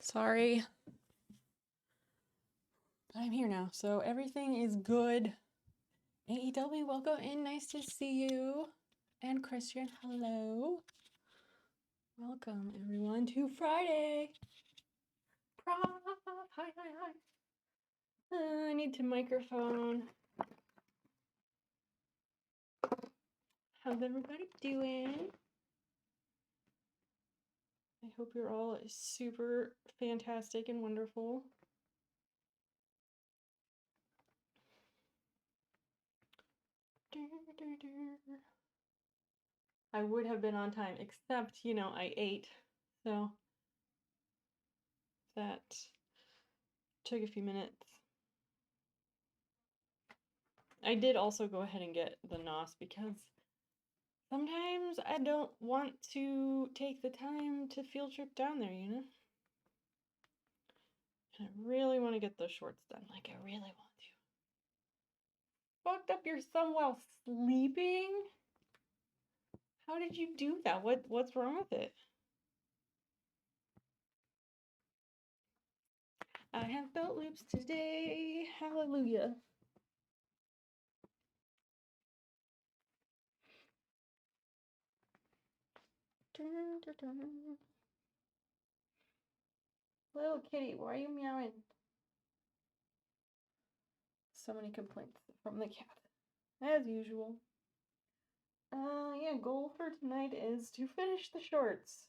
Sorry. But I'm here now, so everything is good. AEW, welcome in. Nice to see you. And Christian, hello. Welcome, everyone, to Friday. Prof. Hi, hi, hi. I need to microphone. How's everybody doing? I hope you're all super fantastic and wonderful. I would have been on time, except, I ate. So that took a few minutes. I did also go ahead and get the NOS because sometimes I don't want to take the time to field trip down there, And I really want to get those shorts done. Like, I really want to. Fucked up your son while sleeping? How did you do that? What's wrong with it? I have belt loops today. Hallelujah. Dun, dun, dun. Little kitty, why are you meowing? So many complaints from the cat, as usual. Yeah, goal for tonight is to finish the shorts.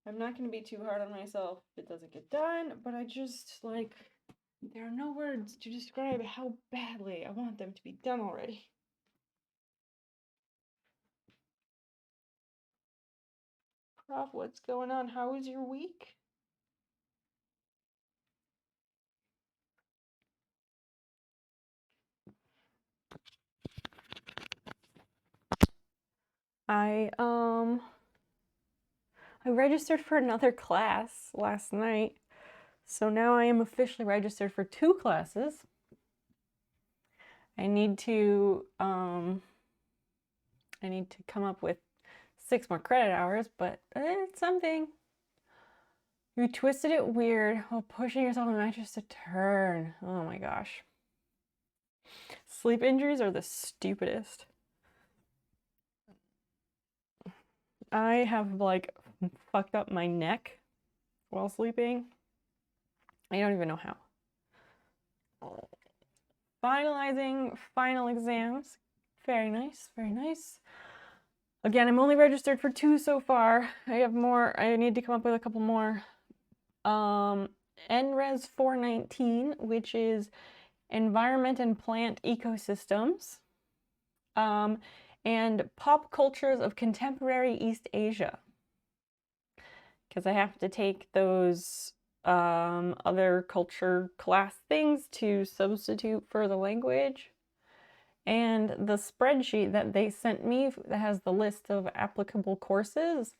I'm not going to be too hard on myself if it doesn't get done, but I just, there are no words to describe how badly I want them to be done already. Prof, what's going on? How was your week? I registered for another class last night, so now I am officially registered for 2 classes. I need to come up with 6 more credit hours, but it's something. You twisted it weird while pushing yourself on the mattress to turn. Oh my gosh. Sleep injuries are the stupidest. I have fucked up my neck while sleeping. I don't even know how. Finalizing final exams. Very nice, very nice. Again, I'm only registered for 2 so far. I have more. I need to come up with a couple more. NRES 419, which is Environment and Plant Ecosystems. And Pop Cultures of Contemporary East Asia. Because I have to take those other culture class things to substitute for the language. And the spreadsheet that they sent me that has the list of applicable courses,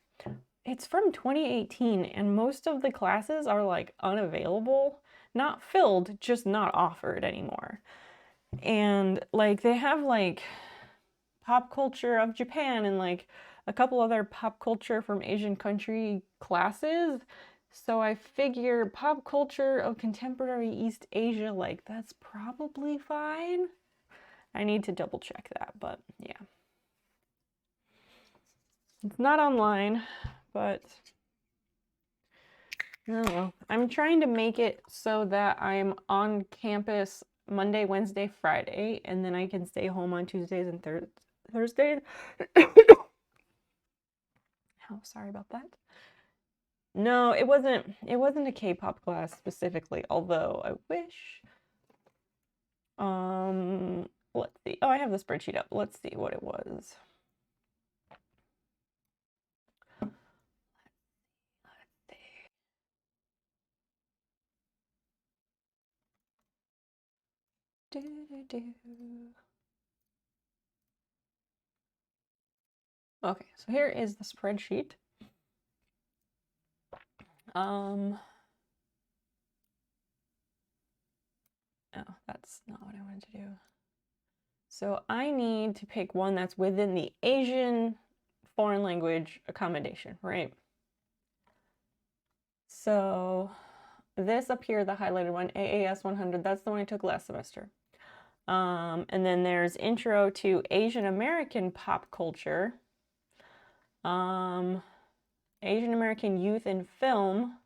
it's from 2018, and most of the classes are unavailable, not filled, just not offered anymore. And they have pop culture of Japan and a couple other pop culture from Asian country classes. So I figure pop culture of contemporary East Asia, that's probably fine. I need to double check that, but yeah. It's not online, but I don't know. I'm trying to make it so that I'm on campus Monday, Wednesday, Friday, and then I can stay home on Tuesdays and Thursdays. Oh, sorry about that. No, it wasn't a K-pop class specifically, although I wish. Let's see. Oh, I have the spreadsheet up. Let's see what it was. Okay, so here is the spreadsheet. Oh, that's not what I wanted to do. So I need to pick one that's within the Asian foreign language accommodation, right? So this up here, the highlighted one, AAS 100, that's the one I took last semester. And then there's Intro to Asian American Pop Culture, Asian American Youth in Film.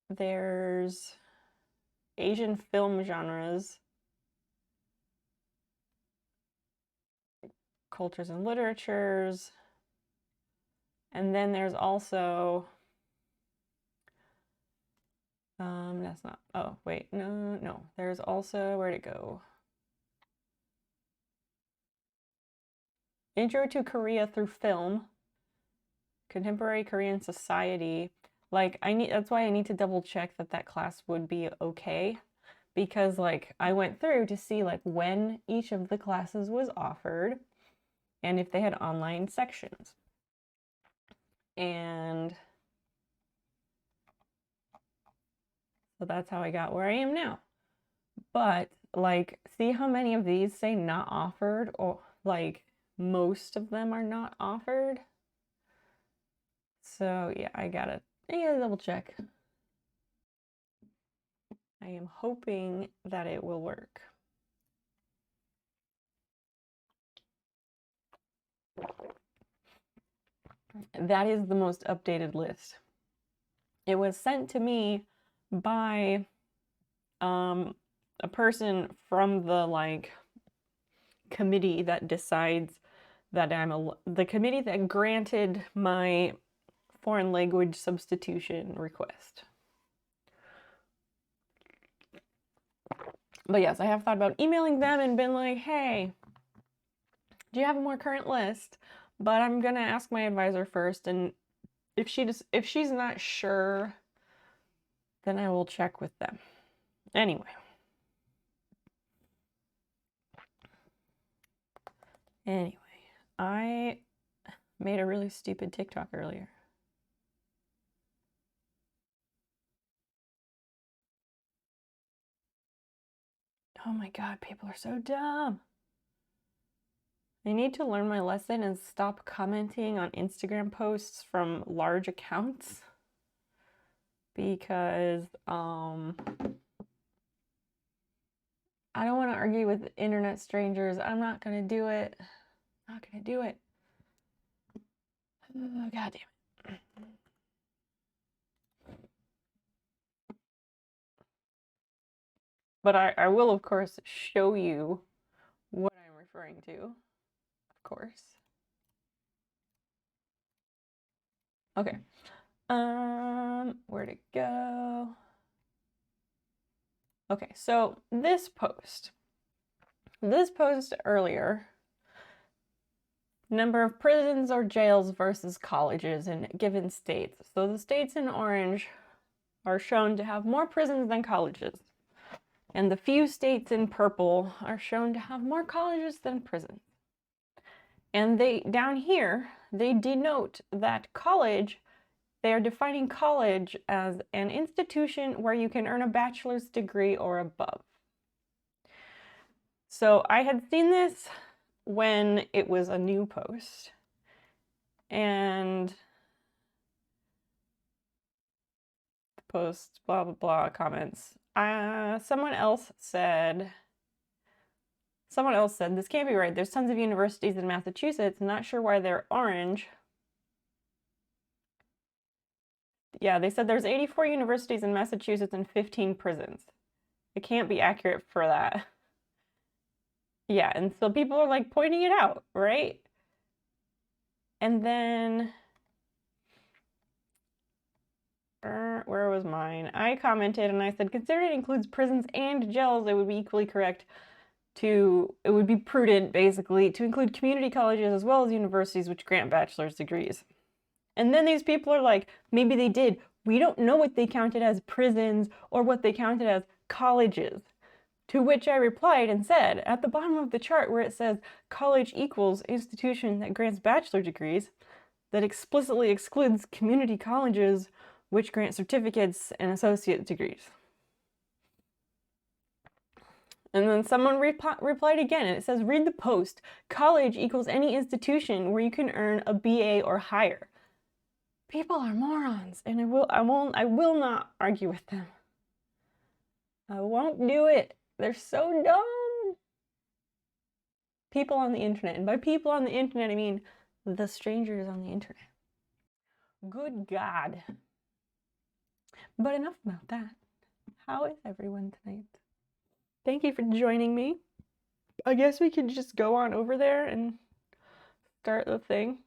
There's Asian film genres, cultures and literatures, and then there's also that's not, oh wait, no, there's also, where'd it go? Intro to Korea through Film, Contemporary Korean Society. Like, that's why I need to double check that class would be okay, because like I went through to see like when each of the classes was offered and if they had online sections. And so that's how I got where I am now. But like, see how many of these say not offered, or like most of them are not offered. So yeah, I gotta double check. I am hoping that it will work. That is the most updated list. It was sent to me by a person from the like committee that decides that the committee that granted my foreign language substitution request. But yes, I have thought about emailing them and been like, hey, do you have a more current list? But I'm gonna ask my advisor first, and if she's not sure, then I will check with them. Anyway. I made a really stupid TikTok earlier. Oh my god, people are so dumb. I need to learn my lesson and stop commenting on Instagram posts from large accounts, because I don't want to argue with internet strangers. I'm not gonna do it. Not gonna do it. Oh, god damn it. But I will, of course, show you what I'm referring to. Of course. Okay. Where'd it go? Okay, so this post earlier, number of prisons or jails versus colleges in given states. So the states in orange are shown to have more prisons than colleges, and the few states in purple are shown to have more colleges than prisons. And down here, they denote that college, they are defining college as an institution where you can earn a bachelor's degree or above. So I had seen this when it was a new post, and post blah blah blah comments. Someone else said, this can't be right. There's tons of universities in Massachusetts. Not sure why they're orange. Yeah, they said there's 84 universities in Massachusetts and 15 prisons. It can't be accurate for that. Yeah, and so people are like pointing it out, right? And then, where was mine? I commented and I said, considering it includes prisons and jails, it would be equally correct it would be prudent, basically, to include community colleges as well as universities which grant bachelor's degrees. And then these people are like, maybe they did. We don't know what they counted as prisons or what they counted as colleges. To which I replied and said, at the bottom of the chart where it says college equals institution that grants bachelor degrees, that explicitly excludes community colleges which grant certificates and associate degrees. And then someone replied again, and it says, read the post. College equals any institution where you can earn a BA or higher. People are morons, and I will not argue with them. I won't do it. They're so dumb. People on the internet, and by people on the internet, I mean the strangers on the internet. Good God. But enough about that. How is everyone tonight? Thank you for joining me. I guess we could just go on over there and start the thing.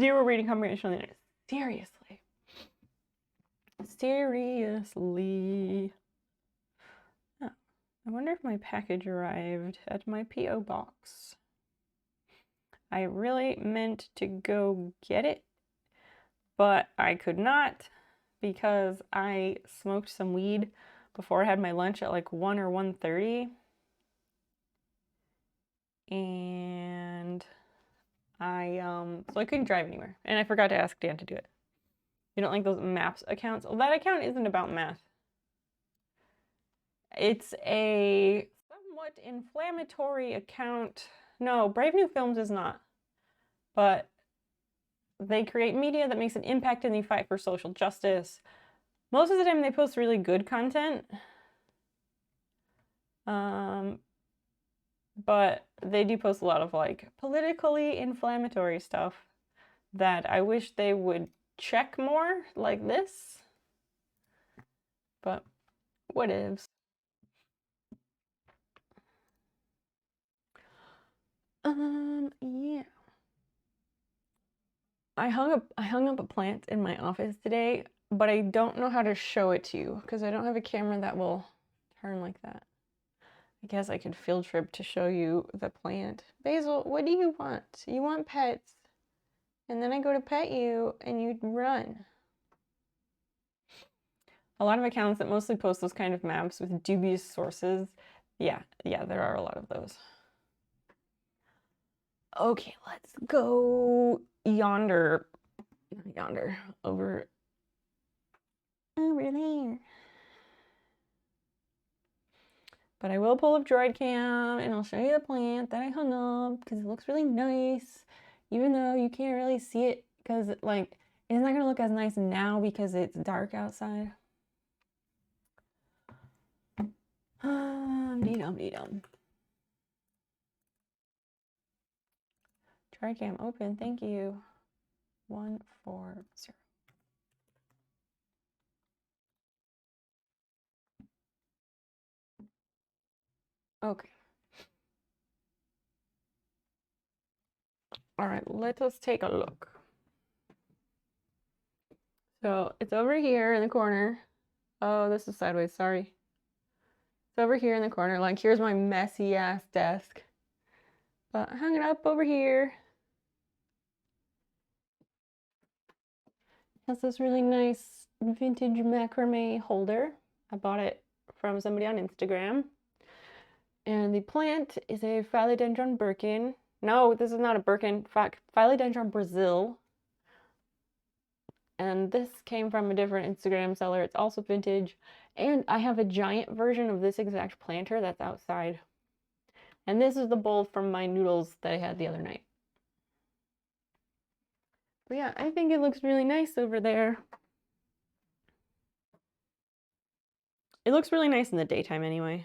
0 reading comprehension on the internet. Seriously. Seriously. Oh, I wonder if my package arrived at my P.O. box. I really meant to go get it, but I could not because I smoked some weed before I had my lunch at like 1 or 1:30. And so I couldn't drive anywhere. And I forgot to ask Dan to do it. You don't like those maps accounts? Well, that account isn't about math. It's a somewhat inflammatory account. No, Brave New Films is not. But they create media that makes an impact in the fight for social justice. Most of the time they post really good content. But they do post a lot of like politically inflammatory stuff that I wish they would check more, like this. But whatevs. Yeah. I hung up a plant in my office today, but I don't know how to show it to you because I don't have a camera that will turn like that. I guess I could field trip to show you the plant. Basil, what do you want? You want pets? And then I go to pet you and you run. A lot of accounts that mostly post those kind of maps with dubious sources. Yeah, there are a lot of those. Okay, let's go yonder. Over there. But I will pull up Droid Cam and I'll show you the plant that I hung up because it looks really nice, even though you can't really see it because it's not gonna look as nice now because it's dark outside. Dee-dum. Droid Cam open, thank you. 140. Okay. All right, let us take a look. So it's over here in the corner. Oh, this is sideways, sorry. It's over here in the corner. Like, here's my messy ass desk. But I hung it up over here. It has this really nice vintage macrame holder. I bought it from somebody on Instagram. And the plant is a Philodendron Birkin. No, this is not a Birkin. Philodendron Brazil. And this came from a different Instagram seller. It's also vintage. And I have a giant version of this exact planter that's outside. And this is the bowl from my noodles that I had the other night. But yeah, I think it looks really nice over there. It looks really nice in the daytime anyway.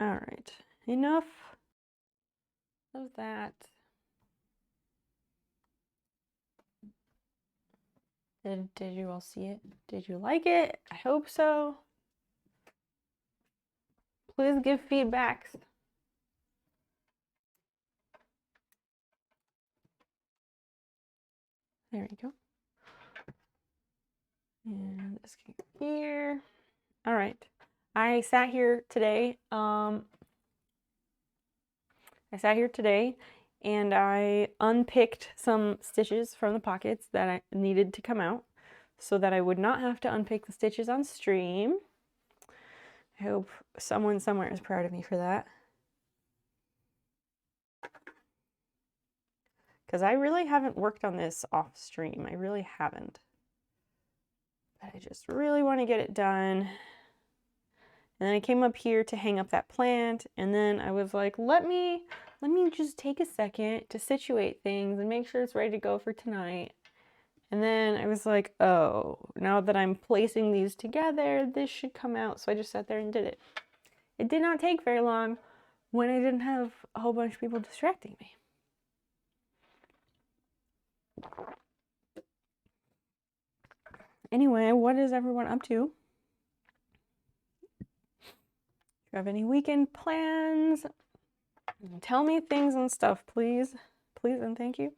All right, enough of that. Did you all see it? Did you like it? I hope so. Please give feedbacks. There we go. And this here. All right. I sat here today. And I unpicked some stitches from the pockets that I needed to come out so that I would not have to unpick the stitches on stream. I hope someone somewhere is proud of me for that. Because I really haven't worked on this off stream. I really haven't. But I just really want to get it done. And then I came up here to hang up that plant, and then I was like, let me just take a second to situate things and make sure it's ready to go for tonight. And then I was like, oh, now that I'm placing these together, this should come out. So I just sat there and did it. It did not take very long when I didn't have a whole bunch of people distracting me. Anyway, what is everyone up to? Do you have any weekend plans? Tell me things and stuff, please. Please and thank you.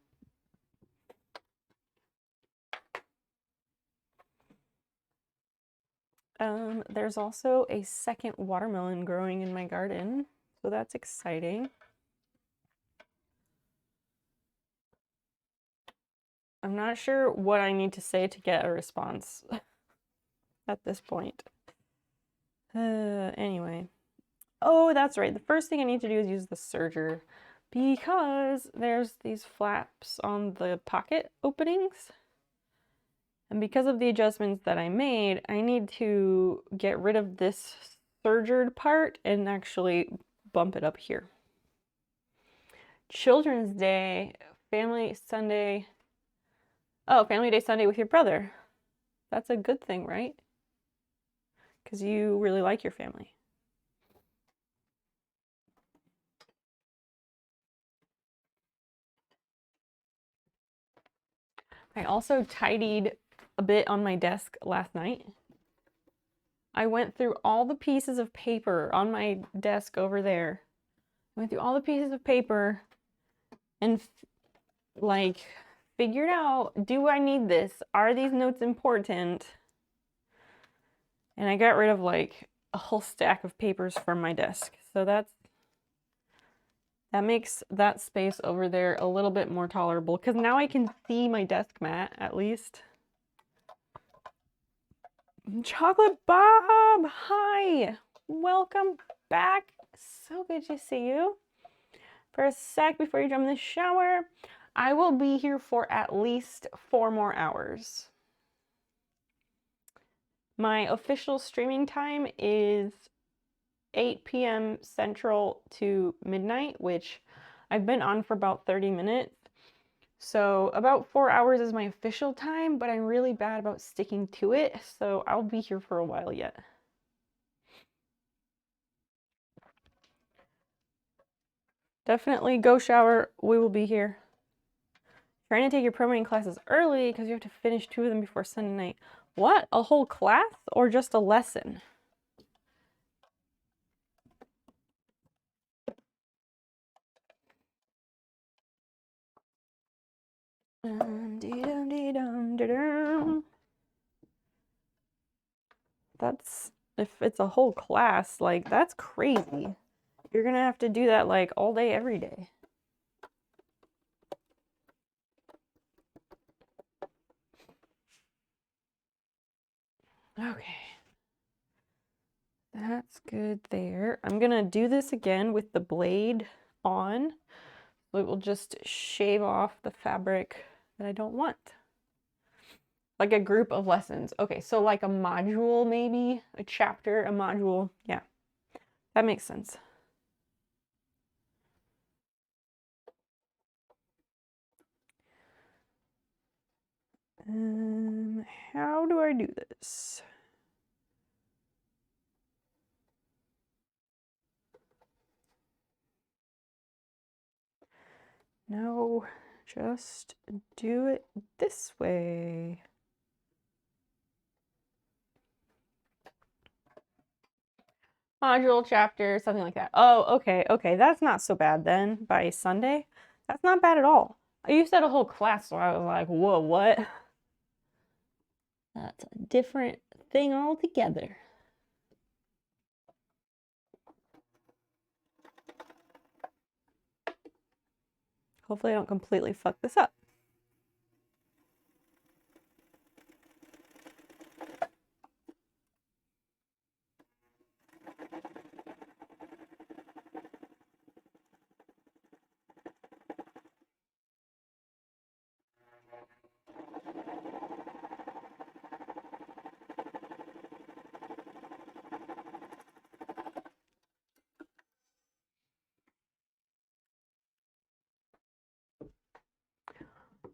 There's also a second watermelon growing in my garden, so that's exciting. I'm not sure what I need to say to get a response at this point. Anyway. Oh, that's right. The first thing I need to do is use the serger because there's these flaps on the pocket openings. And because of the adjustments that I made, I need to get rid of this sergered part and actually bump it up here. Children's Day, Family Sunday. Oh, Family Day Sunday with your brother. That's a good thing, right? Because you really like your family. I also tidied a bit on my desk last night. I went through all the pieces of paper on my desk over there. I went through all the pieces of paper and like figured out, do I need this? Are these notes important? And I got rid of like a whole stack of papers from my desk. So that makes that space over there a little bit more tolerable because now I can see my desk mat at least. Chocolate Bob, hi, welcome back. So good to see you. For a sec before you jump in the shower, I will be here for at least 4 more hours. My official streaming time is 8 p.m. Central to midnight, which I've been on for about 30 minutes. So about 4 hours is my official time, but I'm really bad about sticking to it, so I'll be here for a while yet. Definitely go shower. We will be here. Trying to take your programming classes early because you have to finish 2 of them before Sunday night. What? A whole class or just a lesson? That's, if it's a whole class, like, that's crazy. You're gonna have to do that, like, all day, every day. Okay. That's good there. I'm gonna do this again with the blade on. It will just shave off the fabric that I don't want. Like a group of lessons. Okay, so like a module maybe, a chapter, a module. Yeah, that makes sense. How do I do this? No, just do it this way. Module, chapter, something like that. Oh, okay, okay. That's not so bad then by Sunday. That's not bad at all. You said a whole class, so I was like, whoa, what? That's a different thing altogether. Hopefully I don't completely fuck this up.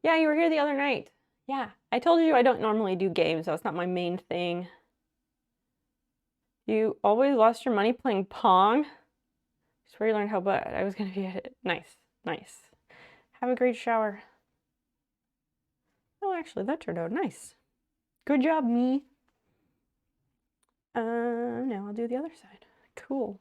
Yeah, you were here the other night. Yeah, I told you I don't normally do games, so it's not my main thing. You always lost your money playing Pong? Just where you learned how bad I was gonna be at it. Nice, nice. Have a great shower. Oh, actually, that turned out nice. Good job, me. Now I'll do the other side. Cool.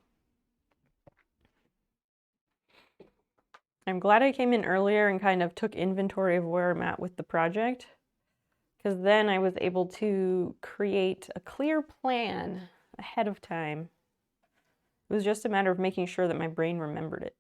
I'm glad I came in earlier and kind of took inventory of where I'm at with the project, because then I was able to create a clear plan ahead of time. It was just a matter of making sure that my brain remembered it.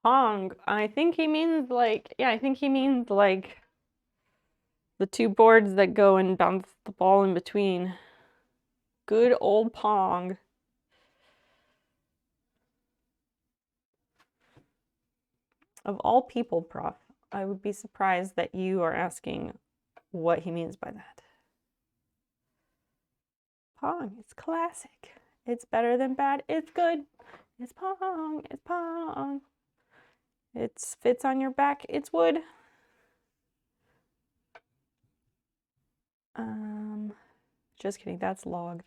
Pong, I think he means like, yeah, I think he means like the two boards that go and bounce the ball in between. Good old Pong. Of all people, Prof, I would be surprised that you are asking what he means by that. Pong, it's classic. It's better than bad, it's good. It's Pong, it's Pong. It fits on your back, it's wood. Just kidding, that's log.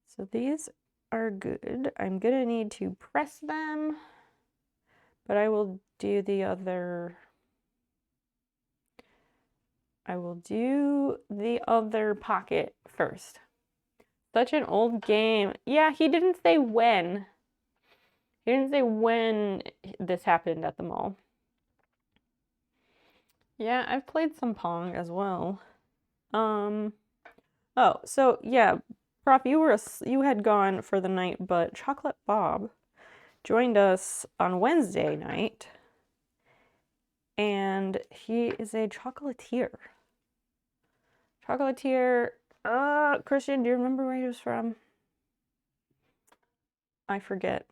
So these are good. I'm gonna need to press them, but I will do the other. I will do the other pocket first. Such an old game. Yeah, he didn't say when. He didn't say when this happened at the mall. Yeah, I've played some Pong as well. Oh, so yeah, Prof, you had gone for the night, but Chocolate Bob joined us on Wednesday night, and he is a chocolatier. Chocolatier, Christian, do you remember where he was from? I forget.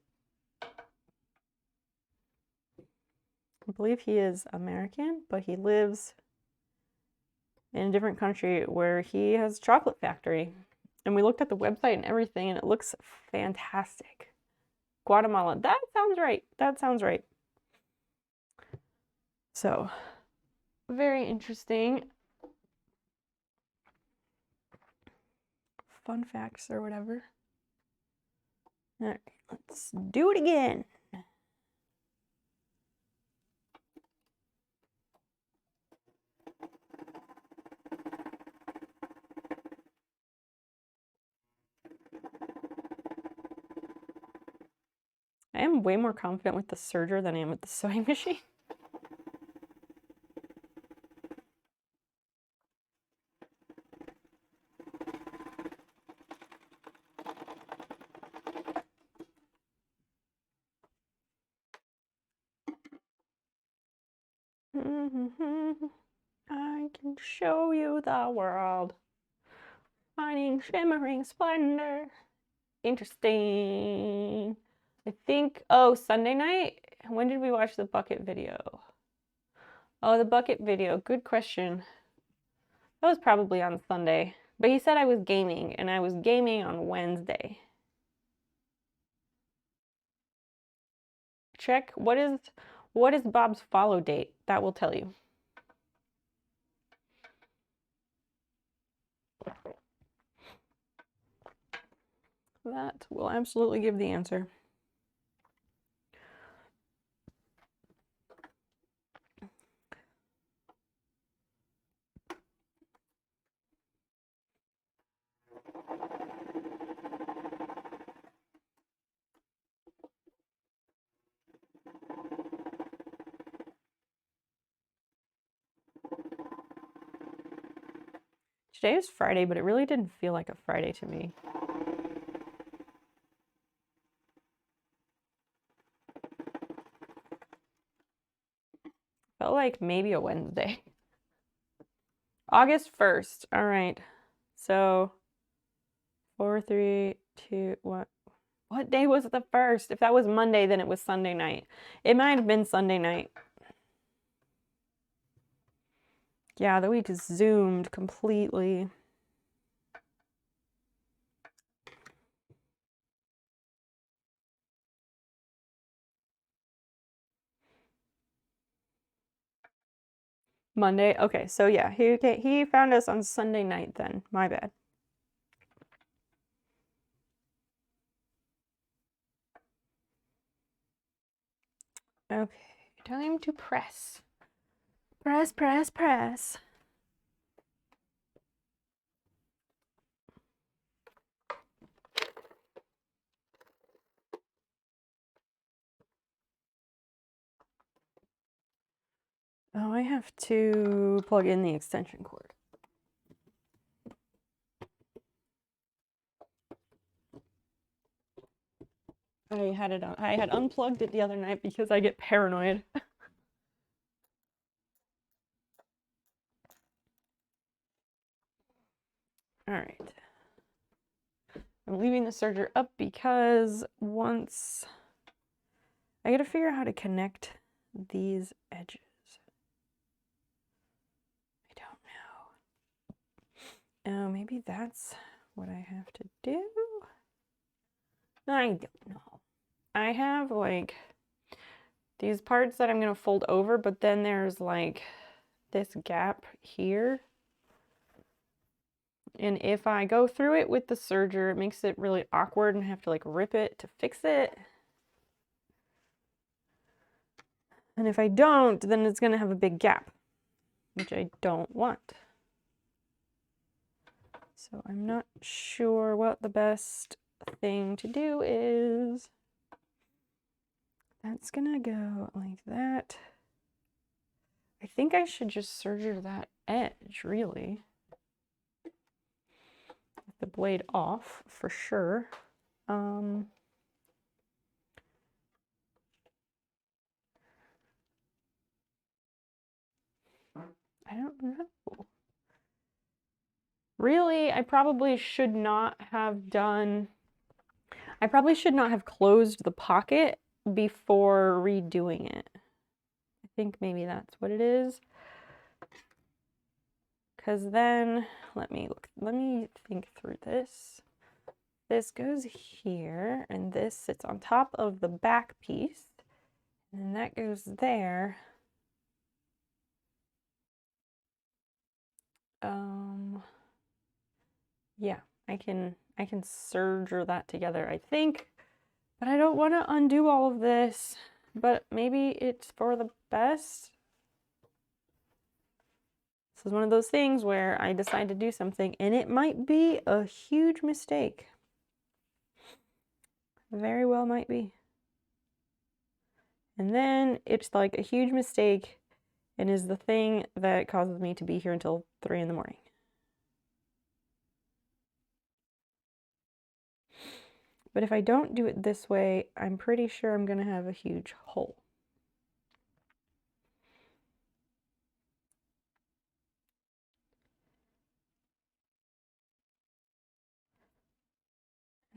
I believe he is American, but he lives in a different country where he has a chocolate factory. And we looked at the website and everything, and it looks fantastic. Guatemala, that sounds right. That sounds right. So, very interesting. Fun facts or whatever. All right, let's do it again. I am way more confident with the serger than I am with the sewing machine. I can show you the world. Shining, shimmering splendor. Interesting. I think, oh, Sunday night? When did we watch the bucket video? Oh, the bucket video. Good question. That was probably on Sunday. But he said I was gaming, and I was gaming on Wednesday. Check. What is Bob's follow date? That will tell you. That will absolutely give the answer. Today is Friday, but it really didn't feel like a Friday to me. Felt like maybe a Wednesday. August 1st. All right. So 4, 3, 2, 1. What day was the 1st? If that was Monday, then it was Sunday night. It might have been Sunday night. Yeah, the week zoomed completely. Monday. Okay, so yeah, he found us on Sunday night then. My bad. Okay, time to press. Press, press, press. Oh, I have to plug in the extension cord. I had unplugged it the other night because I get paranoid. All right. I'm leaving the serger up because once I gotta figure out how to connect these edges. I don't know. Oh, maybe that's what I have to do. I don't know. I have like these parts that I'm gonna fold over, but then there's like this gap here. And if I go through it with the serger, it makes it really awkward and I have to like rip it to fix it. And if I don't, then it's gonna have a big gap, which I don't want. So I'm not sure what the best thing to do is. That's gonna go like that. I think I should just serger that edge, really. With the blade off, for sure. I don't know. Really, I probably should not have closed the pocket before redoing it. I think maybe that's what it is. Because then, let me think through this. This goes here, and this sits on top of the back piece, and then that goes there. Yeah, I can serger that together, I think, but I don't want to undo all of this, but maybe it's for the best. This is one of those things where I decide to do something and it might be a huge mistake. Very well might be. And then it's like a huge mistake and is the thing that causes me to be here until 3 in the morning. But if I don't do it this way, I'm pretty sure I'm going to have a huge hole.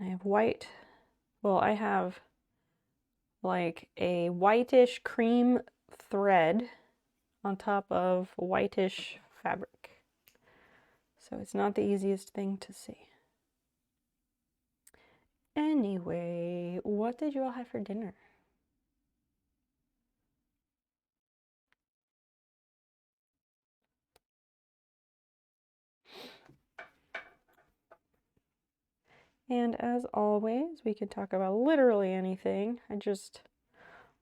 I have white. Well, I have like a whitish cream thread on top of whitish fabric. So it's not the easiest thing to see. Anyway, what did you all have for dinner? And as always, we can talk about literally anything.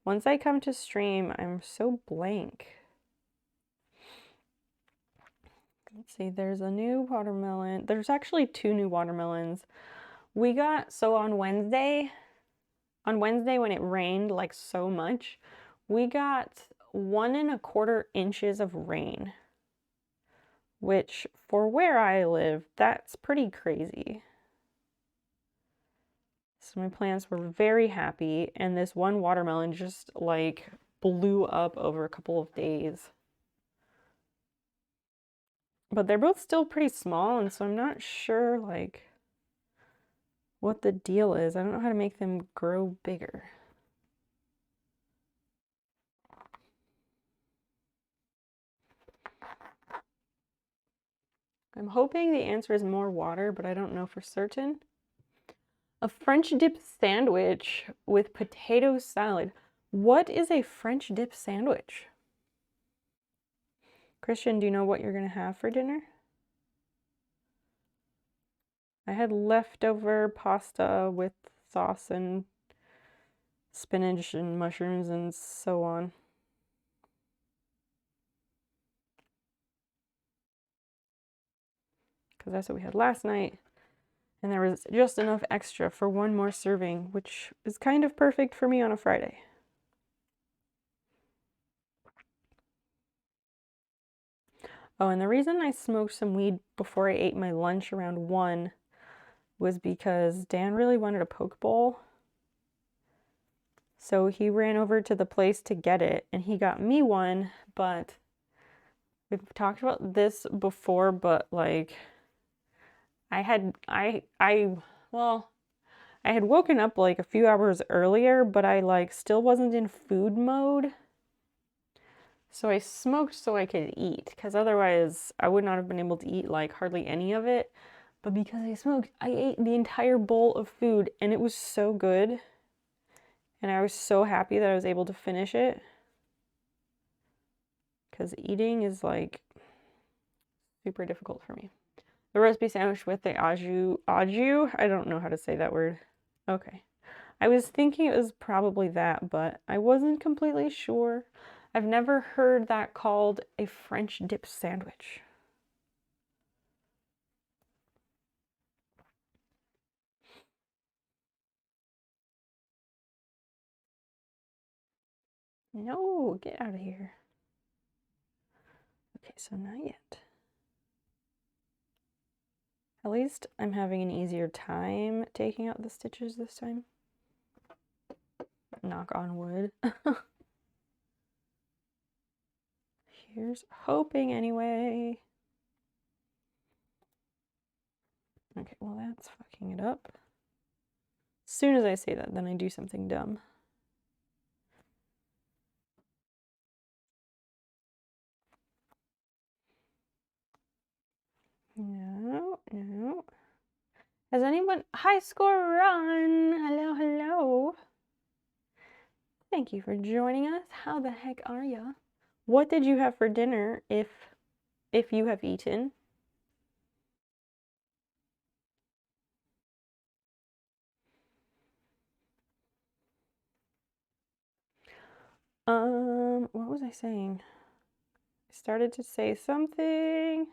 Once I come to stream, I'm so blank. Let's see, there's a new watermelon. There's actually 2 new watermelons. So on Wednesday when it rained like so much, we got 1¼ inches of rain, which for where I live, that's pretty crazy. So my plants were very happy, and this one watermelon just like blew up over a couple of days. But they're both still pretty small, and so I'm not sure, like, what the deal is. I don't know how to make them grow bigger. I'm hoping the answer is more water, but I don't know for certain. A French dip sandwich with potato salad. What is a French dip sandwich? Christian, do you know what you're going to have for dinner? I had leftover pasta with sauce and spinach and mushrooms and so on. Because that's what we had last night. And there was just enough extra for one more serving, which is kind of perfect for me on a Friday. Oh, and the reason I smoked some weed before I ate my lunch around 1 was because Dan really wanted a poke bowl. So he ran over to the place to get it, and he got me one, but we've talked about this before, but like I had woken up like a few hours earlier, but I like still wasn't in food mode. So I smoked so I could eat, because otherwise I would not have been able to eat like hardly any of it. But because I smoked, I ate the entire bowl of food, and it was so good. And I was so happy that I was able to finish it. Because eating is like super difficult for me. The roast beef sandwich with the au jus. I don't know how to say that word. Okay. I was thinking it was probably that, but I wasn't completely sure. I've never heard that called a French dip sandwich. No, get out of here. Okay, so not yet. At least I'm having an easier time taking out the stitches this time. Knock on wood. Here's hoping anyway. Okay, well that's fucking it up. As soon as I say that, then I do something dumb. No. Has anyone... Hi, Score Run! Hello, hello. Thank you for joining us. How the heck are ya? What did you have for dinner, if you have eaten? What was I saying? I started to say something,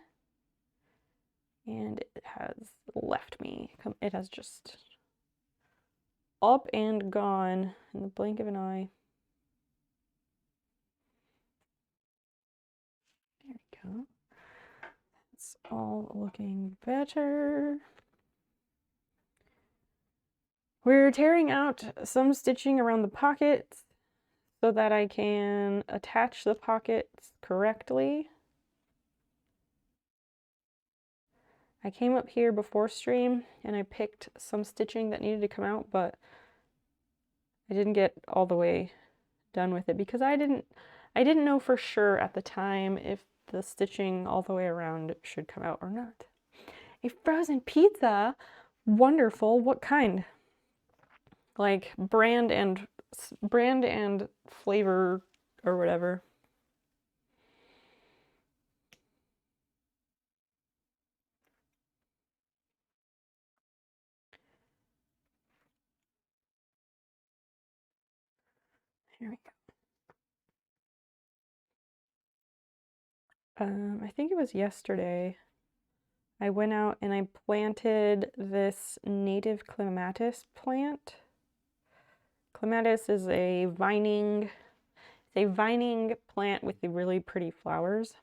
and it has left me. It has just up and gone in the blink of an eye. There we go. It's all looking better. We're tearing out some stitching around the pockets so that I can attach the pockets correctly. I came up here before stream and I picked some stitching that needed to come out, but I didn't get all the way done with it because I didn't know for sure at the time if the stitching all the way around should come out or not. A frozen pizza? Wonderful. What kind? Like brand and flavor or whatever. Here we go. I think it was yesterday. I went out and I planted this native clematis plant. Clematis is a vining plant with the really pretty flowers.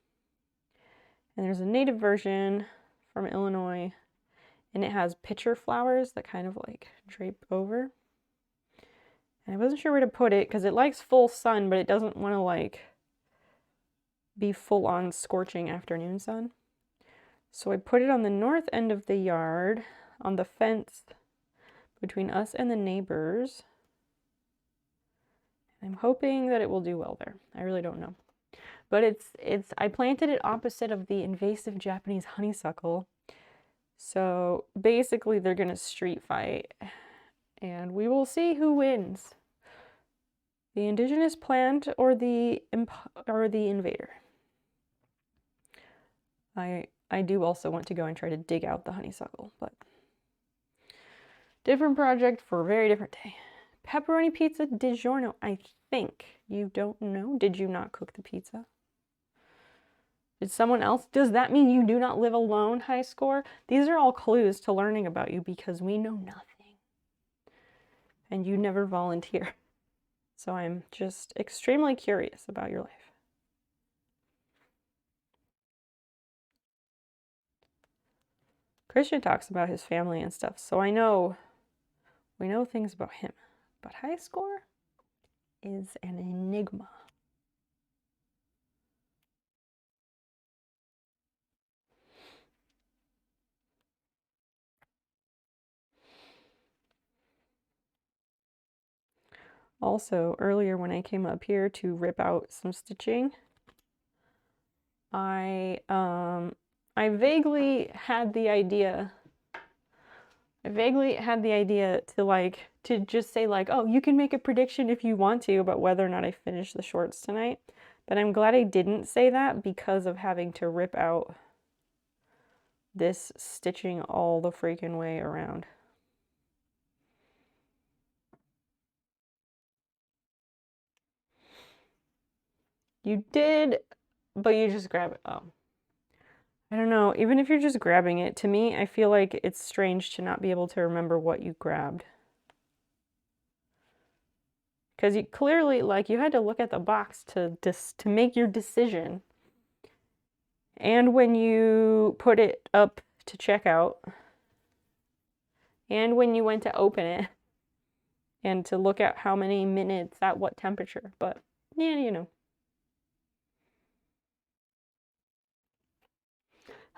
And there's a native version from Illinois, and it has pitcher flowers that kind of like drape over. And I wasn't sure where to put it because it likes full sun, but it doesn't want to like be full on scorching afternoon sun. So I put it on the north end of the yard, on the fence between us and the neighbors. I'm hoping that it will do well there. I really don't know. But I planted it opposite of the invasive Japanese honeysuckle. So basically they're gonna street fight and we will see who wins. The indigenous plant or the invader. I do also want to go and try to dig out the honeysuckle, but different project for a very different day. Pepperoni pizza DiGiorno, I think. You don't know? Did you not cook the pizza? Did someone else? Does that mean you do not live alone, high score? These are all clues to learning about you because we know nothing. And you never volunteer. So I'm just extremely curious about your life. Christian talks about his family and stuff, so we know things about him. But high score is an enigma. Also, earlier when I came up here to rip out some stitching, I vaguely had the idea to just say like, oh, you can make a prediction if you want to about whether or not I finish the shorts tonight. But I'm glad I didn't say that because of having to rip out this stitching all the freaking way around. You did, but you just grab it. Oh. I don't know. Even if you're just grabbing it, to me, I feel like it's strange to not be able to remember what you grabbed. Because you clearly, like, you had to look at the box to make your decision. And when you put it up to checkout, and when you went to open it, and to look at how many minutes at what temperature. But, yeah, you know.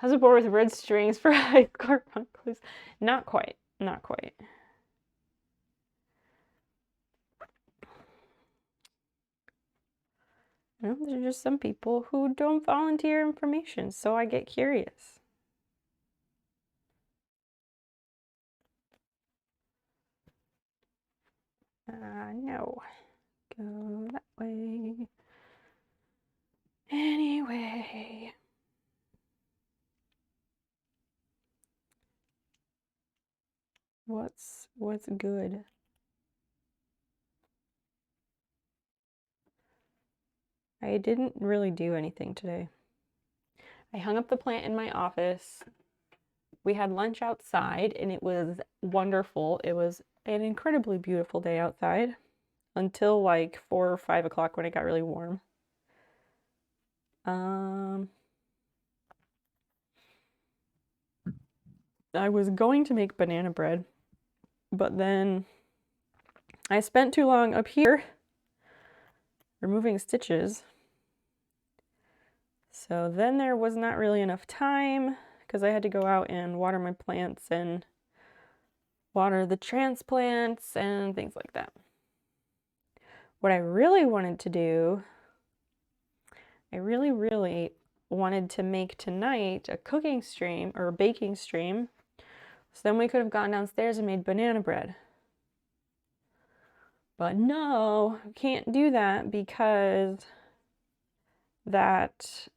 How's a board with red strings for high score run clues? Not quite. Not quite. You know, there's just some people who don't volunteer information, so I get curious. No. Go that way. Anyway. What's good? I didn't really do anything today. I hung up the plant in my office. We had lunch outside and it was wonderful. It was an incredibly beautiful day outside until like 4 or 5 o'clock when it got really warm. I was going to make banana bread, but then I spent too long up here removing stitches. So then there was not really enough time because I had to go out and water my plants and water the transplants and things like that. What I really wanted to do, I really wanted to make tonight a cooking stream or a baking stream. So then we could have gone downstairs and made banana bread. But no, can't do that because that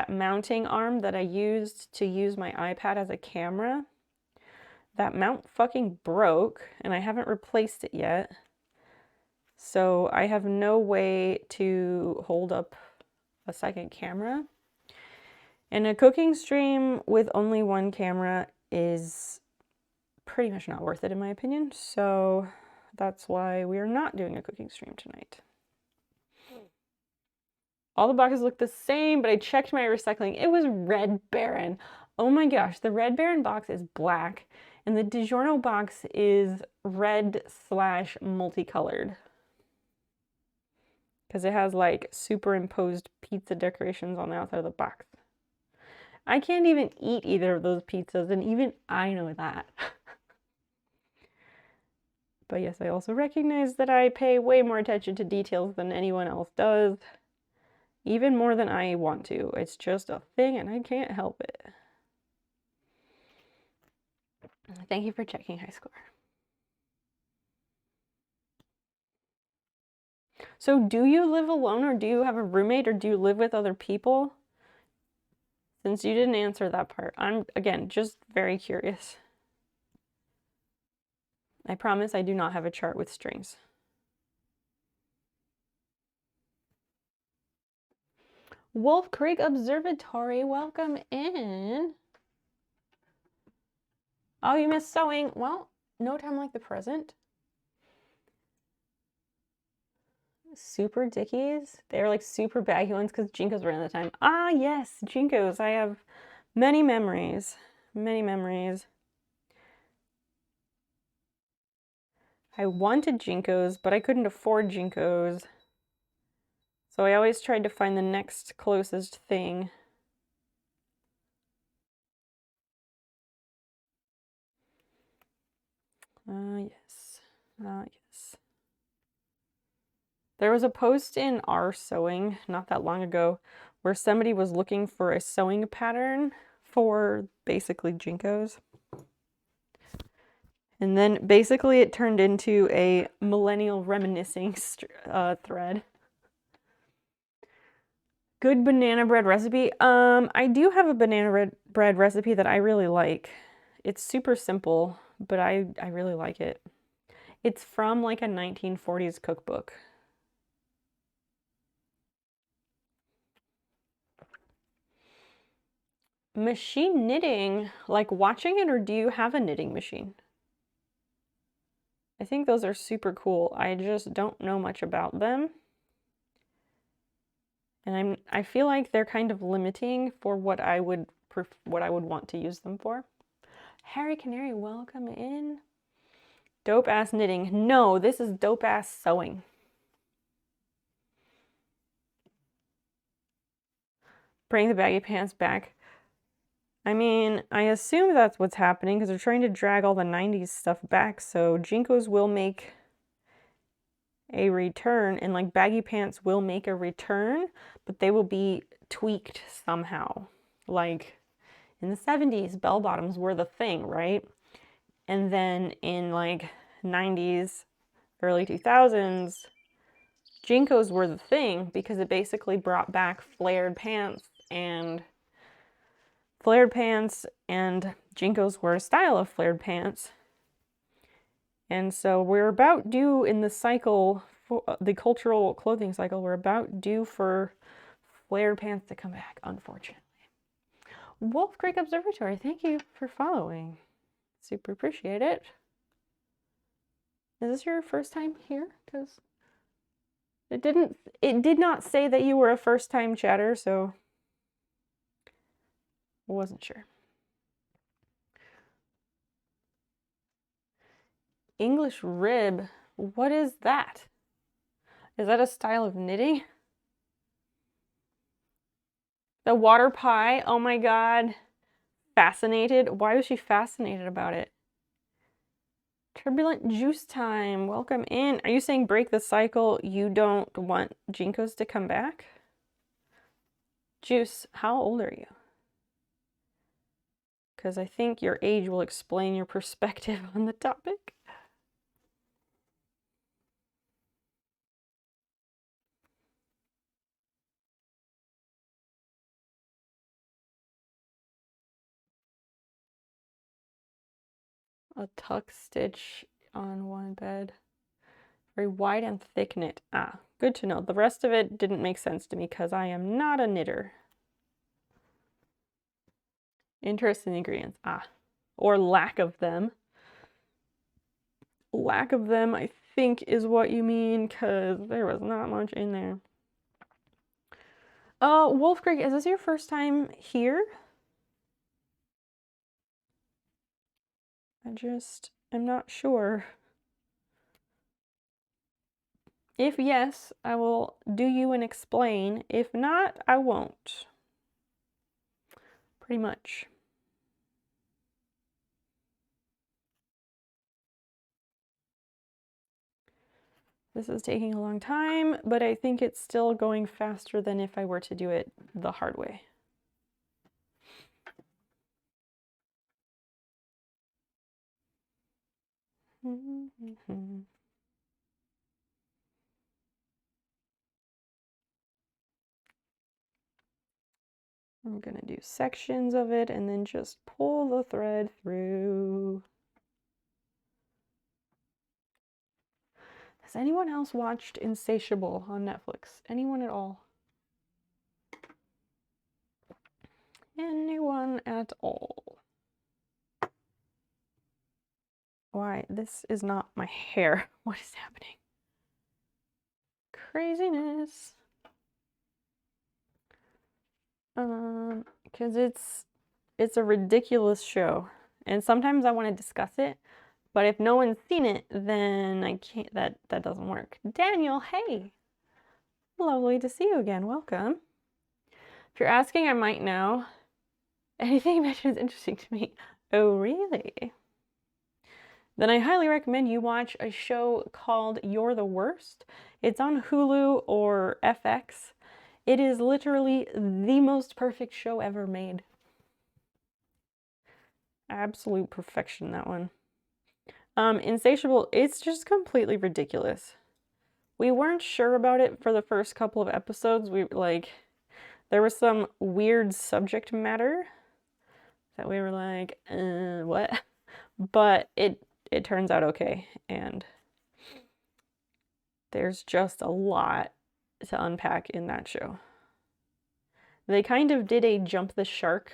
mounting arm that I used to use my iPad as a camera, that mount fucking broke and I haven't replaced it yet. So I have no way to hold up a second camera. And a cooking stream with only one camera is pretty much not worth it in my opinion. So that's why we are not doing a cooking stream tonight. All the boxes look the same, but I checked my recycling. It was Red Baron. Oh my gosh, the Red Baron box is black and the DiGiorno box is red/multicolored. Because it has like superimposed pizza decorations on the outside of the box. I can't even eat either of those pizzas, and even I know that. But yes, I also recognize that I pay way more attention to details than anyone else does. Even more than I want to. It's just a thing and I can't help it. Thank you for checking high score. So do you live alone, or do you have a roommate, or do you live with other people? Since you didn't answer that part, I'm, again, just very curious. I promise I do not have a chart with strings. Wolf Creek Observatory, welcome in. Oh, you missed sewing. Well, no time like the present. Super Dickies. They're like super baggy ones because Jinkos were in the time. Ah, yes, Jinkos. I have many memories. Many memories. I wanted Jinkos, but I couldn't afford Jinkos. So I always tried to find the next closest thing. Yes. Yes. There was a post in our sewing not that long ago where somebody was looking for a sewing pattern for basically Jinkos. And then basically it turned into a millennial reminiscing thread. Good banana bread recipe. I do have a banana bread recipe that I really like. It's super simple, but I really like it. It's from like a 1940s cookbook. Machine knitting, like watching it, or do you have a knitting machine? I think those are super cool. I just don't know much about them. And I feel like they're kind of limiting for what I would want to use them for. Harry Canary, welcome in. Dope ass knitting. No, this is dope ass sewing. Bring the baggy pants back. I mean, I assume that's what's happening because they're trying to drag all the 90s stuff back, so Jinkos will make a return, and like baggy pants will make a return, but they will be tweaked somehow. Like in the 70s, bell bottoms were the thing, right? And then in like 90s, early 2000s, Jinkos were the thing because it basically brought back flared pants, and Jinkos were a style of flared pants. And so we're about due in the cycle, the cultural clothing cycle, we're about due for flared pants to come back, unfortunately. Wolf Creek Observatory, thank you for following. Super appreciate it. Is this your first time here? Because it did not say that you were a first time chatter, so I wasn't sure. English rib, what is that? Is that a style of knitting? The water pie, oh my god. Fascinated? Why was she fascinated about it? Turbulent Juice Time, welcome in. Are you saying break the cycle, you don't want Jinkos to come back? Juice, how old are you? Because I think your age will explain your perspective on the topic. A tuck stitch on one bed. Very wide and thick knit. Ah, good to know. The rest of it didn't make sense to me because I am not a knitter. Interest in ingredients. Ah, or lack of them. Lack of them, I think, is what you mean, because there was not much in there. Wolf Creek, is this your first time here? I'm not sure. If yes, I will do you and explain. If not, I won't. pretty much. This is taking a long time, but I think it's still going faster than if I were to do it the hard way. I'm gonna do sections of it and then just pull the thread through. Has anyone else watched Insatiable on Netflix? Anyone at all? Anyone at all? Why, this is not my hair. What is happening? Craziness. Because it's a ridiculous show. And sometimes I want to discuss it, but if no one's seen it, then I can't, that doesn't work. Daniel, hey. Lovely to see you again. Welcome. If you're asking, I might know. Anything you mention is interesting to me. Oh, really? Then I highly recommend you watch a show called You're the Worst. It's on Hulu or FX. It is literally the most perfect show ever made. Absolute perfection, that one. Insatiable, it's just completely ridiculous. We weren't sure about it for the first couple of episodes. There was some weird subject matter that we were like, what? But it turns out okay, and there's just a lot to unpack in that show. They kind of did a jump the shark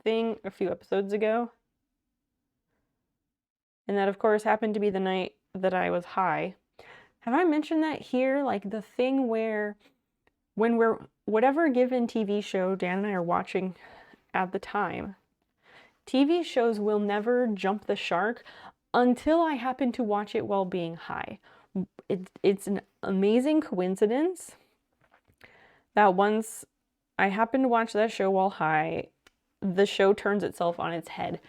thing a few episodes ago. And that, of course, happened to be the night that I was high. Have I mentioned that here? Like the thing where when we're, whatever given TV show Dan and I are watching at the time, TV shows will never jump the shark until I happen to watch it while being high. It's an amazing coincidence that once I happen to watch that show while high, the show turns itself on its head.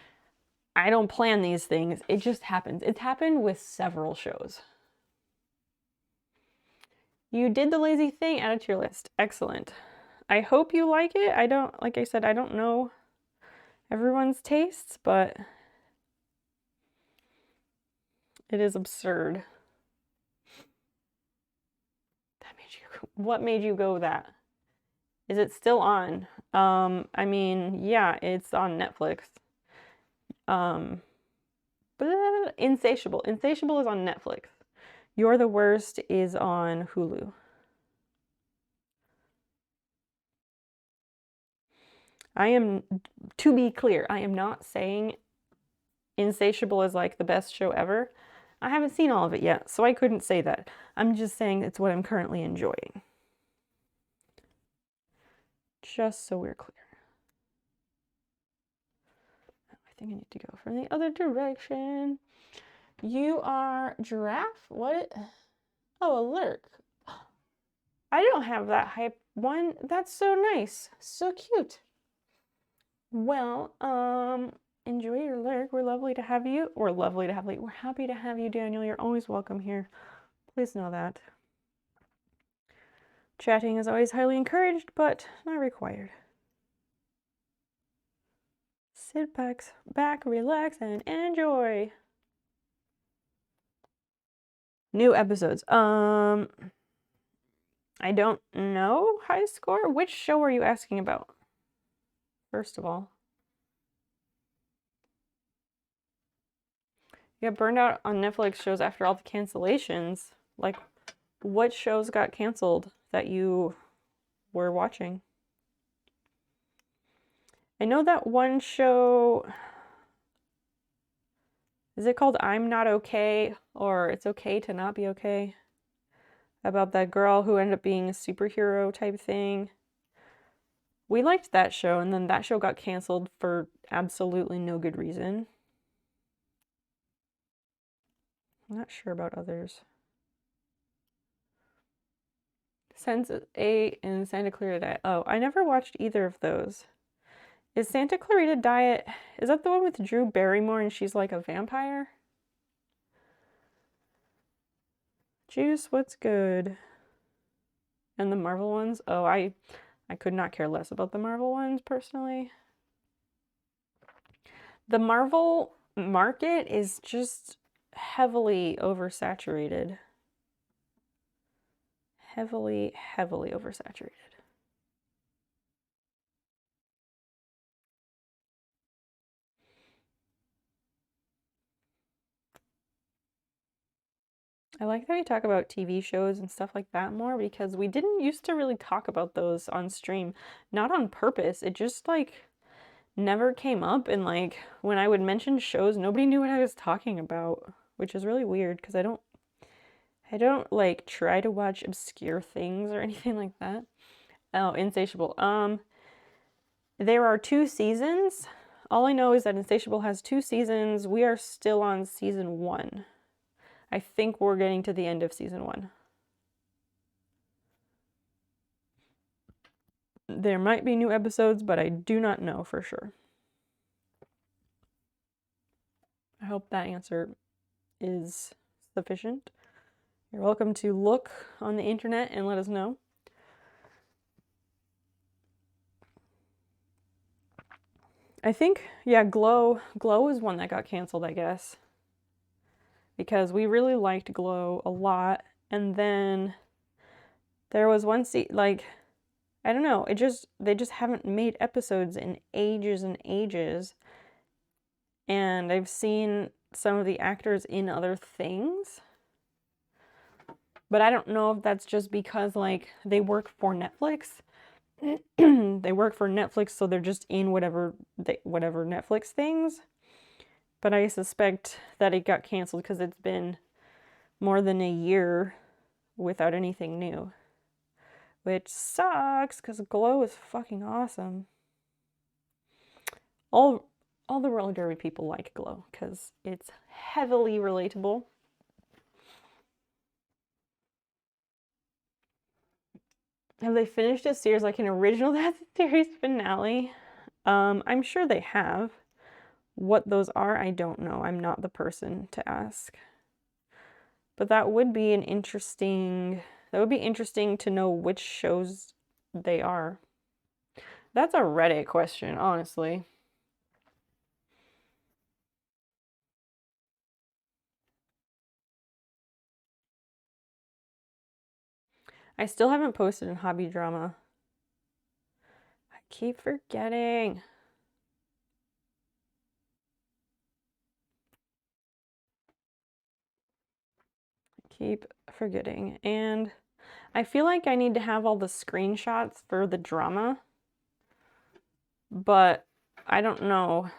I don't plan these things. It just happens. It's happened with several shows. You did the lazy thing, add it to your list. Excellent. I hope you like it. Like I said, I don't know everyone's tastes, but it is absurd. What made you go that? Is it still on? I mean, yeah, it's on Netflix. Insatiable. Insatiable is on Netflix. You're the Worst is on Hulu. To be clear, I am not saying Insatiable is like the best show ever. I haven't seen all of it yet, so I couldn't say that. I'm just saying it's what I'm currently enjoying. Just so we're clear. I think I need to go from the other direction. You are giraffe? What? Oh, a lurk. I don't have that hype one. That's so nice. So cute. Well, enjoy your lurk. We're lovely to have you. We're happy to have you, Daniel. You're always welcome here. Please know that. Chatting is always highly encouraged, but not required. Sit back, relax, and enjoy. New episodes. I don't know high score. Which show are you asking about? First of all. You got burned out on Netflix shows after all the cancellations. Like, what shows got canceled that you were watching? I know that one show, is it called I'm Not Okay, or It's Okay to Not Be Okay? About that girl who ended up being a superhero type thing. We liked that show, and then that show got canceled for absolutely no good reason. I'm not sure about others. Sense8 and Santa Clarita Diet. Oh, I never watched either of those. Is Santa Clarita Diet, is that the one with Drew Barrymore and she's like a vampire? Juice, what's good? And the Marvel ones? Oh, I could not care less about the Marvel ones personally. The Marvel market is just heavily oversaturated. Heavily oversaturated. I like that we talk about TV shows and stuff like that more because we didn't used to really talk about those on stream. Not on purpose. It just like never came up, and like when I would mention shows, nobody knew what I was talking about, which is really weird because I don't like try to watch obscure things or anything like that. Oh, Insatiable. There are 2 seasons. All I know is that Insatiable has 2 seasons. We are still on season 1. I think we're getting to the end of season 1. There might be new episodes, but I do not know for sure. I hope that answer is sufficient. You're welcome to look on the internet and let us know. I think, yeah, Glow is one that got canceled, I guess. Because we really liked Glow a lot, and then there was one like, I don't know, they just haven't made episodes in ages and ages. And I've seen some of the actors in other things. But I don't know if that's just because like they work for Netflix. They work for Netflix, so they're just in whatever Netflix things. But I suspect that it got canceled because it's been more than a year without anything new. Which sucks because Glow is fucking awesome. All the roller derby people like Glow because it's heavily relatable. Have they finished a series like an original That's a series finale? I'm sure they have. What those are, I don't know. I'm not the person to ask. But that would be interesting to know which shows they are. That's a Reddit question, honestly. I still haven't posted in Hobby Drama. I keep forgetting. And I feel like I need to have all the screenshots for the drama, but I don't know.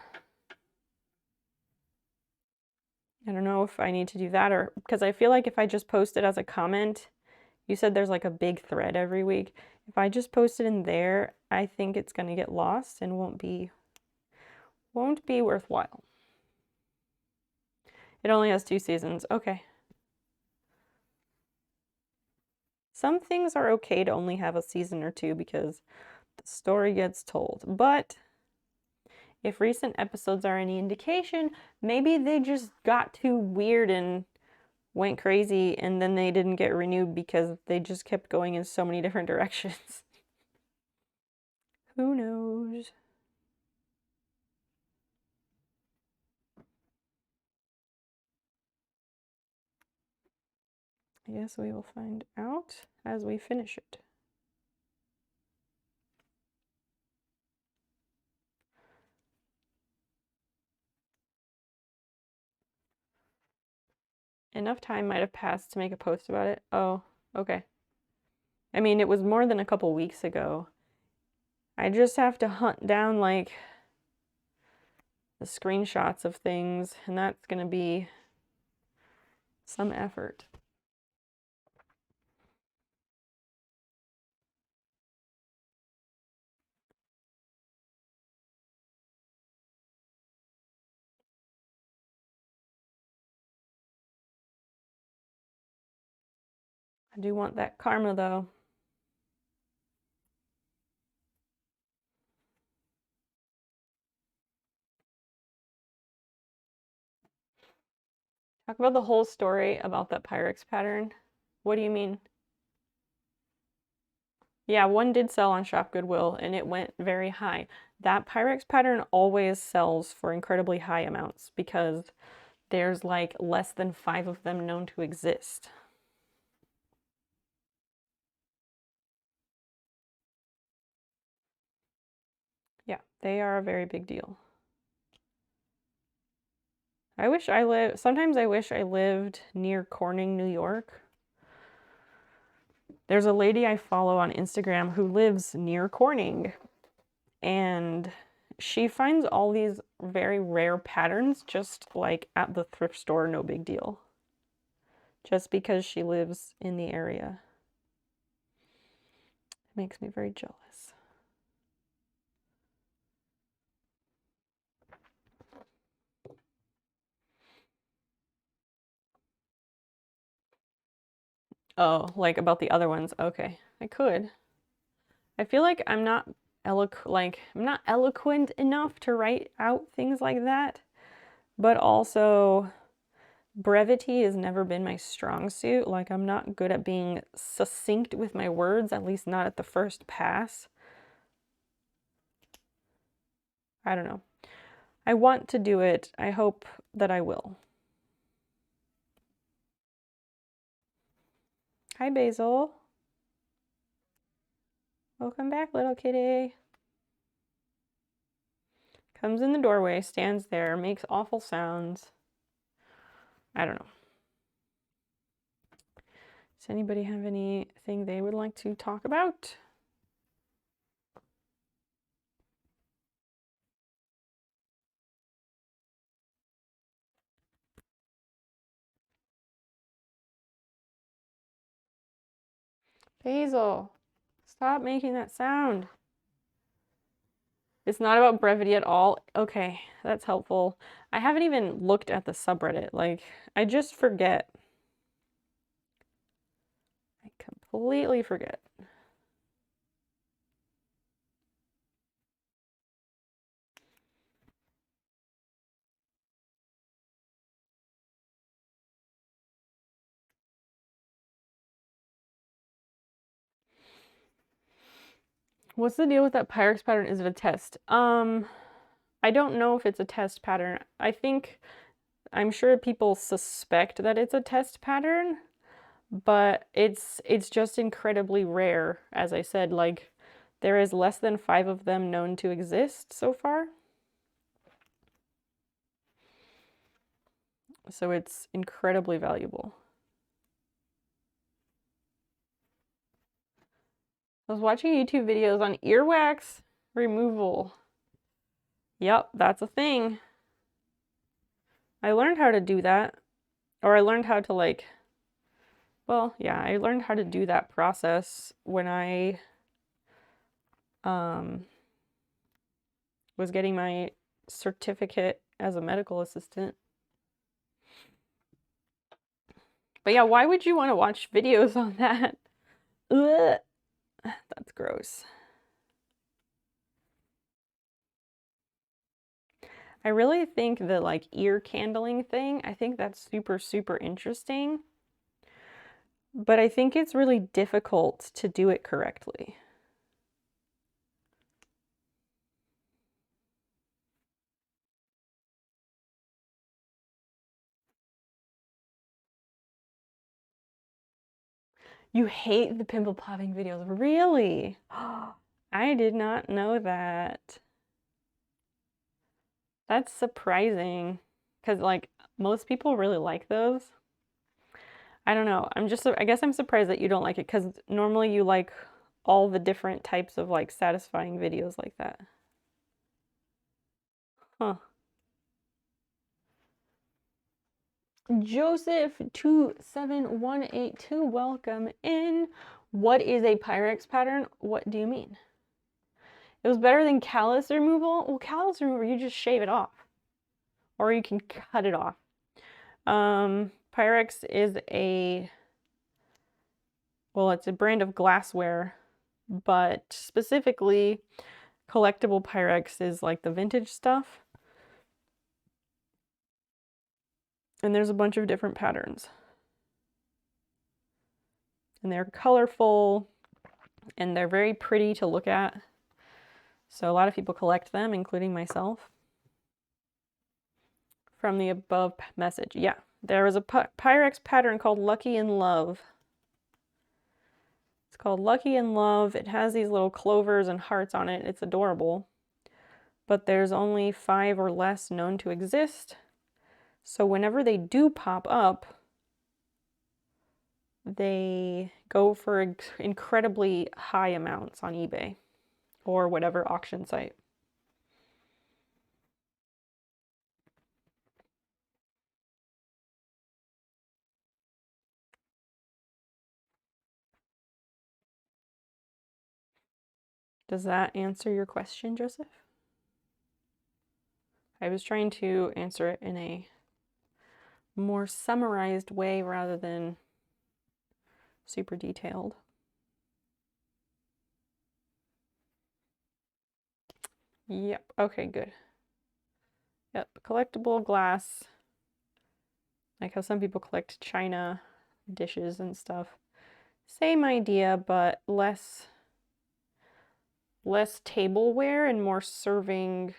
I don't know if I need to do that or because I feel like if I just post it as a comment, you said there's like a big thread every week. If I just post it in there, I think it's going to get lost and won't be worthwhile. It only has 2 seasons. Okay. Some things are okay to only have a season or 2 because the story gets told. But if recent episodes are any indication, maybe they just got too weird and went crazy and then they didn't get renewed because they just kept going in so many different directions. Who knows? I guess we will find out as we finish it. Enough time might have passed to make a post about it. Oh, okay. I mean, it was more than a couple weeks ago. I just have to hunt down like the screenshots of things, and that's gonna be some effort. I do want that karma though. Talk about the whole story about that Pyrex pattern. What do you mean? Yeah, one did sell on Shop Goodwill and it went very high. That Pyrex pattern always sells for incredibly high amounts because there's like less than 5 of them known to exist. Yeah, they are a very big deal. Sometimes I wish I lived near Corning, New York. There's a lady I follow on Instagram who lives near Corning, and she finds all these very rare patterns just like at the thrift store, no big deal. Just because she lives in the area. It makes me very jealous. Oh, like about the other ones. Okay, I could. I feel like I'm not eloquent enough to write out things like that, but also brevity has never been my strong suit. Like I'm not good at being succinct with my words, at least not at the first pass. I don't know. I want to do it. I hope that I will. Hi, Basil. Welcome back, little kitty. Comes in the doorway, stands there, makes awful sounds. I don't know. Does anybody have anything they would like to talk about? Basil, stop making that sound. It's not about brevity at all. Okay, that's helpful. I haven't even looked at the subreddit. Like, I just forget. I completely forget. What's the deal with that Pyrex pattern? Is it a test? I don't know if it's a test pattern. I'm sure people suspect that it's a test pattern, but it's just incredibly rare. As I said, like there is less than 5 of them known to exist so far. So it's incredibly valuable. I was watching YouTube videos on earwax removal. Yep, that's a thing. I learned how to do that. Or I learned how to I learned how to do that process when I was getting my certificate as a medical assistant. But yeah, why would you want to watch videos on that? Ugh. That's gross. I really think the like ear candling thing, I think that's super, super interesting. But I think it's really difficult to do it correctly. You hate the pimple popping videos, really? I did not know that. That's surprising, because like most people really like those. I don't know. I guess I'm surprised that you don't like it, because normally you like all the different types of like satisfying videos like that. Huh. Joseph27182, welcome in. What is a Pyrex pattern? What do you mean? It was better than callus removal? Well, callus removal, you just shave it off. Or you can cut it off. Pyrex is it's a brand of glassware, but specifically collectible Pyrex is like the vintage stuff. And there's a bunch of different patterns. And they're colorful and they're very pretty to look at. So a lot of people collect them, including myself. From the above message. Yeah, there is a Pyrex pattern called Lucky in Love. It's called Lucky in Love. It has these little clovers and hearts on it. It's adorable. But there's only 5 or less known to exist. So whenever they do pop up, they go for incredibly high amounts on eBay or whatever auction site. Does that answer your question, Joseph? I was trying to answer it in a more summarized way rather than super detailed. Yep, okay, good. Yep, collectible glass. Like how some people collect china dishes and stuff. Same idea, but less tableware and more serving,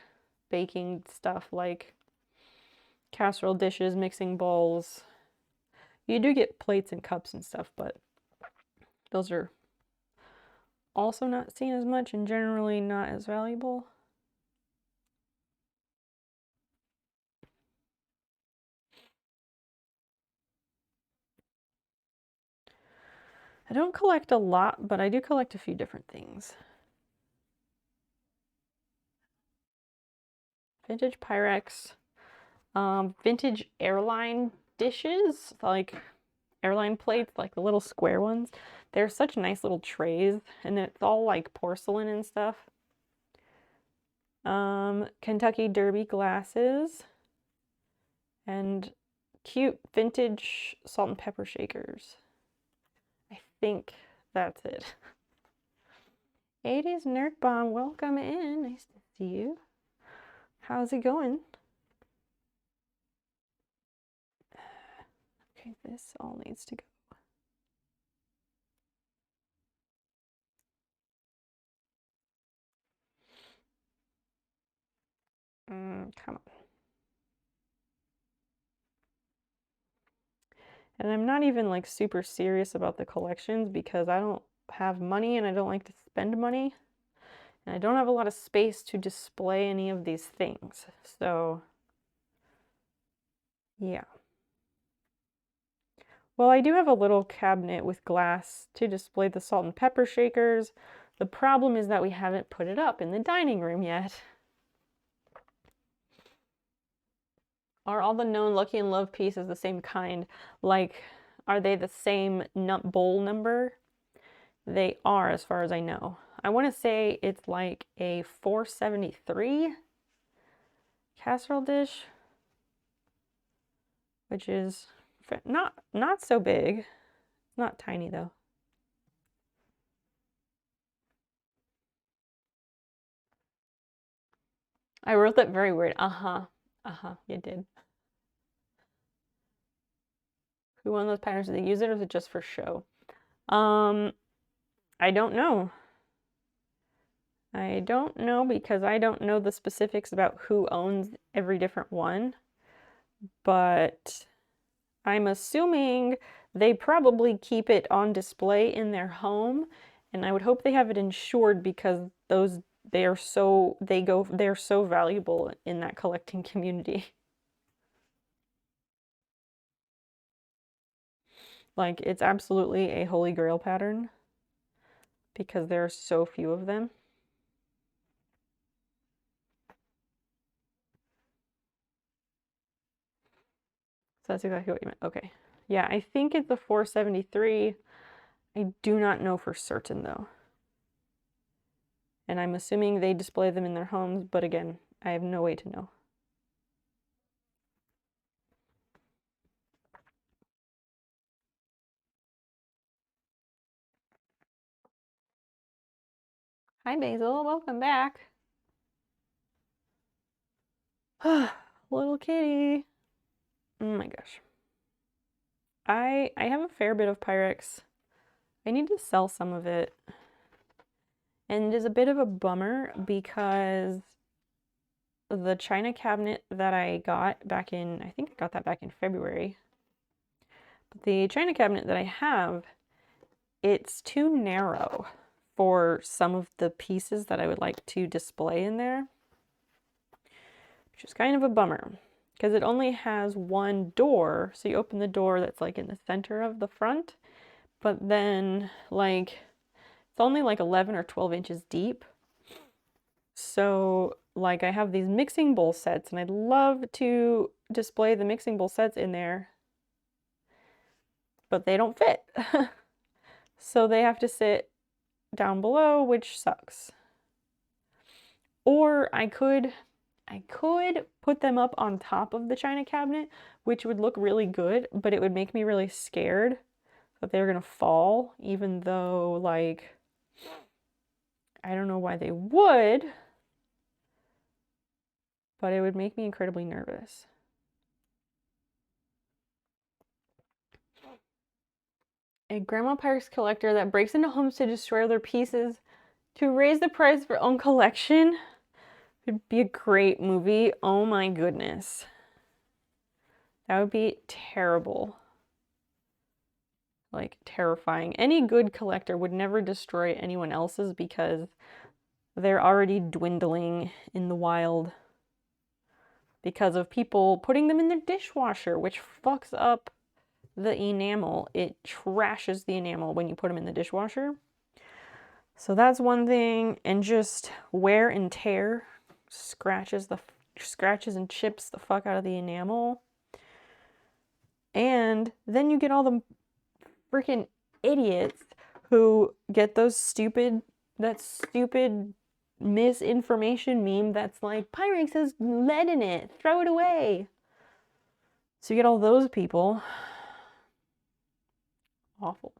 baking stuff like casserole dishes, mixing bowls. You do get plates and cups and stuff, but those are also not seen as much and generally not as valuable. I don't collect a lot, but I do collect a few different things. Vintage Pyrex, vintage airline dishes, like airline plates, like the little square ones. They're such nice little trays, and it's all like porcelain and stuff. Kentucky Derby glasses, and cute vintage salt and pepper shakers. I think that's it. 80s Nerd Bomb, welcome in. Nice to see you. How's it going? Okay, this all needs to go. Come on. And I'm not even like super serious about the collections because I don't have money and I don't like to spend money. And I don't have a lot of space to display any of these things. So, yeah. Well, I do have a little cabinet with glass to display the salt and pepper shakers. The problem is that we haven't put it up in the dining room yet. Are all the known Lucky in Love pieces the same kind? Like, are they the same bowl number? They are, as far as I know. I want to say it's like a 473 casserole dish, which is not so big. Not tiny though. I wrote that very weird. You did. Who won those patterns? Did they use it or is it just for show? I don't know. I don't know because I don't know the specifics about who owns every different one. But I'm assuming they probably keep it on display in their home, and I would hope they have it insured because they're so valuable in that collecting community. Like, it's absolutely a holy grail pattern because there are so few of them. So that's exactly what you meant. Okay. Yeah, I think it's the 473. I do not know for certain though. And I'm assuming they display them in their homes, but again, I have no way to know. Hi Basil, welcome back. Little kitty. Oh my gosh. I have a fair bit of Pyrex. I need to sell some of it. And it is a bit of a bummer because the china cabinet that I got back in, I think I got that back in February. But the china cabinet that I have, it's too narrow for some of the pieces that I would like to display in there, which is kind of a bummer because it only has one door. So you open the door that's like in the center of the front, but then like it's only like 11 or 12 inches deep. So like I have these mixing bowl sets and I'd love to display the mixing bowl sets in there, but they don't fit. So they have to sit down below, which sucks. Or I could put them up on top of the china cabinet, which would look really good, but it would make me really scared that they were gonna fall, even though like I don't know why they would, but it would make me incredibly nervous. A grandma Pyrex collector that breaks into homes to destroy their pieces to raise the price for own collection would be a great movie. Oh my goodness. That would be terrible. Like terrifying. Any good collector would never destroy anyone else's because they're already dwindling in the wild because of people putting them in their dishwasher, which fucks up the enamel. It trashes the enamel when you put them in the dishwasher. So that's one thing, and just wear and tear scratches and chips the fuck out of the enamel. And then you get all the freaking idiots who get that stupid misinformation meme that's like Pyrex has lead in it, throw it away. So you get all those people. Awful.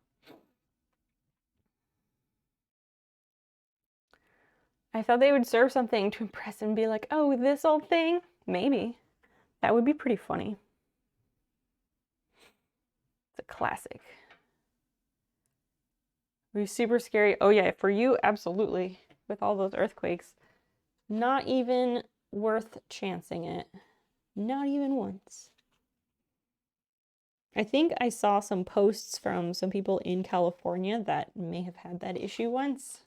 I thought they would serve something to impress and be like, oh, this old thing? Maybe. That would be pretty funny. It's a classic. It would be super scary. Oh yeah, for you, absolutely. With all those earthquakes. Not even worth chancing it. Not even once. I think I saw some posts from some people in California that may have had that issue once.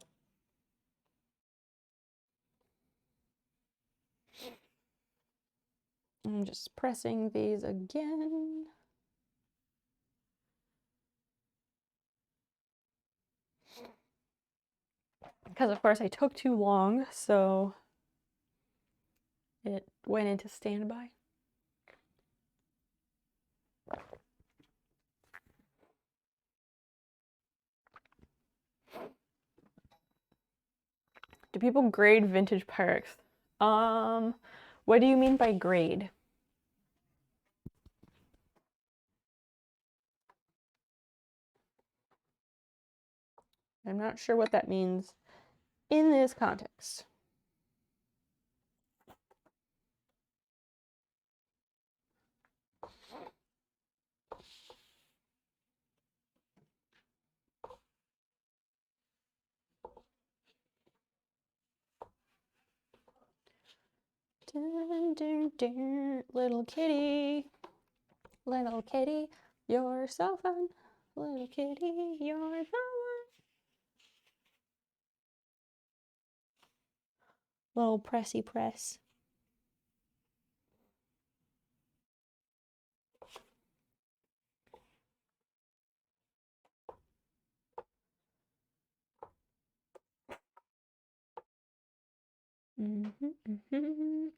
I'm just pressing these again. Because of course I took too long, so it went into standby. Do people grade vintage Pyrex? What do you mean by grade? I'm not sure what that means in this context. Dun, dun, dun, little kitty, you're so fun. Little kitty, you're the one. Little pressy press.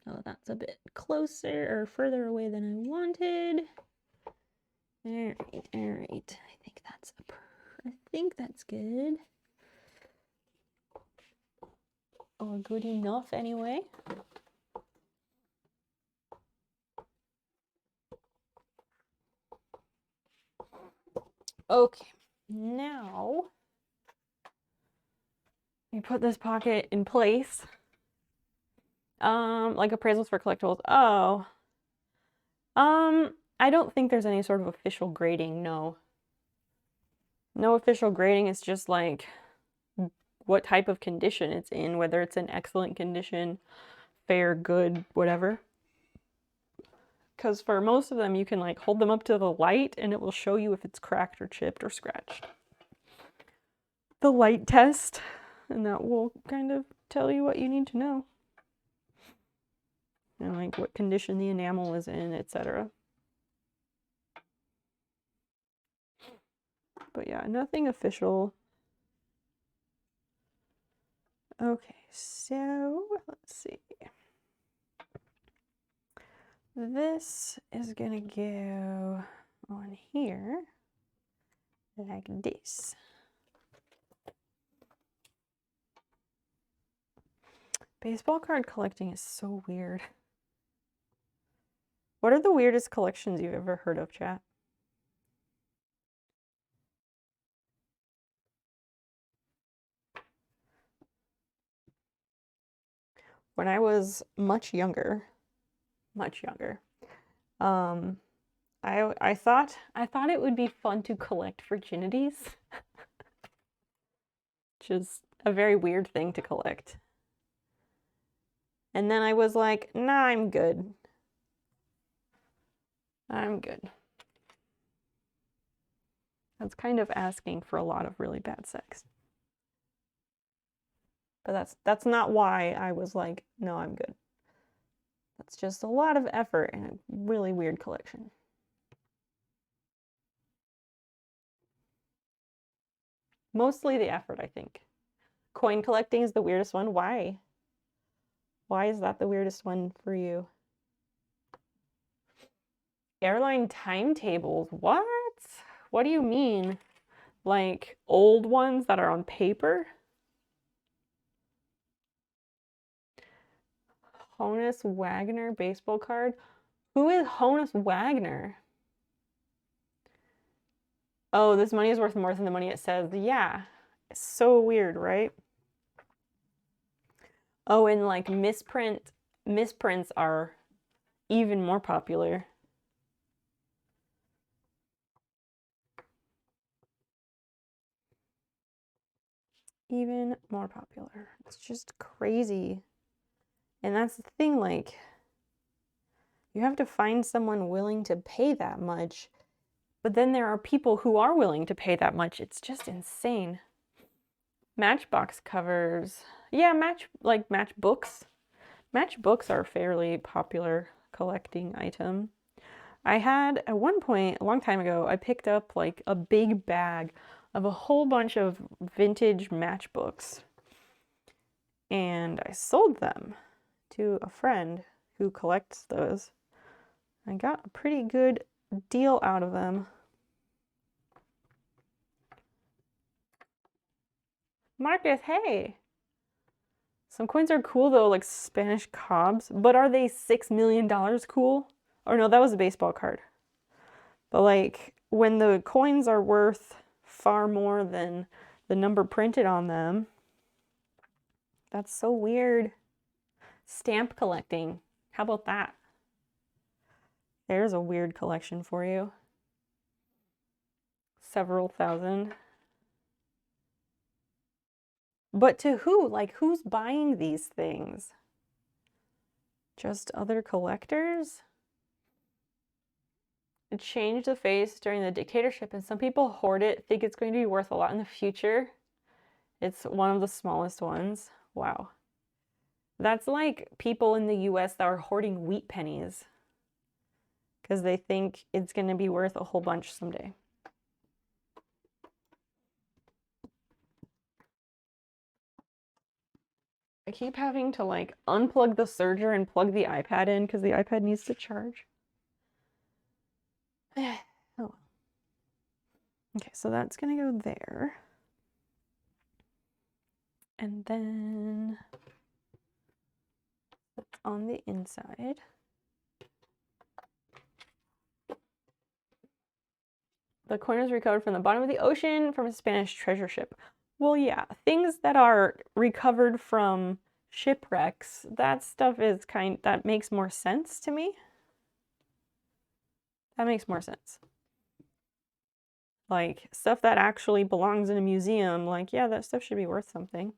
Oh, that's a bit closer or further away than I wanted. All right. I think that's good. Or good enough anyway. Okay, now you put this pocket in place. Like appraisals for collectibles. Oh. I don't think there's any sort of official grading, no. No official grading, it's just like what type of condition it's in, whether it's in excellent condition, fair, good, whatever. Because for most of them, you can like hold them up to the light and it will show you if it's cracked or chipped or scratched. The light test, and that will kind of tell you what you need to know. And like what condition the enamel is in, etc. But yeah, nothing official. Okay, so let's see. This is gonna go on here like this. Baseball card collecting is so weird. What are the weirdest collections you've ever heard of, chat? When I was much younger, I thought it would be fun to collect virginities, which is a very weird thing to collect. And then I was like, nah, I'm good. I'm good. That's kind of asking for a lot of really bad sex. But that's not why I was like, no, I'm good. That's just a lot of effort and a really weird collection. Mostly the effort, I think. Coin collecting is the weirdest one. Why? Why is that the weirdest one for you? Airline timetables. What? What do you mean? Like old ones that are on paper? Honus Wagner baseball card? Who is Honus Wagner? Oh, this money is worth more than the money it says. Yeah. It's so weird, right? Oh, and like misprints are even more popular. Even more popular. It's just crazy. And that's the thing, like, you have to find someone willing to pay that much. But then there are people who are willing to pay that much. It's just insane. Matchbox covers. Yeah, matchbooks. Matchbooks are a fairly popular collecting item. I had, at one point, a long time ago, I picked up like a big bag of a whole bunch of vintage matchbooks. And I sold them to a friend who collects those. I got a pretty good deal out of them. Marcus, hey! Some coins are cool though, like Spanish cobs, but are they $6 million cool? Or no, that was a baseball card. But like, when the coins are worth far more than the number printed on them, that's so weird. Stamp collecting. How about that? There's a weird collection for you. Several thousand. But to who? Like, who's buying these things? Just other collectors? It changed the face during the dictatorship, and some people hoard it, think it's going to be worth a lot in the future. It's one of the smallest ones. Wow. That's like people in the US that are hoarding wheat pennies because they think it's going to be worth a whole bunch someday. I keep having to like unplug the serger and plug the iPad in because the iPad needs to charge. Oh. Okay, so that's gonna go there. And then that's on the inside. The coin was recovered from the bottom of the ocean from a Spanish treasure ship. Well, yeah, things that are recovered from shipwrecks, that stuff is that makes more sense to me. That makes more sense. Like, stuff that actually belongs in a museum, like, yeah, that stuff should be worth something.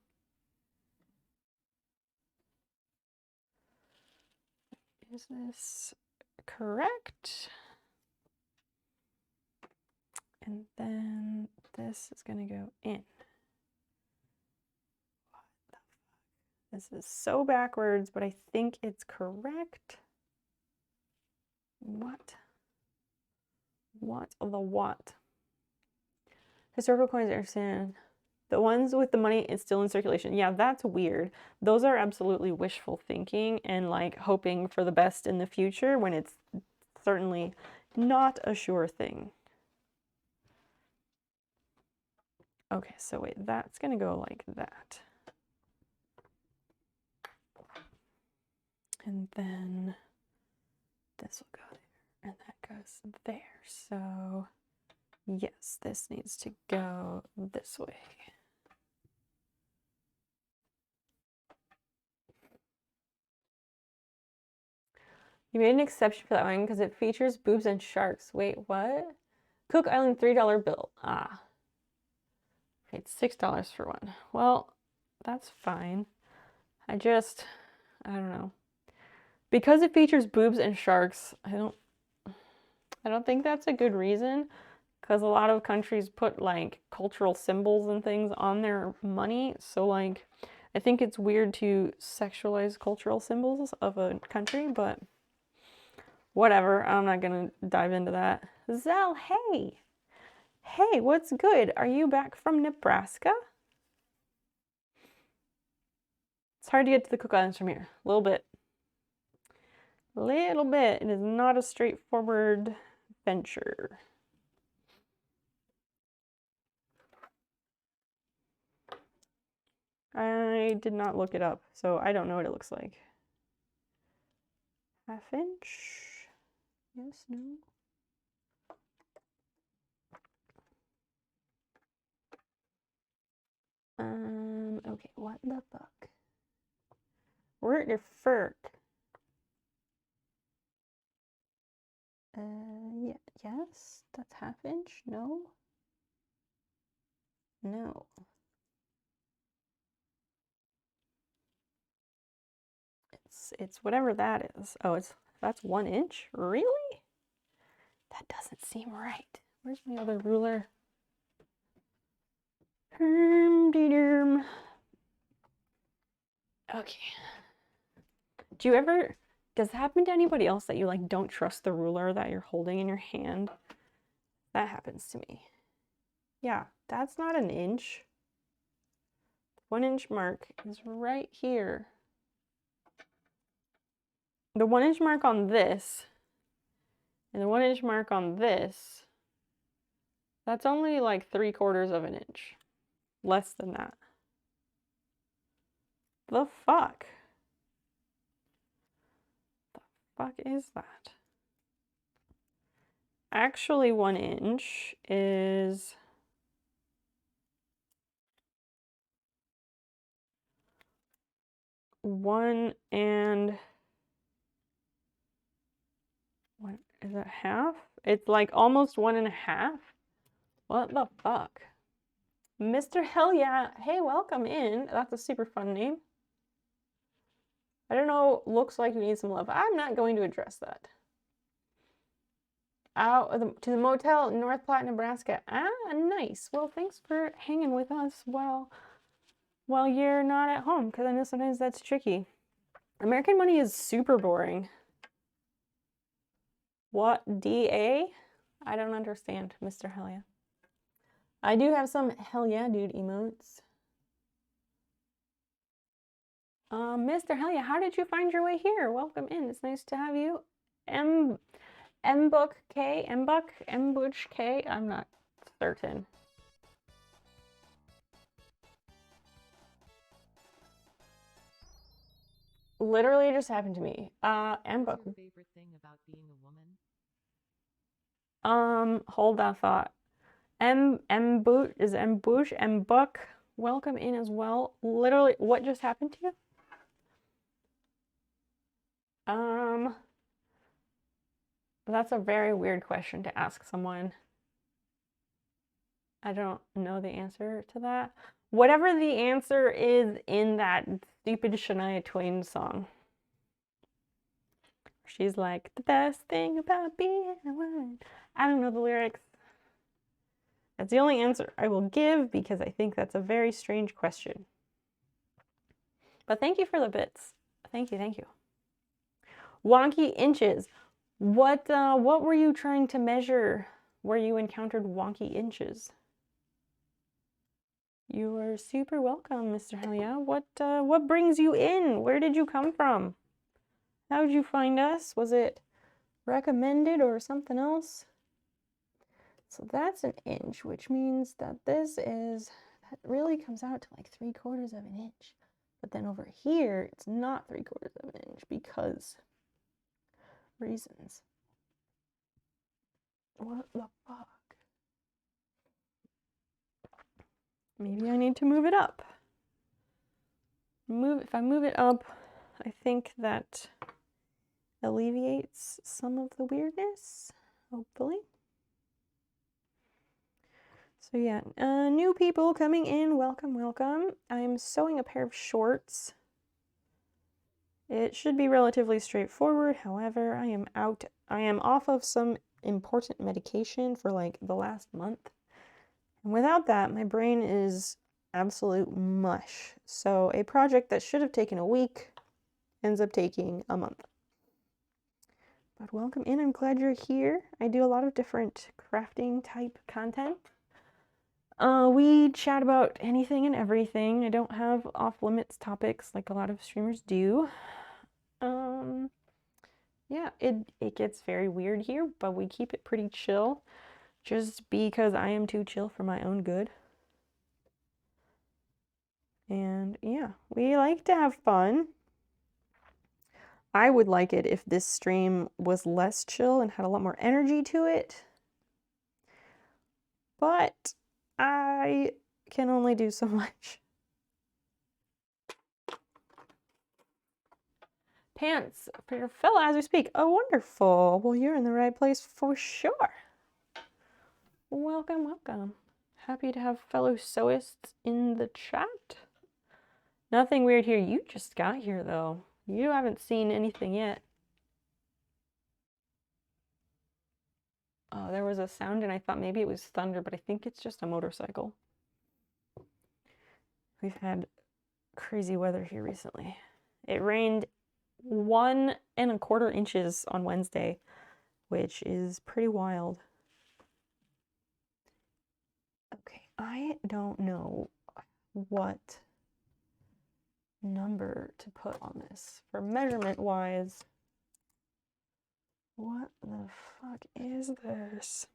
Is this correct? And then this is gonna go in. What the fuck? This is so backwards, but I think it's correct. What? What the what? Historical coins are saying the ones with the money is still in circulation. Yeah, that's weird. Those are absolutely wishful thinking and like hoping for the best in the future when it's certainly not a sure thing. Okay, so wait, that's gonna go like that. And then this will go there, and that goes there. So yes, this needs to go this way. You made an exception for that one because it features boobs and sharks. Wait, what? Cook Island $3 bill. Ah. Paid $6 for one. Well, that's fine. I don't know. Because it features boobs and sharks, I don't think that's a good reason. Because a lot of countries put like cultural symbols and things on their money. So like, I think it's weird to sexualize cultural symbols of a country, but whatever. I'm not gonna dive into that. Zell, hey! Hey, what's good? Are you back from Nebraska? It's hard to get to the Cook Islands from here. A little bit. Little bit. It is not a straightforward venture. I did not look it up, so I don't know what it looks like. Half inch? Yes, no? Okay, what the fuck? Where the furk? Yeah, yes, that's half inch, no? No. It's whatever that is. Oh, that's 1 inch? Really? That doesn't seem right. Where's my other ruler? Okay. Does that happen to anybody else that you like don't trust the ruler that you're holding in your hand? That happens to me. Yeah, that's not an inch. 1 inch mark is right here. The 1 inch mark on this and the 1 inch mark on this, that's only like 3/4 of an inch. Less than that. The fuck? The fuck is that? Actually, 1 inch is 1 and what is that, half? It's like almost 1.5. What the fuck? Mr. Hell Yeah, hey, welcome in. That's a super fun name. I don't know, looks like you need some love. I'm not going to address that. Out to the motel in North Platte, Nebraska. Ah, nice. Well, thanks for hanging with us while you're not at home, because I know sometimes that's tricky. American money is super boring. What, DA? I don't understand, Mr. Hell Yeah. I do have some hell yeah dude emotes. Mr. Hell Yeah, how did you find your way here? Welcome in. It's nice to have you. Mbuck K, I'm not certain. Literally just happened to me. Mbuck. What's your favorite thing about being a woman? Hold that thought. Mbuck, welcome in as well. Literally, what just happened to you? That's a very weird question to ask someone. I don't know the answer to that. Whatever the answer is in that stupid Shania Twain song. She's like, the best thing about being a woman. I don't know the lyrics. That's the only answer I will give because I think that's a very strange question. But thank you for the bits. Thank you, thank you. Wonky inches. What were you trying to measure where you encountered wonky inches? You are super welcome, Mr. Helia. What brings you in? Where did you come from? How did you find us? Was it recommended or something else? So that's an inch, which means that that really comes out to like 3/4 of an inch. But then over here, it's not 3/4 of an inch because reasons. What the fuck? Maybe I need to move it up. If I move it up, I think that alleviates some of the weirdness, hopefully. So yeah, new people coming in, welcome, welcome. I'm sewing a pair of shorts. It should be relatively straightforward, however, I am off of some important medication for like the last month. And without that, my brain is absolute mush. So a project that should have taken a week ends up taking a month. But welcome in, I'm glad you're here. I do a lot of different crafting type content. We chat about anything and everything. I don't have off-limits topics like a lot of streamers do. Yeah, it gets very weird here, but we keep it pretty chill just because I am too chill for my own good. And yeah, we like to have fun. I would like it if this stream was less chill and had a lot more energy to it. But I can only do so much. Pants for your fella as we speak. Oh, wonderful. Well, you're in the right place for sure. Welcome, welcome. Happy to have fellow sewists in the chat. Nothing weird here. You just got here, though. You haven't seen anything yet. Oh, there was a sound and I thought maybe it was thunder, but I think it's just a motorcycle. We've had crazy weather here recently. It rained 1¼ inches on Wednesday, which is pretty wild. Okay, I don't know what number to put on this for measurement wise. What the fuck is this?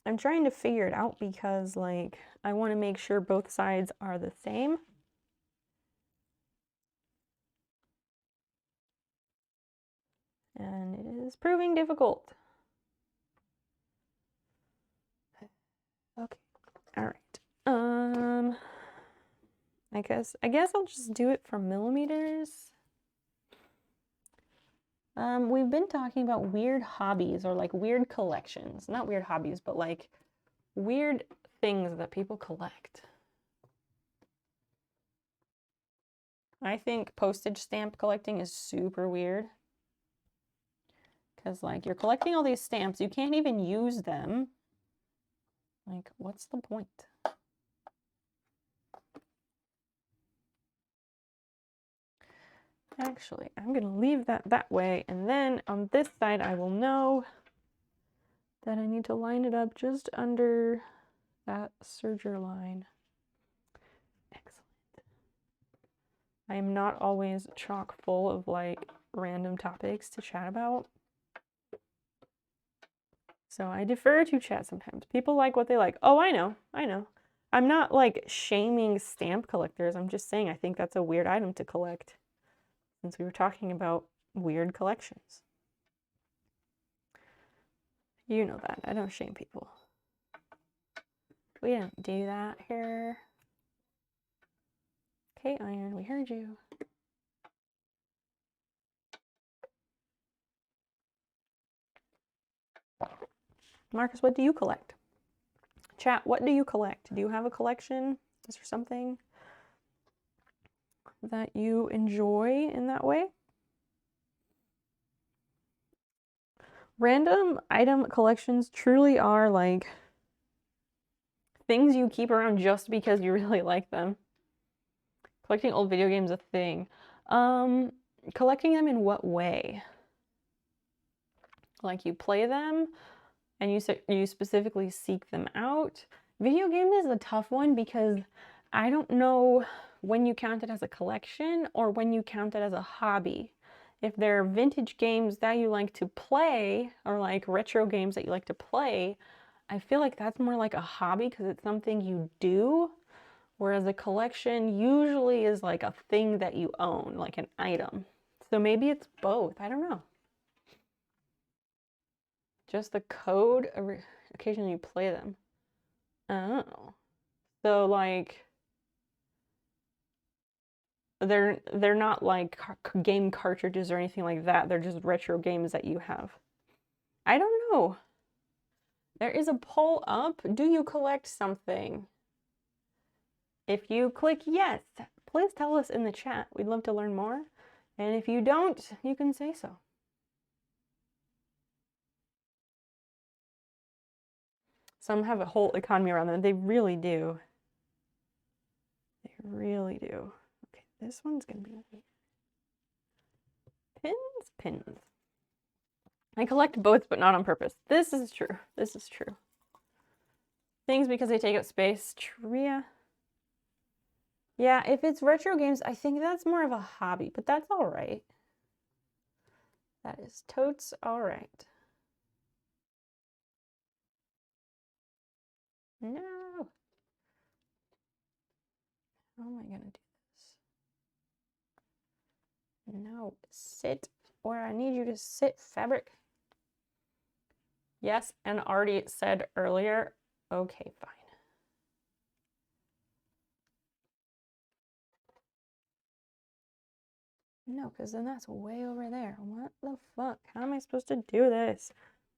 I'm trying to figure it out because like I want to make sure both sides are the same. And it is proving difficult. Okay. All right. I guess I'll just do it for millimeters. We've been talking about weird hobbies or like weird collections. Not weird hobbies, but like weird things that people collect. I think postage stamp collecting is super weird. Because like you're collecting all these stamps, you can't even use them. Like, what's the point? Actually, I'm gonna leave that way, and then on this side I will know that I need to line it up just under that serger line. Excellent. I am not always chock full of like random topics to chat about. So I defer to chat sometimes. People like what they like. Oh, I know. I'm not like shaming stamp collectors. I'm just saying I think that's a weird item to collect. Since we were talking about weird collections. You know that. I don't shame people. We didn't do that here. Okay, Iron, we heard you. Marcus, what do you collect? Chat, what do you collect? Do you have a collection? Is there something that you enjoy in that way? Random item collections truly are like things you keep around just because you really like them. Collecting old video games is a thing. Collecting them in what way? Like you play them and you specifically seek them out. Video game is a tough one because I don't know when you count it as a collection or when you count it as a hobby. If they're vintage games that you like to play or like retro games that you like to play, I feel like that's more like a hobby because it's something you do, whereas a collection usually is like a thing that you own, like an item. So maybe it's both. I don't know. Just the code, occasionally you play them. Oh. So like they're not like game cartridges or anything like that. They're just retro games that you have. I don't know. There is a poll up. Do you collect something? If you click yes, please tell us in the chat. We'd love to learn more. And if you don't, you can say so. Some have a whole economy around them. They really do. They really do. Okay, this one's gonna be weird. Pins. I collect both, but not on purpose. This is true. This is true. Things because they take up space. Tria. Yeah, if it's retro games, I think that's more of a hobby, but that's all right. That is totes all right. No. How am I gonna do this? No, sit where I need you to sit, fabric. Yes, and already said earlier. Okay, fine. No, because then that's way over there. What the fuck? How am I supposed to do this?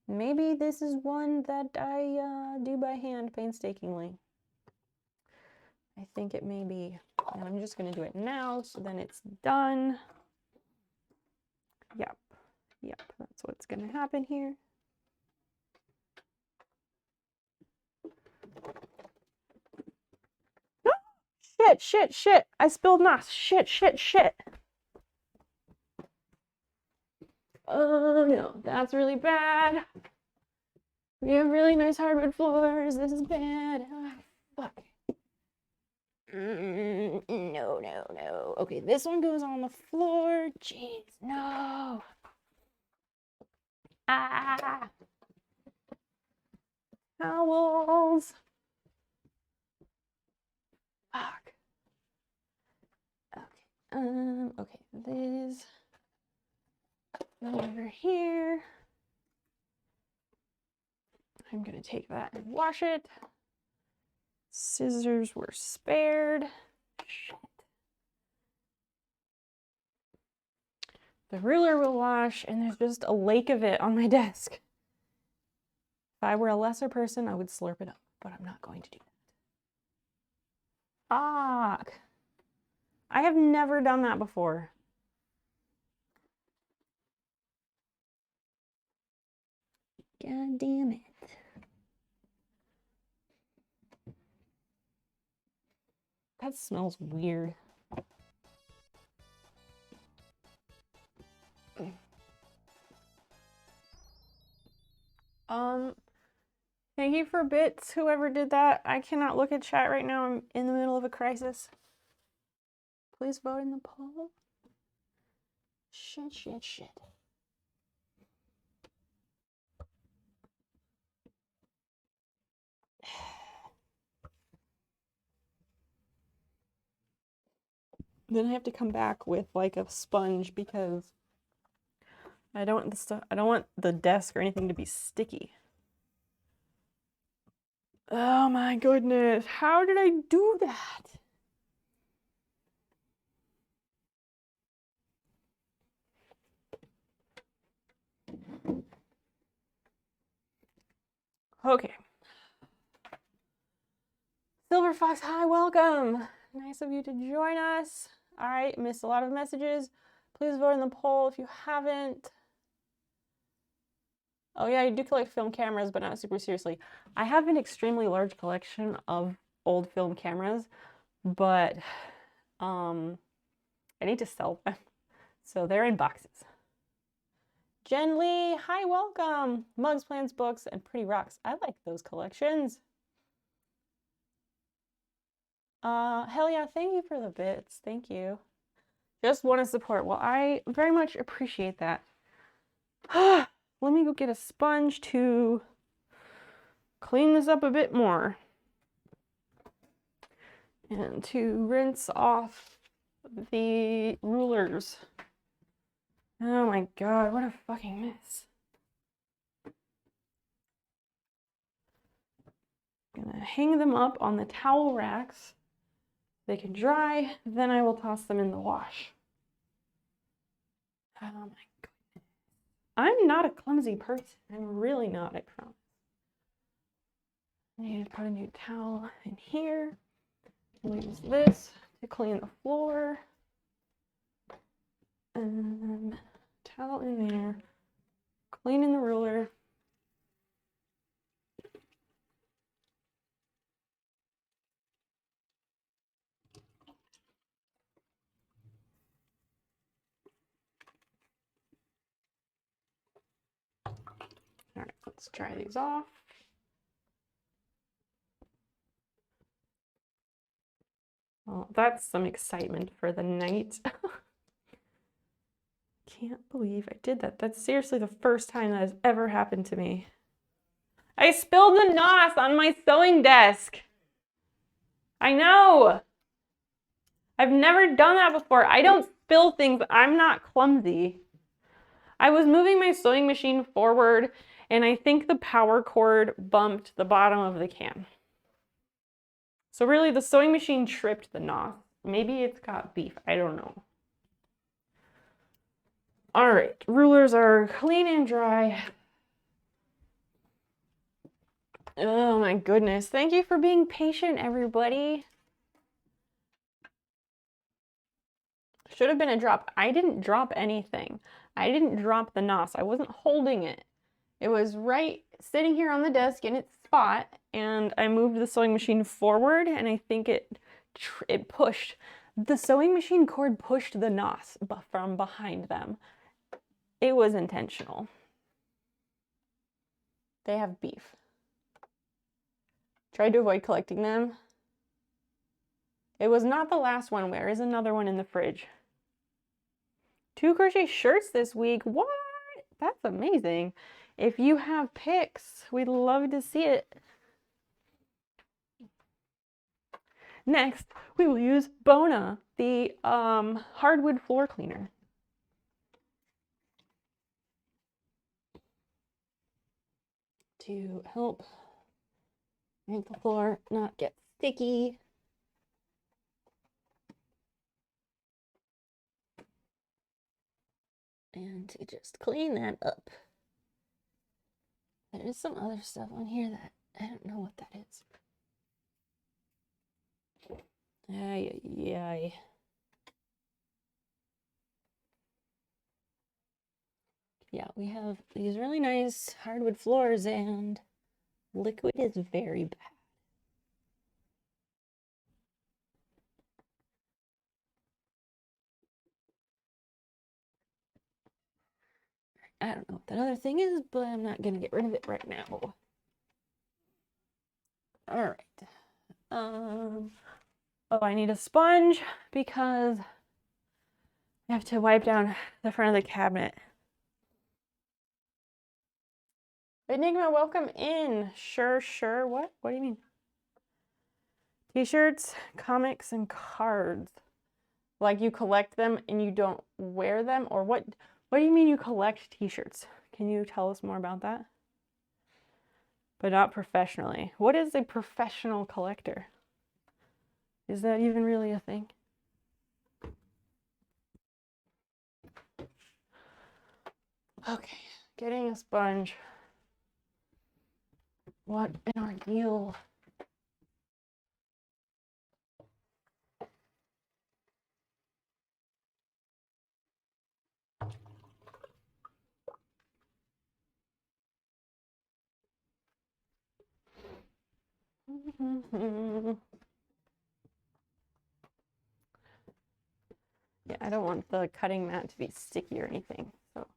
Maybe this is one that I do by hand painstakingly. I think it may be. And I'm just going to do it now, so then it's done. Yep. Yep, that's what's going to happen here. Shit. I spilled NOS. Shit. Oh no, that's really bad. We have really nice hardwood floors. This is bad. Oh, fuck. No. Okay, this one goes on the floor. Jeez, no. Ah. Towels. Fuck. Okay. Okay, this over here. I'm gonna take that and wash it. Scissors were spared. Shit. The ruler will wash, and there's just a lake of it on my desk. If I were a lesser person, I would slurp it up, but I'm not going to do that. Fuck. I have never done that before. God damn it. That smells weird. Thank you for bits, whoever did that. I cannot look at chat right now. I'm in the middle of a crisis. Please vote in the poll. Shit. Then I have to come back with like a sponge because I don't want the desk or anything to be sticky. Oh my goodness, how did I do that? Okay. Silver Fox, hi, welcome. Nice of you to join us. All right, missed a lot of messages. Please vote in the poll if you haven't. Oh yeah, I do collect film cameras, but not super seriously. I have an extremely large collection of old film cameras, but I need to sell them. So they're in boxes. Jen Lee, hi, welcome. Mugs, plants, books, and pretty rocks. I like those collections. Hell yeah, thank you for the bits. Thank you. Just want to support. Well, I very much appreciate that. Let me go get a sponge to clean this up a bit more. And to rinse off the rulers. Oh my god, what a fucking mess. Gonna hang them up on the towel racks. They can dry, then I will toss them in the wash. Oh my goodness. I'm not a clumsy person. I'm really not, I promise. I need to put a new towel in here. We'll use this to clean the floor. And towel in there. Cleaning the ruler. All right, let's dry these off. Well, that's some excitement for the night. Can't believe I did that. That's seriously the first time that has ever happened to me. I spilled the NOS on my sewing desk. I know. I've never done that before. I don't spill things. I'm not clumsy. I was moving my sewing machine forward, and I think the power cord bumped the bottom of the can. So really, the sewing machine tripped the NOS. Maybe it's got beef. I don't know. All right, rulers are clean and dry. Oh my goodness. Thank you for being patient, everybody. Should have been a drop. I didn't drop anything. I didn't drop the NOS. I wasn't holding it. It was right sitting here on the desk in its spot, and I moved the sewing machine forward, and I think it pushed. The sewing machine cord pushed the NOS from behind them. It was intentional. They have beef. Tried to avoid collecting them. It was not the last one. Where is another one in the fridge? 2 crochet shirts this week. What? That's amazing. If you have pics, we'd love to see it. Next, we will use Bona, the hardwood floor cleaner. To help make the floor not get sticky. And to just clean that up. There is some other stuff on here that I don't know what that is. Ay, ay, ay. Yeah, we have these really nice hardwood floors, and liquid is very bad. I don't know what that other thing is, but I'm not gonna get rid of it right now. All right. Oh, I need a sponge because I have to wipe down the front of the cabinet. Enigma, welcome in. Sure, sure. What? What do you mean? T-shirts, comics, and cards. Like you collect them and you don't wear them? Or what? What do you mean you collect T-shirts? Can you tell us more about that? But not professionally. What is a professional collector? Is that even really a thing? Okay, getting a sponge. What an ordeal. Yeah, I don't want the cutting mat to be sticky or anything, so.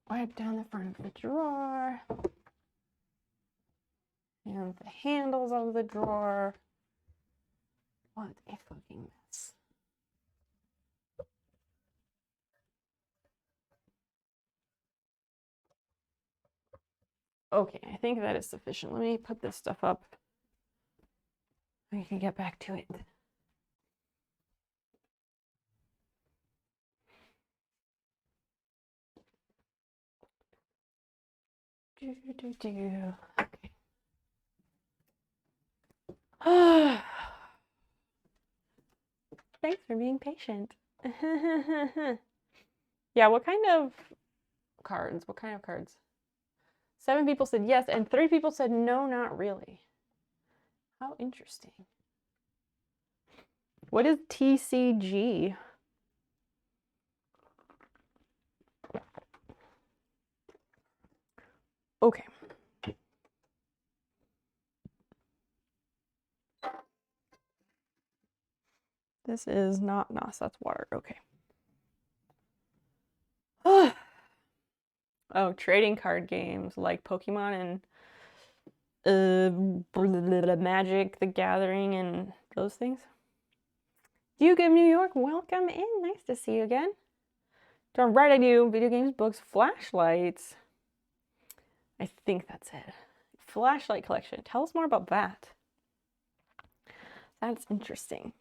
Wipe down the front of the drawer. And the handles of the drawer. What a fucking mess. Okay, I think that is sufficient. Let me put this stuff up. We can get back to it. Okay. Thanks for being patient. Yeah, what kind of cards? What kind of cards? 7 people said yes, and 3 people said no, not really. How interesting. What is TCG? Okay. This is not NOS, that's water. Okay. Oh, trading card games like Pokemon and Magic, the Gathering, and those things. Duke of New York, welcome in. Nice to see you again. Darn right I do. Video games, books, flashlights. I think that's it. Flashlight collection. Tell us more about that. That's interesting.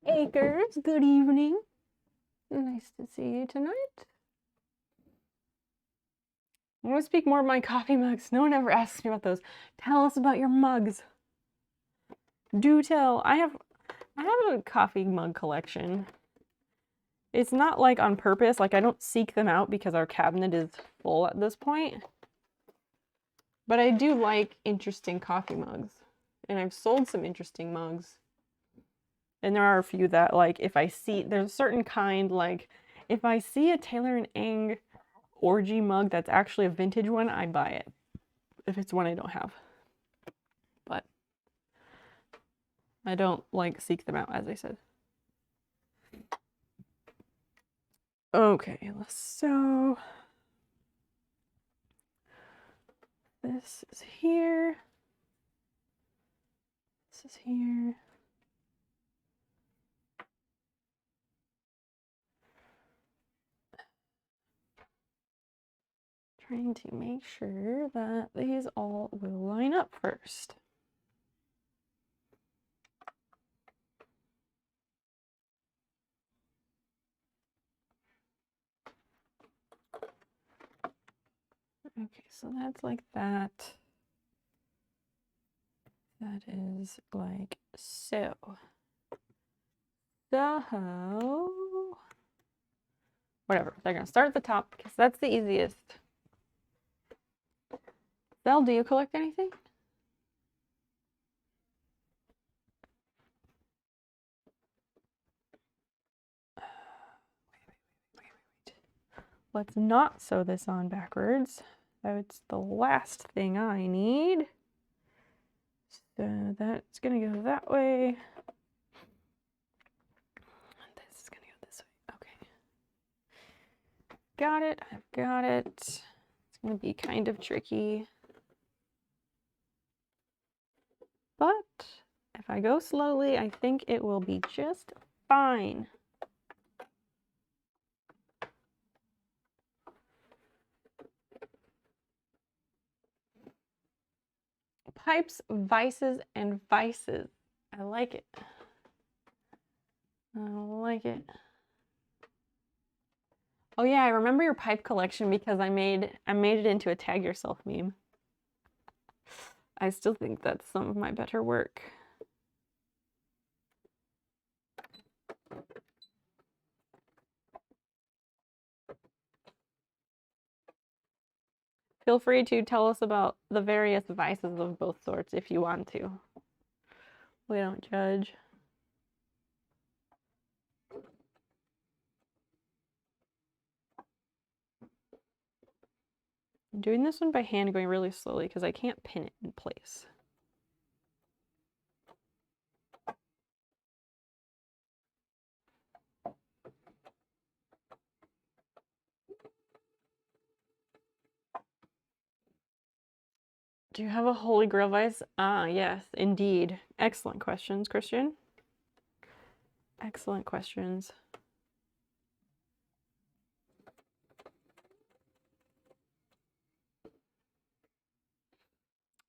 Acres, good evening. Nice to see you tonight. I want to speak more of my coffee mugs. No one ever asks me about those. Tell us about your mugs. Do tell. I have a coffee mug collection. It's not like on purpose. Like I don't seek them out because our cabinet is full at this point. But I do like interesting coffee mugs. And I've sold some interesting mugs. And there are a few that like if I see there's a certain kind like if I see a Taylor and Ang orgy mug that's actually a vintage one, I buy it. If it's one I don't have. But I don't like seek them out, as I said. Okay, so this is here. This is here. Trying to make sure that these all will line up first. Okay, so that's like that. That is like so. So, whatever. They're gonna start at the top because that's the easiest. Zell, do you collect anything? Wait. Let's not sew this on backwards. That's the last thing I need. So that's gonna go that way. This is gonna go this way. Okay. Got it. I've got it. It's gonna be kind of tricky. But if I go slowly, I think it will be just fine. Pipes, vices, and vices. I like it. I don't like it. Oh yeah, I remember your pipe collection because I made it into a tag yourself meme. I still think that's some of my better work. Feel free to tell us about the various vices of both sorts if you want to. We don't judge. I'm doing this one by hand, going really slowly because I can't pin it in place. Do you have a holy grail vice? Ah, yes, indeed. Excellent questions, Christian. Excellent questions.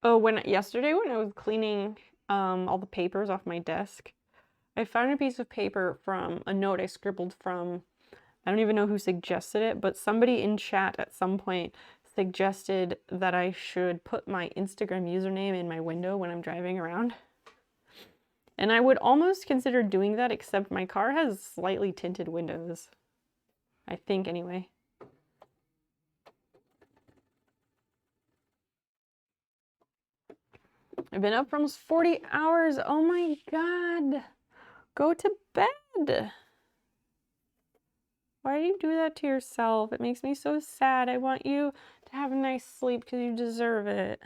Oh, yesterday when I was cleaning all the papers off my desk, I found a piece of paper from a note I scribbled from, I don't even know who suggested it, but somebody in chat at some point suggested that I should put my Instagram username in my window when I'm driving around. And I would almost consider doing that, except my car has slightly tinted windows. I think, anyway. I've been up for almost 40 hours. Oh my god. Go to bed. Why do you do that to yourself? It makes me so sad. I want you to have a nice sleep because you deserve it.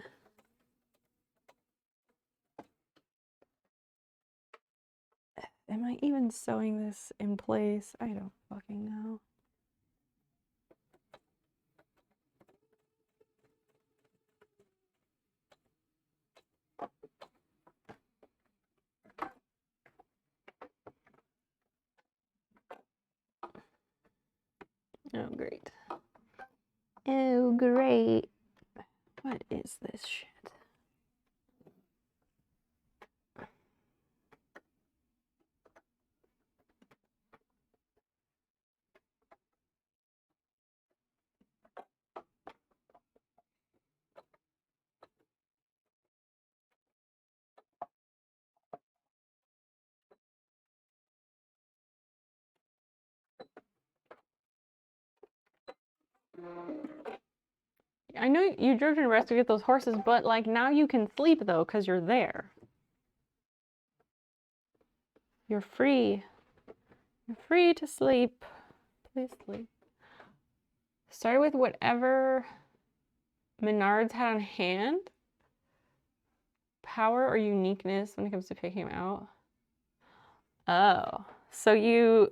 Am I even sewing this in place? I don't fucking know. Oh, great. Oh, great. What is this shit? I know you drove to Nebraska to get those horses, but like now you can sleep though, because you're there. You're free. You're free to sleep. Please sleep. Start with whatever Menards had on hand. Power or uniqueness when it comes to picking them out. Oh, so you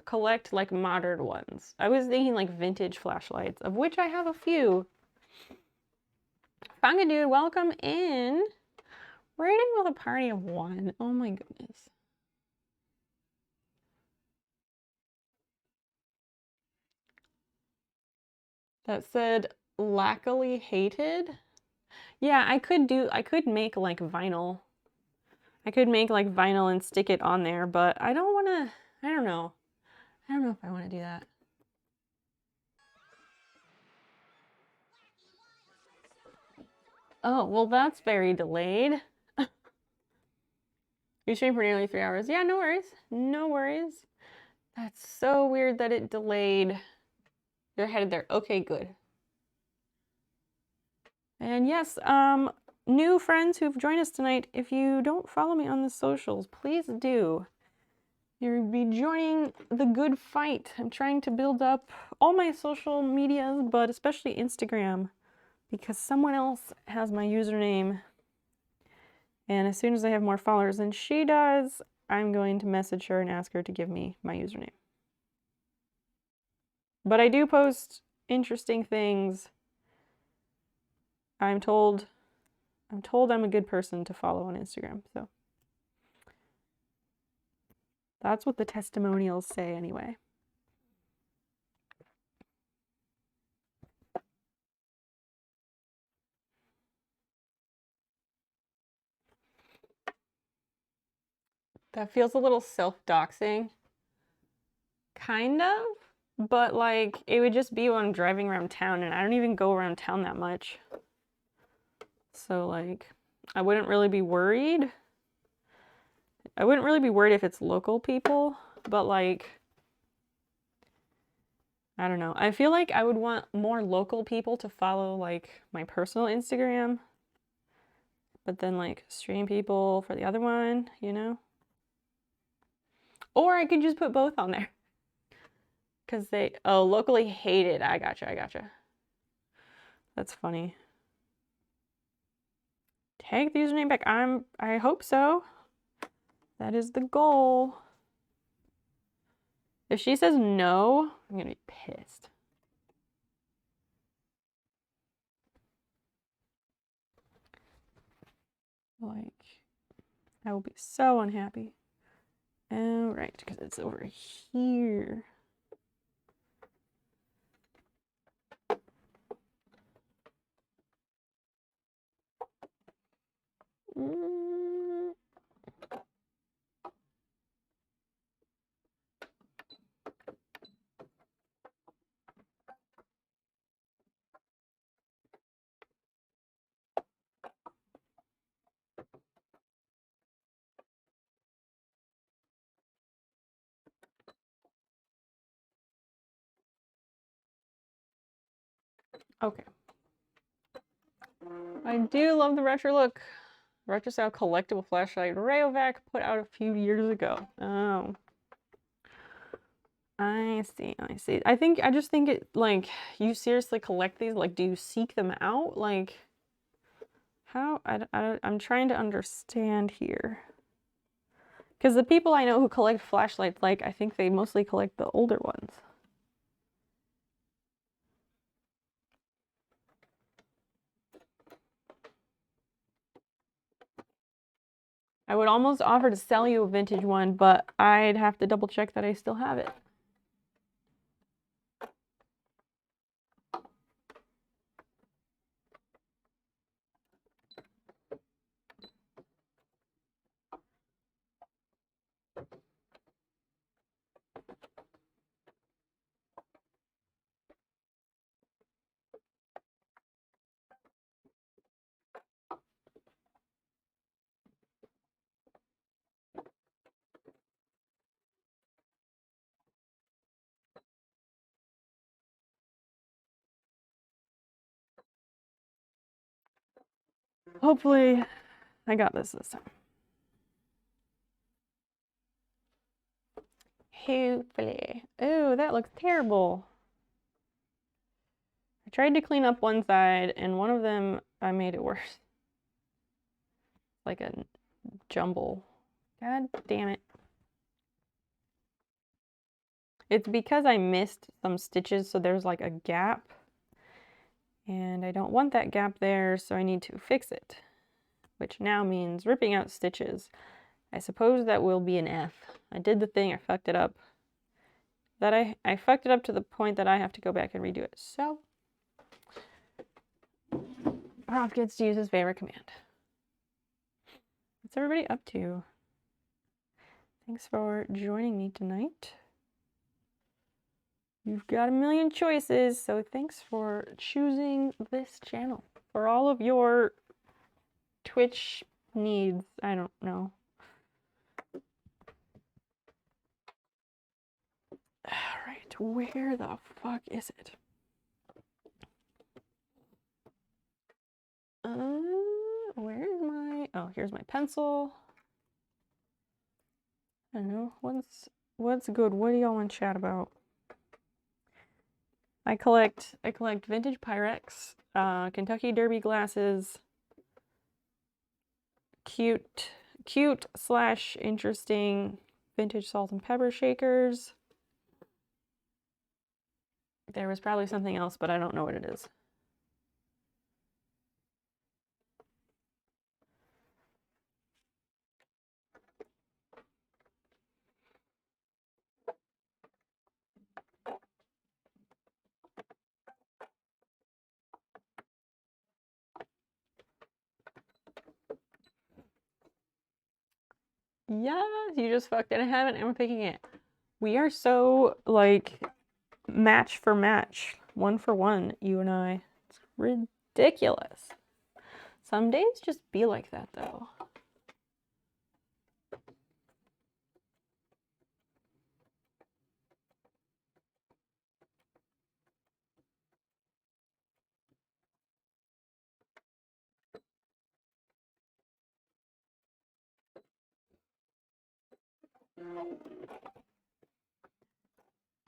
collect like modern ones. I was thinking like vintage flashlights, of which I have a few. Funga dude, welcome in. Raiding with a party of one. Oh my goodness. That said, lackily hated. Yeah, I could make like vinyl. I could make like vinyl and stick it on there, but I don't want to, I don't know. I don't know if I want to do that. Oh, well, that's very delayed. You streamed for nearly 3 hours. Yeah, no worries. No worries. That's so weird that it delayed. You're headed there. Okay, good. And yes, new friends who've joined us tonight, if you don't follow me on the socials, please do. You'll be joining the good fight. I'm trying to build up all my social medias, but especially Instagram, because someone else has my username. And as soon as I have more followers than she does, I'm going to message her and ask her to give me my username. But I do post interesting things. I'm told I'm a good person to follow on Instagram, so that's what the testimonials say anyway. That feels a little self-doxing. Kind of, but like it would just be when I'm driving around town, and I don't even go around town that much. So like I wouldn't really be worried. I wouldn't really be worried if it's local people, but like I don't know. I feel like I would want more local people to follow like my personal Instagram, but then like stream people for the other one, you know? Or I could just put both on there. Cause they locally hated. I gotcha. That's funny. Take the username back. I hope so. That is the goal. If she says no, I'm gonna be pissed. Like, I will be so unhappy. Oh, right, because it's over here. Mm. Okay. I do love the retro look. Retro style collectible flashlight Rayovac put out a few years ago. Oh. I see. I just think it, like, you seriously collect these? Like, do you seek them out? Like, how? I'm trying to understand here. Because the people I know who collect flashlights, like, I think they mostly collect the older ones. I would almost offer to sell you a vintage one, but I'd have to double check that I still have it. Hopefully, I got this time. Hopefully. Oh, that looks terrible. I tried to clean up one side, and one of them, I made it worse. Like a jumble. God damn it. It's because I missed some stitches, so there's like a gap. And I don't want that gap there, so I need to fix it. Which now means ripping out stitches. I suppose that will be an F. I did the thing, I fucked it up. I fucked it up to the point that I have to go back and redo it. So, Prof gets to use his favorite command. What's everybody up to? Thanks for joining me tonight. You've got a million choices, so thanks for choosing this channel. For all of your Twitch needs, I don't know. Alright, where the fuck is it? Where is my, oh, here's my pencil. I don't know, what's good? What do y'all want to chat about? I collect vintage Pyrex, Kentucky Derby glasses, cute / interesting vintage salt and pepper shakers. There was probably something else, but I don't know what it is. Yes, you just fucked it. I haven't. I'm picking it. We are so like match for match, 1 for 1, you and I. It's ridiculous. Some days just be like that though.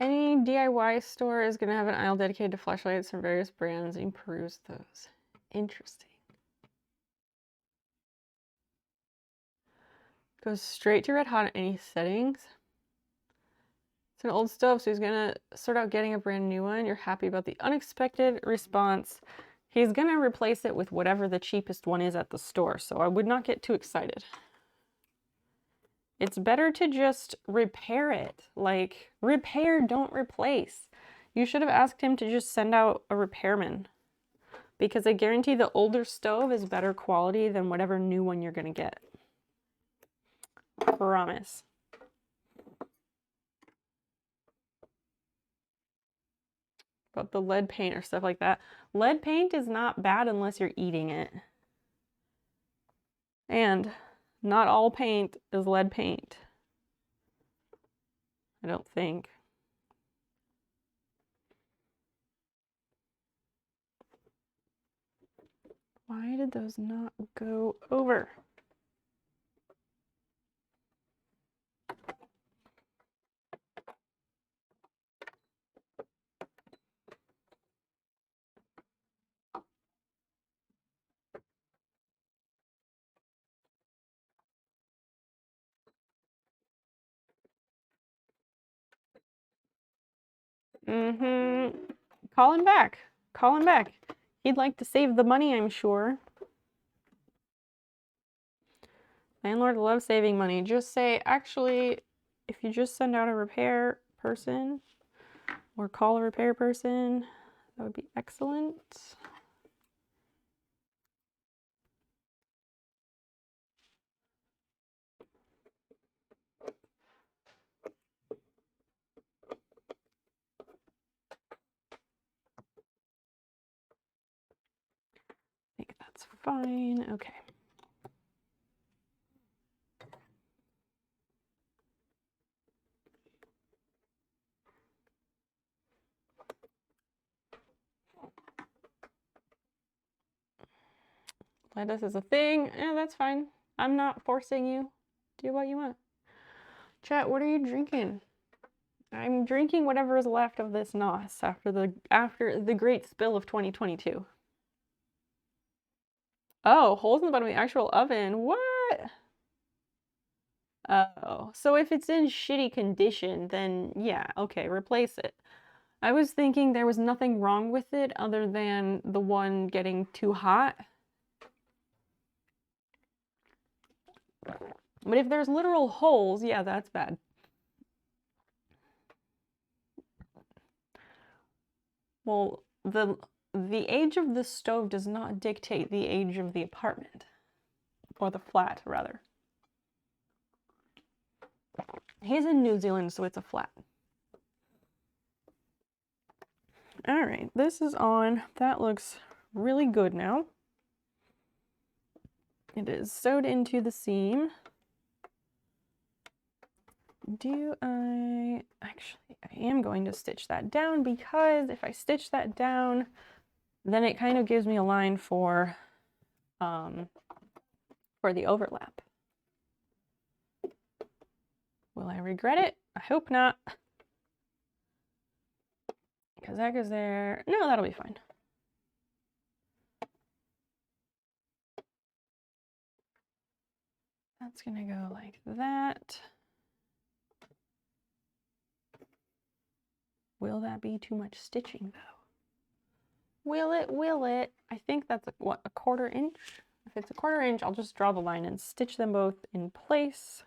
Any DIY store is going to have an aisle dedicated to flashlights from various brands, and you peruse those. Interesting. Goes straight to red hot in any settings. It's an old stove, so he's gonna sort out getting a brand new one. You're happy about the unexpected response. He's gonna replace it with whatever the cheapest one is at the store, so I would not get too excited. It's better to just repair it. Like, repair, don't replace. You should have asked him to just send out a repairman, because I guarantee the older stove is better quality than whatever new one you're gonna get. Promise. But the lead paint or stuff like that. Lead paint is not bad unless you're eating it. And not all paint is lead paint. I don't think. Why did those not go over? Call him back. Call him back. He'd like to save the money, I'm sure. Landlord loves saving money. Just say, actually, if you just send out a repair person or call a repair person, that would be excellent. I think that's fine. Okay. Lettuce is a thing. Yeah, that's fine. I'm not forcing you. Do what you want. Chat, what are you drinking? I'm drinking whatever is left of this NOS after the great spill of 2022. Oh, holes in the bottom of the actual oven. What? Oh, so if it's in shitty condition, then yeah, okay, replace it. I was thinking there was nothing wrong with it other than the one getting too hot. But if there's literal holes, yeah, that's bad. Well, the age of the stove does not dictate the age of the apartment. Or the flat, rather. He's in New Zealand, so it's a flat. All right, this is on. That looks really good now. It is sewed into the seam. Actually, I am going to stitch that down, because if I stitch that down, then it kind of gives me a line for the overlap. Will I regret it? I hope not. Because that goes there. No, that'll be fine. That's gonna go like that. Will that be too much stitching though? Will it? Will it? I think that's what, a 1/4 inch? If it's a 1/4 inch, I'll just draw the line and stitch them both in place.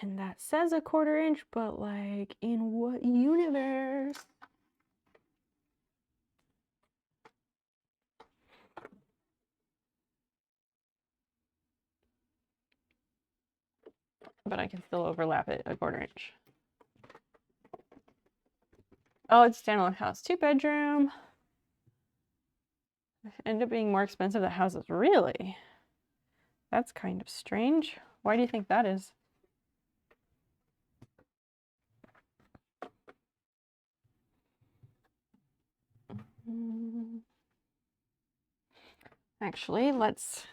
And that says a 1/4 inch, but like, in what universe? but I can still overlap it 1/4 inch. Oh, it's standalone house, 2-bedroom. Ended up being more expensive than houses, really? That's kind of strange. Why do you think that is? Actually, let's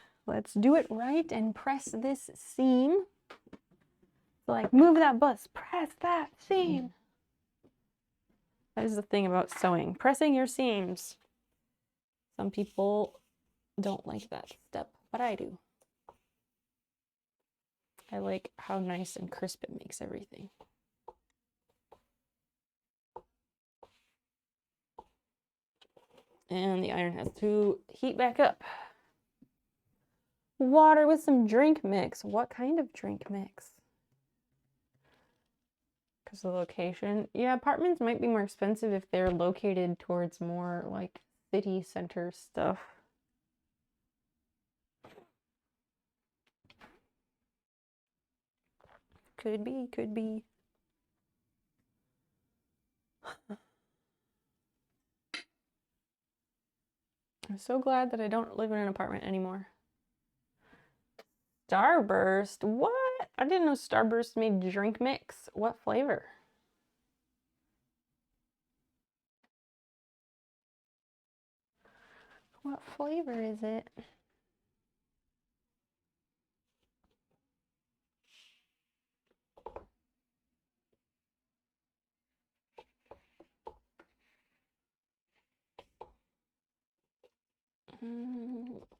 do it right and press this seam. So like, move that bus, press that seam. That is the thing about sewing, pressing your seams. Some people don't like that step, but I do. I like how nice and crisp it makes everything. And the iron has to heat back up. Water with some drink mix. What kind of drink mix? Because of the location. Yeah, apartments might be more expensive if they're located towards more like city center stuff. Could be, could be. I'm so glad that I don't live in an apartment anymore. Starburst? What? I didn't know Starburst made drink mix. What flavor? What flavor is it?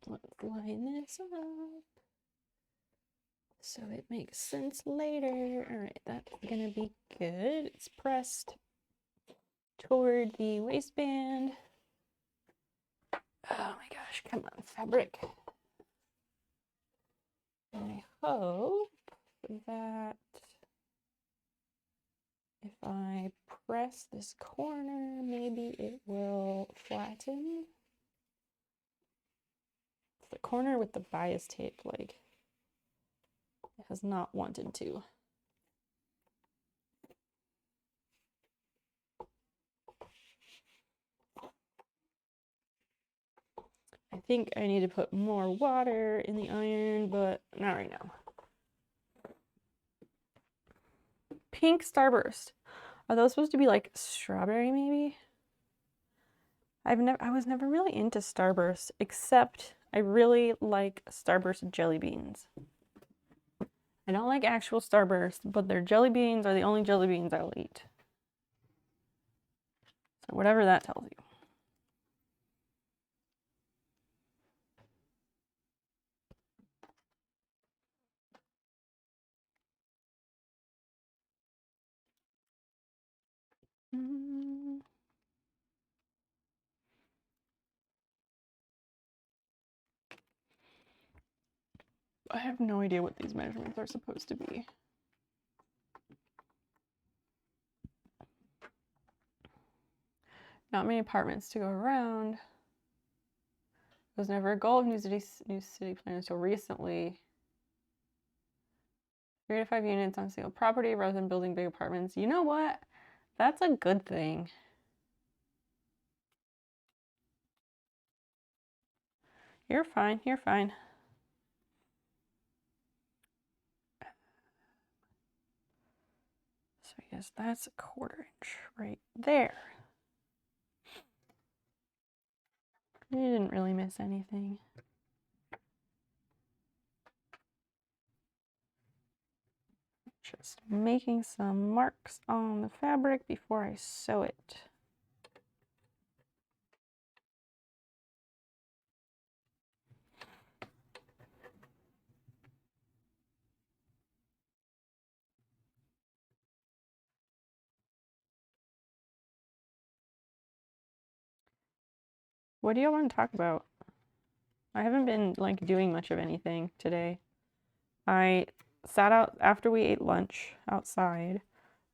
Let's line this up so it makes sense later. All right, that's gonna be good. It's pressed toward the waistband. Oh my gosh, come on, fabric. And I hope that if I press this corner, maybe it will flatten. It's the corner with the bias tape, like, it has not wanted to. I think I need to put more water in the iron, but not right now. Pink Starburst. Are those supposed to be like strawberry maybe? I was never really into Starburst, except I really like Starburst jelly beans. I don't like actual Starburst, but their jelly beans are the only jelly beans I'll eat. So whatever that tells you. I have no idea what these measurements are supposed to be. Not many apartments to go around. It was never a goal of new city plan until recently. 3 to 5 units on a single property rather than building big apartments. You know what? That's a good thing. You're fine, you're fine. So I guess that's 1/4 inch right there. You didn't really miss anything. Just making some marks on the fabric before I sew it. What do you want to talk about? I haven't been like doing much of anything today. I sat out after we ate lunch outside.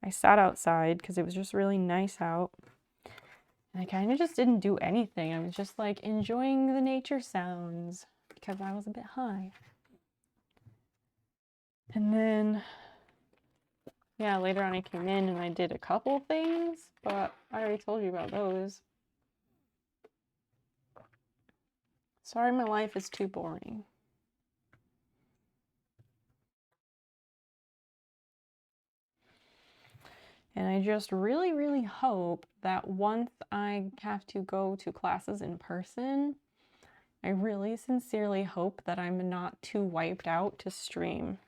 I sat outside because it was just really nice out. And I kind of just didn't do anything. I was just like enjoying the nature sounds because I was a bit high. And then Yeah, later on I came in and I did a couple things, but I already told you about those. Sorry, my life is too boring. And I just really, really hope that once I have to go to classes in person, I really sincerely hope that I'm not too wiped out to stream.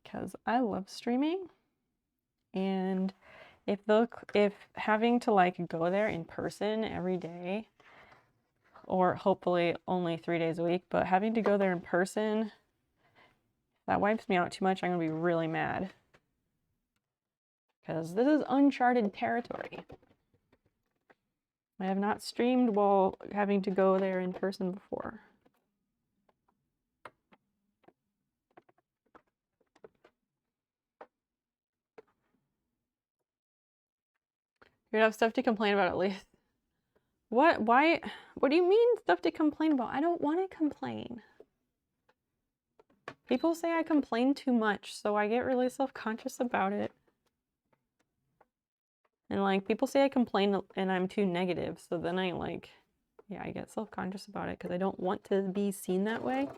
Because I love streaming. And if having to like go there in person every day, or hopefully only 3 days a week, but having to go there in person, that wipes me out too much, I'm gonna be really mad. Because this is uncharted territory. I have not streamed while having to go there in person before. You'd have stuff to complain about at least. What? Why? What do you mean stuff to complain about? I don't want to complain. People say I complain too much, so I get really self-conscious about it. And like people say I complain and I'm too negative, so then I like, yeah, I get self-conscious about it because I don't want to be seen that way.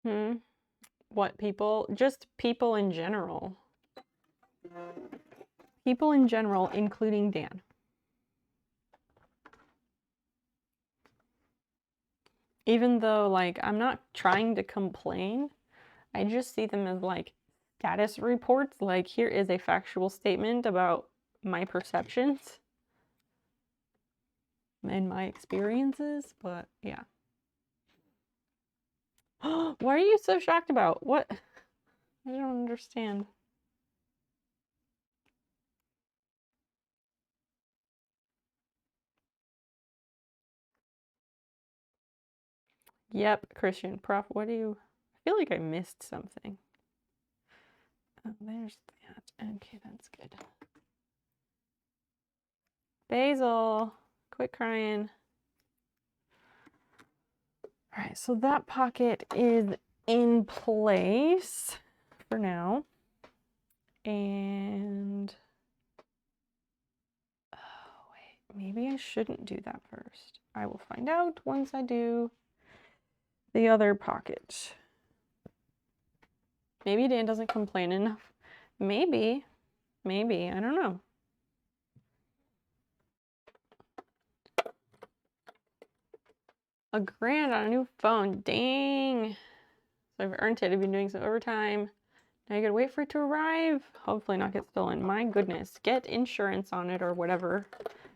Hmm. What people? Just people in general. People in general, including Dan. Even though, like, I'm not trying to complain, I just see them as like status reports. Like, here is a factual statement about my perceptions and my experiences, but yeah. Why are you so shocked about? What? I don't understand. Yep, Christian. Prof, what do you... I feel like I missed something. Oh, there's that. Okay, that's good. Basil, quit crying. All right, so that pocket is in place for now. And... oh, wait, maybe I shouldn't do that first. I will find out once I do the other pocket. Maybe Dan doesn't complain enough. Maybe, I don't know. $1,000 on a new phone, dang. So I've earned it, I've been doing some overtime. Now you gotta wait for it to arrive. Hopefully not get stolen. My goodness, get insurance on it or whatever.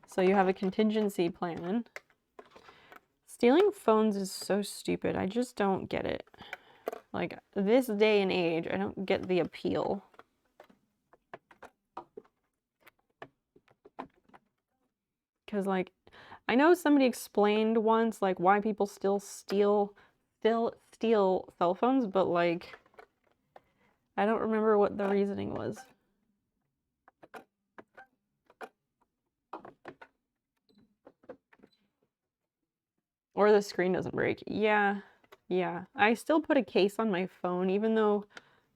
So you have a contingency plan. Stealing phones is so stupid. I just don't get it. Like, this day and age, I don't get the appeal. Because, like, I know somebody explained once, like, why people still steal cell phones, but, like, I don't remember what the reasoning was. Or the screen doesn't break. Yeah. I still put a case on my phone, even though,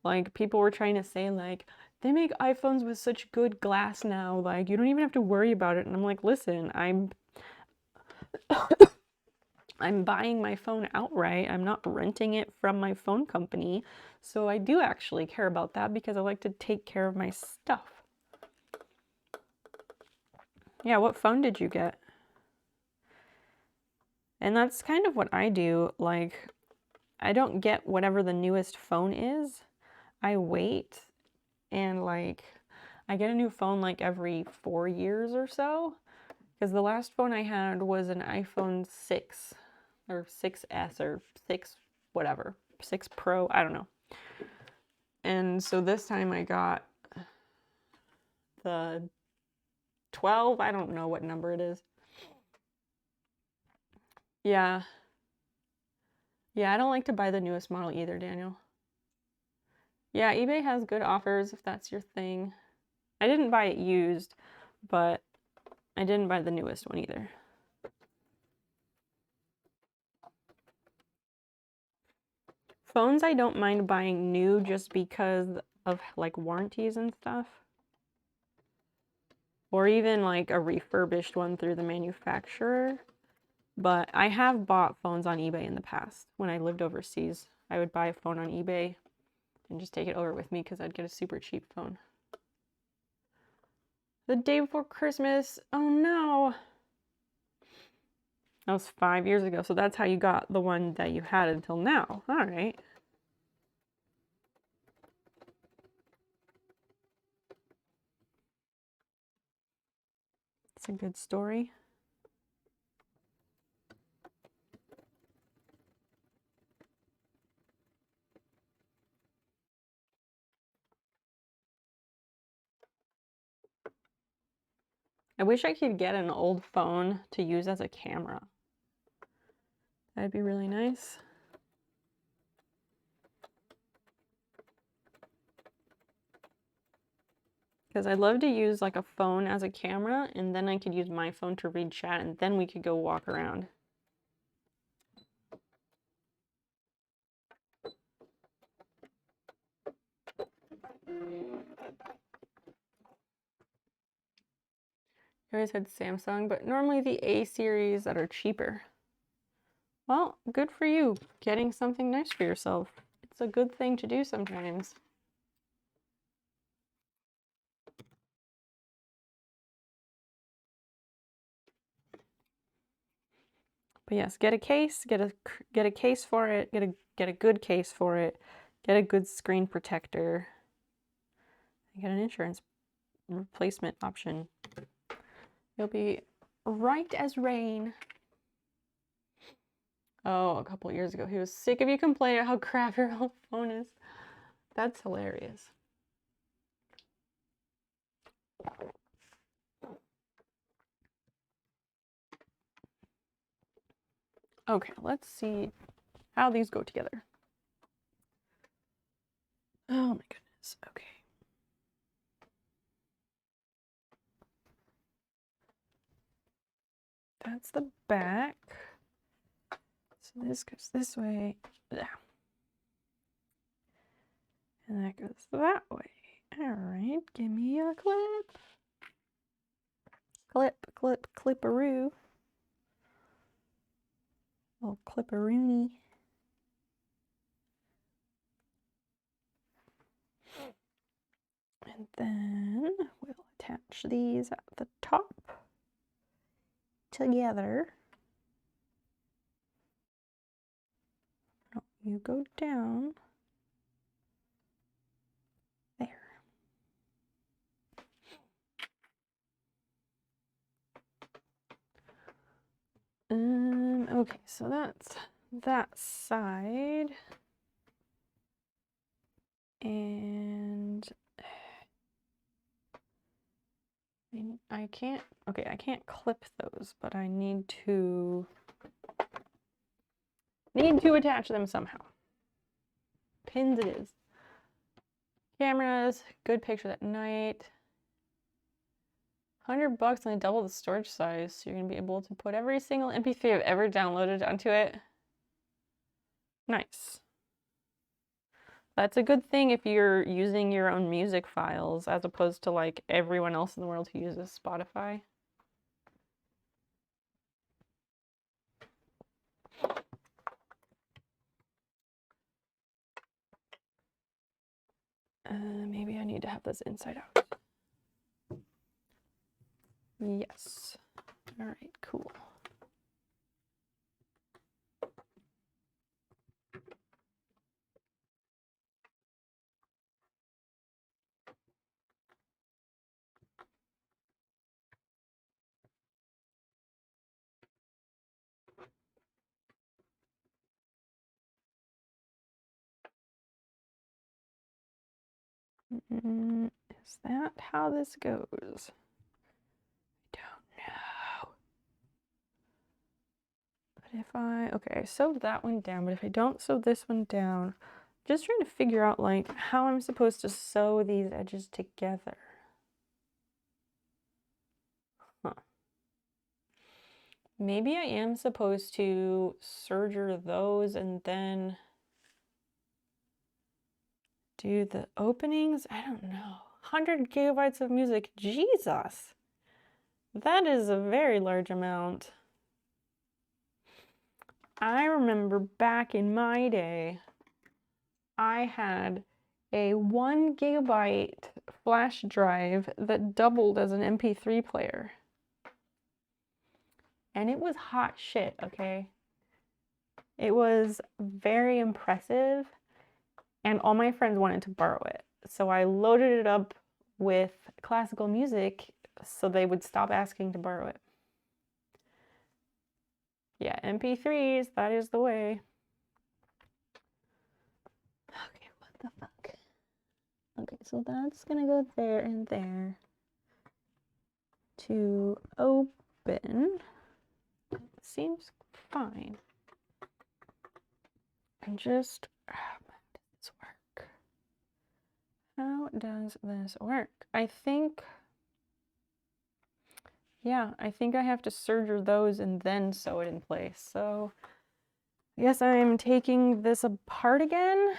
like, people were trying to say, like, they make iPhones with such good glass now, like, you don't even have to worry about it. And I'm like, listen, I'm buying my phone outright. I'm not renting it from my phone company. So I do actually care about that because I like to take care of my stuff. Yeah, what phone did you get? And that's kind of what I do. Like, I don't get whatever the newest phone is. I wait and, like, I get a new phone like every 4 years or so. Because the last phone I had was an iPhone 6. or 6S or 6 whatever, 6 Pro, I don't know. And so this time I got the 12, I don't know what number it is. Yeah. Yeah, I don't like to buy the newest model either, Daniel. Yeah, eBay has good offers if that's your thing. I didn't buy it used, but I didn't buy the newest one either. Phones I don't mind buying new just because of like warranties and stuff. Or even like a refurbished one through the manufacturer. But I have bought phones on eBay in the past. When I lived overseas, I would buy a phone on eBay and just take it over with me because I'd get a super cheap phone. The day before Christmas, oh no. That was 5 years ago, so that's how you got the one that you had until now. All right. It's a good story. I wish I could get an old phone to use as a camera. That'd be really nice. Because I'd love to use like a phone as a camera, and then I could use my phone to read chat, and then we could go walk around. I always had Samsung, but normally the A series that are cheaper. Well, good for you, getting something nice for yourself. It's a good thing to do sometimes. But yes, get a case, get a case for it, get a good case for it, get a good screen protector, and get an insurance replacement option. You'll be right as rain. Oh, a couple years ago, he was sick of you complaining how crap your old phone is. That's hilarious. Okay, let's see how these go together. Oh my goodness, okay. That's the back. So this goes this way. Yeah. And that goes that way. All right, give me a clip. Clipperoo. Little clipperoony. And then we'll attach these at the top together. No, you go down. There. Okay, so that's that side. And I can't, okay, I can't clip those, but I need to attach them somehow. Pins it is. Cameras, good pictures at night. $100 and double the storage size, so you're gonna be able to put every single MP3 I've ever downloaded onto it. Nice. That's a good thing if you're using your own music files as opposed to like everyone else in the world who uses Spotify. Maybe I need to have this inside out. Yes. All right, cool. Is that how this goes? I don't know. But if okay, I sewed that one down, but if I don't sew this one down, just trying to figure out like how I'm supposed to sew these edges together. Huh. Maybe I am supposed to serger those and then do the openings? I don't know. 100 gigabytes of music, Jesus! That is a very large amount. I remember back in my day, I had a 1 gigabyte flash drive that doubled as an MP3 player. And it was hot shit, okay? It was very impressive, and all my friends wanted to borrow it. So I loaded it up with classical music so they would stop asking to borrow it. Yeah, MP3s, that is the way. Okay, what the fuck? Okay, so that's gonna go there and there. To open, seems fine. And just, how does this work? How does this work? I think, yeah, I think I have to serger those and then sew it in place. So I guess I'm taking this apart again.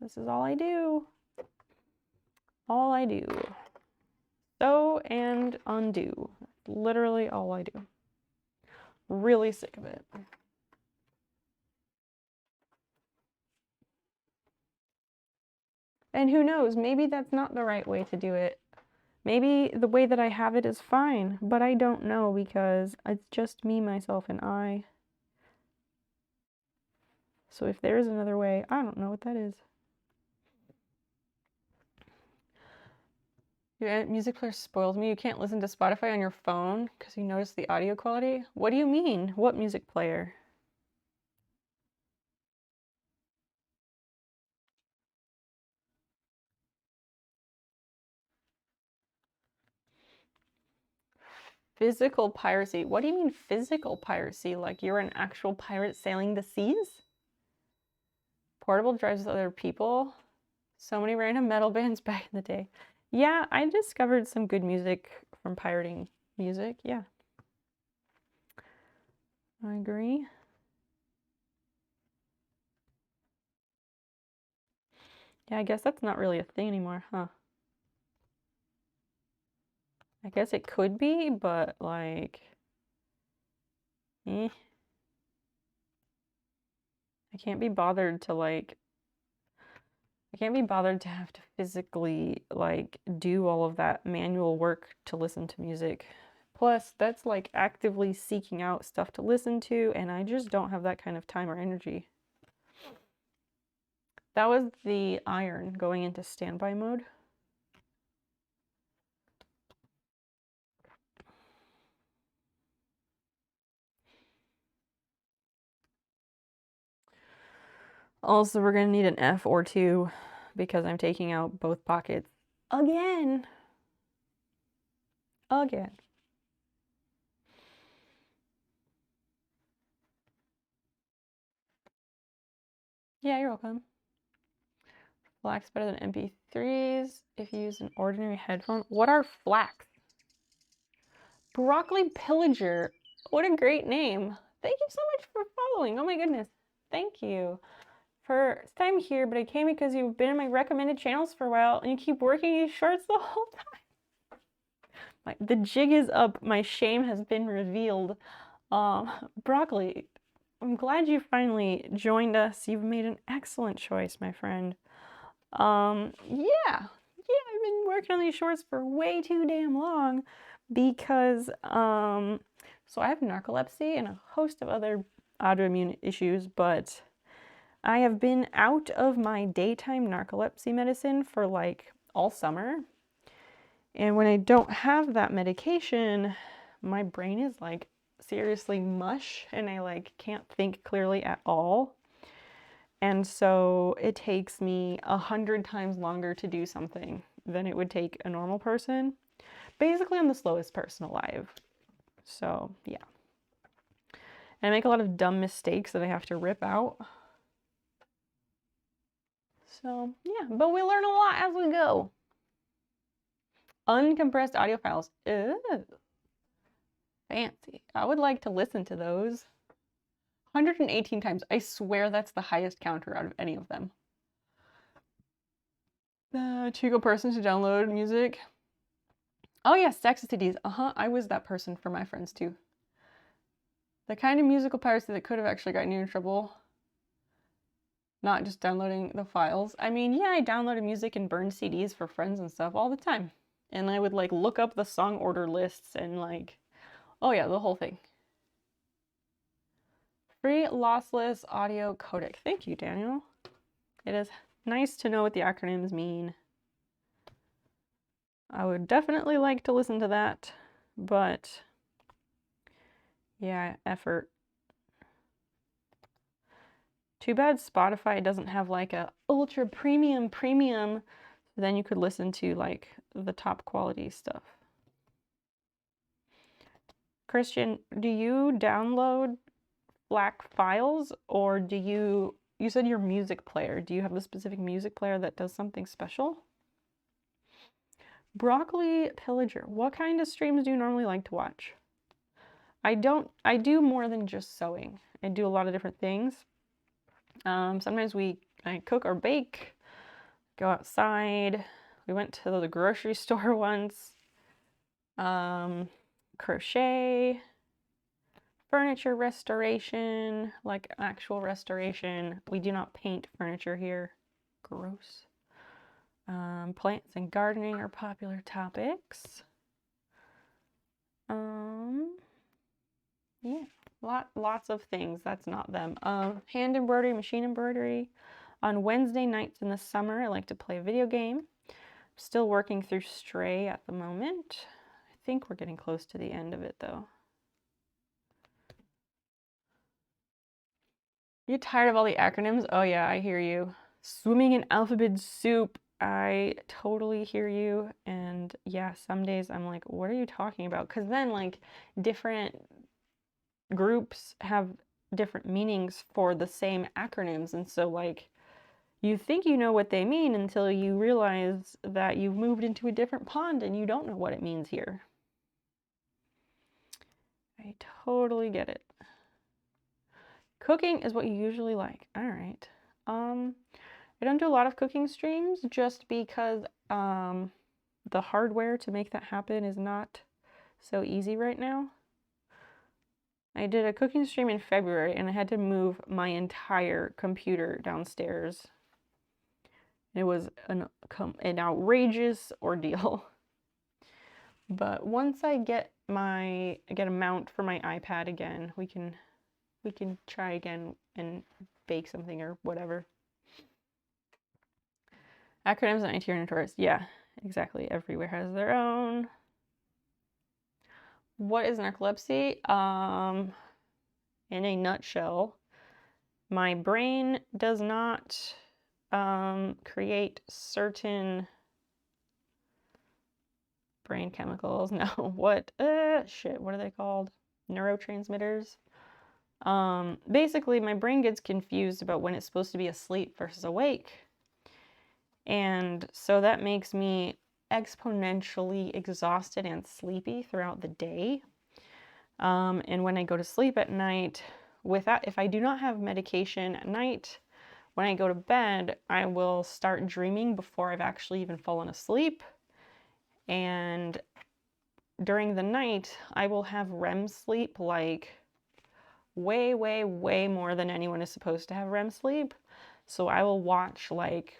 This is all I do. All I do. Sew and undo. Literally all I do. Really sick of it. And who knows, maybe that's not the right way to do it. Maybe the way that I have it is fine, but I don't know because it's just me, myself, and I. So if there is another way, I don't know what that is. Your music player spoiled me. You can't listen to Spotify on your phone because you notice the audio quality? What do you mean? What music player? Physical piracy. What do you mean physical piracy? Like you're an actual pirate sailing the seas? Portable drives with other people? So many random metal bands back in the day. Yeah, I discovered some good music from pirating music. Yeah. I agree. Yeah, I guess that's not really a thing anymore, huh? I guess it could be, but like, I can't be bothered to like, I can't be bothered to have to physically like do all of that manual work to listen to music. Plus, that's like actively seeking out stuff to listen to, and I just don't have that kind of time or energy. That was the iron going into standby mode. Also, we're gonna need an F or two because I'm taking out both pockets again. Again. Yeah, you're welcome. FLAC's better than MP3s if you use an ordinary headphone. What are FLACs? Broccoli Pillager. What a great name. Thank you so much for following. Oh my goodness. Thank you. First time here, but I came because you've been in my recommended channels for a while and you keep working these shorts the whole time. The jig is up. My shame has been revealed. Broccoli, I'm glad you finally joined us. You've made an excellent choice, my friend. Yeah, I've been working on these shorts for way too damn long because, so I have narcolepsy and a host of other autoimmune issues, but I have been out of my daytime narcolepsy medicine for like all summer. And when I don't have that medication, my brain is like seriously mush and I like can't think clearly at all. And so it takes me 100 times longer to do something than it would take a normal person. Basically, I'm the slowest person alive. So, yeah. And I make a lot of dumb mistakes that I have to rip out. So, yeah, but we learn a lot as we go. Uncompressed audio files. Ew. Fancy. I would like to listen to those. 118 times. I swear that's the highest counter out of any of them. Chico person to download music. Oh yeah, Sex CDs. I was that person for my friends too. The kind of musical piracy that could have actually gotten you in trouble. Not just downloading the files. I mean, yeah, I downloaded music and burned CDs for friends and stuff all the time. And I would like look up the song order lists and like, oh yeah, the whole thing. Free lossless audio codec. Thank you, Daniel. It is nice to know what the acronyms mean. I would definitely like to listen to that, but yeah, effort. Too bad Spotify doesn't have like a ultra premium, so then you could listen to like the top quality stuff. Christian, do you download FLAC files or do you said your music player. Do you have a specific music player that does something special? Broccoli Pillager, what kind of streams do you normally like to watch? I do more than just sewing. I do a lot of different things. Sometimes I cook or bake, go outside. We went to the grocery store once. Crochet, furniture restoration, like actual restoration. We do not paint furniture here. Gross. Plants and gardening are popular topics. Yeah, lots of things. That's not them. Hand embroidery, machine embroidery. On Wednesday nights in the summer, I like to play a video game. Still working through Stray at the moment. I think we're getting close to the end of it though. You're tired of all the acronyms? Oh yeah, I hear you. Swimming in alphabet soup. I totally hear you. And yeah, some days I'm like, what are you talking about? Because then like different groups have different meanings for the same acronyms. And so like you think you know what they mean until you realize that you've moved into a different pond and you don't know what it means here. I totally get it. Cooking is what you usually like. All right. I don't do a lot of cooking streams just because the hardware to make that happen is not so easy right now. I did a cooking stream in February and I had to move my entire computer downstairs. It was an outrageous ordeal. But once I get a mount for my iPad again, we can try again and bake something or whatever. Acronyms and IT are notorious. Yeah, exactly. Everywhere has their own. What is narcolepsy? In a nutshell, my brain does not create certain brain chemicals. No, what are they called? Neurotransmitters. Basically, my brain gets confused about when it's supposed to be asleep versus awake. And so that makes me exponentially exhausted and sleepy throughout the day. And when I go to sleep at night, if I do not have medication at night, when I go to bed, I will start dreaming before I've actually even fallen asleep. And during the night, I will have REM sleep like way, way, way more than anyone is supposed to have REM sleep. So I will watch like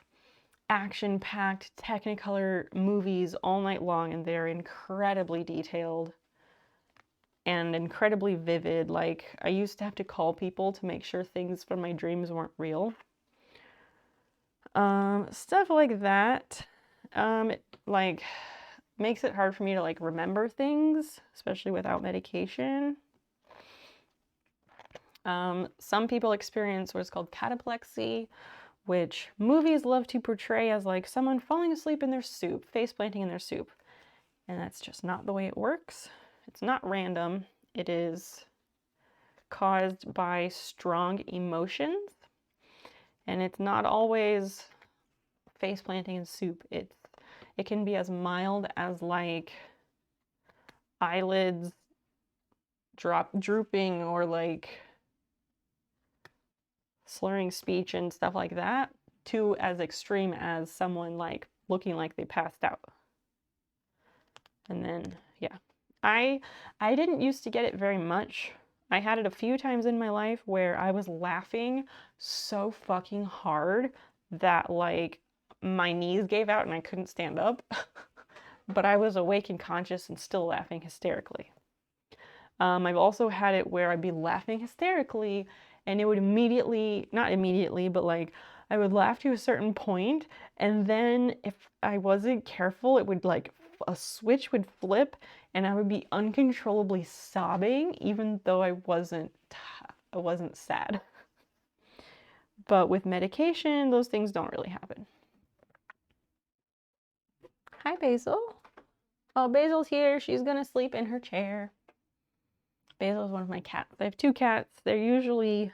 action-packed Technicolor movies all night long, and they're incredibly detailed and incredibly vivid. Like I used to have to call people to make sure things from my dreams weren't real. Stuff like that. It like makes it hard for me to like remember things, especially without medication. Some people experience what's called cataplexy, which movies love to portray as like someone falling asleep in their soup, face planting in their soup. And that's just not the way it works. It's not random. It is caused by strong emotions. And it's not always face planting in soup. It can be as mild as like eyelids drooping or like slurring speech and stuff like that, to as extreme as someone like looking like they passed out. And then yeah, I didn't used to get it very much. I had it a few times in my life where I was laughing so fucking hard that like my knees gave out and I couldn't stand up. But I was awake and conscious and still laughing hysterically. I've also had it where I'd be laughing hysterically and it would immediately, not immediately, but like I would laugh to a certain point, and then if I wasn't careful, it would like a switch would flip and I would be uncontrollably sobbing even though I wasn't sad. But with medication, those things don't really happen. Hi, Basil. Oh, Basil's here. She's gonna sleep in her chair. Basil is one of my cats. I have two cats. They're usually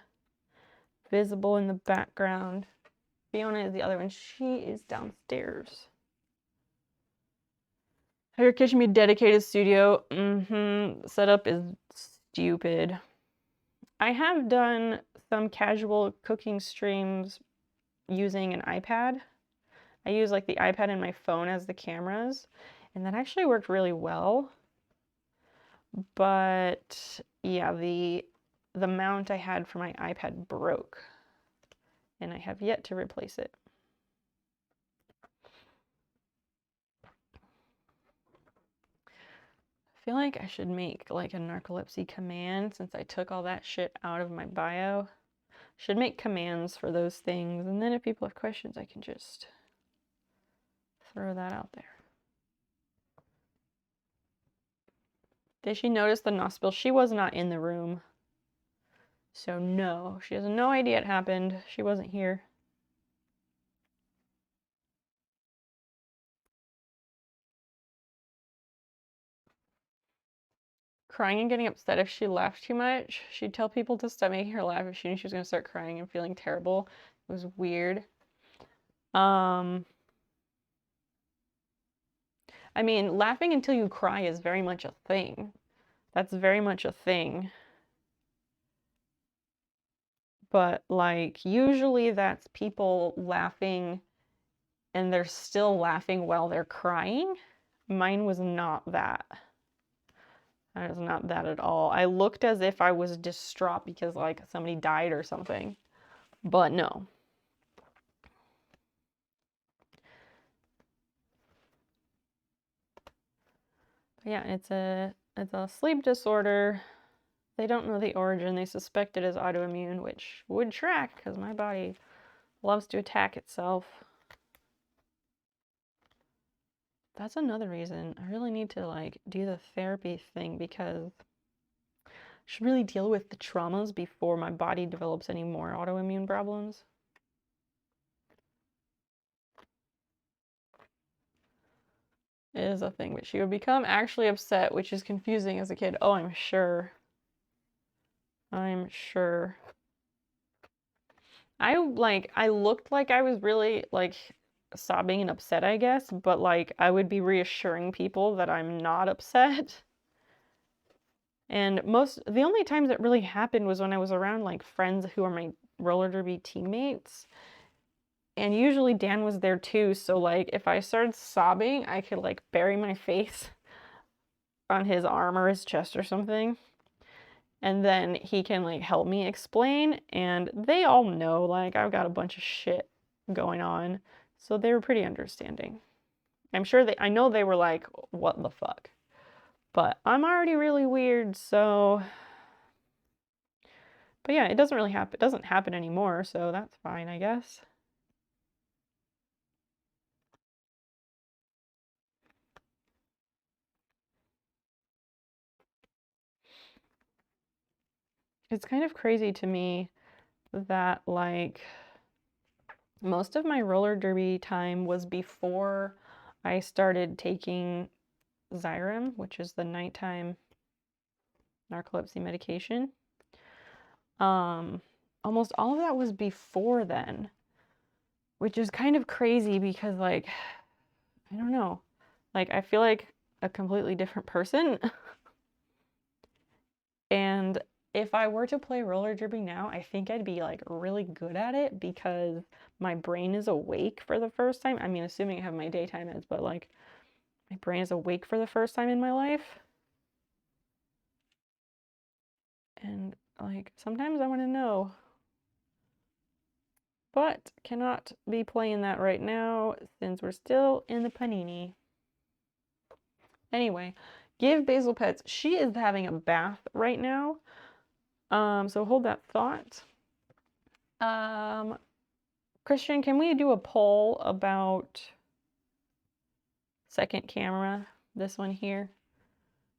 visible in the background. Fiona is the other one. She is downstairs. Have your kitchen be dedicated studio. Setup is stupid. I have done some casual cooking streams using an iPad. I use like the iPad and my phone as the cameras, and that actually worked really well. But yeah, the mount I had for my iPad broke, and I have yet to replace it. I feel like I should make like a narcolepsy command since I took all that shit out of my bio. Should make commands for those things, and then if people have questions, I can just throw that out there. Did she notice the nostril? She was not in the room. So no, she has no idea it happened. She wasn't here. Crying and getting upset if she laughed too much. She'd tell people to stop making her laugh if she knew she was gonna start crying and feeling terrible. It was weird. I mean, laughing until you cry is very much a thing. That's very much a thing. But like usually that's people laughing and they're still laughing while they're crying. Mine was not that. That is not that at all. I looked as if I was distraught because like somebody died or something. But no. But yeah, it's a sleep disorder. They don't know the origin. They suspect it as autoimmune, which would track because my body loves to attack itself. That's another reason I really need to like do the therapy thing, because I should really deal with the traumas before my body develops any more autoimmune problems. It is a thing, but she would become actually upset, which is confusing as a kid. Oh, I'm sure. I'm sure. I looked like I was really like sobbing and upset, I guess, but like I would be reassuring people that I'm not upset. And the only times it really happened was when I was around like friends who are my roller derby teammates. And usually Dan was there too, so like if I started sobbing, I could like bury my face on his arm or his chest or something. And then he can like help me explain, and they all know like I've got a bunch of shit going on. So they were pretty understanding. I know they were like, what the fuck? But I'm already really weird, so. But yeah, it doesn't really happen. It doesn't happen anymore, so that's fine, I guess. it's kind of crazy to me that like most of my roller derby time was before I started taking Xyrem, which is the nighttime narcolepsy medication. Almost all of that was before then, which is kind of crazy because like I don't know. Like I feel like a completely different person. And if I were to play roller derby now, I think I'd be like really good at it because my brain is awake for the first time. I mean, assuming I have my daytime meds, but like my brain is awake for the first time in my life. And like sometimes I want to know. But cannot be playing that right now since we're still in the panini. Anyway, give Basil pets. She is having a bath right now. So hold that thought. Christian, can we do a poll about second camera? This one here.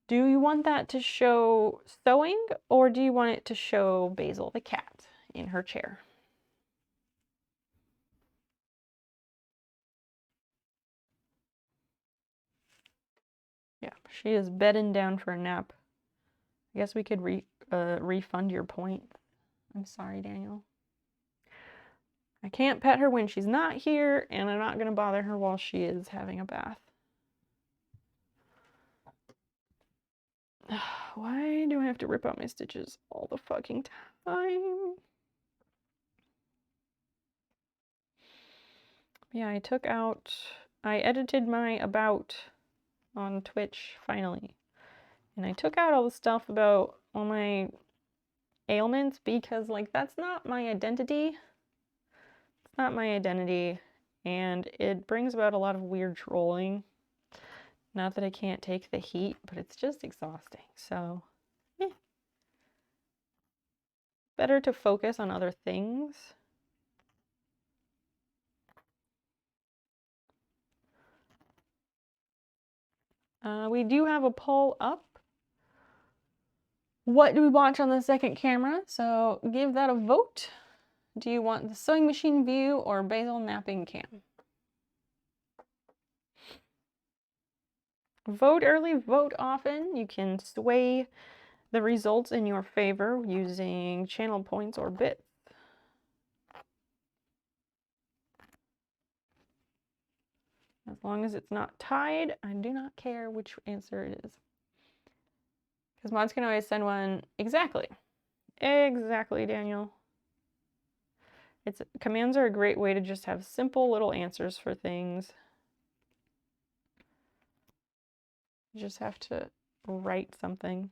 Do you want that to show sewing or do you want it to show Basil the cat in her chair? Yeah, she is bedding down for a nap. I guess we could refund your point. I'm sorry, Daniel. I can't pet her when she's not here, and I'm not going to bother her while she is having a bath. Why do I have to rip out my stitches all the fucking time? Yeah, I edited my about on Twitch finally. And I took out all the stuff about all my ailments because like that's not my identity. It's not my identity and it brings about a lot of weird trolling. Not that I can't take the heat, but it's just exhausting. So, better to focus on other things. We do have a poll up. What do we watch on the second camera? So give that a vote. Do you want the sewing machine view or Basil napping cam? Vote early, vote often. You can sway the results in your favor using channel points or bits. As long as it's not tied, I do not care which answer it is. Because mods can always send one. Exactly. Exactly, Daniel. Commands are a great way to just have simple little answers for things. You just have to write something.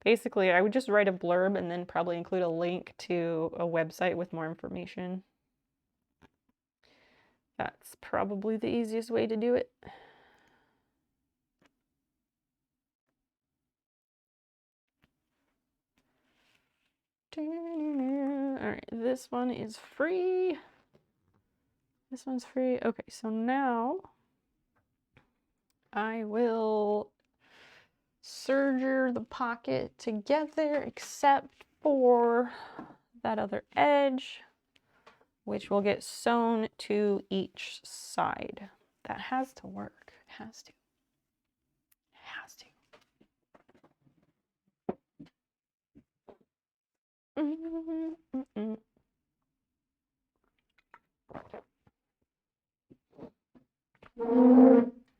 Basically, I would just write a blurb and then probably include a link to a website with more information. That's probably the easiest way to do it. Alright, this one is free. This one's free. Okay, so now I will serger the pocket together except for that other edge, which will get sewn to each side. That has to work. It has to. It has to.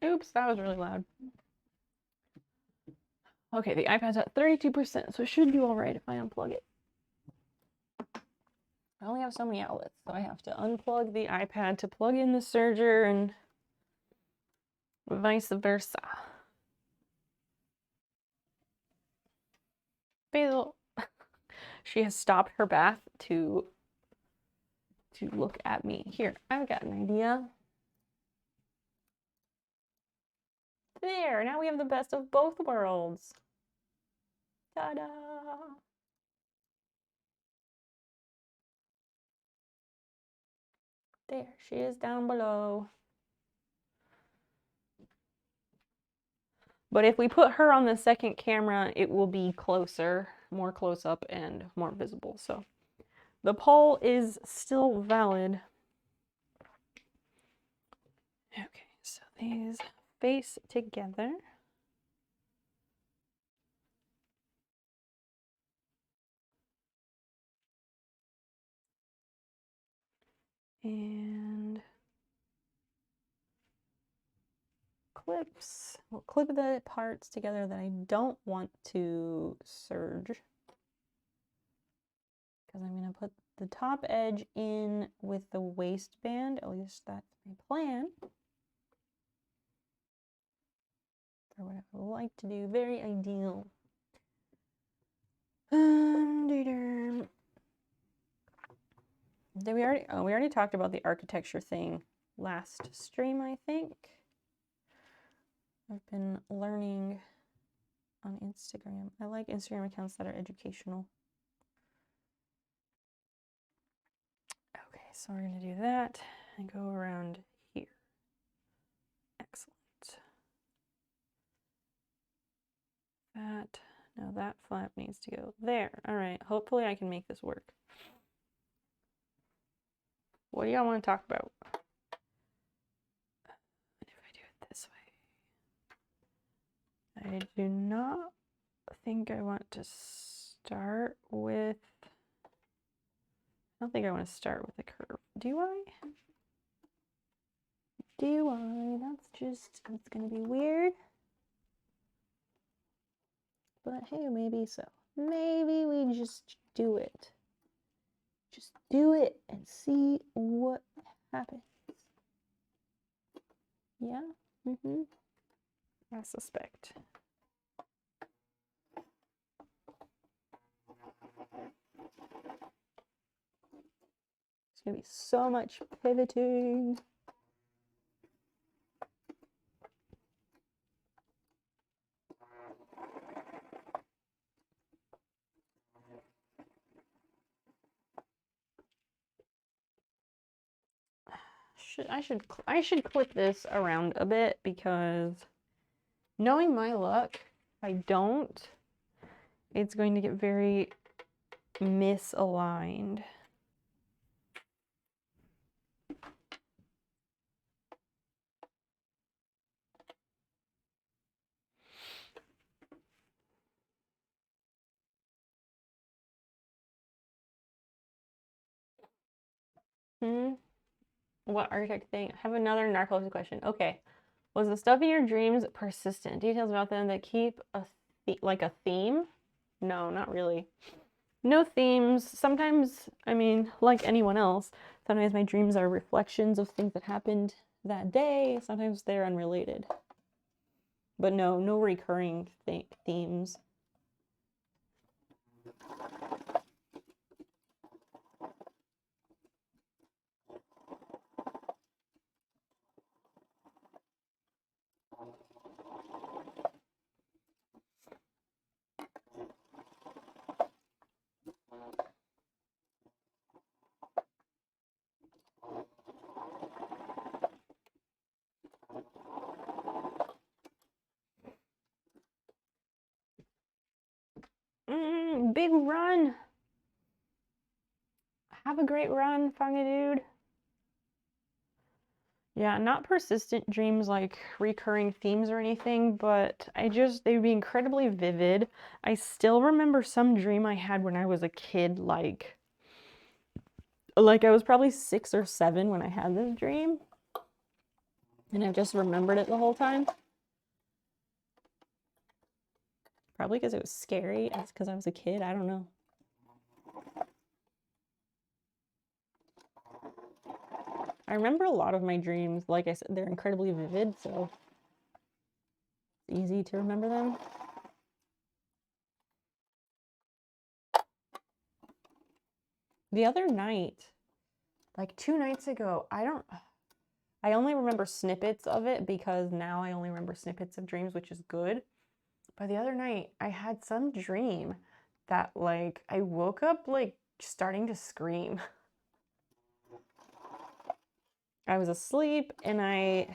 Oops, that was really loud. Okay, the iPad's at 32%, so it should do all right if I unplug it. I only have so many outlets, so I have to unplug the iPad to plug in the serger and vice versa. Basil, she has stopped her bath to look at me. Here, I've got an idea. There, now we have the best of both worlds. Ta-da! There, she is down below. But if we put her on the second camera, it will be closer more close up and more visible. So the poll is still valid. Okay, so these face together. And clips. We'll clip the parts together that I don't want to serge. Because I'm going to put the top edge in with the waistband. At least that's my plan. For what I would like to do. Very ideal. Did we already talked about the architecture thing last stream, I think. I've been learning on Instagram. I like Instagram accounts that are educational. Okay, so we're going to do that and go around here. Excellent. That flap needs to go there. All right, hopefully I can make this work. What do y'all want to talk about? If I do it this way. I do not think I want to start with, I don't think I want to start with a curve. Do I? That's just, it's going to be weird. But hey, maybe so. Maybe we just do it. Just do it and see what happens. Yeah? I suspect. It's going to be so much pivoting. I should clip this around a bit because knowing my luck, if I don't, it's going to get very misaligned. What architect thing? I have another narcolepsy question. Okay. Was the stuff in your dreams persistent? Details about them that keep like a theme? No, not really. No themes. Sometimes, I mean, like anyone else, sometimes my dreams are reflections of things that happened that day. Sometimes they're unrelated. But no recurring themes. Big run. Have a great run, Funga dude. Yeah, not persistent dreams like recurring themes or anything, but they would be incredibly vivid. I still remember some dream I had when I was a kid, like I was probably 6 or 7 when I had this dream. And I've just remembered it the whole time. Probably because it was scary. It's because I was a kid. I don't know. I remember a lot of my dreams. Like I said, they're incredibly vivid, so it's easy to remember them. The other night, like 2 nights ago, I only remember snippets of it because now I only remember snippets of dreams, which is good. But the other night, I had some dream that, like, I woke up, like, starting to scream. I was asleep and I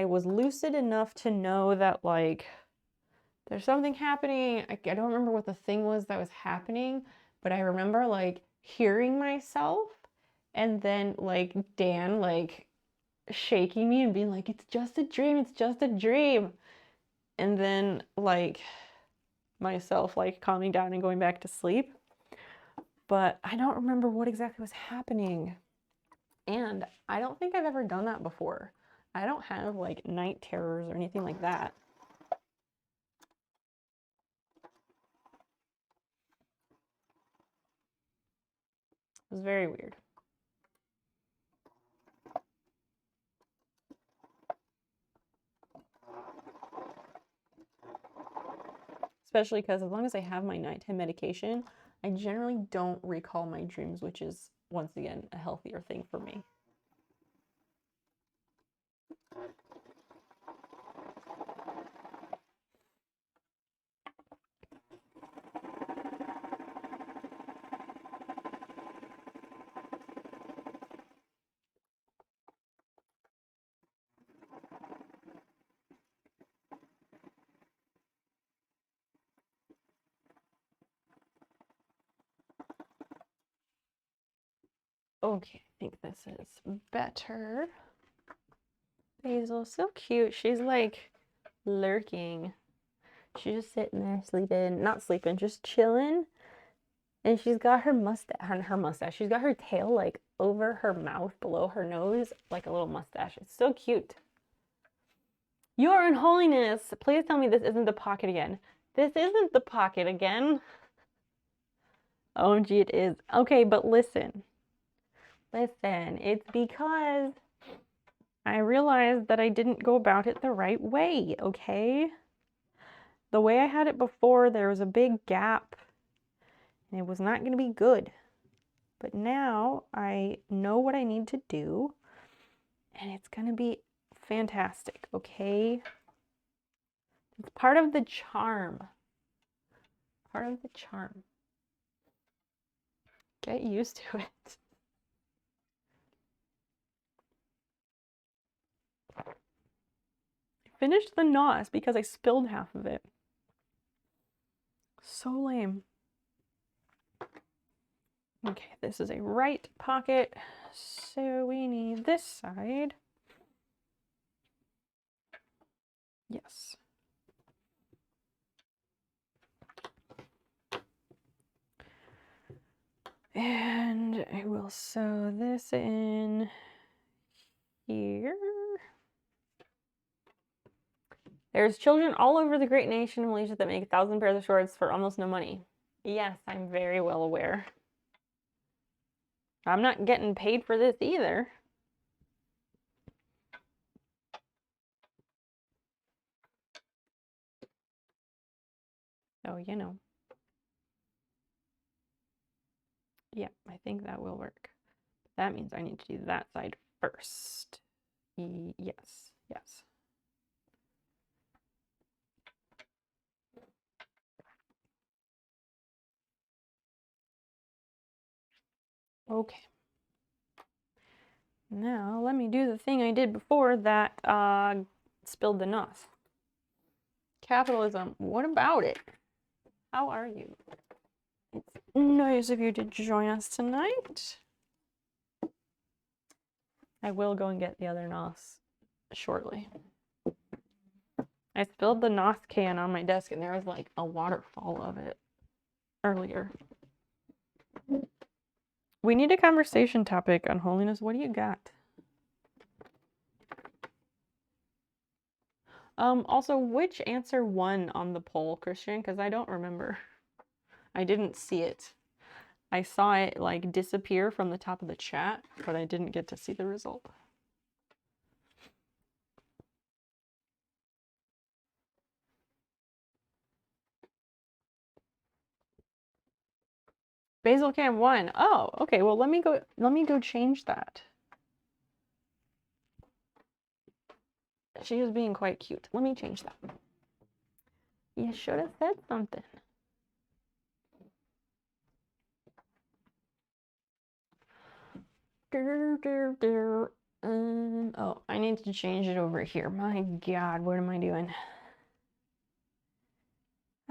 was lucid enough to know that, like, There's something happening. I don't remember what the thing was that was happening, but I remember like hearing myself and then like Dan like shaking me and being like, it's just a dream, it's just a dream. And then like myself like calming down and going back to sleep. But I don't remember what exactly was happening. And I don't think I've ever done that before. I don't have like night terrors or anything like that. It was very weird. Especially because as long as I have my nighttime medication, I generally don't recall my dreams, which is, once again, a healthier thing for me. Okay, I think this is better. Basil, so cute. She's like lurking. She's just sitting there sleeping, not sleeping, just chilling. And she's got her mustache. She's got her tail like over her mouth, below her nose, like a little mustache. It's so cute. Your Unholiness, please tell me this isn't the pocket again. This isn't the pocket again. OMG, it is. Okay, but listen. Listen, it's because I realized that I didn't go about it the right way, okay? The way I had it before, there was a big gap, and it was not going to be good. But now I know what I need to do, and it's going to be fantastic, okay? It's part of the charm. Part of the charm. Get used to it. I finished the NOS because I spilled half of it. So lame. Okay, this is a right pocket, so we need this side. Yes. And I will sew this in here. There's children all over the great nation of Malaysia that make 1,000 pairs of shorts for almost no money. Yes, I'm very well aware. I'm not getting paid for this either. So, you know. Yeah, I think that will work. That means I need to do that side first. Yes, yes. Okay. Now let me do the thing I did before that spilled the NOS. Capitalism, what about it? How are you? It's nice of you to join us tonight. I will go and get the other NOS shortly. I spilled the NOS can on my desk and there was like a waterfall of it earlier. We need a conversation topic on holiness. What do you got? Also, which answer won on the poll, Christian? Because I don't remember. I didn't see it. I saw it like disappear from the top of the chat, but I didn't get to see the result. Basil Cam won. Oh, okay. Well, let me go change that. She is being quite cute. Let me change that. You should have said something. Oh, I need to change it over here. My God, what am I doing?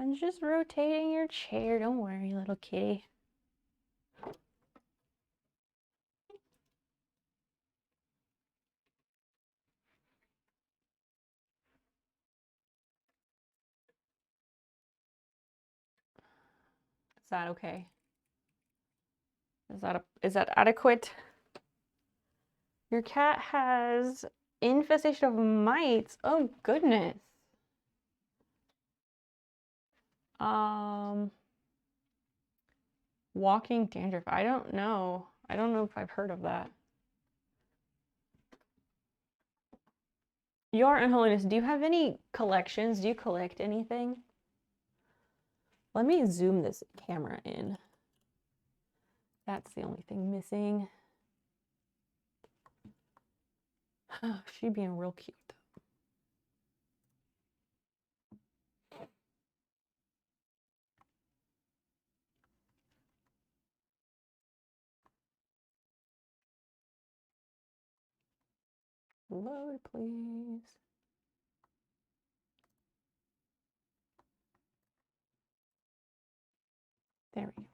I'm just rotating your chair. Don't worry, little kitty. Is that okay? Is that adequate? Your cat has infestation of mites. Oh goodness. Walking dandruff. I don't know. I don't know if I've heard of that. Your Unholiness, do you have any collections? Do you collect anything? Let me zoom this camera in. That's the only thing missing. She being real cute. Load, please. There we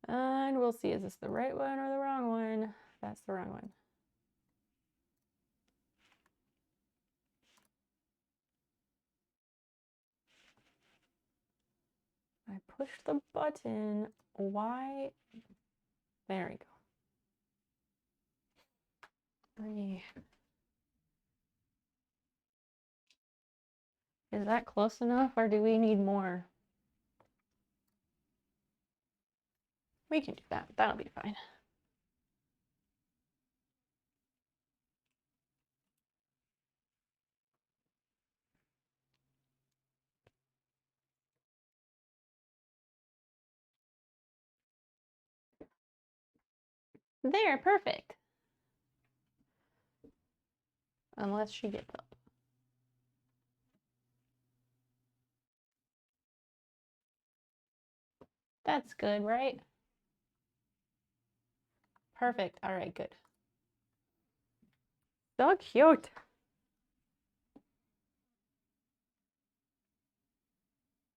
go. And we'll see, is this the right one or the wrong one? That's the wrong one. I pushed the button. Why? There we go. 3. Is that close enough or do we need more? We can do that. That'll be fine. There, perfect. Unless she gets up. That's good, right? Perfect. All right, good. So cute.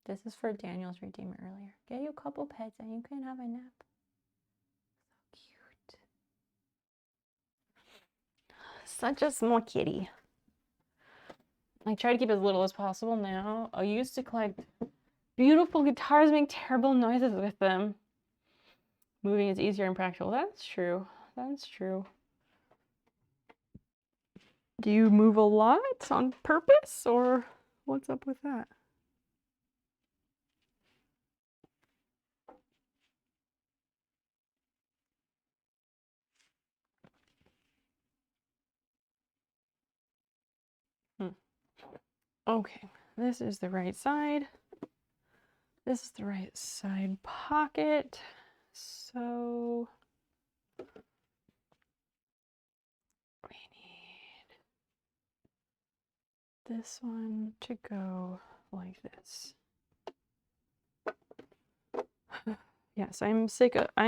This is for Daniel's redeemer earlier. Get you a couple pets and you can have a nap. So cute. Such a small kitty. I try to keep as little as possible now. I used to collect beautiful guitars, make terrible noises with them. Moving is easier and practical. That's true. That's true. Do you move a lot on purpose or what's up with that? Okay, this is the right side. This is the right side pocket. So we need this one to go like this. Yes, I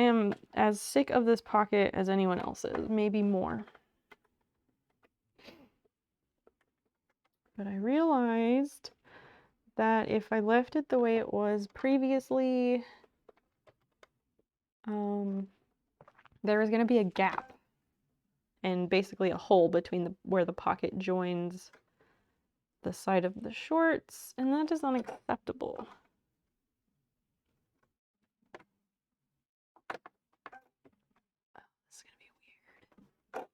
am as sick of this pocket as anyone else is, maybe more. But I realized that if I left it the way it was previously, there was going to be a gap and basically a hole between where the pocket joins the side of the shorts, and that is unacceptable. This is going to be weird.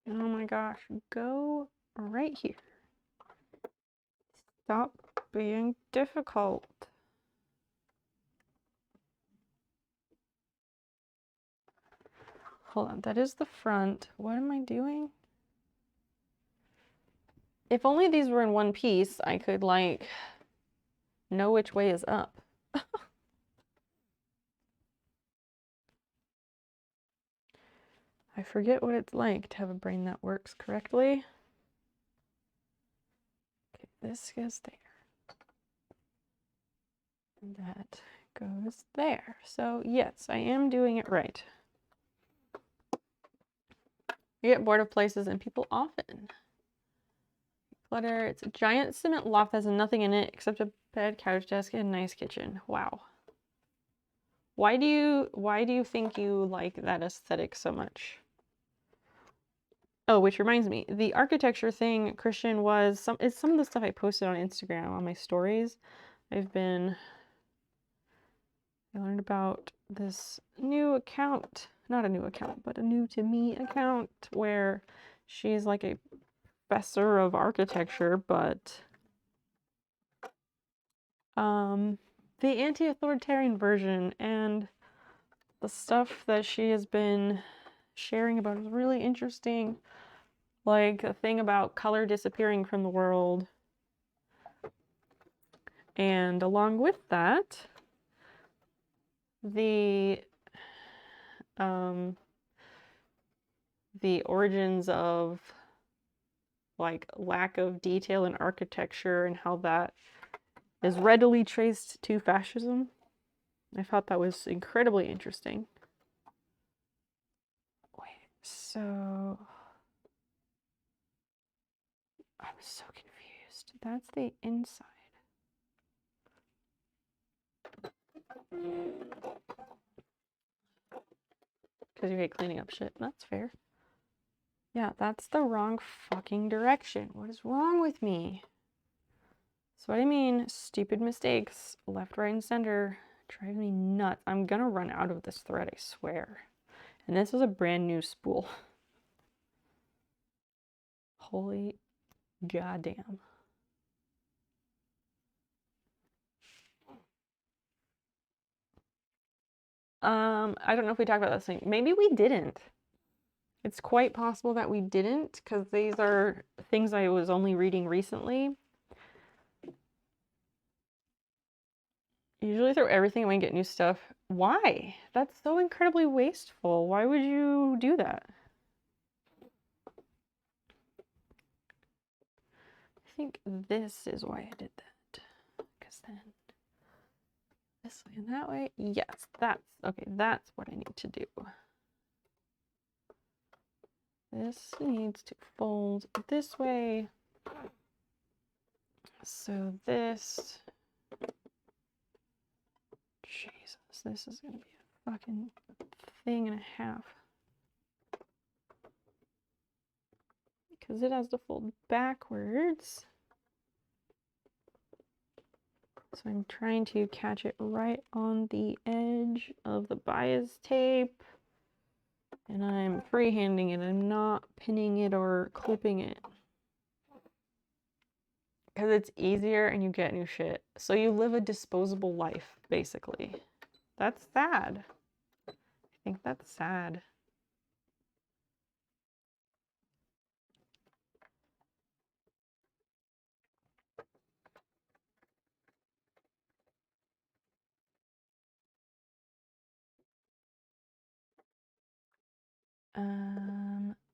Oh my gosh, go right here. Stop being difficult. Hold on, that is the front. What am I doing? If only these were in one piece, I could like know which way is up. I forget what it's like to have a brain that works correctly. Okay, this goes there. And that goes there. So yes, I am doing it right. I get bored of places and people often. Clutter. It's a giant cement loft that has nothing in it except a bed, couch, desk, and a nice kitchen. Wow. Why do you think you like that aesthetic so much? Oh, which reminds me, the architecture thing, Christian, it's some of the stuff I posted on Instagram on my stories. I learned about this new account, not a new account, but a new to me account where she's like a professor of architecture, but the anti-authoritarian version, and the stuff that she has been sharing about is really interesting. Like a thing about color disappearing from the world. And along with that, the origins of like lack of detail in architecture and how that is readily traced to fascism. I thought that was incredibly interesting. Wait, so I'm so confused. That's the inside. Because you hate cleaning up shit. That's fair. Yeah, that's the wrong fucking direction. What is wrong with me? So what I mean, stupid mistakes, left, right, and center, drive me nuts. I'm gonna run out of this thread, I swear. And this is a brand new spool. Holy goddamn. I don't know if we talked about this thing. Maybe we didn't. It's quite possible that we didn't, because these are things I was only reading recently. Usually throw everything away and get new stuff. Why? That's so incredibly wasteful. Why would you do that? I think this is why I did that. Because then this way and that way. Yes, that's okay. That's what I need to do. This needs to fold this way. So this, Jesus, this is gonna be a fucking thing and a half. Because it has to fold backwards. So I'm trying to catch it right on the edge of the bias tape. And I'm freehanding it. I'm not pinning it or clipping it. Because it's easier and you get new shit. So you live a disposable life, basically. That's sad. I think that's sad.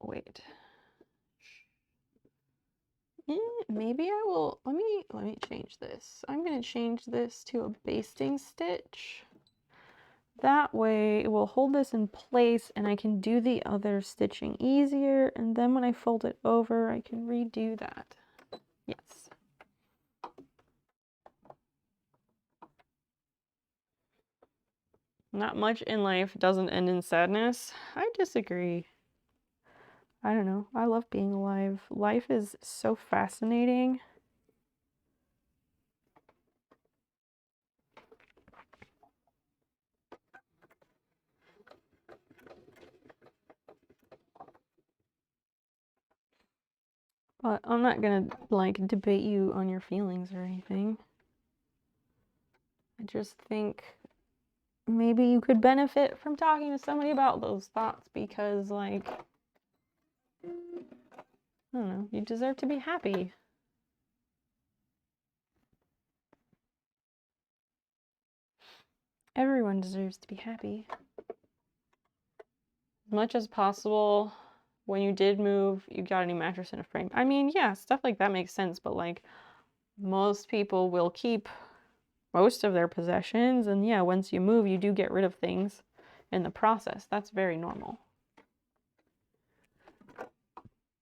Wait. Maybe I will, let me change this. I'm gonna change this to a basting stitch. That way it will hold this in place and I can do the other stitching easier, and then when I fold it over, I can redo that. Yes. Not much in life doesn't end in sadness. I disagree. I don't know. I love being alive. Life is so fascinating. But I'm not gonna like debate you on your feelings or anything. I just think maybe you could benefit from talking to somebody about those thoughts, because like, I don't know, you deserve to be happy. Everyone deserves to be happy. As much as possible, when you did move, you got a new mattress and a frame. I mean, yeah, stuff like that makes sense, but like most people will keep most of their possessions, and yeah, once you move, you do get rid of things in the process. That's very normal.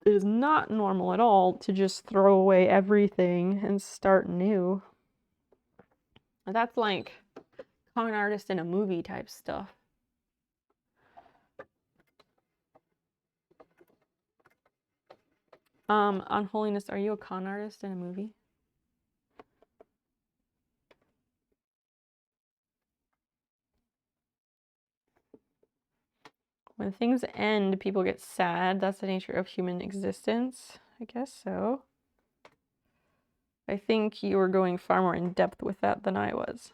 It is not normal at all to just throw away everything and start new. That's like con artist in a movie type stuff. Unholiness, are you a con artist in a movie? When things end, people get sad. That's the nature of human existence. I guess so. I think you were going far more in depth with that than I was.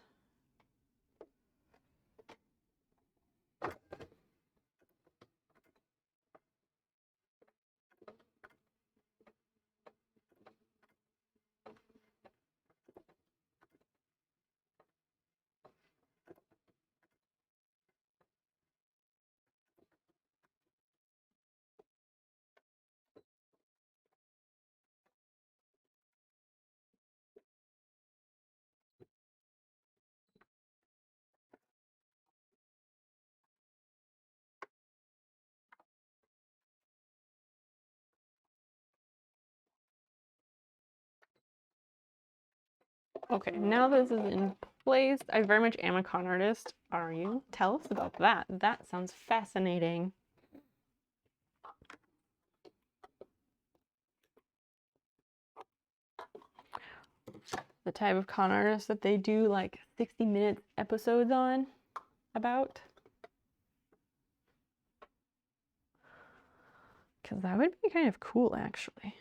Okay, now this is in place. I very much am a con artist. Are you? Tell us about that. That sounds fascinating. The type of con artist that they do like 60-minute episodes on about. Because that would be kind of cool, actually.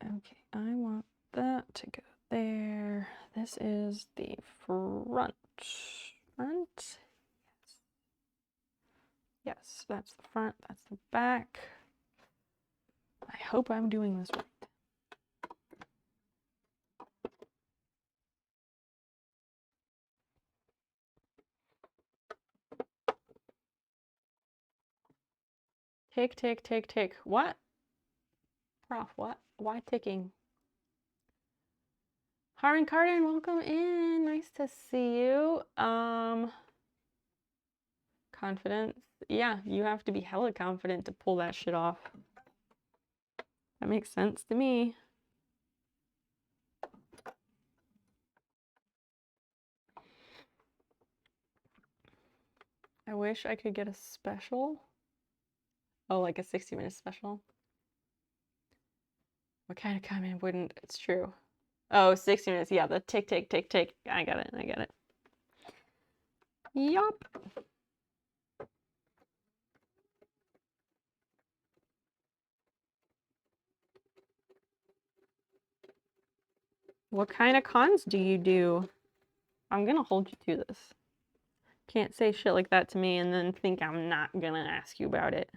Okay, I want that to go there. This is the front. Front? Yes, that's the front, that's the back. I hope I'm doing this right. Tick, tick, tick, tick. What? Prof, what? Why ticking? Harlan Carden, welcome in. Nice to see you. Confidence. Yeah, you have to be hella confident to pull that shit off. That makes sense to me. I wish I could get a special. Oh, like a 60-minute special. What kind of comment wouldn't? It's true. Oh, 60 minutes. Yeah, the tick, tick, tick, tick. I got it. I got it. Yup. What kind of cons do you do? I'm gonna hold you to this. Can't say shit like that to me and then think I'm not gonna ask you about it.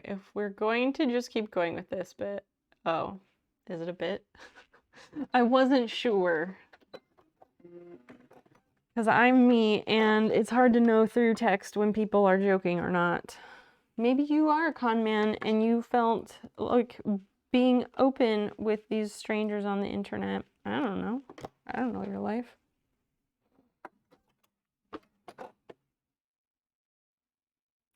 If we're going to just keep going with this bit, oh, is it a bit? I wasn't sure. Because I'm me, and it's hard to know through text when people are joking or not. Maybe you are a con man and you felt like being open with these strangers on the internet. I don't know. I don't know your life.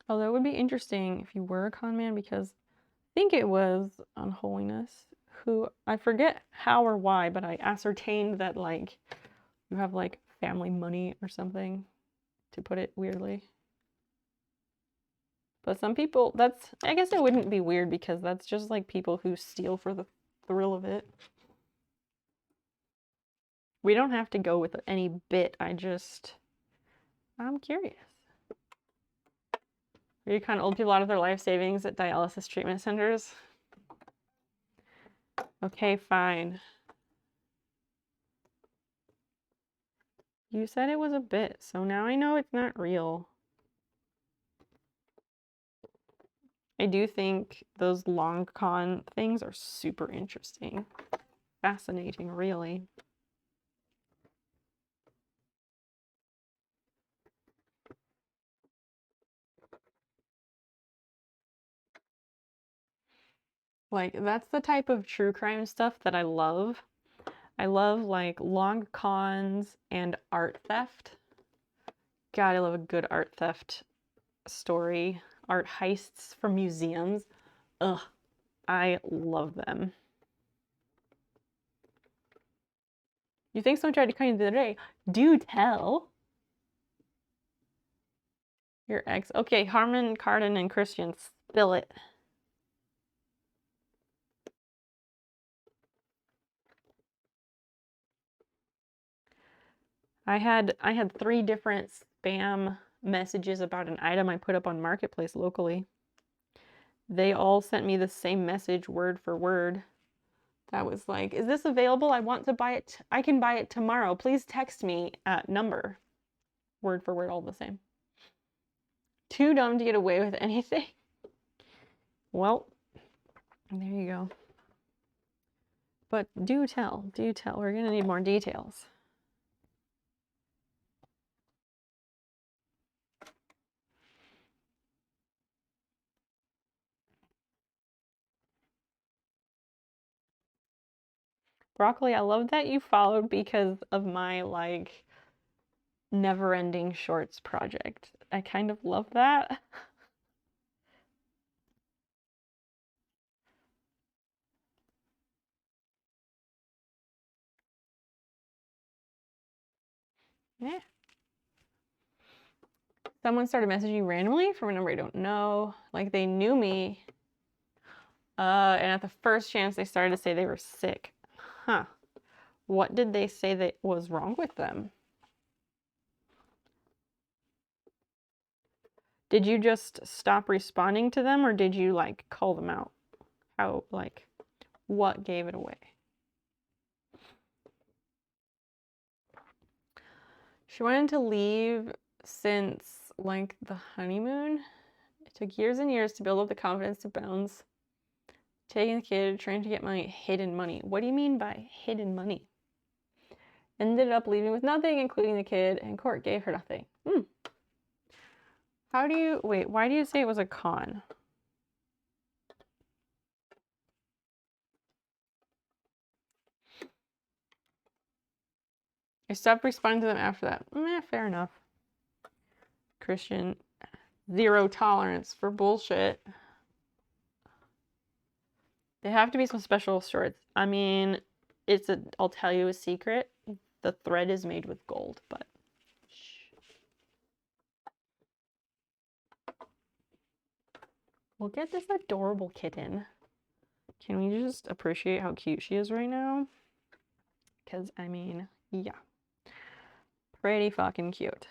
Although it would be interesting if you were a con man, because I think it was Unholiness who, I forget how or why, but I ascertained that like you have like family money or something, to put it weirdly. But some people, I guess it wouldn't be weird because that's just like people who steal for the thrill of it. We don't have to go with any bit. I'm curious. Are you kind of old people out of their life savings at dialysis treatment centers? Okay, fine. You said it was a bit, so now I know it's not real. I do think those long con things are super interesting. Fascinating, really. Like, that's the type of true crime stuff that I love. I love, like, long cons and art theft. God, I love a good art theft story. Art heists from museums. Ugh, I love them. You think someone tried to call you the other day? Do tell. Your ex. Okay, Harmon, Kardon, and Christian, spill it. I had 3 different spam messages about an item I put up on Marketplace locally. They all sent me the same message word for word. That was like, is this available? I want to buy it. I can buy it tomorrow. Please text me at number. Word for word, all the same. Too dumb to get away with anything. Well, there you go. But do tell, do tell. We're gonna need more details. Broccoli, I love that you followed because of my like never-ending shorts project. I kind of love that. Yeah. Someone started messaging you randomly from a number I don't know. Like they knew me. And at the first chance they started to say they were sick. Huh. What did they say that was wrong with them? Did you just stop responding to them or did you like call them out? How, like, what gave it away? She wanted to leave since like the honeymoon. It took years and years to build up the confidence to bounce. Taking the kid, trying to get my hidden money. What do you mean by hidden money? Ended up leaving with nothing, including the kid, and court gave her nothing. How do you, wait, why do you say it was a con? I stopped responding to them after that. Fair enough. Christian, 0 tolerance for bullshit. They have to be some special shorts. I mean, I'll tell you a secret. The thread is made with gold, but shh. Look at this adorable kitten. Can we just appreciate how cute she is right now? Because, I mean, yeah. Pretty fucking cute.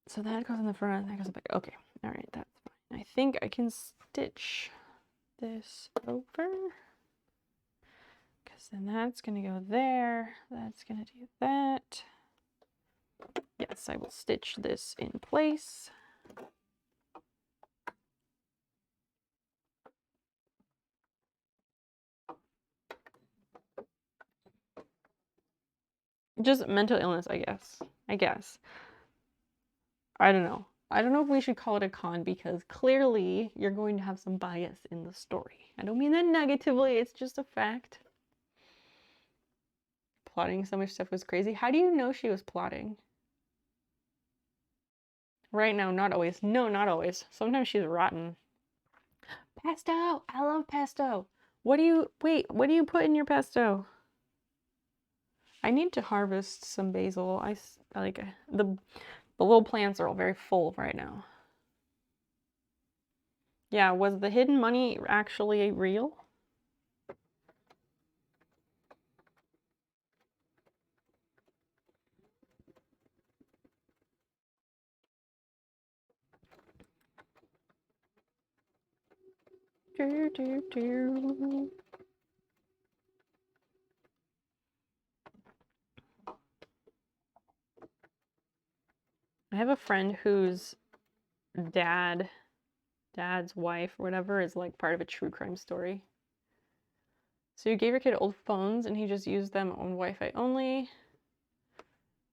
So that goes in the front, that goes in the back. Okay, all right, that's fine. I think I can stitch this over. Because then that's going to go there. That's going to do that. Yes, I will stitch this in place. Just mental illness, I guess. I don't know. I don't know if we should call it a con because clearly you're going to have some bias in the story. I don't mean that negatively, it's just a fact. Plotting so much stuff was crazy. How do you know she was plotting? Right now, not always. No, not always. Sometimes she's rotten. Pesto! I love pesto. What do you put in your pesto? I need to harvest some basil. I like the little plants are all very full right now. Yeah, was the hidden money actually real? I have a friend whose dad's wife or whatever is like part of a true crime story. So you gave your kid old phones and he just used them on Wi-Fi only.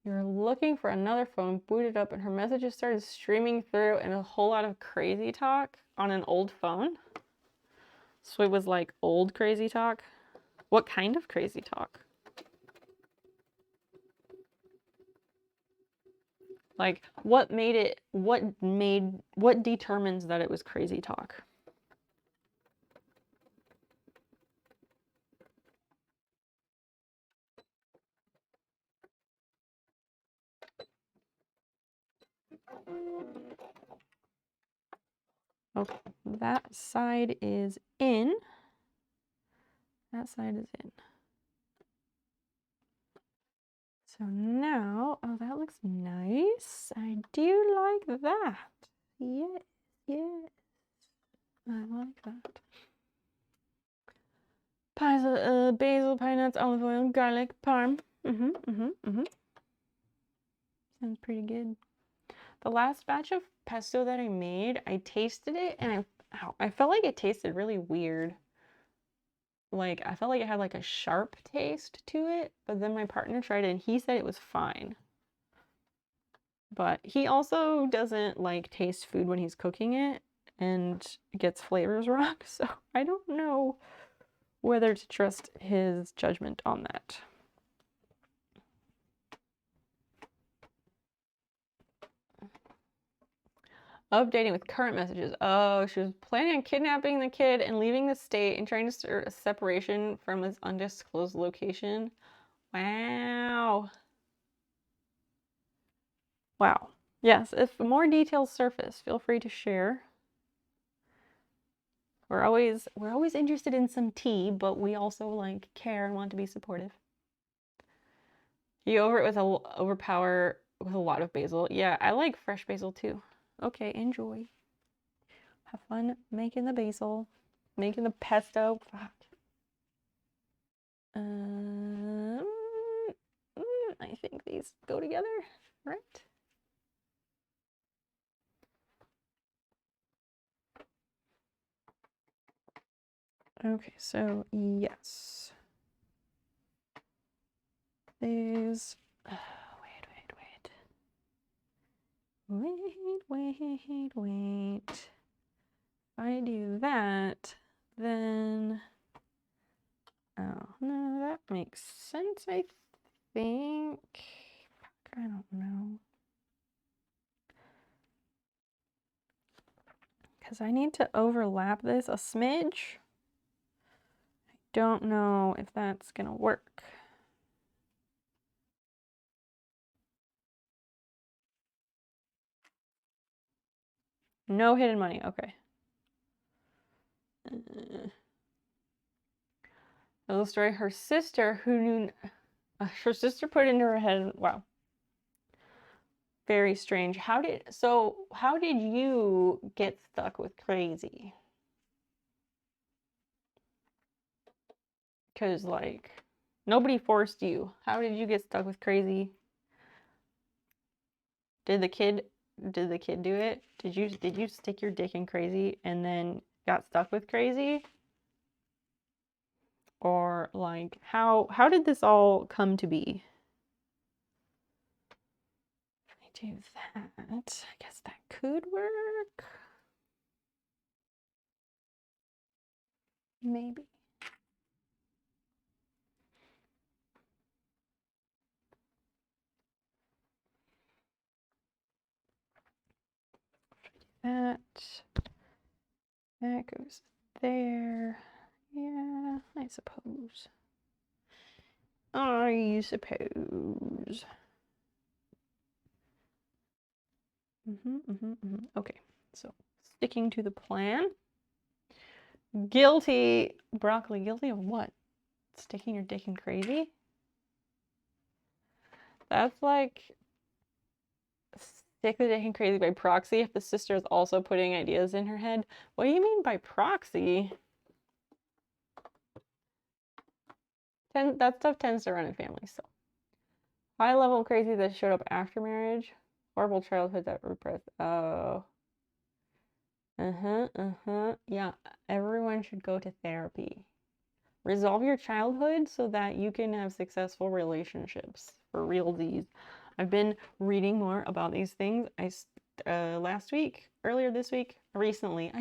You're looking for another phone, booted up, and her messages started streaming through and a whole lot of crazy talk on an old phone. So it was like old crazy talk. What kind of crazy talk? Like, what determines that it was crazy talk? Okay, that side is in. That side is in. So now, oh, that looks nice. I do like that. Yes, yes. I like that. Basil, pine nuts, olive oil, garlic, parm. Sounds pretty good. The last batch of pesto that I made, I tasted it and I felt like it tasted really weird. Like, I felt like it had like a sharp taste to it, but then my partner tried it and he said it was fine. But he also doesn't like taste food when he's cooking it and gets flavors wrong, so I don't know whether to trust his judgment on that. Updating with current messages. Oh, she was planning on kidnapping the kid and leaving the state and trying to start a separation from his undisclosed location. Wow. Wow. Yes, if more details surface, feel free to share. We're always interested in some tea, but we also like care and want to be supportive. You overpower with a lot of basil. Yeah, I like fresh basil too. Okay, enjoy. Have fun making the basil, making the pesto. Fuck. I think these go together, right? Okay, so yes. These. Wait. If I do that, then. Oh, no, that makes sense, I think. I don't know. Because I need to overlap this a smidge. I don't know if that's going to work. No hidden money. Okay. Little story. Her sister, who knew, her sister put it into her head. Wow. Very strange. How did you get stuck with crazy? Because like nobody forced you. How did you get stuck with crazy? Did the kid do it? Did you stick your dick in crazy and then got stuck with crazy? Or like how did this all come to be? If I do that, I guess that could work. Maybe. That goes there. Yeah, I suppose. Okay, so sticking to the plan. Guilty. Broccoli, guilty of what? Sticking your dick in crazy? That's like stick the dick in crazy by proxy if the sister is also putting ideas in her head. What do you mean by proxy? That stuff tends to run in families, so. High level crazy that showed up after marriage. Horrible childhood that repressed. Oh. Yeah, everyone should go to therapy. Resolve your childhood so that you can have successful relationships for realsies. I've been reading more about these things. Last week, earlier this week, I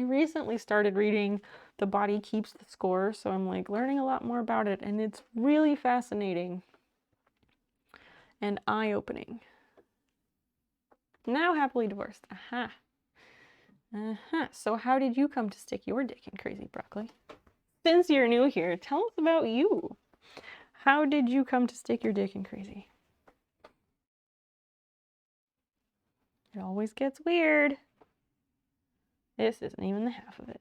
recently started reading The Body Keeps the Score, so I'm like learning a lot more about it, and it's really fascinating and eye-opening. Now happily divorced. Aha. So how did you come to stick your dick in crazy broccoli? Since you're new here, tell us about you. How did you come to stick your dick in crazy? It always gets weird. This isn't even the half of it.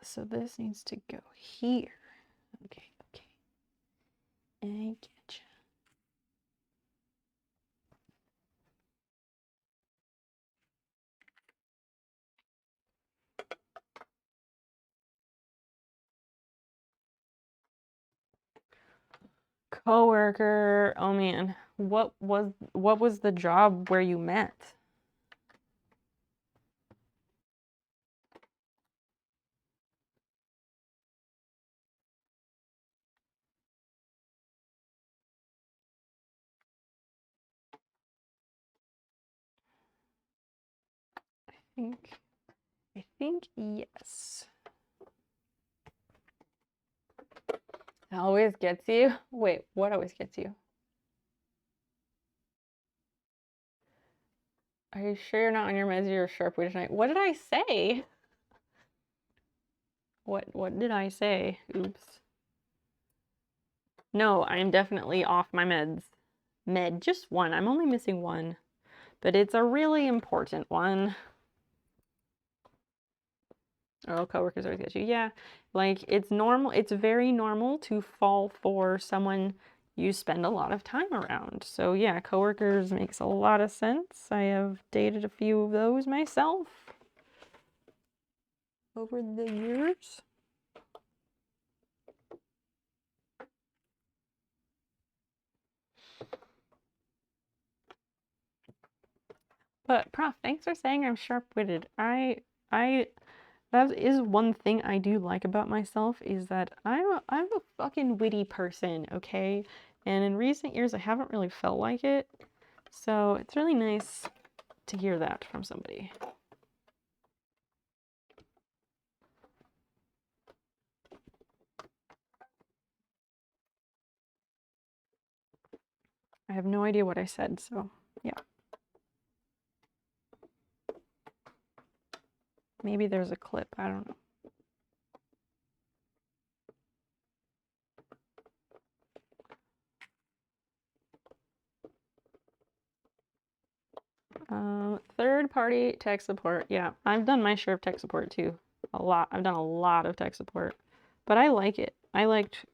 So this needs to go here. Okay. I getcha. Coworker. Oh man. What was the job where you met? I think yes. It always gets you. Wait, what always gets you? Are you sure you're not on your meds? You're a sharp witch tonight. What did I say? What did I say? Oops. No, I am definitely off my meds. Just one. I'm only missing one, but it's a really important one. Oh, coworkers always get you. Yeah, like it's normal. It's very normal to fall for someone you spend a lot of time around. So yeah, coworkers makes a lot of sense. I have dated a few of those myself over the years. But Prof, thanks for saying I'm sharp-witted. I that is one thing I do like about myself is that I'm a fucking witty person, okay? And in recent years I haven't really felt like it. So it's really nice to hear that from somebody. I have no idea what I said, so yeah. Maybe there's a clip, I don't know. Third-party tech support. Yeah, I've done my share of tech support too. A lot. I've done a lot of tech support. But I like it. I liked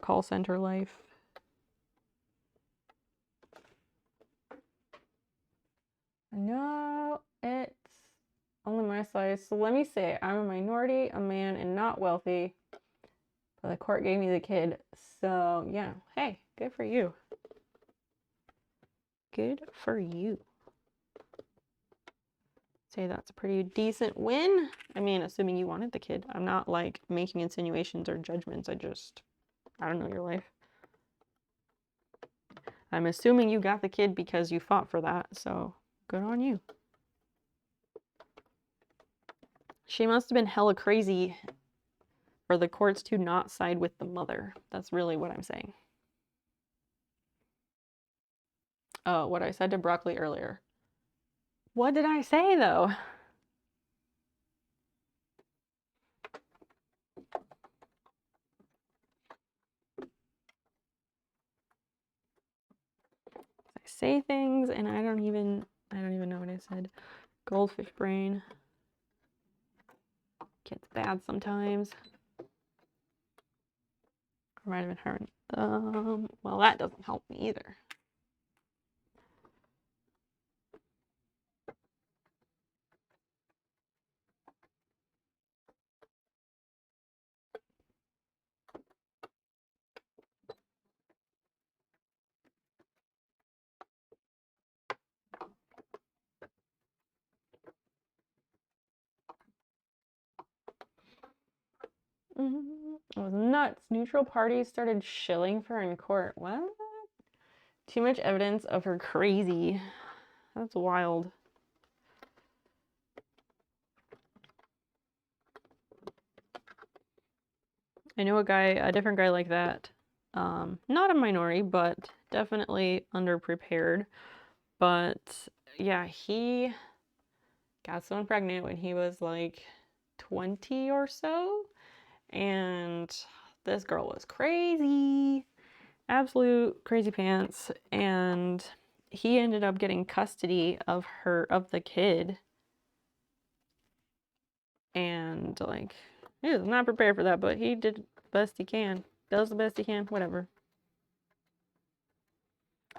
call center life. No, it's only my size. So let me say, I'm a minority, a man, and not wealthy. But the court gave me the kid. So yeah, hey, good for you. Good for you. Say that's a pretty decent win. I mean, assuming you wanted the kid. I'm not like making insinuations or judgments. I don't know your life. I'm assuming you got the kid because you fought for that, so good on you. She must have been hella crazy for the courts to not side with the mother. That's really what I'm saying. Oh, what I said to Broccoli earlier. What did I say though? I say things and I don't even know what I said. Goldfish brain. Gets bad sometimes. Might have been her. Well, that doesn't help me either. It was nuts. Neutral parties started shilling for her in court. What? Too much evidence of her crazy. That's wild. I know a different guy like that. Not a minority, but definitely underprepared. But yeah, he got someone pregnant when he was like 20 or so. And this girl was crazy. Absolute crazy pants. And he ended up getting custody of the kid. And like, he was not prepared for that, but he did the best he can. Does the best he can, whatever.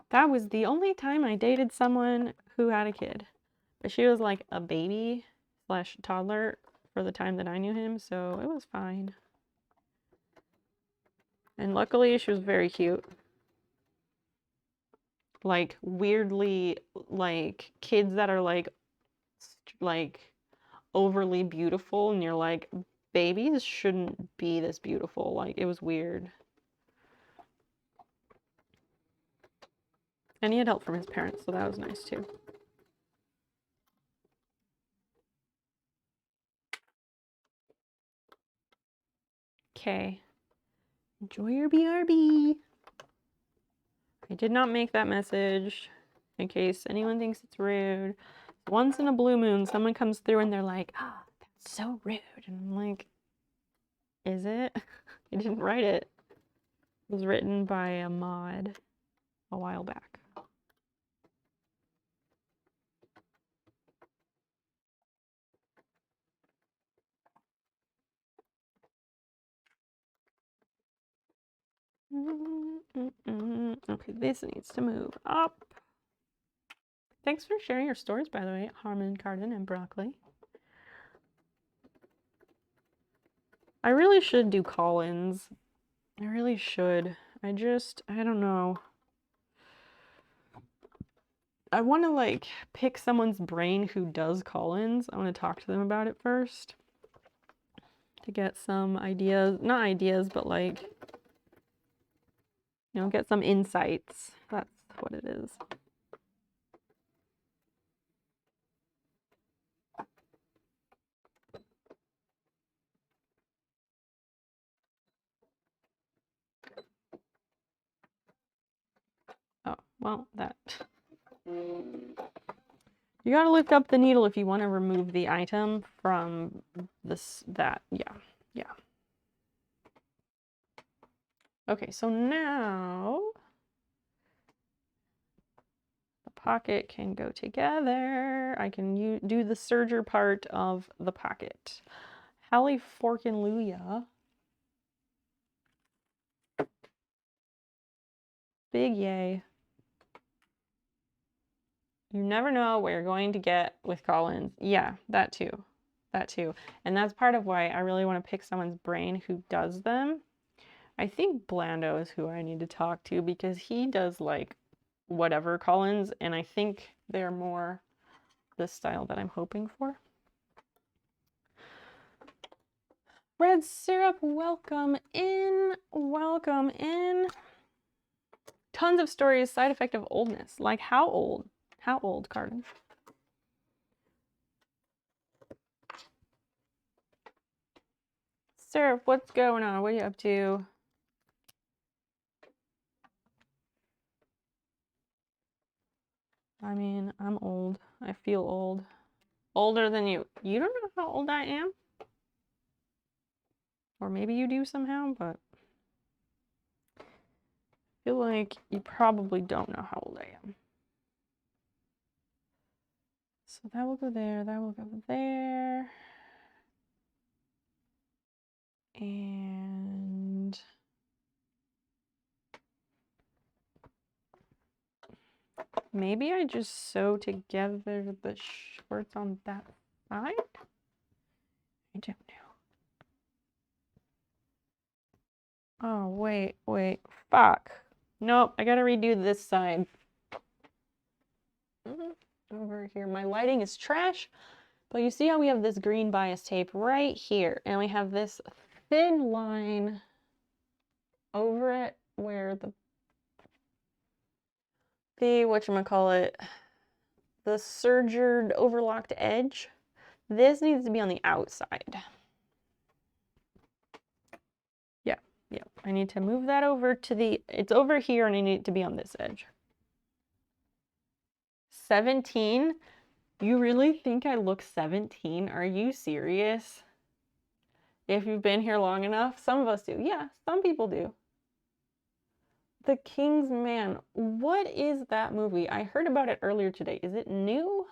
That was the only time I dated someone who had a kid. But she was like a baby slash toddler for the time that I knew him, so it was fine. And luckily, she was very cute. Like, weirdly, like, kids that are like overly beautiful, and you're like, babies shouldn't be this beautiful. Like, it was weird. And he had help from his parents, so that was nice too. Okay. Enjoy your BRB. I did not make that message in case anyone thinks it's rude. Once in a blue moon, someone comes through and they're like, "Ah, oh, that's so rude." And I'm like, is it? I didn't write it. It was written by a mod a while back. Okay, this needs to move up. Thanks for sharing your stories, by the way, Harmon Cardin and Broccoli. I really should do call-ins. I really should. I don't know. I want to like pick someone's brain who does call-ins. I want to talk to them about it first to get some ideas, not ideas, but like, you know, get some insights. That's what it is. Oh, well, that. You gotta lift up the needle if you want to remove the item from that. Yeah. Okay, so now the pocket can go together. I can do the serger part of the pocket. Hallelujah. Big yay. You never know what you're going to get with call-ins. Yeah, that too. That too. And that's part of why I really want to pick someone's brain who does them. I think Blando is who I need to talk to because he does like whatever call-ins, and I think they're more the style that I'm hoping for. Red syrup, welcome in. Welcome in. Tons of stories, side effect of oldness. Like how old? How old, Cardin? Syrup, what's going on? What are you up to? I mean, I'm old. I feel old. Older than you. You don't know how old I am? Or maybe you do somehow, but I feel like you probably don't know how old I am. So that will go there, that will go there. And maybe I just sew together the shorts on that side? I don't know. Oh, wait, fuck. Nope, I gotta redo this side. Over here, my lighting is trash, but you see how we have this green bias tape right here, and we have this thin line over it where the whatchamacallit, the sergered overlocked edge. This needs to be on the outside. Yeah, I need to move that over to the, it's over here and I need it to be on this edge. 17? You really think I look 17? Are you serious? If you've been here long enough, some of us do. Yeah, some people do. The King's Man. What is that movie? I heard about it earlier today. Is it new?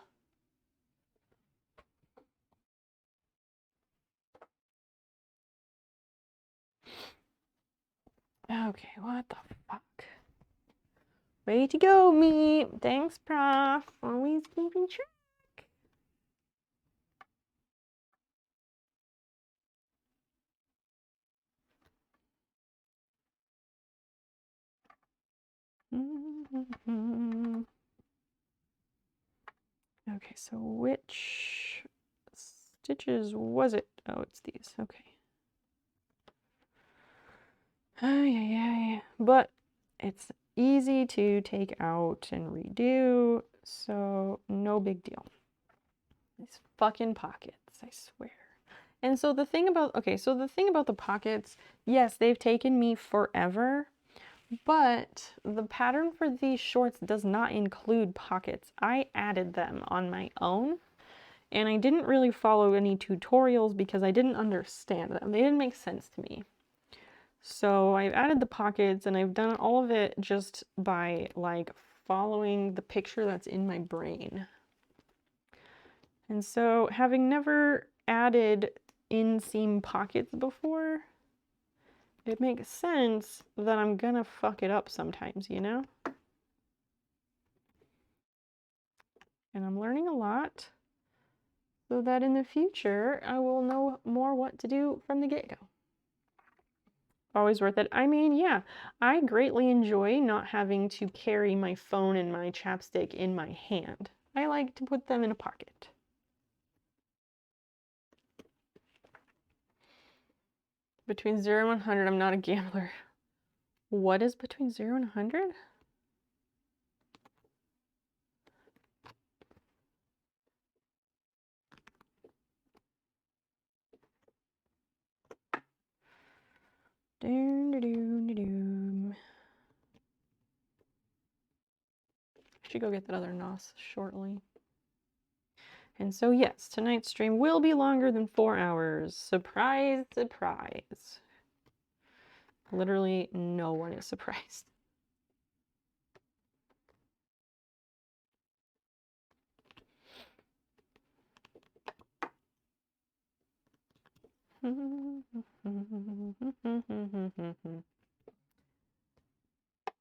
Okay, what the fuck? Way to go, me. Thanks, Prof. Always keeping track. Okay, so which stitches was it? Oh, it's these. Okay. Yeah. But it's easy to take out and redo, so no big deal. These fucking pockets, I swear. And so the thing about, the pockets, yes, they've taken me forever, but the pattern for these shorts does not include pockets. I added them on my own, and I didn't really follow any tutorials because I didn't understand them. They didn't make sense to me. So I've added the pockets, and I've done all of it just by like following the picture that's in my brain. And so having never added inseam pockets before, it makes sense that I'm gonna fuck it up sometimes, you know? And I'm learning a lot so that in the future I will know more what to do from the get-go. Always worth it. I mean, yeah, I greatly enjoy not having to carry my phone and my chapstick in my hand. I like to put them in a pocket. Between 0 and 100, I'm not a gambler. What is between 0 and 100? Doom. I should go get that other NOS shortly. And so yes, tonight's stream will be longer than 4 hours. Surprise, surprise. Literally no one is surprised.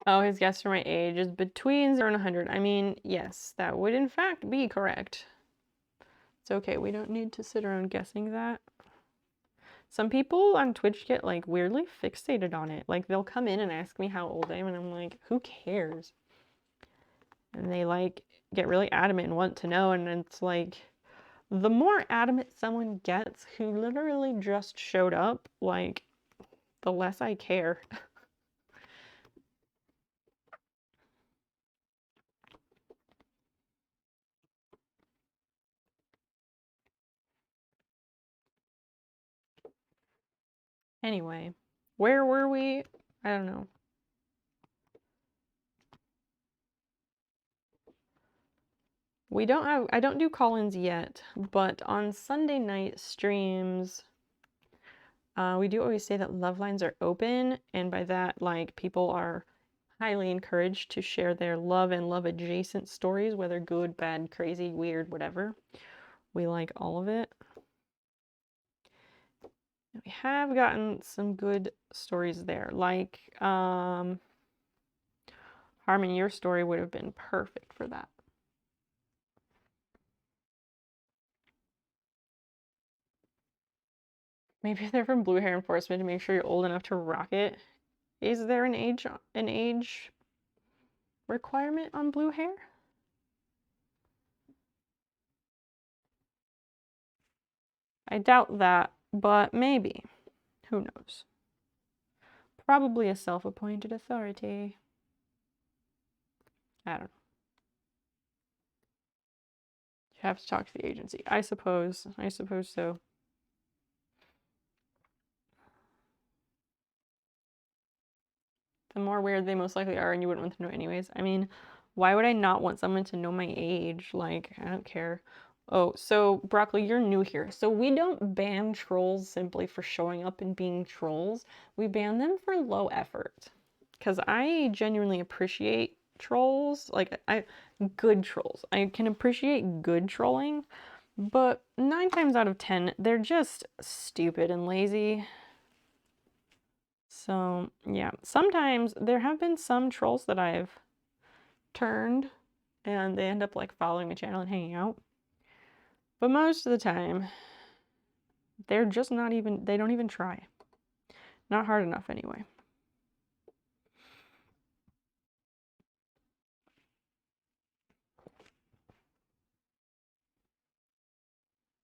Oh, his guess for my age is between 0 and 100. I mean, yes, that would in fact be correct. It's okay, we don't need to sit around guessing that. Some people on Twitch get like weirdly fixated on it. Like they'll come in and ask me how old I am and I'm like, who cares? And they like get really adamant and want to know, and it's like the more adamant someone gets who literally just showed up, like the less I care. Anyway, where were we? I don't know. I don't do call-ins yet, but on Sunday night streams, we do always say that love lines are open, and by that, like, people are highly encouraged to share their love and love adjacent stories, whether good, bad, crazy, weird, whatever. We like all of it. We have gotten some good stories there, like Harmon, your story would have been perfect for that. Maybe they're from Blue Hair Enforcement to make sure you're old enough to rock it. Is there an age requirement on blue hair? I doubt that, but maybe. Who knows? Probably a self-appointed authority. I don't know. You have to talk to the agency. I suppose so. The more weird they most likely are, and you wouldn't want to know anyways. I mean, why would I not want someone to know my age? Like, I don't care. Oh, so Broccoli, you're new here. So we don't ban trolls simply for showing up and being trolls. We ban them for low effort. Because I genuinely appreciate trolls. Like, good trolls. I can appreciate good trolling, but 9 times out of 10, they're just stupid and lazy. So, yeah, sometimes there have been some trolls that I've turned and they end up like following my channel and hanging out. But most of the time, they're just not even, they don't even try. Not hard enough anyway.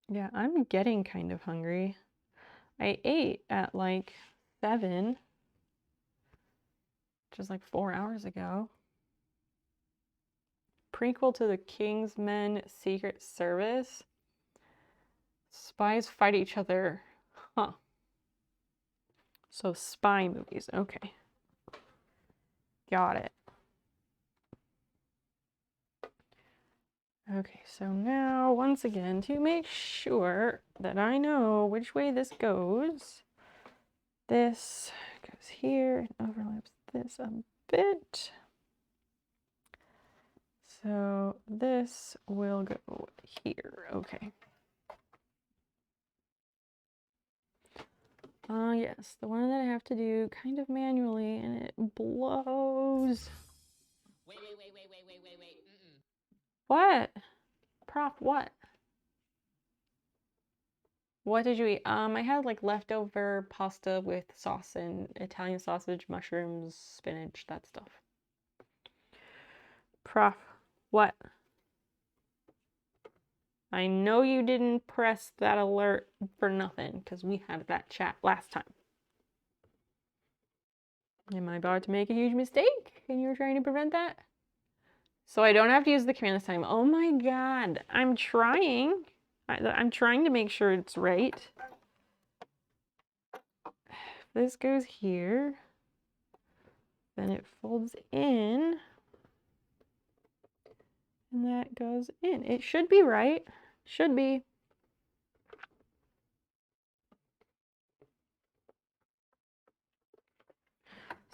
Yeah, I'm getting kind of hungry. I ate at like 7, which is like 4 hours ago. Prequel to the Kingsmen Secret Service. Spies fight each other. Huh. So spy movies. Okay. Got it. Okay, so now, once again, to make sure that I know which way this goes here and overlaps this a bit. So this will go here. Okay. Yes, the one that I have to do kind of manually and it blows. Wait. Mm-mm. What? Prof, what? What did you eat? I had like leftover pasta with sauce and Italian sausage, mushrooms, spinach, that stuff. Prof, what? I know you didn't press that alert for nothing, because we had that chat last time. Am I about to make a huge mistake and you're trying to prevent that? So I don't have to use the command this time. Oh my god, I'm trying. I'm trying to make sure it's right. This goes here. Then it folds in. And that goes in. It should be right. Should be.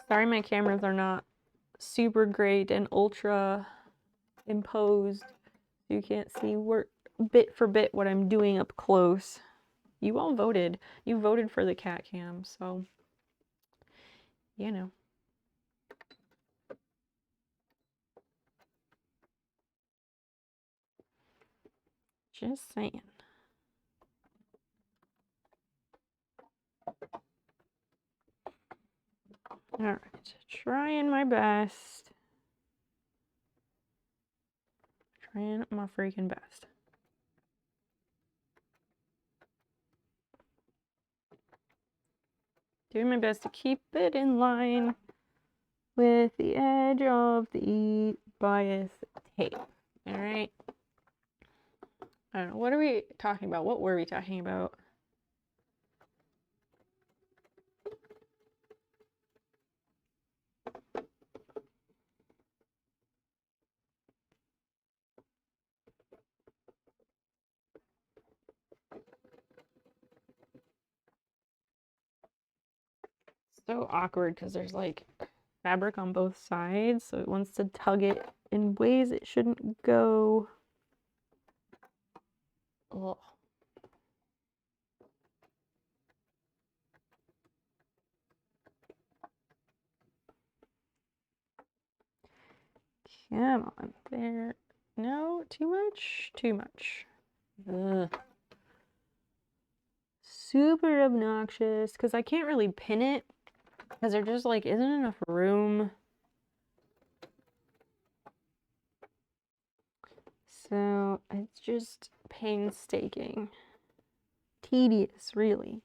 Sorry my cameras are not super great and ultra imposed. You can't see bit for bit what I'm doing up close. You all voted. You voted for the cat cam, so you know. Just saying. Alright, trying my best. Trying my freaking best. Doing my best to keep it in line with the edge of the bias tape. Alright. I don't know. What are we talking about? What were we talking about? So awkward because there's like fabric on both sides, so it wants to tug it in ways it shouldn't go. Ugh. Come on, there. No, too much? Too much. Ugh. Super obnoxious because I can't really pin it because there just like isn't enough room. So it's just painstaking. Tedious, really.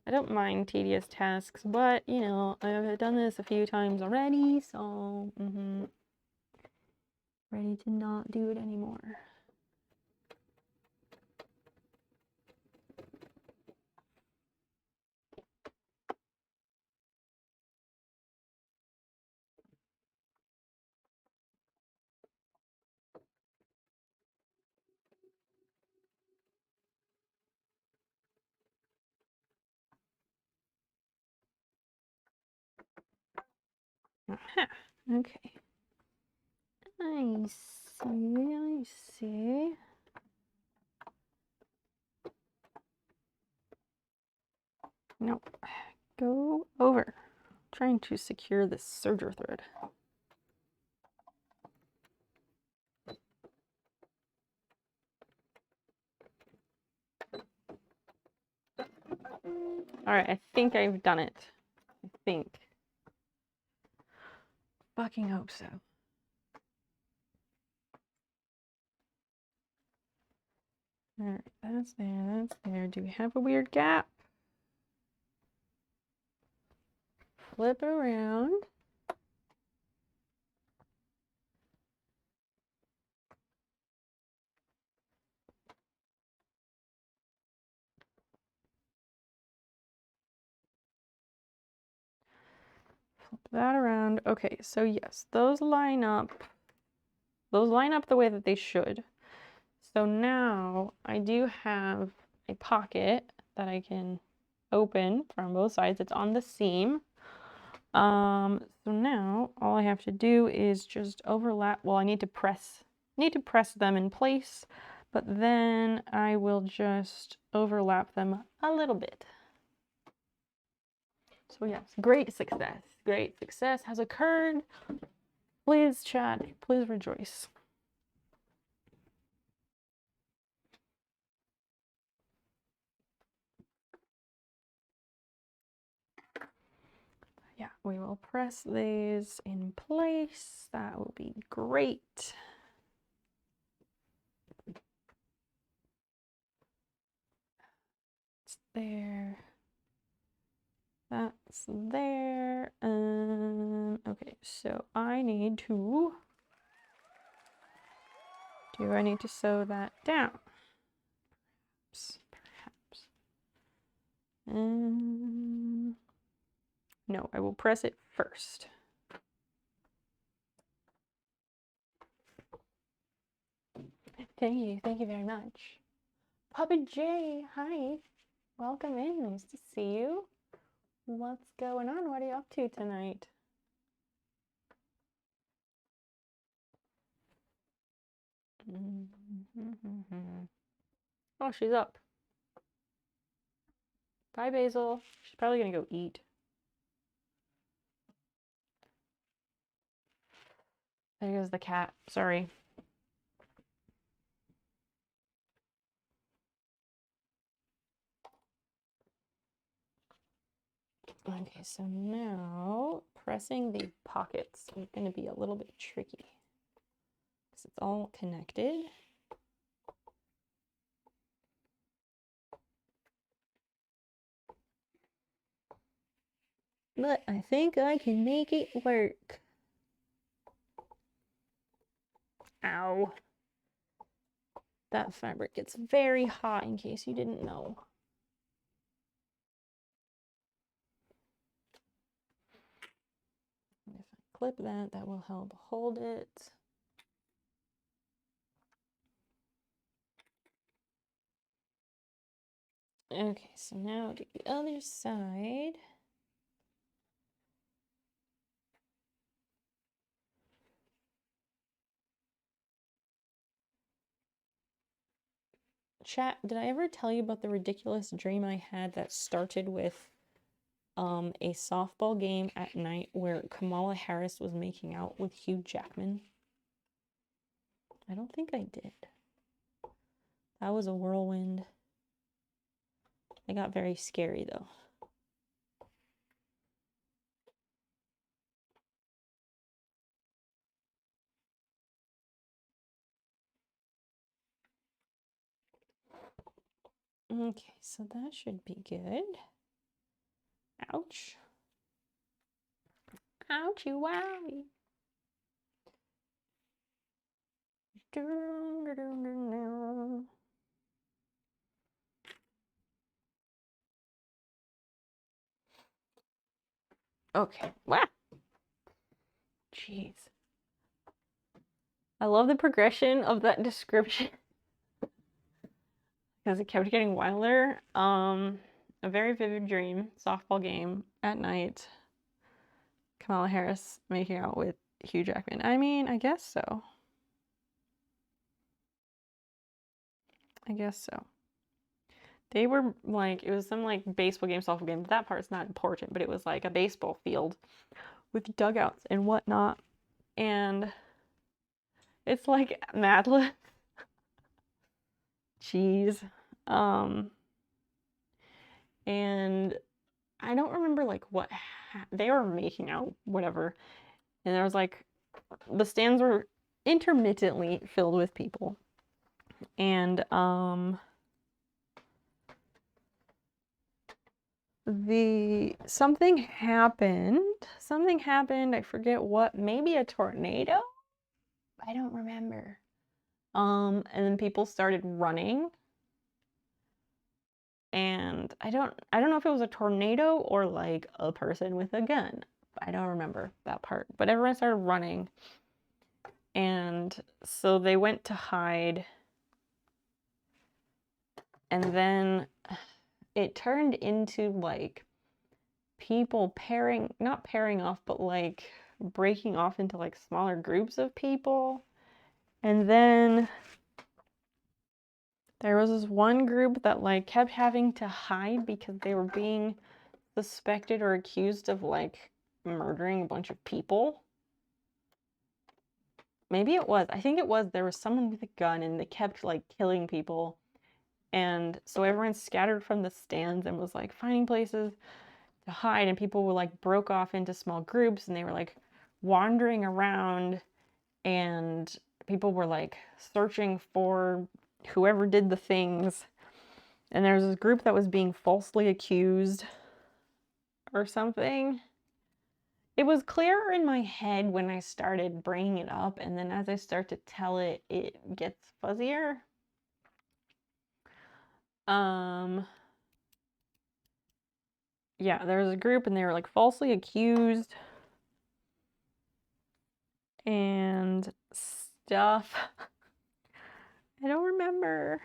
I don't mind tedious tasks, but you know, I've done this a few times already, so ready to not do it anymore. Aha, okay. I see. Nope. Go over. Trying to secure this serger thread. All right, I think I've done it. I think. Fucking hope so. All right, that's there, that's there. Do we have a weird gap? Flip it around. Flip that around. Okay, so yes, those line up. Those line up the way that they should. So now I do have a pocket that I can open from both sides. It's on the seam. So now all I have to do is just overlap. Well, I need to press them in place, but then I will just overlap them a little bit. So yes, great success. Great success has occurred. Please chat, please rejoice. Yeah, we will press these in place. That will be great. It's there. That's there. Okay, so I need to. Do I need to sew that down? Perhaps. No, I will press it first. Thank you very much. Puppet J, hi. Welcome in, nice to see you. What's going on? What are you up to tonight? Oh, she's up. Bye, Basil. She's probably gonna go eat. There goes the cat. Sorry. Okay, so now pressing the pockets is going to be a little bit tricky because it's all connected. But I think I can make it work. Ow. That fabric gets very hot, in case you didn't know. If I clip that, that will help hold it. Okay, so now to the other side. Chat, did I ever tell you about the ridiculous dream I had that started with a softball game at night where Kamala Harris was making out with Hugh Jackman? I don't think I did. That was a whirlwind. It got very scary though. Okay, so that should be good. Ouch. Ouchie wowie. Okay. Wow. Jeez. I love the progression of that description because it kept getting wilder. A very vivid dream, softball game at night. Kamala Harris making out with Hugh Jackman. I mean, I guess so. I guess so. They were like, it was some like baseball game, softball game. That part's not important, but it was like a baseball field with dugouts and whatnot. And it's like Mad Libs. Jeez. And I don't remember like what they were making out, whatever. And there was like the stands were intermittently filled with people. And something happened, I forget what, maybe a tornado? I don't remember. And then people started running. And I don't know if it was a tornado or like a person with a gun. I don't remember that part. But everyone started running. And so they went to hide. And then it turned into like people not pairing off, but like breaking off into like smaller groups of people. And then there was this one group that like kept having to hide because they were being suspected or accused of like murdering a bunch of people. Maybe it was. I think it was. There was someone with a gun and they kept like killing people. And so everyone scattered from the stands and was like finding places to hide, and people were like broke off into small groups and they were like wandering around, and people were like searching for whoever did the things. And there was this group that was being falsely accused or something. It was clearer in my head when I started bringing it up, and then as I start to tell it, it gets fuzzier. Yeah, there was a group and they were like falsely accused and stuff. I don't remember.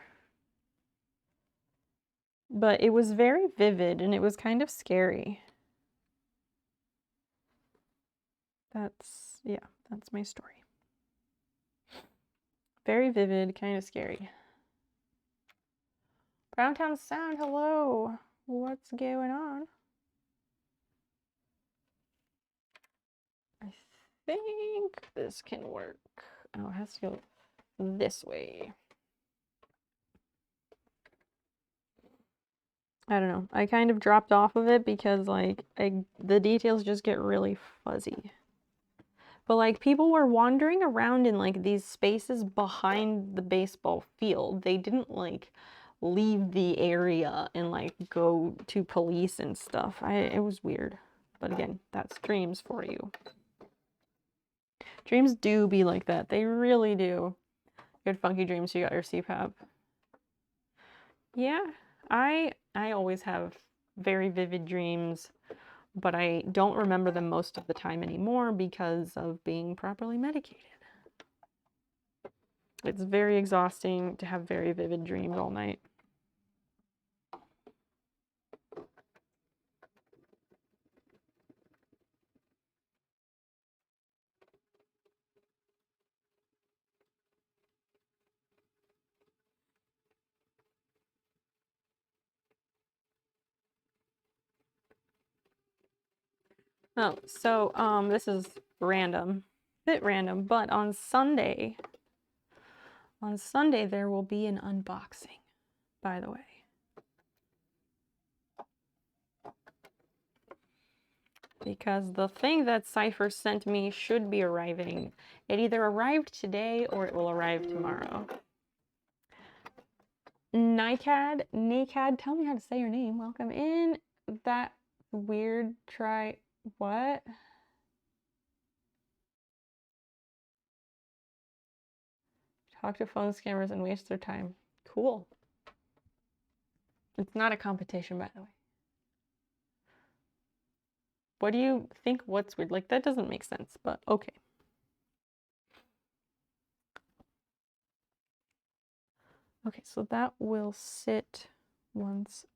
But it was very vivid and it was kind of scary. That's my story. Very vivid, kind of scary. Browntown Sound, hello. What's going on? I think this can work. Oh, it has to go this way. I don't know. I kind of dropped off of it because like the details just get really fuzzy. But like people were wandering around in like these spaces behind the baseball field. They didn't like leave the area and like go to police and stuff. It was weird. But again, that's dreams for you. Dreams do be like that. They really do. Good funky dreams, you got your CPAP. Yeah, I always have very vivid dreams, but I don't remember them most of the time anymore because of being properly medicated. It's very exhausting to have very vivid dreams all night. Oh, so this is random, bit random, but on Sunday there will be an unboxing, by the way. Because the thing that Cypher sent me should be arriving. It either arrived today or it will arrive tomorrow. Nakad, tell me how to say your name. Welcome in. That Weird, try what? Talk to phone scammers and waste their time. Cool. It's not a competition, by the way. What do you think? What's weird? Like, that doesn't make sense, but okay. Okay, so that will sit once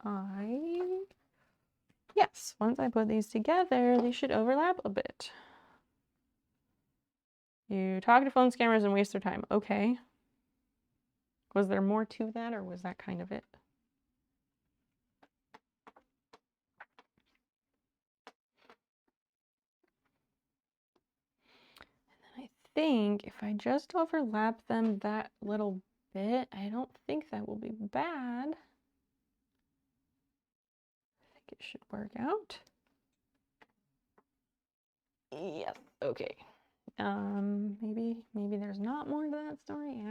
yes, once I put these together, they should overlap a bit. You talk to phone scammers and waste their time. Okay. Was there more to that, or was that kind of it? And then I think if I just overlap them that little bit, I don't think that will be bad. I think it should work out. Yes, okay. Maybe there's not more to that story.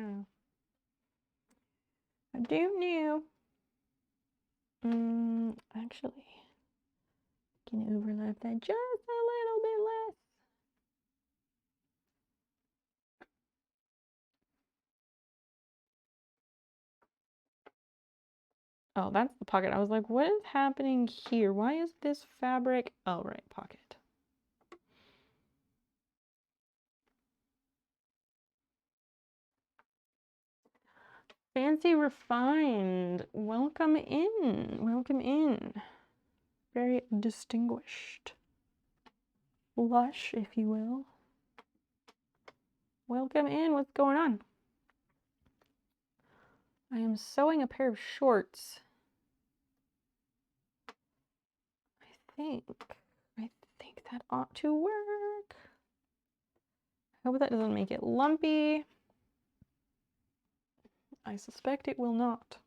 I don't know. I don't know. Actually, can overlap that just a little bit less. Oh, that's the pocket. I was like, what is happening here? Why is this fabric? Oh, right, pocket. Fancy refined. Welcome in. Welcome in. Very distinguished. Lush, if you will. Welcome in. What's going on? I am sewing a pair of shorts. I think that ought to work. I hope that doesn't make it lumpy. I suspect it will not.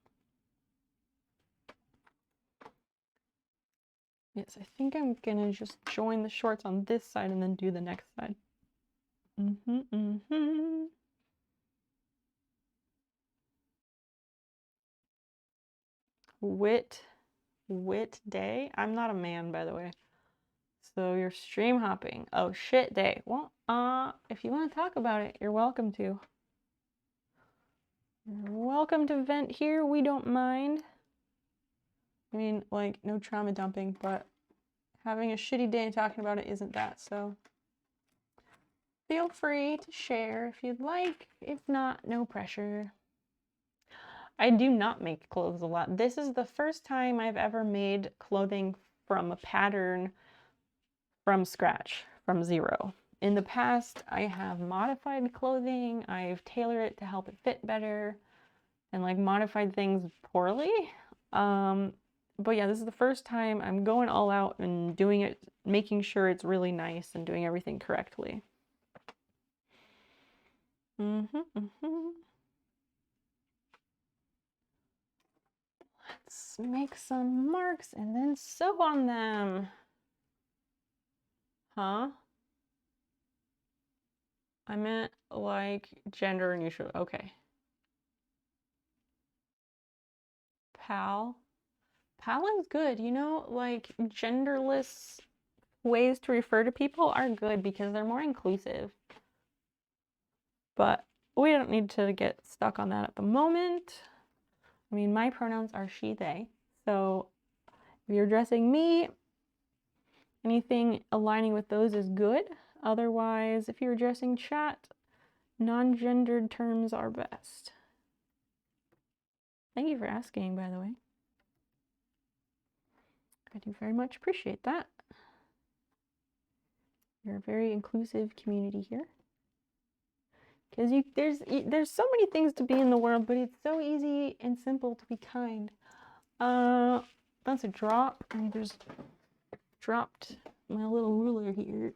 Yes, I think I'm gonna just join the shorts on this side and then do the next side. Wit day? I'm not a man, by the way. So you're stream hopping. Oh, shit day. Well, if you want to talk about it, you're welcome to. You're welcome to vent here. We don't mind. I mean, like, no trauma dumping, but having a shitty day and talking about it isn't that, so feel free to share if you'd like. If not, no pressure. I do not make clothes a lot. This is the first time I've ever made clothing from a pattern from scratch, from zero. In the past, I have modified clothing. I've tailored it to help it fit better and like modified things poorly. But yeah, this is the first time I'm going all out and doing it, making sure it's really nice and doing everything correctly. Let's make some marks and then sew on them. Huh? I meant like gender neutral. Okay. Pal. Pal is good. You know, like genderless ways to refer to people are good because they're more inclusive. But we don't need to get stuck on that at the moment. I mean, my pronouns are she, they. So if you're addressing me, anything aligning with those is good. Otherwise, if you're addressing chat, non-gendered terms are best. Thank you for asking, by the way. I do very much appreciate that. You're a very inclusive community here. Because there's so many things to be in the world, but it's so easy and simple to be kind. That's a drop. I just dropped my little ruler here.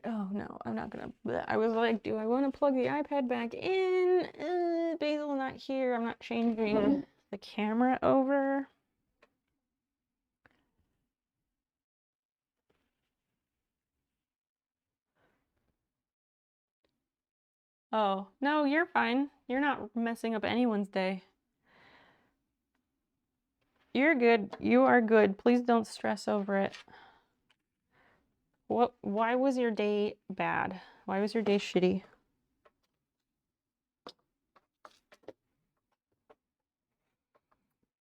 Oh no, I'm not gonna. I was like, do I want to plug the iPad back in? Basil not here. I'm not changing the camera over. Oh, no, you're fine. You're not messing up anyone's day. You're good. You are good. Please don't stress over it. Why was your day bad? Why was your day shitty?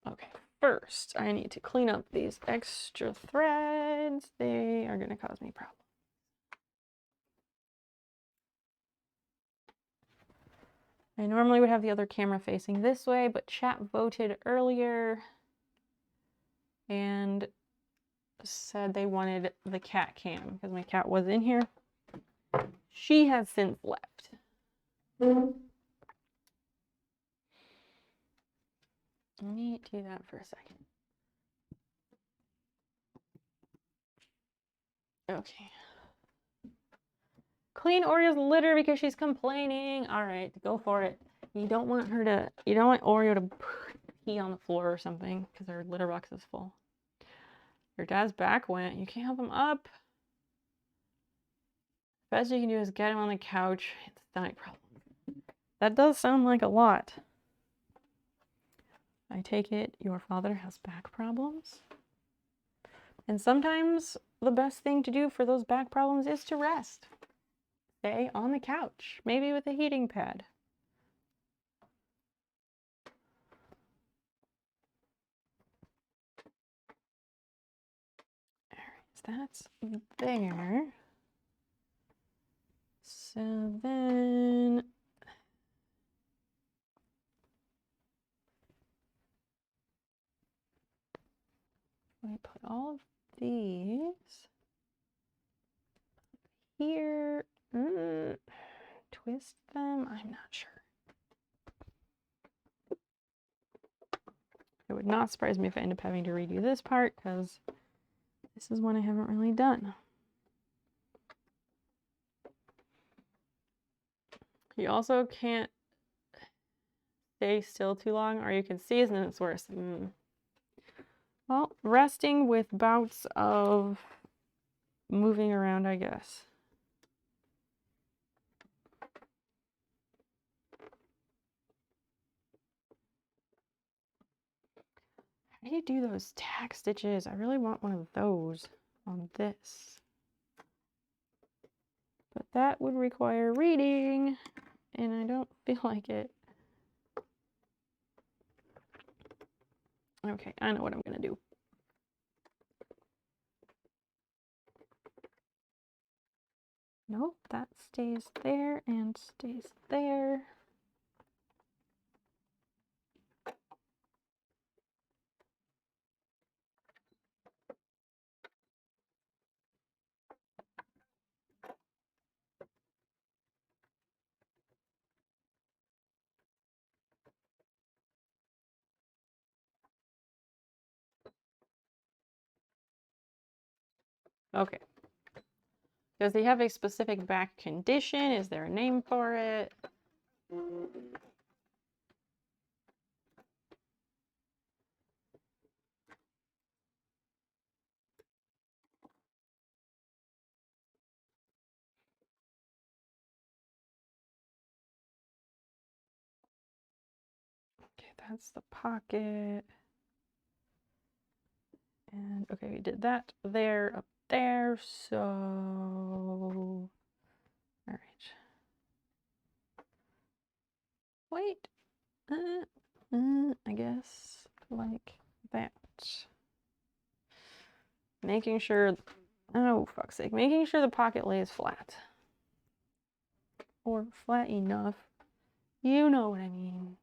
Okay, first I need to clean up these extra threads. They are gonna cause me problems. I normally would have the other camera facing this way, but chat voted earlier and said they wanted the cat cam because my cat was in here. She has since left. Let me do that for a second. Okay. Clean Oreo's litter because she's complaining. All right, go for it. You don't want Oreo to pee on the floor or something because her litter box is full. Your dad's back went. You can't help him up. Best you can do is get him on the couch. It's a stomach problem. That does sound like a lot. I take it your father has back problems? And sometimes the best thing to do for those back problems is to rest. Stay on the couch, maybe with a heating pad. That's there. So then I put all of these here. Twist them. I'm not sure. It would not surprise me if I end up having to redo this part because this is one I haven't really done. You also can't stay still too long or you can seize and then it's worse. Well, resting with bouts of moving around, I guess. How do you do those tack stitches? I really want one of those on this. But that would require reading, and I don't feel like it. Okay, I know what I'm gonna do. Nope, that stays there and stays there. Okay. Does he have a specific back condition? Is there a name for it? Okay, that's the pocket. And okay, we did that there, up there, so all right. Wait, I guess like that. Making sure, oh fuck's sake, making sure the pocket lays flat. Or flat enough. You know what I mean.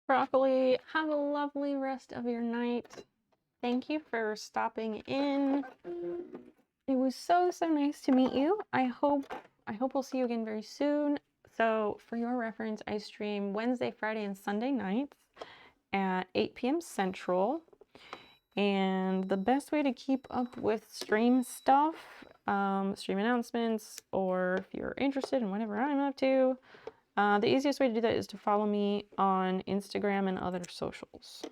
Broccoli, have a lovely rest of your night. Thank you for stopping in. It was so nice to meet you. I hope we'll see you again very soon. So for your reference, I stream Wednesday, Friday, and Sunday nights at 8 p.m. Central. And the best way to keep up with stream stuff, stream announcements, or if you're interested in whatever I'm up to, the easiest way to do that is to follow me on Instagram and other socials,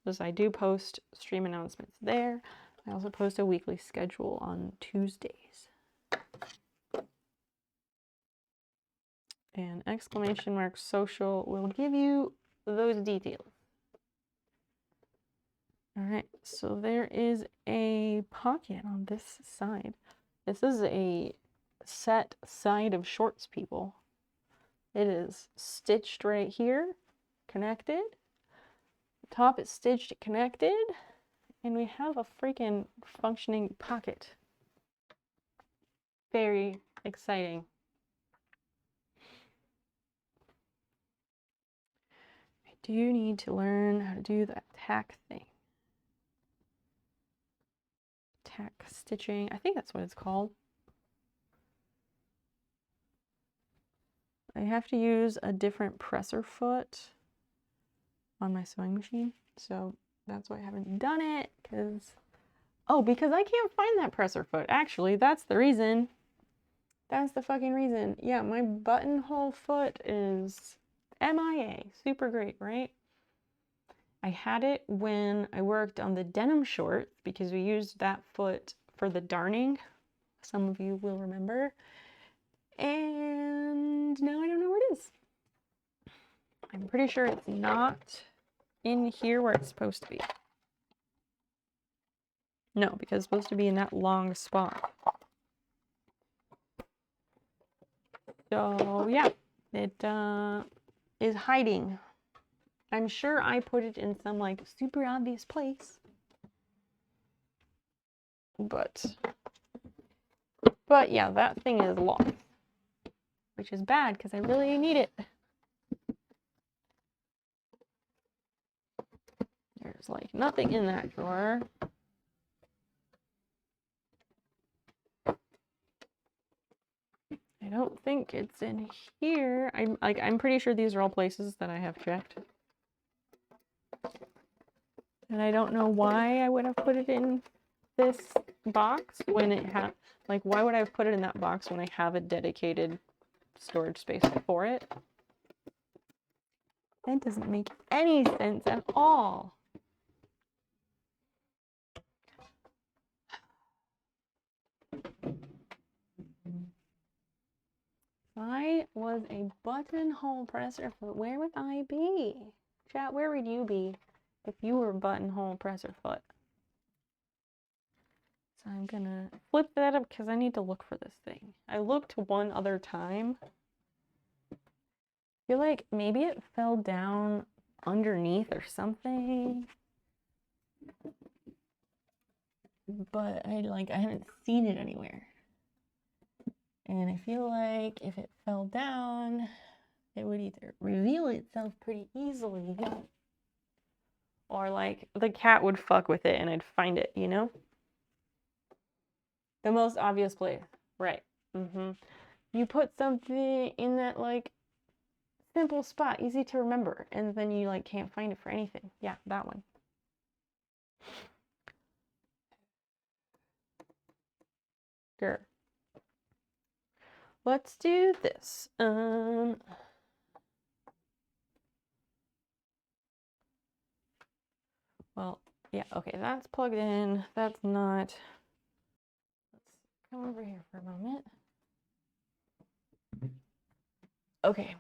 because I do post stream announcements there. I also post a weekly schedule on Tuesdays. And !social will give you those details. All right, so there is a pocket on this side. This is a set side of shorts, people. It is stitched right here, connected. The top is stitched, connected, and we have a freaking functioning pocket. Very exciting. I do need to learn how to do that tack thing. Tack stitching, I think that's what it's called. I have to use a different presser foot on my sewing machine, so that's why I haven't done it, because I can't find that presser foot. Actually, that's the reason. That's the fucking reason. Yeah, my buttonhole foot is MIA. Super great, right? I had it when I worked on the denim shorts because we used that foot for the darning. Some of you will remember. And now I don't know where it is. I'm pretty sure it's not in here where it's supposed to be. No, because it's supposed to be in that long spot. So yeah, it is hiding. I'm sure I put it in some like super obvious place. But yeah, that thing is lost, which is bad because I really need it. There's like nothing in that drawer. I don't think it's in here. I'm pretty sure these are all places that I have checked. And I don't know why I would have put it in this box when it had, like, why would I have put it in that box when I have a dedicated storage space for it? That doesn't make any sense at all. If I was a buttonhole presser foot, where would I be? Chat, where would you be if you were a buttonhole presser foot? So I'm gonna flip that up because I need to look for this thing. I looked one other time. I feel like maybe it fell down underneath or something. But I haven't seen it anywhere. And I feel like if it fell down, it would either reveal itself pretty easily, or like the cat would fuck with it and I'd find it, you know? The most obvious place, right? You put something in that like simple spot, easy to remember, and then you like can't find it for anything. Yeah, that one. Sure. Let's do this. Well, yeah, okay, that's plugged in. That's not. Let's come over here for a moment. Okay.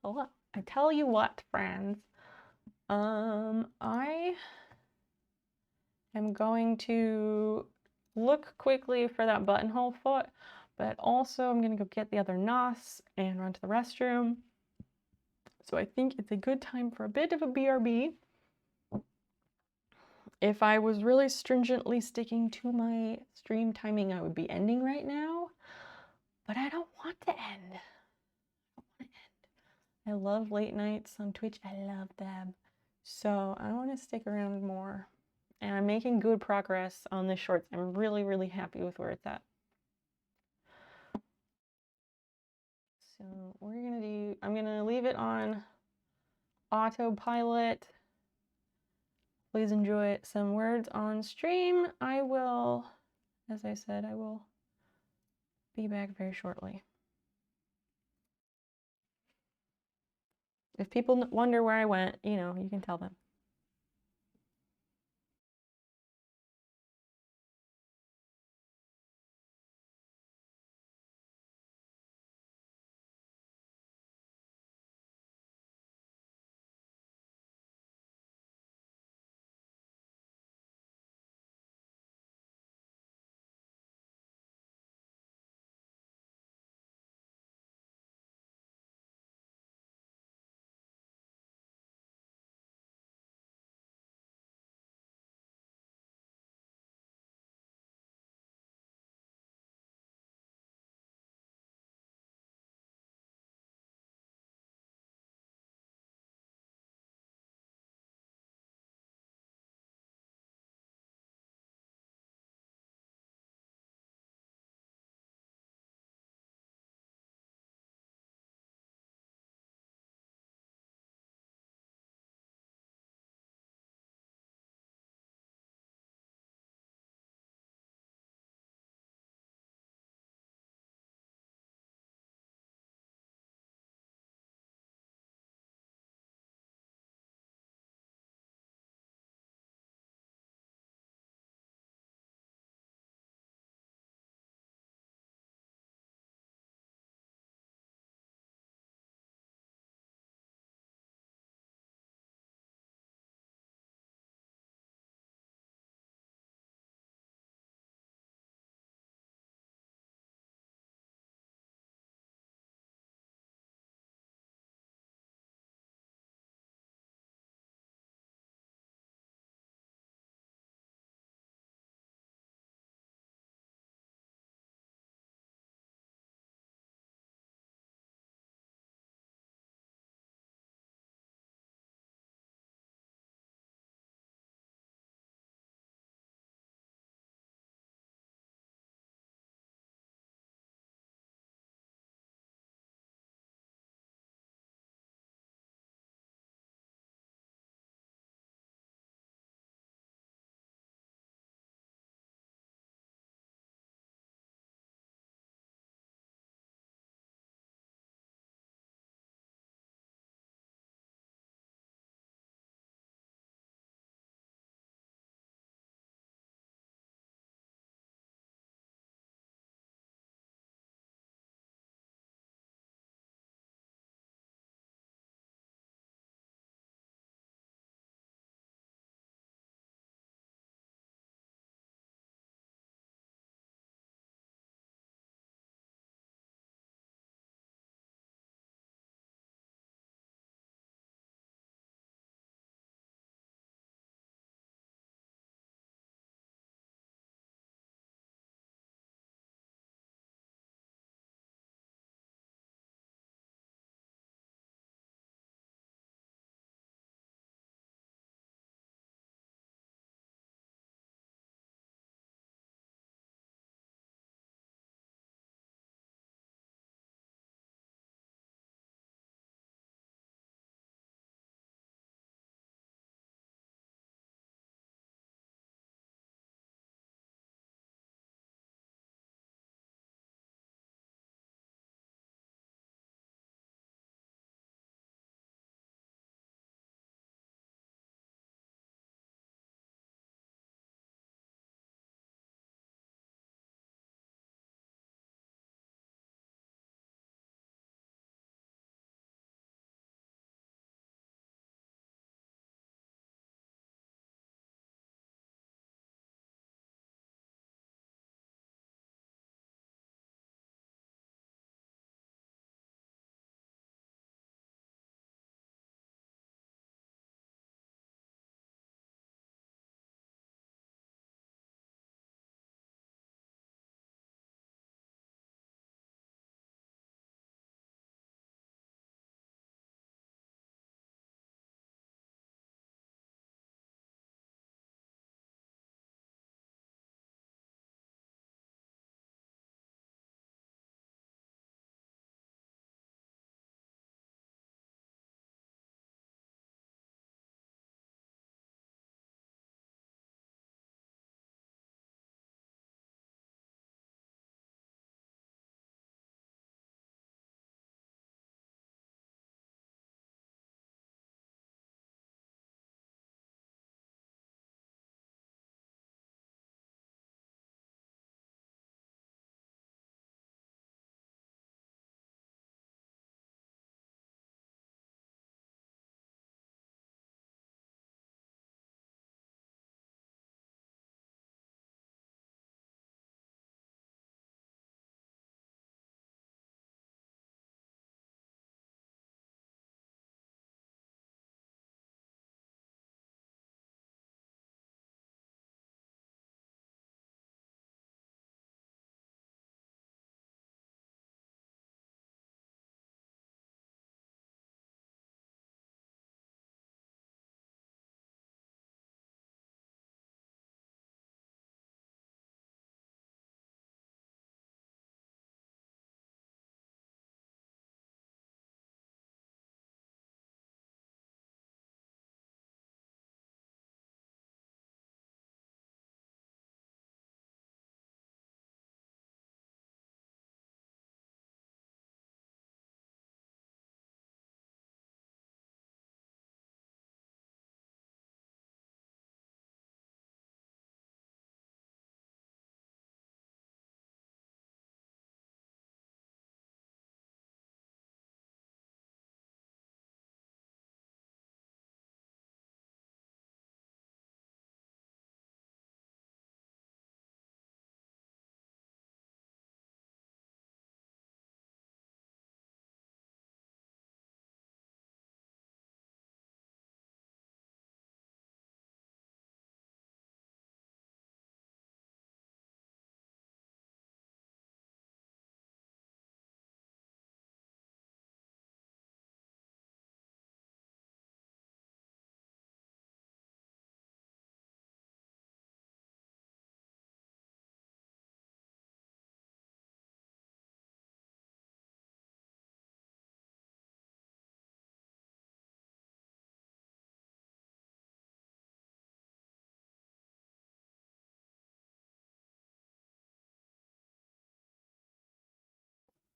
Hello. I tell you what, friends. I am going to look quickly for that buttonhole foot, but also I'm gonna go get the other NOS and run to the restroom. So I think it's a good time for a bit of a BRB. If I was really stringently sticking to my stream timing, I would be ending right now, but I don't want to end. I love late nights on Twitch. I love them. So I want to stick around more. And I'm making good progress on the shorts. I'm really, really happy with where it's at. So I'm gonna leave it on autopilot please enjoy some words on stream. I will, as I said, I will be back very shortly. If people wonder where I went, you know, you can tell them.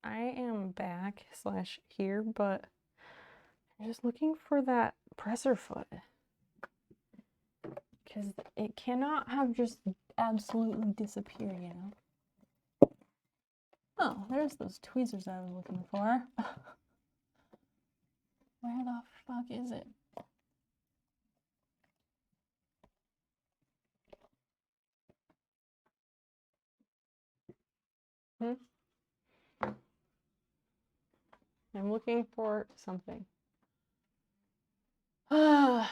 I am back slash here, but I'm just looking for that presser foot. Because it cannot have just absolutely disappeared, you know? Oh, there's those tweezers I was looking for. Where the fuck is it? I'm looking for something. Okay.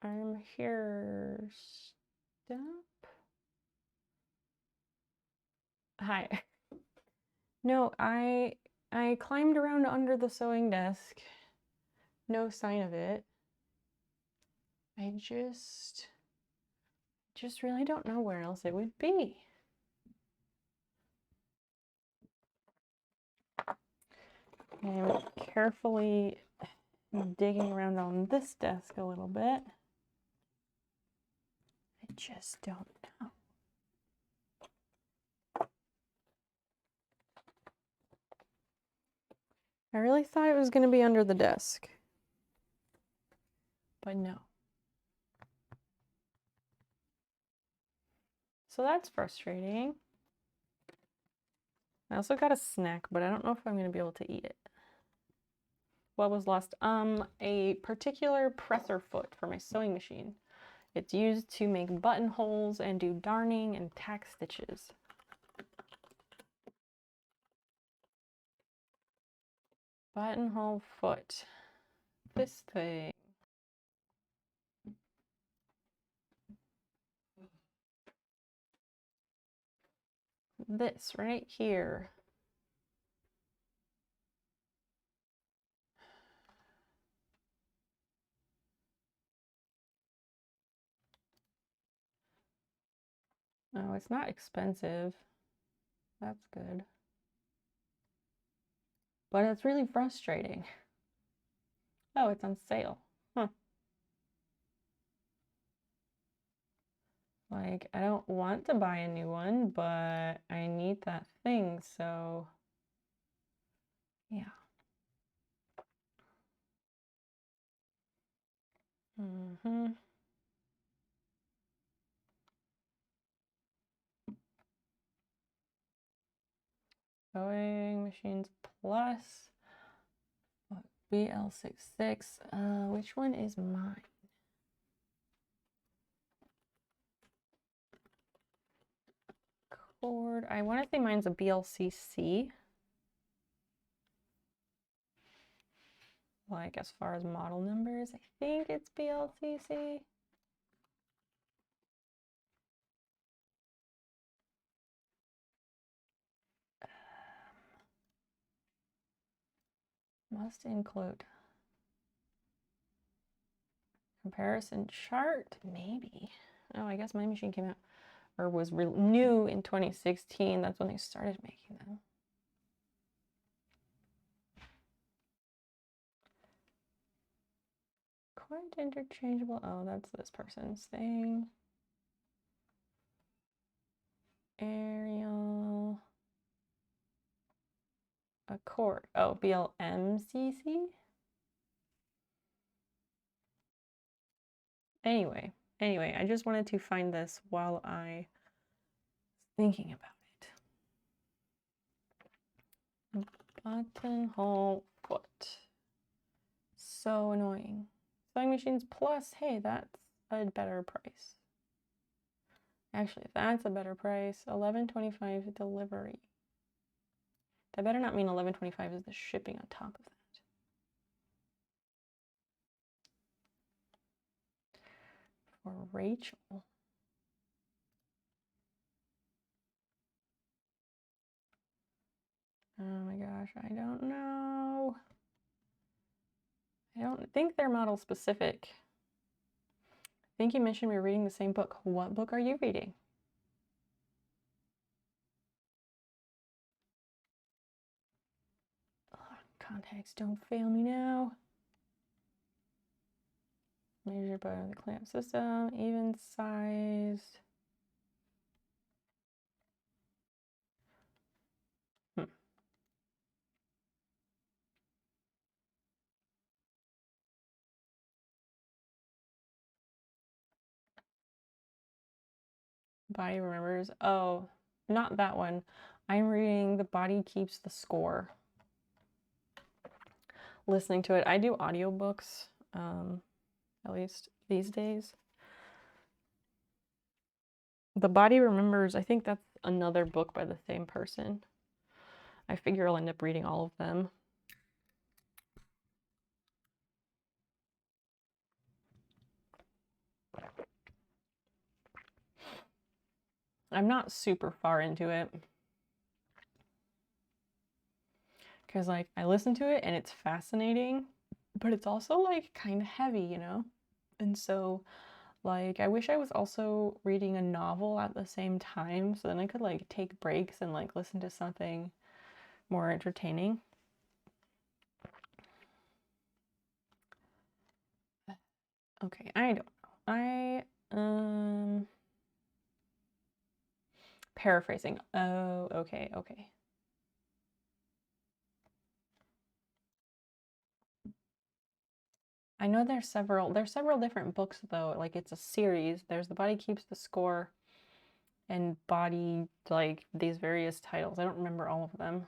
I'm here. Stop. Hi. No, I climbed around under the sewing desk. No sign of it. I just really don't know where else it would be. I'm carefully digging around on this desk a little bit. I just don't know. I really thought it was going to be under the desk, but no. So that's frustrating. I also got a snack, but I don't know if I'm going to be able to eat it. What was lost? A particular presser foot for my sewing machine. It's used to make buttonholes and do darning and tack stitches. Buttonhole foot. This thing. This right here. Oh, it's not expensive. That's good. But it's really frustrating. Oh, it's on sale. Huh. Like, I don't want to buy a new one, but I need that thing, so yeah. Sewing Machines Plus. BL66. Which one is mine? Cord. I want to say mine's a BLCC. Like, as far as model numbers, I think it's BLCC. Must include comparison chart, maybe. Oh, I guess my machine came out or was new in 2016. That's when they started making them. Quite interchangeable. Oh, that's this person's thing. Arial. A cord. Oh, BLMCC. Anyway, I just wanted to find this while I was thinking about it. Buttonhole foot. So annoying. Sewing Machines Plus, hey, that's a better price. Actually, that's a better price. $11.25 delivery. That better not mean $11.25 is the shipping on top of that. For Rachel. Oh my gosh, I don't know. I don't think they're model specific. I think you mentioned we were reading the same book. What book are you reading? Oh, contacts don't fail me now. Measured by the clamp system, even sized. Body remembers. Oh, not that one. I'm reading The Body Keeps the Score. Listening to it. I do audiobooks, at least these days. The Body Remembers, I think that's another book by the same person. I figure I'll end up reading all of them. I'm not super far into it. Because, like, I listen to it and it's fascinating, but it's also, like, kind of heavy, you know? And so, like, I wish I was also reading a novel at the same time so then I could, like, take breaks and, like, listen to something more entertaining. Okay, I don't know. Paraphrasing. Oh, okay. I know there's several different books though. Like it's a series. There's The Body Keeps the Score and Body, like these various titles. I don't remember all of them.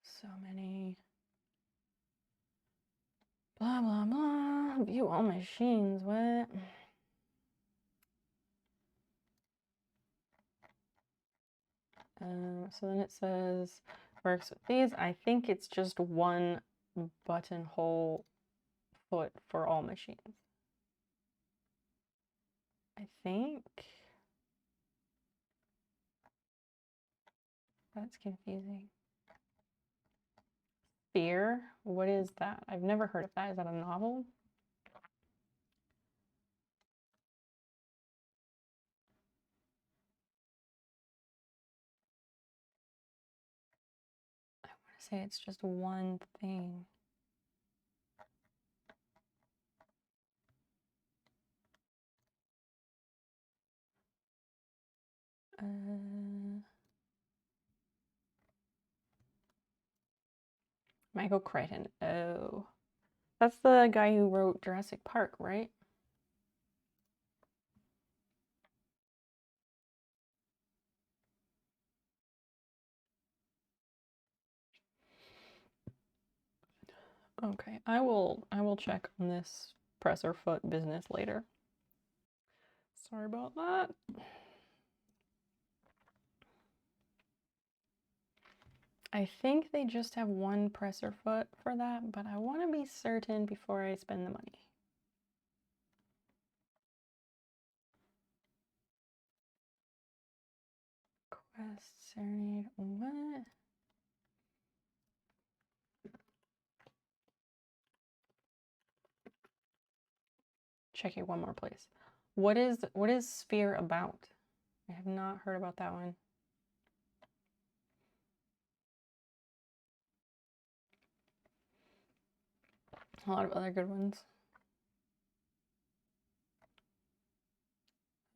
So many. Blah blah blah. View all machines. What? So then it says works with these. I think it's just one buttonhole foot for all machines. I think that's confusing. Fear? What is that? I've never heard of that. Is that a novel? I want to say it's just one thing. Michael Crichton. Oh. That's the guy who wrote Jurassic Park, right? Okay, I will check on this presser foot business later. Sorry about that. I think they just have one presser foot for that, but I want to be certain before I spend the money. Quest, Serenade, what? Checking one more place. What is Sphere about? I have not heard about that one. A lot of other good ones.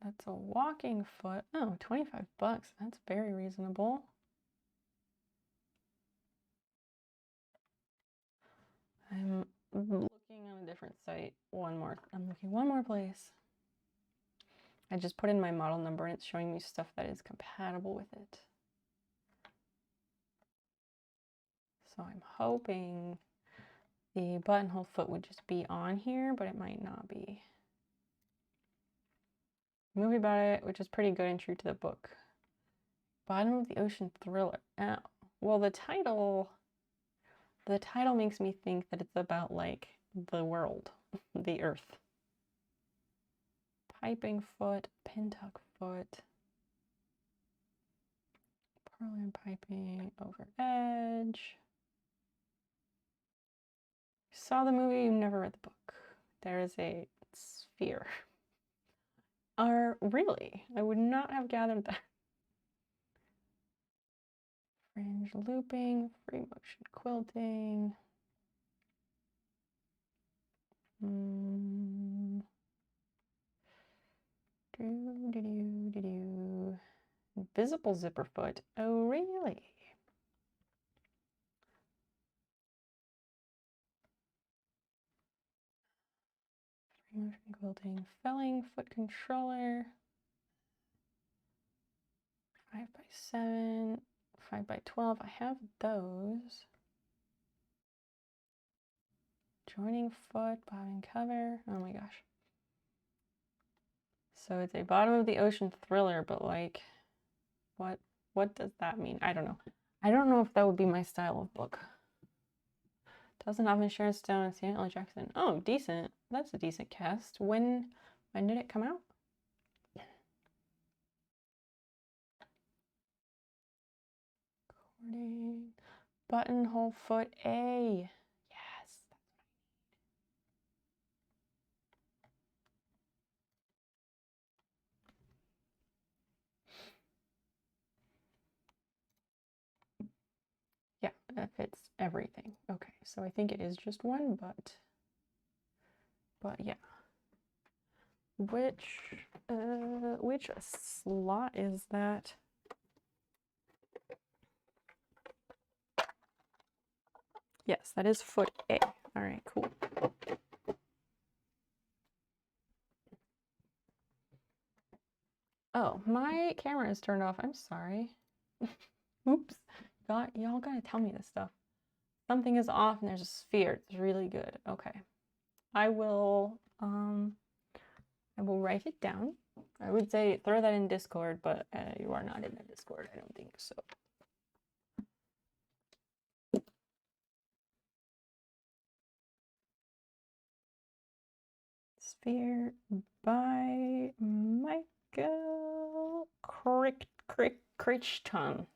That's a walking foot. Oh, 25 bucks. That's very reasonable. I'm looking on a different site. I'm looking one more place. I just put in my model number and it's showing me stuff that is compatible with it. So I'm hoping the buttonhole foot would just be on here, but it might not be. Movie about it, which is pretty good and true to the book. Bottom of the Ocean thriller. Oh, well, the title makes me think that it's about like the world, the earth. Piping foot, pintuck foot, pearl piping over edge. Saw the movie, you never read the book. There is a sphere. Really? I would not have gathered that. Fringe looping, free motion quilting. Invisible zipper foot. Oh, really? Free motion quilting, felling, foot controller. 5x7, 5x12. I have those. Joining foot, bottom cover. Oh my gosh. So it's a bottom of the ocean thriller, but like, what does that mean? I don't know. I don't know if that would be my style of book. Doesn't often share Stone and Samuel L. Jackson. Oh, decent. That's a decent cast. When did it come out? Recording. Buttonhole foot A. Yes. Yeah, that fits everything. Okay, so I think it is just one, but yeah. Which slot is that? Yes, that is foot A. All right, cool. Oh, my camera is turned off. I'm sorry. Oops. Y'all gotta tell me this stuff. Something is off and there's a sphere. It's really good. Okay. I will write it down. I would say throw that in Discord, but you are not in the Discord, I don't think so. Sphere by Michael Crichton.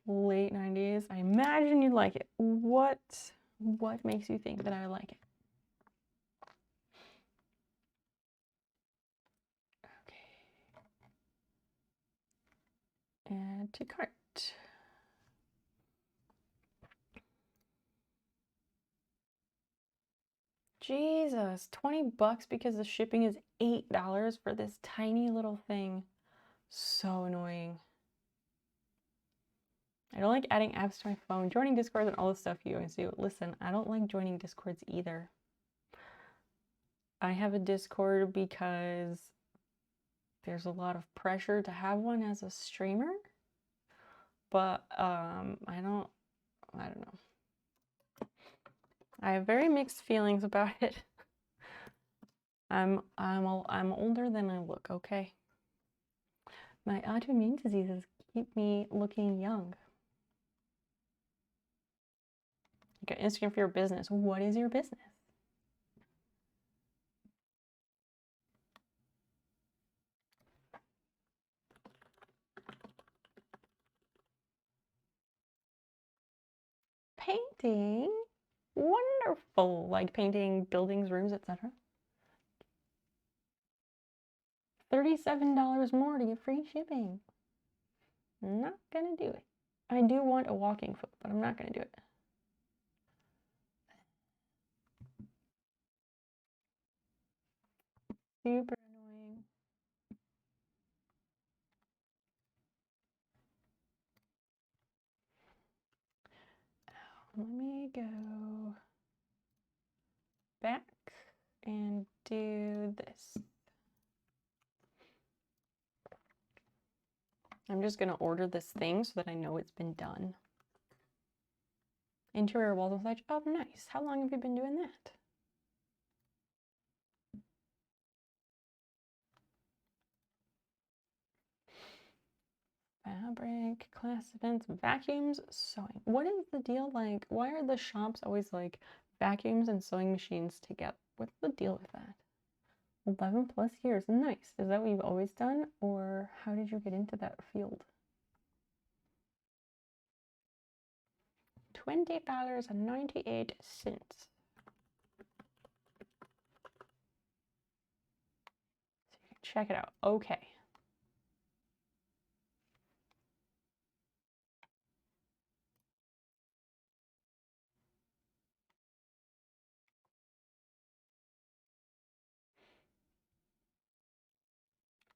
Late 90s. I imagine you'd like it. What makes you think that I like it? Okay. Add to cart. Jesus, 20 bucks because the shipping is $8 for this tiny little thing. So annoying. I don't like adding apps to my phone, joining Discord and all the stuff you always do. Listen, I don't like joining Discords either. I have a Discord because there's a lot of pressure to have one as a streamer, but I don't know. I have very mixed feelings about it. I'm older than I look, okay? My autoimmune diseases keep me looking young. You got Instagram for your business. What is your business? Painting. Wonderful. Like painting buildings, rooms, etc. $37 more to get free shipping. Not gonna do it. I do want a walking foot, but I'm not gonna do it. Super annoying. Let me go back and do this. I'm just gonna order this thing so that I know it's been done. Interior walls and such. Oh, nice. How long have you been doing that? Fabric, class events, vacuums, sewing. What is the deal? Like, why are the shops always like vacuums and sewing machines together? What's the deal with that? 11 plus years. Nice. Is that what you've always done? Or how did you get into that field? $20.98. So you can check it out. Okay.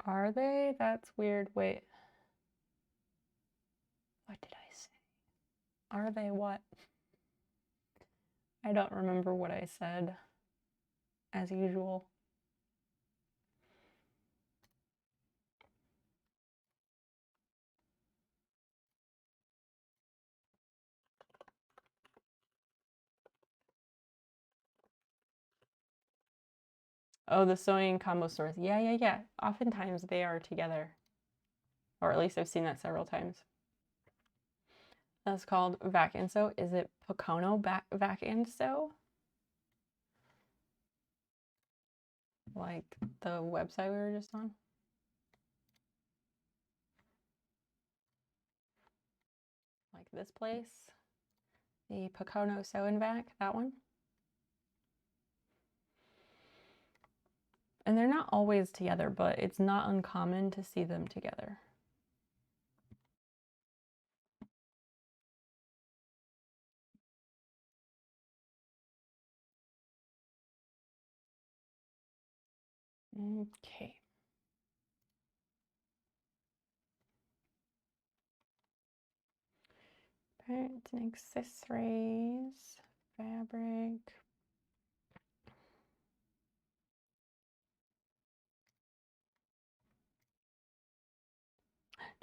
Are they? That's weird. Wait. What did I say? Are they what? I don't remember what I said, as usual. Oh, the sewing combo stores. Yeah. Oftentimes they are together. Or at least I've seen that several times. That's called Vac and Sew. Is it Pocono Vac and Sew? Like the website we were just on? Like this place? The Pocono Sew and Vac, that one? And they're not always together, but it's not uncommon to see them together. Okay. Parents and accessories, fabric.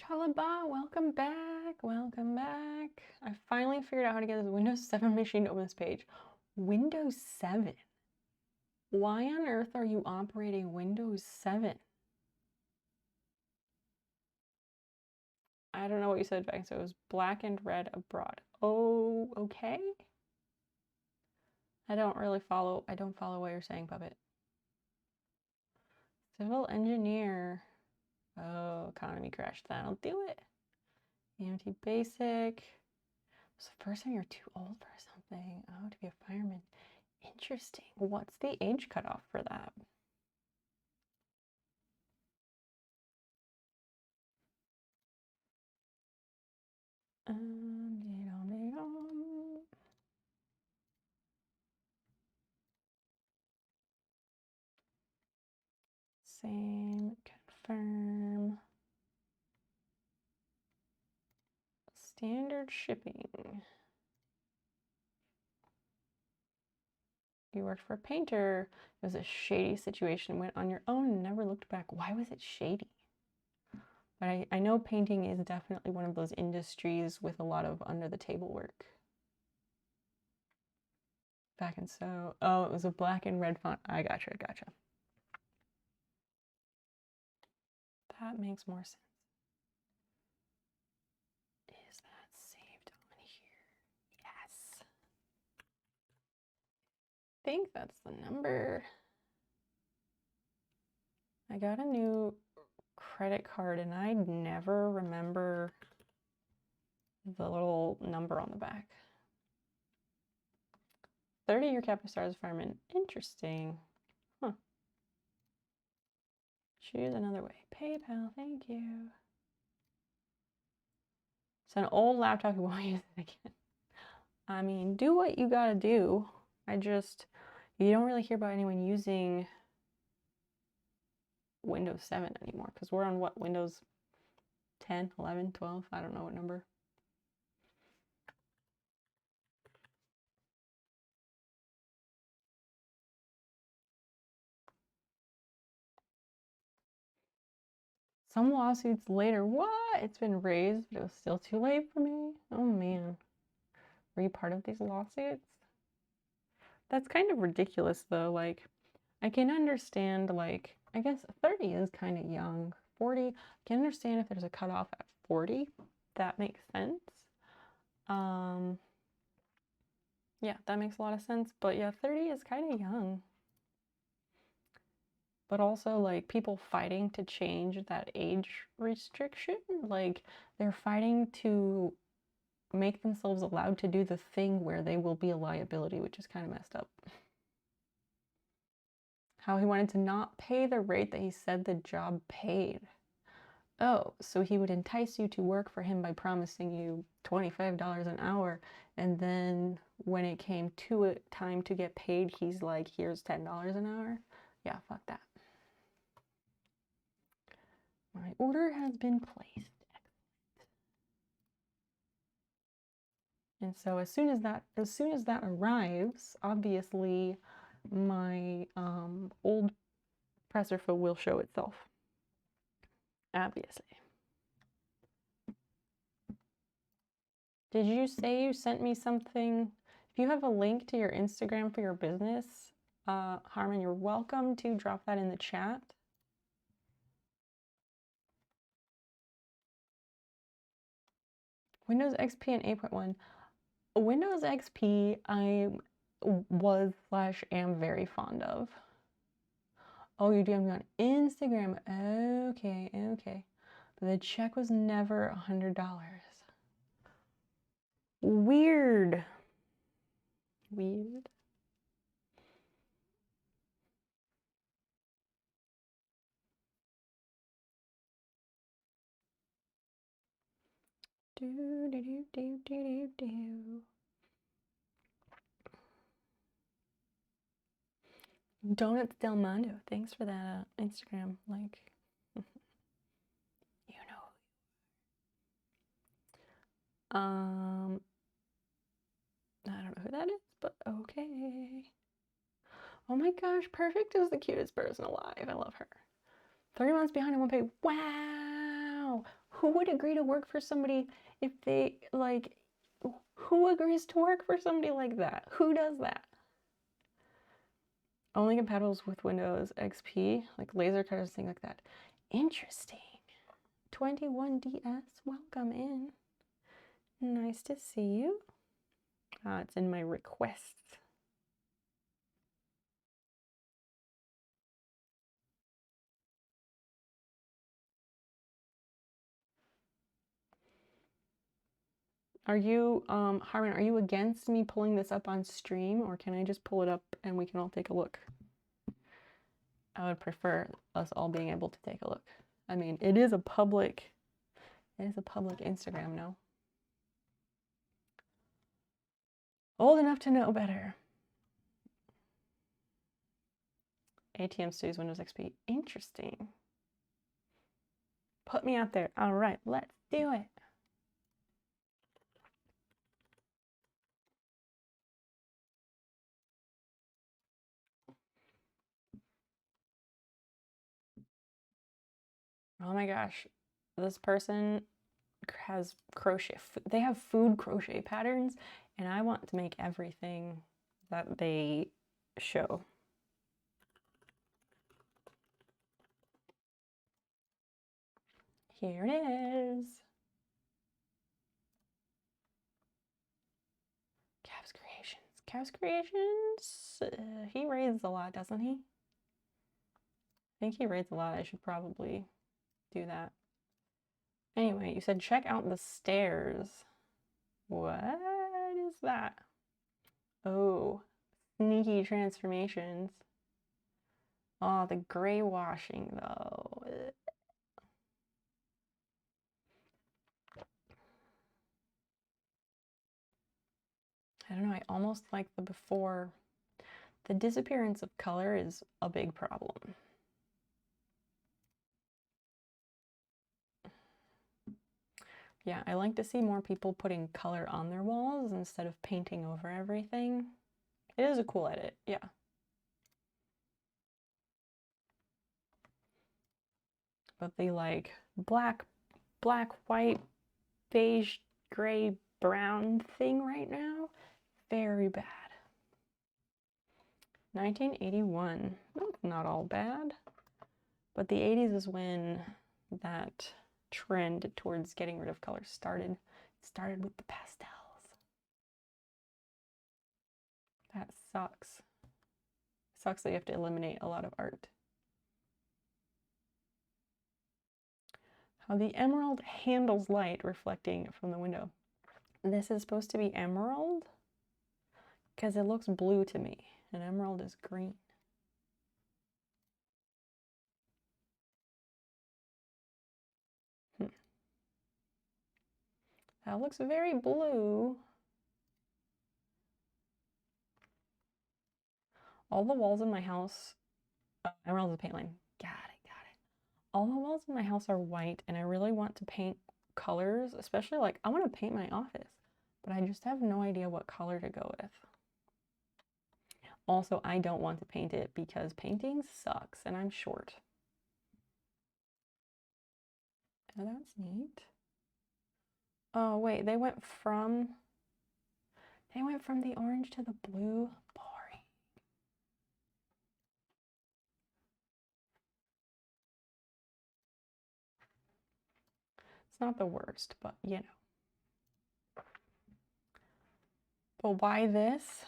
Chalaba, welcome back. Welcome back. I finally figured out how to get this Windows 7 machine to open this page. Windows 7. Why on earth are you operating Windows 7? I don't know what you said back, so it was black and red abroad. Oh, okay. I don't follow what you're saying, Puppet. Civil engineer. Oh, economy crash. That'll do it. EMT basic. So first time you're too old for something. Oh, to be a fireman. Interesting. What's the age cutoff for that? Same, confirm. Standard shipping. You worked for a painter. It was a shady situation. Went on your own and never looked back. Why was it shady? But I know painting is definitely one of those industries with a lot of under the table work. Back and so, oh, it was a black and red font. I gotcha. That makes more sense. Is that saved on here? Yes. I think that's the number. I got a new credit card and I never remember the little number on the back. 30-year Kappa Stars fireman. Interesting. Huh. Choose another way. PayPal, thank you. It's an old laptop, you won't use it again. I mean, do what you gotta do. You don't really hear about anyone using Windows 7 anymore because we're on what, Windows 10, 11, 12? I don't know what number. Some lawsuits later, what? It's been raised, but it was still too late for me. Oh man. Were you part of these lawsuits? That's kind of ridiculous though. Like, I can understand, like, I guess 30 is kind of young. 40, I can understand if there's a cutoff at 40. That makes sense. Yeah, that makes a lot of sense. But yeah, 30 is kind of young. But also, like, people fighting to change that age restriction, like, they're fighting to make themselves allowed to do the thing where they will be a liability, which is kind of messed up. How he wanted to not pay the rate that he said the job paid. Oh, so he would entice you to work for him by promising you $25 an hour, and then when it came to it time to get paid, he's like, here's $10 an hour? Yeah, fuck that. My order has been placed. And so as soon as that arrives, obviously my old presser foot will show itself. Obviously. Did you say you sent me something? If you have a link to your Instagram for your business, Harmon, you're welcome to drop that in the chat. Windows XP and 8.1. Windows XP I was/am very fond of. Oh, you DM me on Instagram. Okay, okay. But the check was never $100. Weird. Weird. Do do do do do do. Donuts Del Mondo. Thanks for that Instagram like. You know. I don't know who that is, but okay. Oh my gosh, Perfect is the cutest person alive. I love her. 3 months behind in one pay. Wow. Who would agree to work for somebody if they like? Who agrees to work for somebody like that? Who does that? Only compatible with Windows XP, like laser cutters, things like that. Interesting. 21DS, welcome in. Nice to see you. It's in my requests. Are you, Harmon, are you against me pulling this up on stream, or can I just pull it up and we can all take a look? I would prefer us all being able to take a look. I mean, it is a public Instagram, no? Old enough to know better. ATM Studios Windows XP. Interesting. Put me out there. All right, let's do it. Oh my gosh, this person has crochet. They have food crochet patterns, and I want to make everything that they show. Here it is. Cavs Creations. Cavs Creations? He raids a lot, doesn't he? I think he raids a lot. I should probably do that. Anyway, you said check out the stairs. What is that? Oh, sneaky transformations. Oh, the gray washing though. I don't know, I almost like the before. The disappearance of color is a big problem. Yeah, I like to see more people putting color on their walls instead of painting over everything. It is a cool edit, yeah. But the like black, white, beige, gray, brown thing right now, very bad. 1981, that's not all bad. But the 80s is when that trend towards getting rid of color started. It started with the pastels. That sucks. Sucks that you have to eliminate a lot of art. How the emerald handles light reflecting from the window. This is supposed to be emerald because it looks blue to me, and emerald is green. That looks very blue. All the walls in my house, Emerald's the paint line. Got it. All the walls in my house are white, and I really want to paint colors, especially like I want to paint my office, but I just have no idea what color to go with. Also, I don't want to paint it because painting sucks and I'm short. Oh, that's neat. Oh, wait, they went from the orange to the blue. Boring. It's not the worst, but you know. But why this?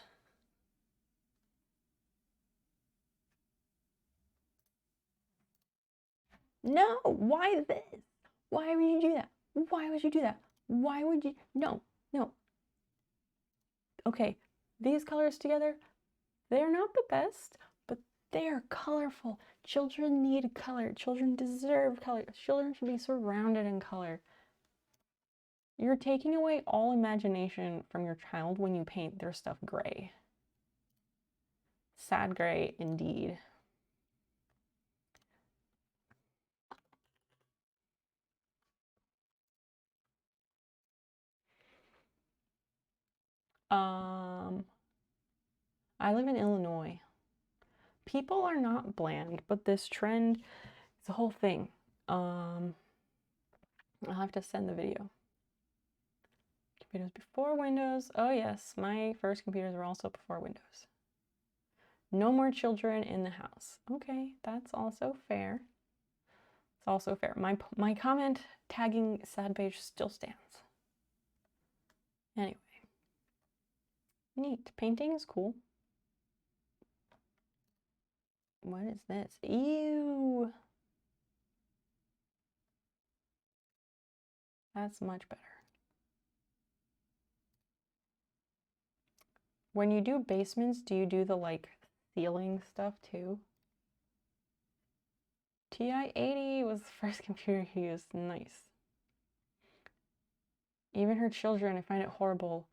No, why this? Why would you do that? Why would you do that? Why would you? No. Okay, these colors together, they're not the best, but they are colorful. Children need color. Children deserve color. Children should be surrounded in color. You're taking away all imagination from your child when you paint their stuff gray. Sad gray, indeed. I live in Illinois. People are not bland, but this trend is a whole thing. I'll have to send the video. Computers before Windows. Oh yes, my first computers were also before Windows. No more children in the house. Okay, that's also fair. It's also fair. My comment tagging sad beige still stands. Anyway. Neat. Painting is cool. What is this? Ew. That's much better. When you do basements, do you do the like ceiling stuff too? TI-80 was the first computer he used. Nice. Even her children, I find it horrible.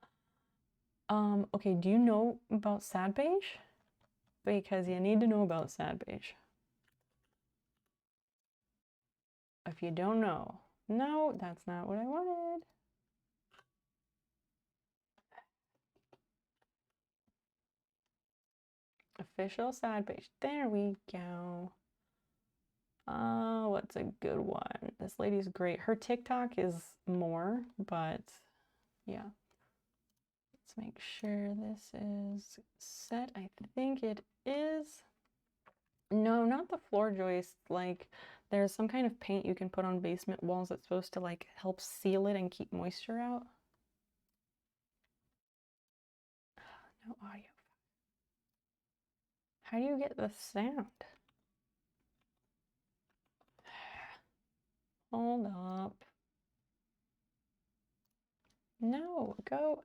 Okay, do you know about sad beige? Because you need to know about sad beige. If you don't know, no, that's not what I wanted. Official sad beige. There we go. What's a good one? This lady's great. Her TikTok is more, but yeah. Let's make sure this is set. I think it is. No, not the floor joist. Like, there's some kind of paint you can put on basement walls that's supposed to like help seal it and keep moisture out. No audio. How do you get the sound? Hold up. No, go.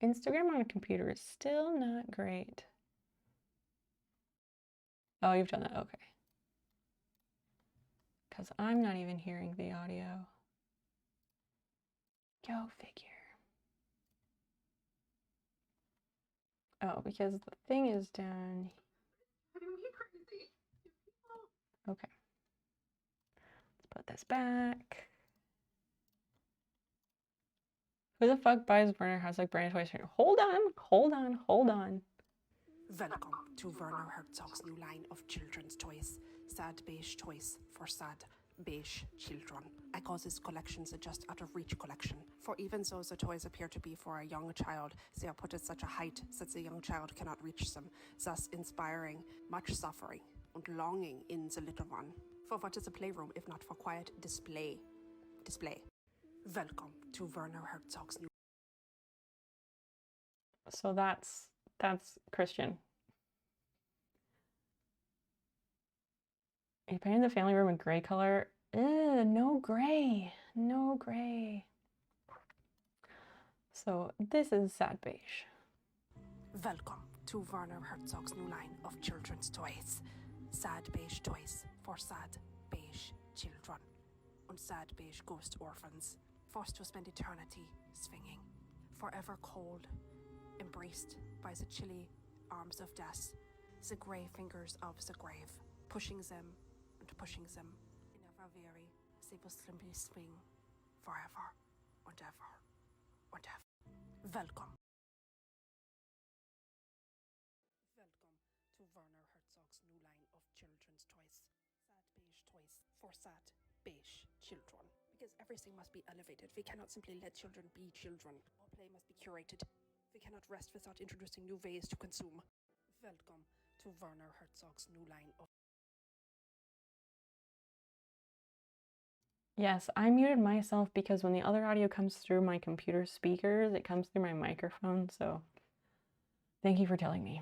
Instagram on a computer is still not great. Oh, you've done that. Okay. Because I'm not even hearing the audio. Go figure. Oh, because the thing is down. Okay. Let's put this back. Who the fuck buys Werner Herzog brand toys? Hold on. Welcome to Werner Herzog's new line of children's toys. Sad beige toys for sad beige children. I call this collections a just out of reach collection. For even though the toys appear to be for a young child, they are put at such a height that the young child cannot reach them, thus inspiring much suffering and longing in the little one. For what is a playroom if not for quiet display? Welcome to Werner Herzog's new. So that's Christian. You painted the family room a gray color. Ew, no gray. No gray. So this is sad beige. Welcome to Werner Herzog's new line of children's toys. Sad beige toys for sad beige children and sad beige ghost orphans. forced to spend eternity swinging, forever cold, embraced by the chilly arms of death, the grey fingers of the grave, pushing them and pushing them. Never weary, they will simply swing forever and ever and ever. Welcome. Welcome to Werner Herzog's new line of children's toys. Sad beige toys for sad beige children. Because everything must be elevated. We cannot simply let children be children. All play must be curated. We cannot rest without introducing new ways to consume. Welcome to Werner Herzog's new line of... Yes, I muted myself because when the other audio comes through my computer speakers, it comes through my microphone, so thank you for telling me.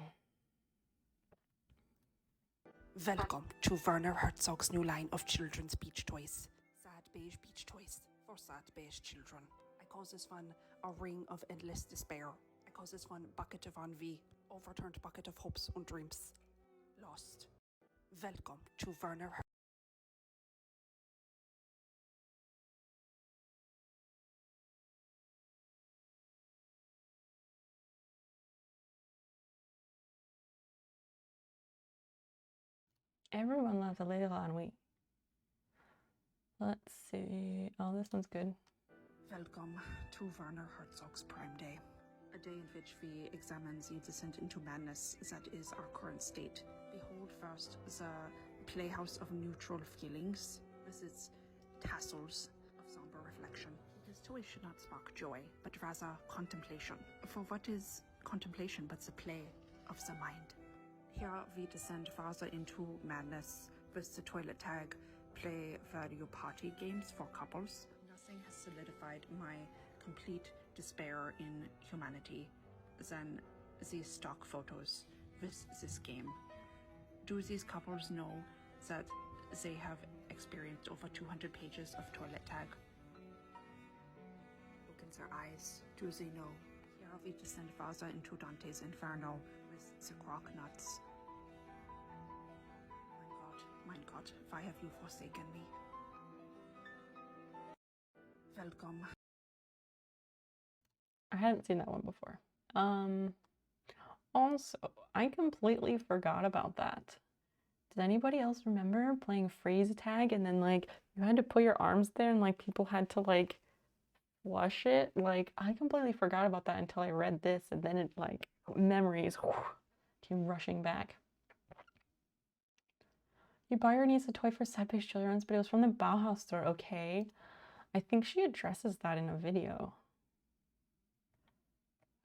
Welcome to Werner Herzog's new line of children's beach toys. Sad beige beach toys for sad beige children. I call this one a ring of endless despair. I call this one bucket of ennui, overturned bucket of hopes and dreams. Lost. Welcome to Werner Herzog. Everyone loves a little ennui. Let's see. Oh, this one's good. Welcome to Werner Herzog's Prime Day. A day in which we examine the descent into madness that is our current state. Behold first the playhouse of neutral feelings with its tassels of somber reflection. Because toys should not spark joy, but rather contemplation. For what is contemplation but the play of the mind? Here we descend further into madness with the toilet tag play value party games for couples. Nothing has solidified my complete despair in humanity than these stock photos with this game. Do these couples know that they have experienced over 200 pages of toilet tag? Look in their eyes. Do they know? Here we descend further into Dante's Inferno with the crock nuts. My God, why have you forsaken me? Welcome. I hadn't seen that one before. Also, I completely forgot about that. Does anybody else remember playing freeze tag and then like you had to put your arms there and like people had to like flush it? Like I completely forgot about that until I read this and then it like memories came rushing back. You buy your niece a toy for sad-based children's, but it was from the Bauhaus store, okay? I think she addresses that in a video.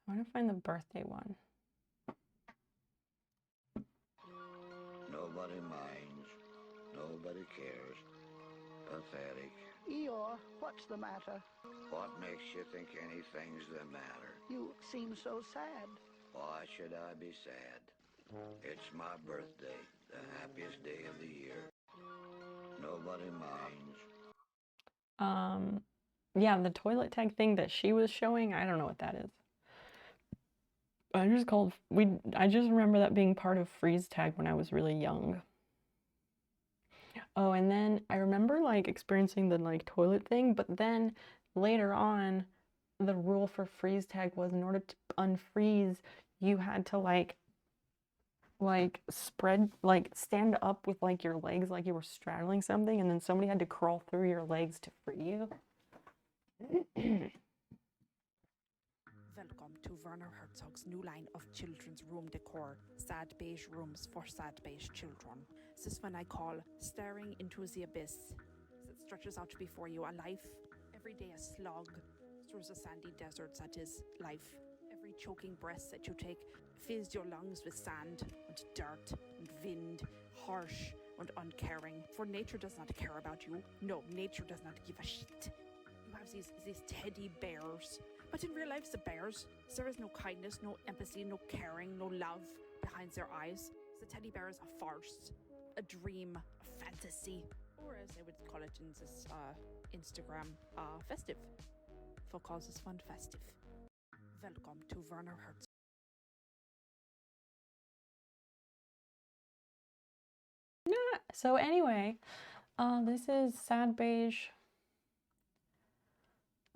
I want to find the birthday one. Nobody minds. Nobody cares. Pathetic. Eeyore, what's the matter? What makes you think anything's the matter? You seem so sad. Why should I be sad? It's my birthday, the happiest day of the year. Nobody minds. Yeah, the toilet tag thing that she was showing, I don't know what that is. I just remember that being part of freeze tag when I was really young. Oh, and then I remember like experiencing the like toilet thing, but then later on, the rule for freeze tag was in order to unfreeze, you had to like spread, like stand up with like your legs like you were straddling something, and then somebody had to crawl through your legs to free you. Welcome to Werner Herzog's new line of children's room decor, sad beige rooms for sad beige children. This one I call staring into the abyss that stretches out before you, a life, every day a slog through the sandy desert that is life. Every choking breath that you take fills your lungs with sand and dirt and wind, harsh and uncaring. For nature does not care about you. No, nature does not give a shit. You have these teddy bears. But in real life, the bears, there is no kindness, no empathy, no caring, no love behind their eyes. The teddy bear is a farce, a dream, a fantasy, or as they would call it in this Instagram, festive. For causes fun festive. Welcome to Werner Herzog. So anyway, this is sad beige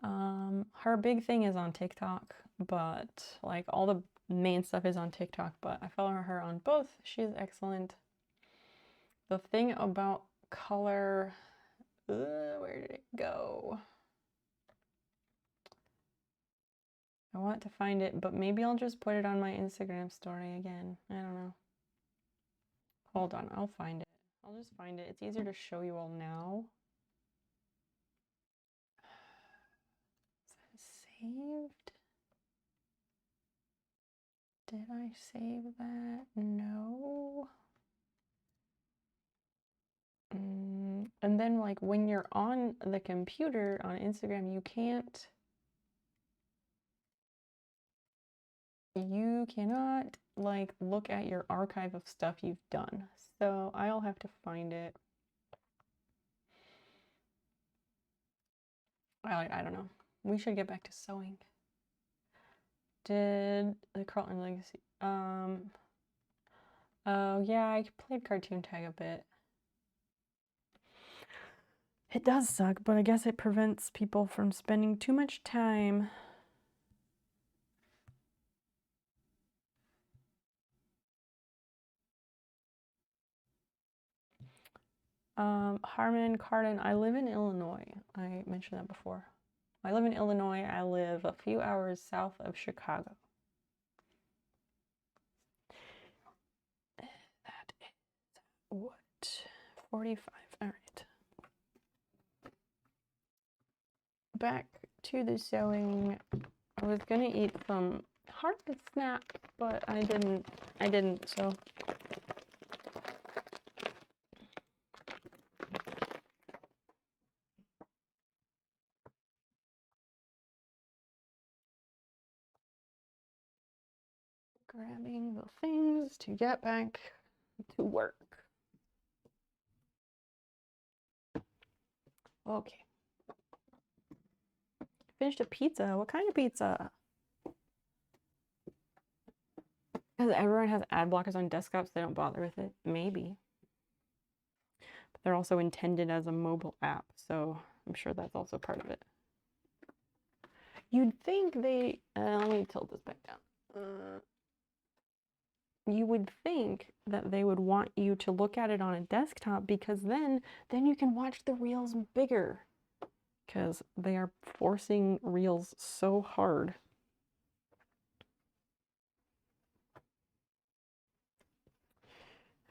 Her big thing is on TikTok, but like all the main stuff is on TikTok, but I follow her on both. She's excellent. The thing about color, where did it go? I want to find it, but maybe I'll just put it on my Instagram story again. I don't know. Hold on, I'll find it. I'll just find it. It's easier to show you all now. Is that saved? Did I save that? No. And then like when you're on the computer on Instagram, you cannot like look at your archive of stuff you've done. So I'll have to find it. I don't know. We should get back to sewing. Did the Carlton Legacy? Oh yeah, I played cartoon tag a bit. It does suck, but I guess it prevents people from spending too much time. Harmon Cardin, I live in Illinois. I mentioned that before. I live in Illinois. I live a few hours south of Chicago. That is what? 45. All right. Back to the sewing. I was gonna eat some Harvest Snap, but I didn't, so. Grabbing the things to get back to work. Okay. Finished a pizza. What kind of pizza? Because everyone has ad blockers on desktops, they don't bother with it. Maybe. But they're also intended as a mobile app, so I'm sure that's also part of it. You'd think they... let me tilt this back down. You would think that they would want you to look at it on a desktop because then you can watch the reels bigger. Because they are forcing reels so hard.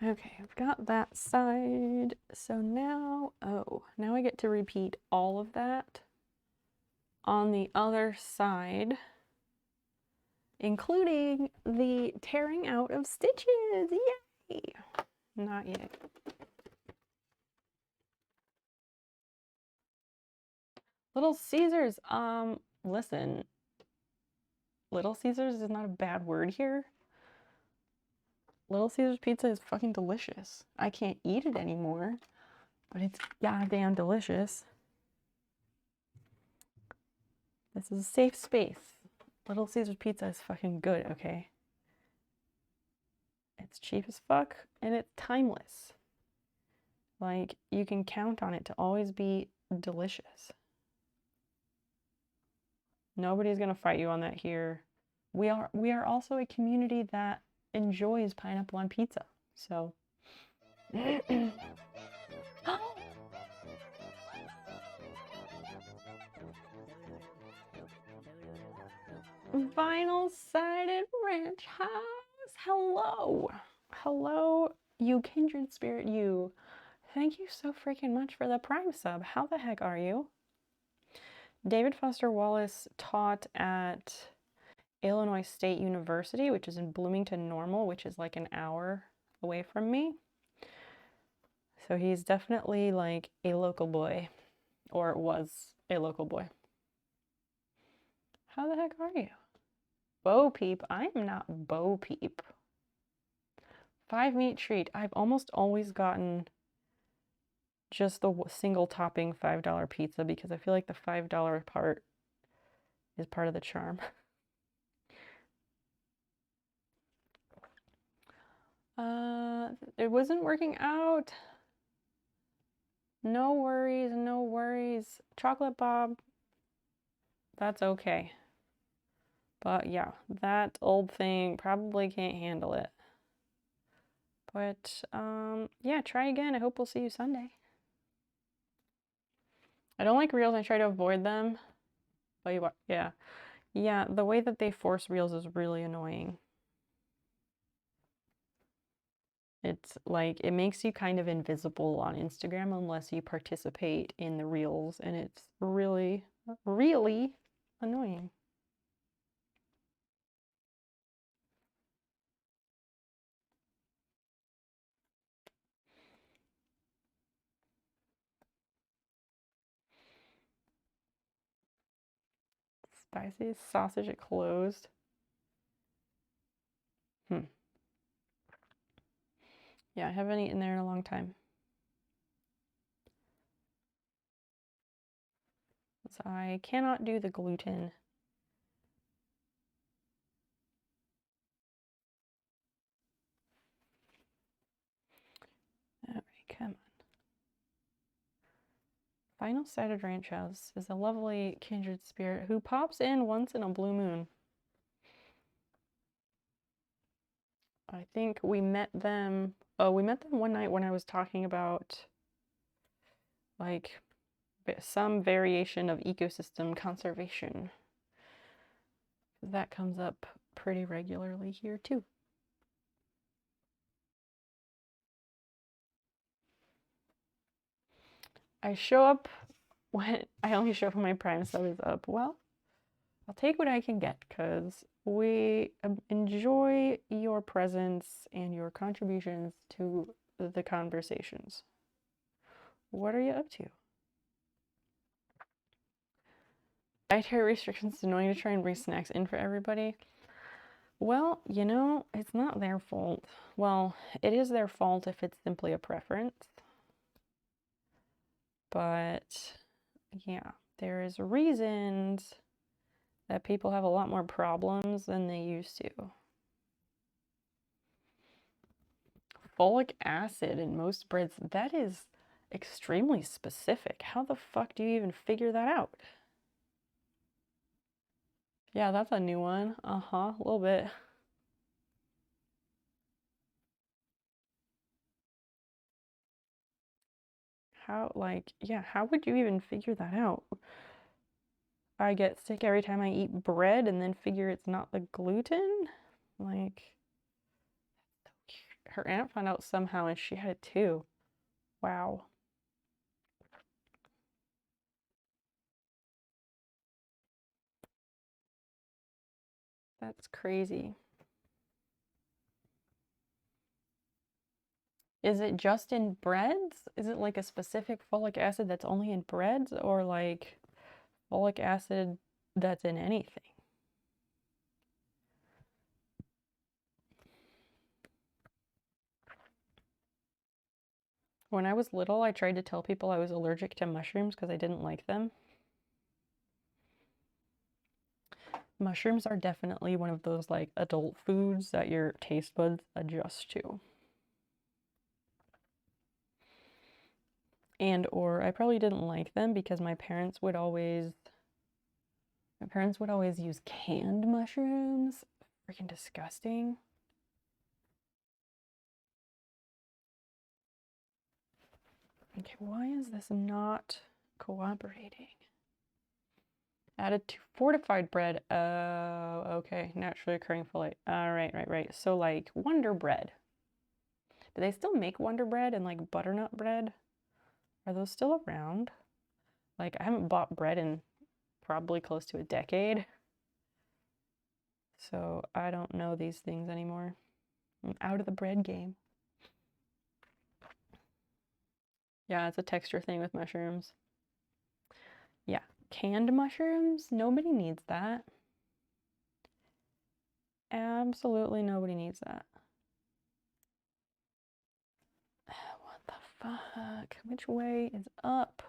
Okay, I've got that side. So now, now I get to repeat all of that on the other side, including the tearing out of stitches. Yay! Not yet. Little Caesars, listen. Little Caesars is not a bad word here. Little Caesars pizza is fucking delicious. I can't eat it anymore, but it's goddamn delicious. This is a safe space. Little Caesars pizza is fucking good, okay? It's cheap as fuck, and it's timeless. Like, you can count on it to always be delicious. Nobody's gonna fight you on that here. We are also a community that enjoys pineapple on pizza. So vinyl-sided ranch house. Hello. Hello, you kindred spirit, you. Thank you so freaking much for the Prime sub. How the heck are you? David Foster Wallace taught at Illinois State University, which is in Bloomington Normal, which is like an hour away from me. So he's definitely like a local boy, or was a local boy. How the heck are you? Bo Peep? I am not Bo Peep. 5 meat treat. I've almost always gotten just the single topping $5 pizza because I feel like the $5 part is part of the charm. It wasn't working out. No worries, no worries. Chocolate Bob, That's okay. But yeah, that old thing probably can't handle it. But yeah, try again. I hope we'll see you Sunday. I don't like reels. I try to avoid them. But yeah. Yeah, the way that they force reels is really annoying. It's like it makes you kind of invisible on Instagram unless you participate in the reels, and it's really, really annoying. Spicy sausage it closed. Yeah, I haven't eaten there in a long time. So I cannot do the gluten. Alright, come on. Final Sighted Ranch House is a lovely kindred spirit who pops in once in a blue moon. I think we met them. Oh, we met them one night when I was talking about like some variation of ecosystem conservation. That comes up pretty regularly here too. I show up when I only show up when my Prime sub is up. Well, I'll take what I can get because we enjoy your presence and your contributions to the conversations. What are you up to? Dietary restrictions, it's annoying to try and bring snacks in for everybody. Well, you know, it's not their fault. Well, it is their fault if it's simply a preference. But yeah, there is reasons that people have a lot more problems than they used to. Folic acid in most breads, that is extremely specific. How the fuck do you even figure that out? Yeah, that's a new one. A little bit. How, like, yeah, how would you even figure that out? I get sick every time I eat bread and then figure it's not the gluten? Like, her aunt found out somehow and she had it too. Wow. That's crazy. Is it just in breads? Is it like a specific folic acid that's only in breads or like folic acid that's in anything? When I was little, I tried to tell people I was allergic to mushrooms because I didn't like them. Mushrooms are definitely one of those like adult foods that your taste buds adjust to. And or I probably didn't like them because my parents would always use canned mushrooms. Freaking disgusting. Okay, why is this not cooperating? Added to fortified bread. Okay, naturally occurring folate. Right. So like Wonder Bread. Do they still make Wonder Bread and like butternut bread? Are those still around? Like I haven't bought bread in probably close to a decade. So I don't know these things anymore. I'm out of the bread game. Yeah, it's a texture thing with mushrooms. Yeah, canned mushrooms? Nobody needs that. Absolutely nobody needs that. What the fuck? Which way is up?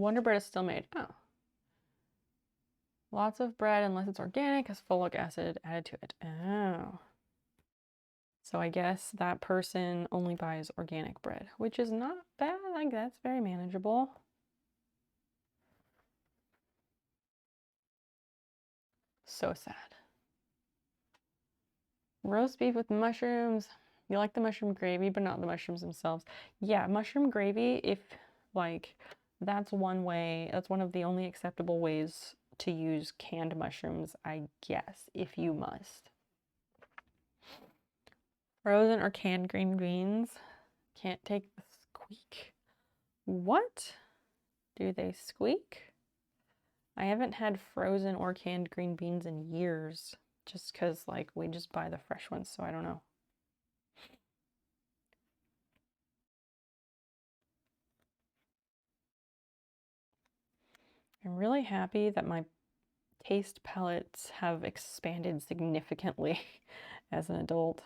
Wonder Bread is still made. Oh. Lots of bread, unless it's organic, has folic acid added to it. Oh. So I guess that person only buys organic bread, which is not bad. Like, that's very manageable. So sad. Roast beef with mushrooms. You like the mushroom gravy, but not the mushrooms themselves. Yeah, mushroom gravy, if, like, that's one way, that's one of the only acceptable ways to use canned mushrooms, I guess, if you must. Frozen or canned green beans. Can't take the squeak. What? Do they squeak? I haven't had frozen or canned green beans in years, just because, like, we just buy the fresh ones, so I don't know. I'm really happy that my taste palettes have expanded significantly as an adult.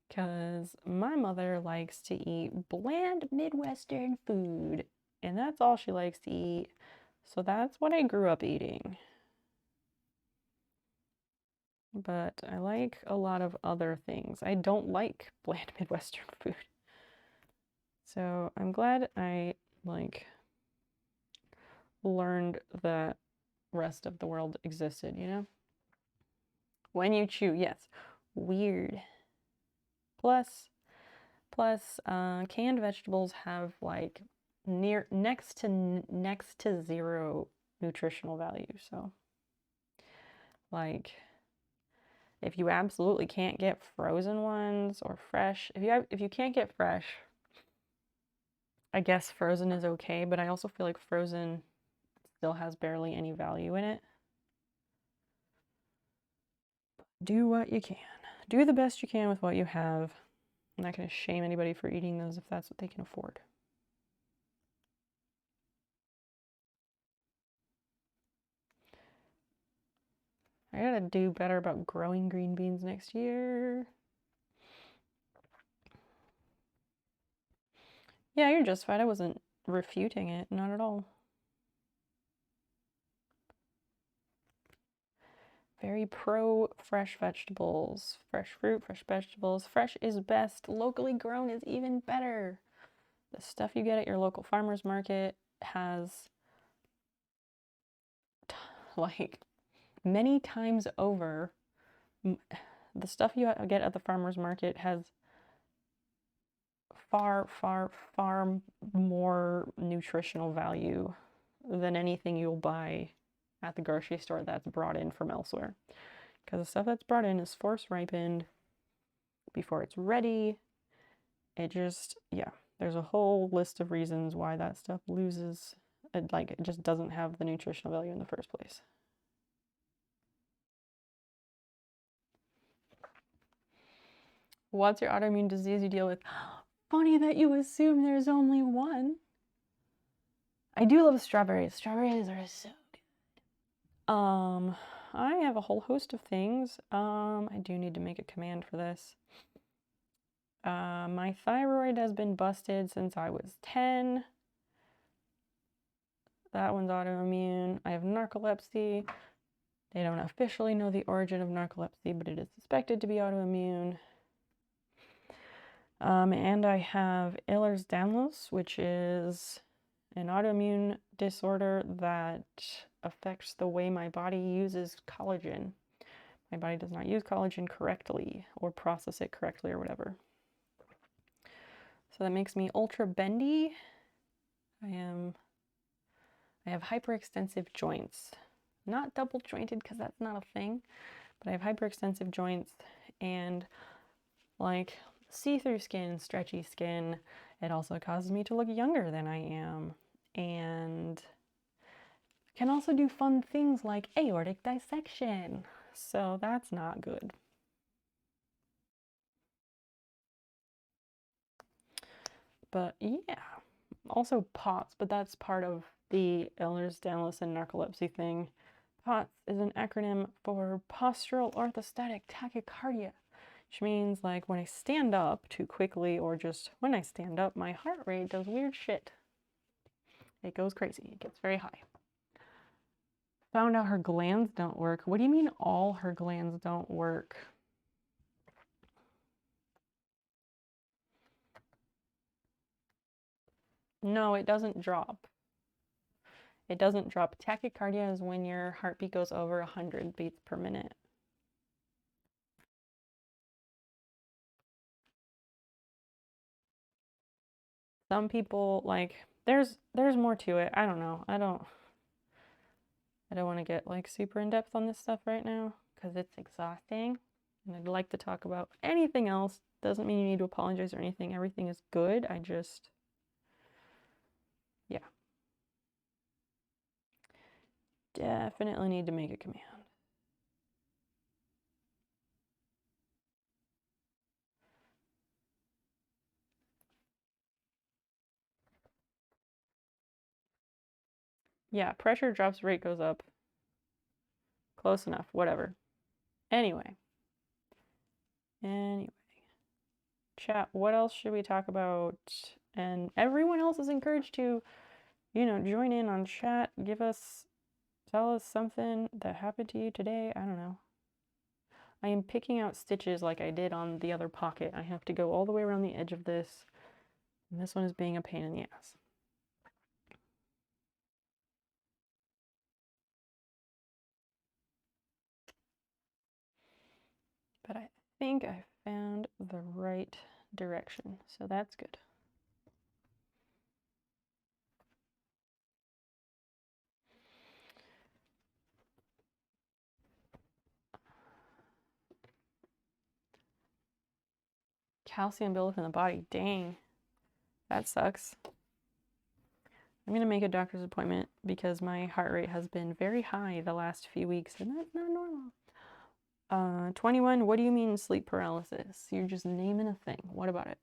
Because my mother likes to eat bland Midwestern food, and that's all she likes to eat. So that's what I grew up eating. But I like a lot of other things. I don't like bland Midwestern food. So I'm glad I, like, learned that rest of the world existed, you know? When you chew, yes. Weird. Plus, canned vegetables have, like, next to zero nutritional value. So, like, if you absolutely can't get frozen ones or fresh, if you can't get fresh, I guess frozen is okay, but I also feel like frozen still has barely any value in it. Do what you can. Do the best you can with what you have. I'm not going to shame anybody for eating those if that's what they can afford. I gotta do better about growing green beans next year. Yeah, you're justified. I wasn't refuting it, not at all. Very pro fresh vegetables. Fresh fruit, fresh vegetables. Fresh is best. Locally grown is even better. The stuff you get at your local farmer's market has, like, many times over, the stuff you get at the farmer's market has far, far, far more nutritional value than anything you'll buy at the grocery store that's brought in from elsewhere. Because the stuff that's brought in is force ripened before it's ready. It just, yeah, there's a whole list of reasons why that stuff loses, it just doesn't have the nutritional value in the first place. What's your autoimmune disease you deal with? Funny that you assume there's only one. I do love strawberries. Strawberries are so good. I have a whole host of things. I do need to make a command for this. My thyroid has been busted since I was 10. That one's autoimmune. I have narcolepsy. They don't officially know the origin of narcolepsy, but it is suspected to be autoimmune. And I have Ehlers-Danlos, which is an autoimmune disorder that affects the way my body uses collagen. My body does not use collagen correctly or process it correctly or whatever. So that makes me ultra bendy. I have hyperextensive joints. Not double jointed because that's not a thing, but I have hyperextensive joints and, like, see-through skin, stretchy skin. It also causes me to look younger than I am, and can also do fun things like aortic dissection. So that's not good. But yeah, also POTS, but that's part of the Ehlers-Danlos and narcolepsy thing. POTS is an acronym for postural orthostatic tachycardia, which means, like, when I stand up too quickly or just when I stand up, my heart rate does weird shit. It goes crazy. It gets very high. Found out her glands don't work. What do you mean all her glands don't work? No, it doesn't drop. It doesn't drop. Tachycardia is when your heartbeat goes over 100 beats per minute. Some people like there's more to it. I don't know. I don't want to get like super in depth on this stuff right now because it's exhausting. And I'd like to talk about anything else. Doesn't mean you need to apologize or anything. Everything is good. I just, yeah. Definitely need to make a command. Yeah, pressure drops, rate goes up. Close enough, whatever. Anyway. Chat, what else should we talk about? And everyone else is encouraged to, join in on chat. Tell us something that happened to you today. I don't know. I am picking out stitches like I did on the other pocket. I have to go all the way around the edge of this. And this one is being a pain in the ass. But I think I found the right direction, so that's good. Calcium buildup in the body, dang. That sucks. I'm gonna make a doctor's appointment because my heart rate has been very high the last few weeks, and that's not normal. 21, what do you mean sleep paralysis? You're just naming a thing. What about it?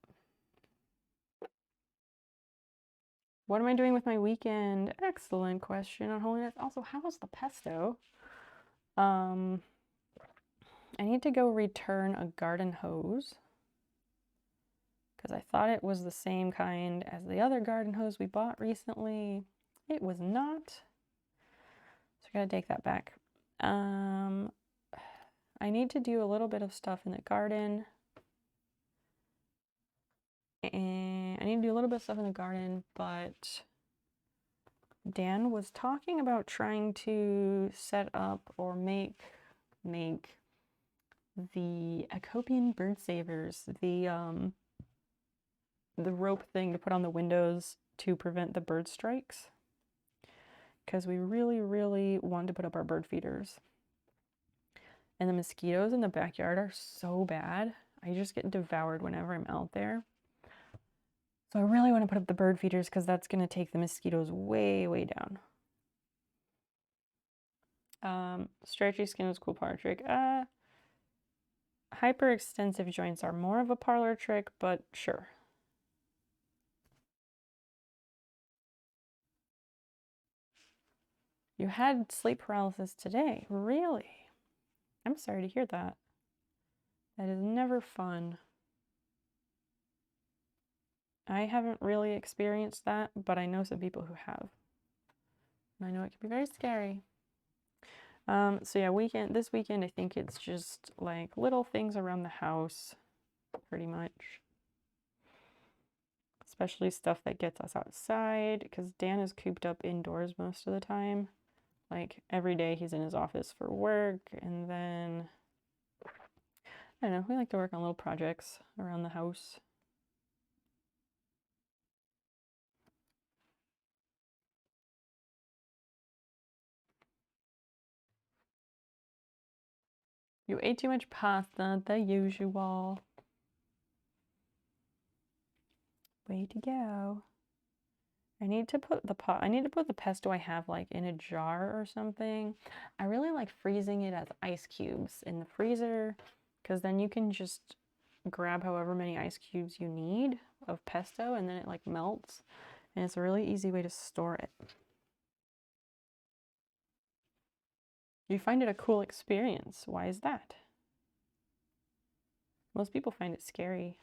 What am I doing with my weekend? Excellent question on holiness. Also, how was the pesto? I need to go return a garden hose because I thought it was the same kind as the other garden hose we bought recently. It was not. So I gotta take that back. I need to do a little bit of stuff in the garden. And I need to do a little bit of stuff in the garden, but Dan was talking about trying to set up or make the Acopian bird savers, the rope thing to put on the windows to prevent the bird strikes. Because we really, really want to put up our bird feeders. And the mosquitoes in the backyard are so bad. I just get devoured whenever I'm out there. So I really want to put up the bird feeders because that's going to take the mosquitoes way, way down. Stretchy skin is a cool parlor trick. Hyperextensive joints are more of a parlor trick, but sure. You had sleep paralysis today. Really? I'm sorry to hear that. That is never fun. I haven't really experienced that, but I know some people who have. And I know it can be very scary. So yeah, this weekend I think it's just like little things around the house, pretty much. Especially stuff that gets us outside, because Dan is cooped up indoors most of the time. Like every day he's in his office for work, and then I don't know, we like to work on little projects around the house. You ate too much pasta, the usual. Way to go. I need to put the pesto I have like in a jar or something. I really like freezing it as ice cubes in the freezer because then you can just grab however many ice cubes you need of pesto and then it like melts and it's a really easy way to store it. You find it a cool experience. Why is that? Most people find it scary.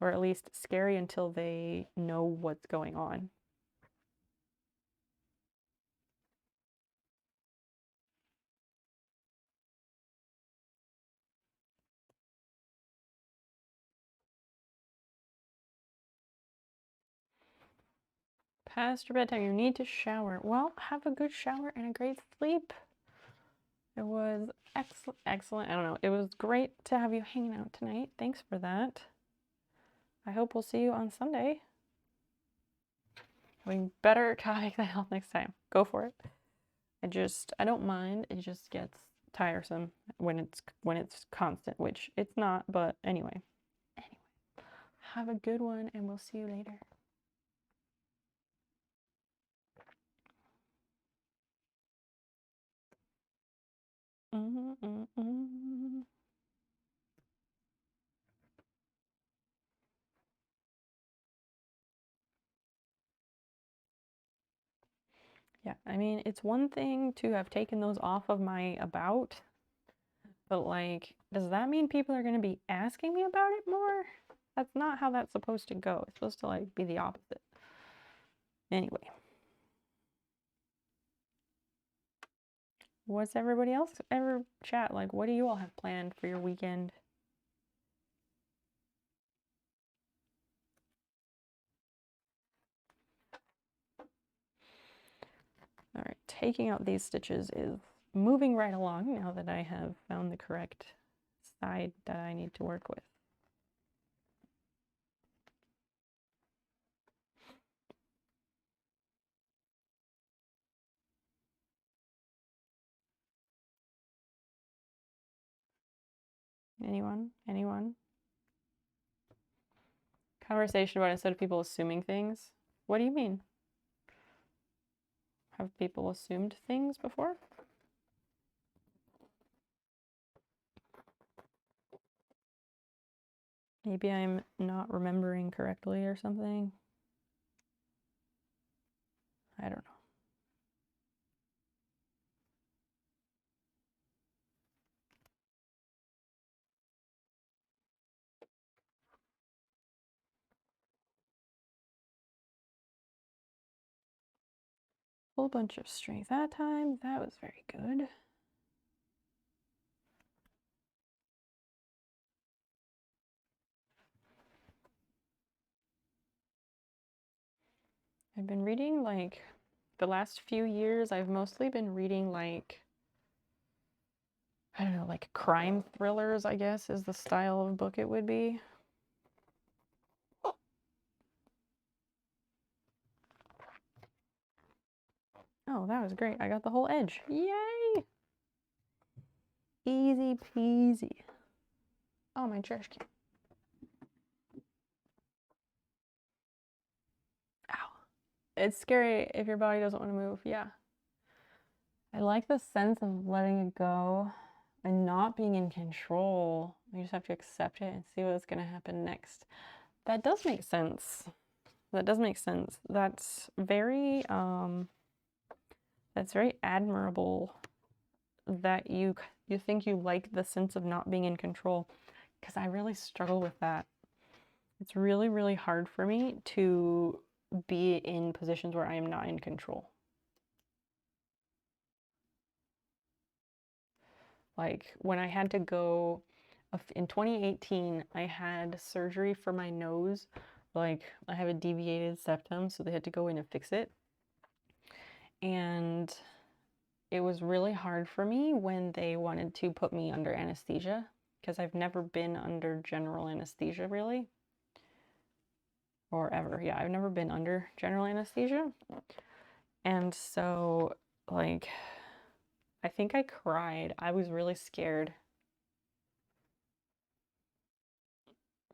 Or at least scary until they know what's going on. past your bedtime. You need to shower. Well, have a good shower and a great sleep. It was excellent. I don't know. It was great to have you hanging out tonight. Thanks for that. I hope we'll see you on Sunday. We better make that health next time. Go for it. I don't mind. It just gets tiresome when it's constant, which it's not, but anyway. Have a good one and we'll see you later. Yeah, I mean, it's one thing to have taken those off of my about, but like, does that mean people are going to be asking me about it more? That's not how that's supposed to go. It's supposed to like be the opposite. Anyway. What's everybody else ever chat? Like, what do you all have planned for your weekend? All right, taking out these stitches is moving right along now that I have found the correct side that I need to work with. Anyone? Anyone? Conversation about instead of people assuming things. What do you mean? Have people assumed things before? Maybe I'm not remembering correctly or something. I don't know. Whole bunch of strength that time. That was very good. I've been reading like the last few years, I've mostly been reading like, I don't know, like crime thrillers, I guess, is the style of book it would be. Oh, that was great. I got the whole edge. Yay! Easy peasy. Oh, my trash can. Ow. It's scary if your body doesn't want to move. Yeah. I like the sense of letting it go and not being in control. You just have to accept it and see what's going to happen next. That does make sense. That does make sense. That's very admirable that you think you like the sense of not being in control, because I really struggle with that. It's really, really hard for me to be in positions where I am not in control. Like when I had to go in 2018, I had surgery for my nose. Like I have a deviated septum, so they had to go in and fix it. And it was really hard for me when they wanted to put me under anesthesia, because I've never been under general anesthesia really. Or ever. Yeah, I've never been under general anesthesia. And so, like, I think I cried. I was really scared.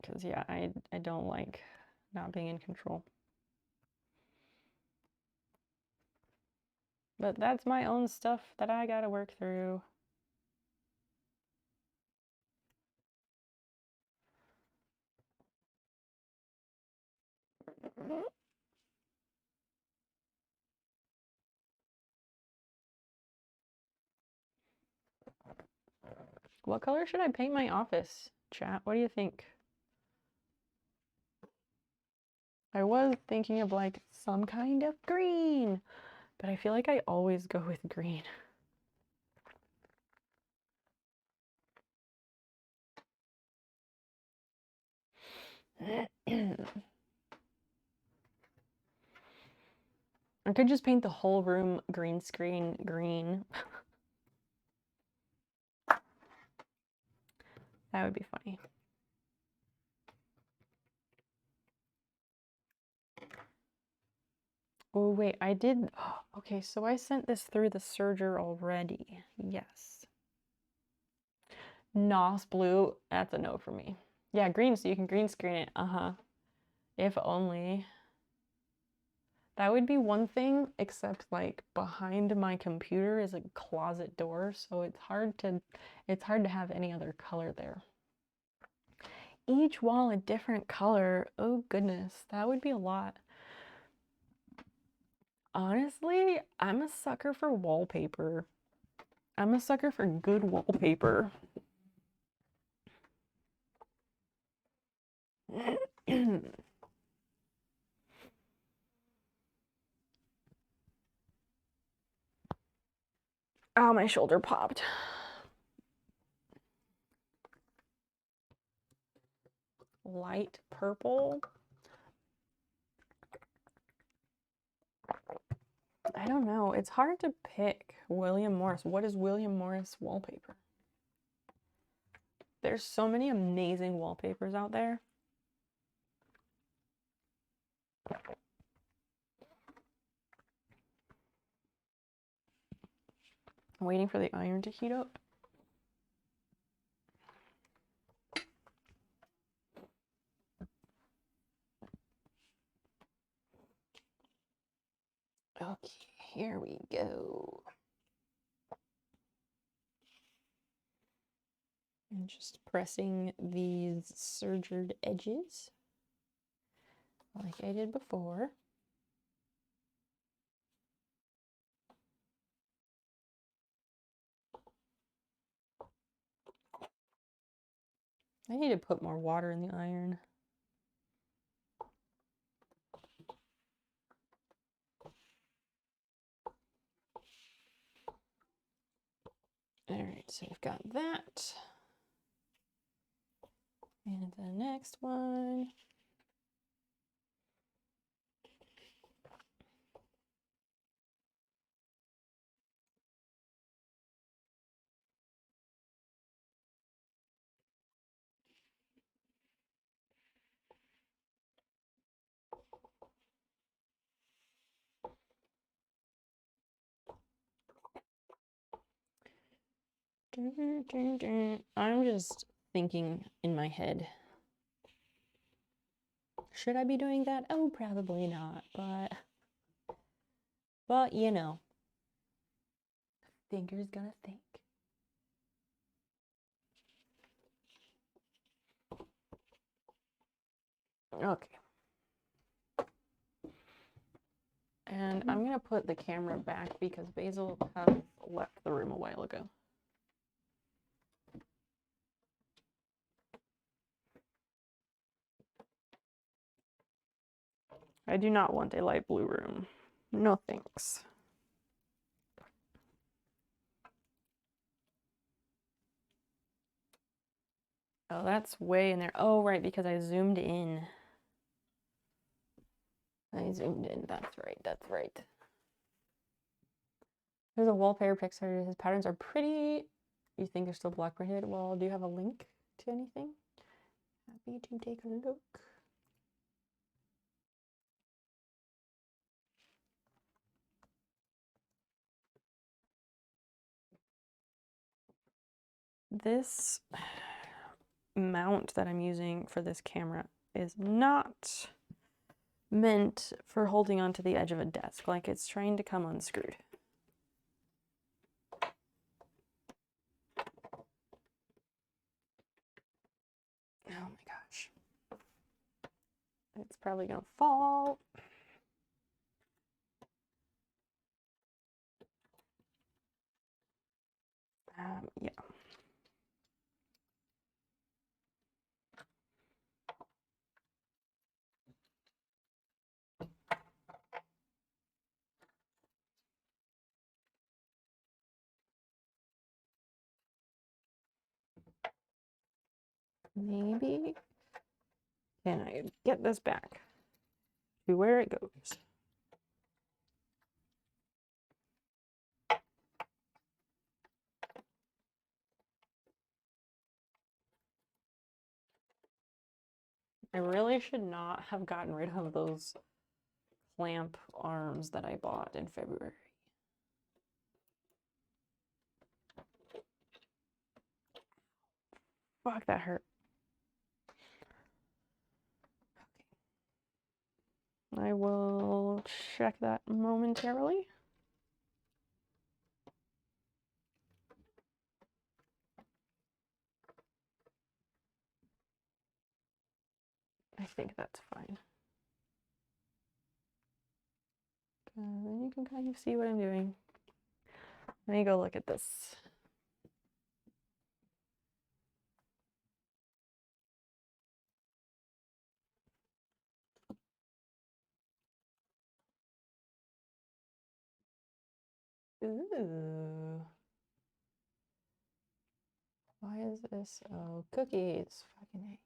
Because, yeah, I don't like not being in control. But that's my own stuff that I gotta work through. What color should I paint my office, chat? What do you think? I was thinking of like some kind of green, but I feel like I always go with green. I could just paint the whole room green screen green. That would be funny. Oh, wait, I did. Okay, so I sent this through the serger already. Yes. NOS blue, that's a no for me. Yeah, green, so you can green screen it. Uh-huh. If only. That would be one thing, except like behind my computer is a closet door, so it's hard to have any other color there. Each wall a different color. Oh goodness, that would be a lot. Honestly, I'm a sucker for wallpaper. I'm a sucker for good wallpaper. Oh, my shoulder popped. Light purple. I don't know. It's hard to pick William Morris. What is William Morris wallpaper? There's so many amazing wallpapers out there. I'm waiting for the iron to heat up. Okay, here we go. And just pressing these sergered edges like I did before. I need to put more water in the iron. All right, so we've got that. And the next one. I'm just thinking in my head. Should I be doing that? Oh, probably not, but you know, thinker's gonna think. Okay. And I'm gonna put the camera back because Basil has left the room a while ago. I do not want a light blue room. No thanks. Oh, that's way in there. Oh, right, because I zoomed in. That's right, that's right. There's a wallpaper picture. His patterns are pretty. You think they're still block prohibited? Well, do you have a link to anything? Happy to take a look. This mount that I'm using for this camera is not meant for holding onto the edge of a desk. Like, it's trying to come unscrewed. Oh my gosh. It's probably gonna fall. Yeah. Maybe. Can I get this back to where it goes? I really should not have gotten rid of those clamp arms that I bought in February. Fuck, that hurt. Okay. I will check that momentarily. I think that's fine. Then you can kind of see what I'm doing. Let me go look at this. Ooh. Why is this? Oh, cookies. Fucking A.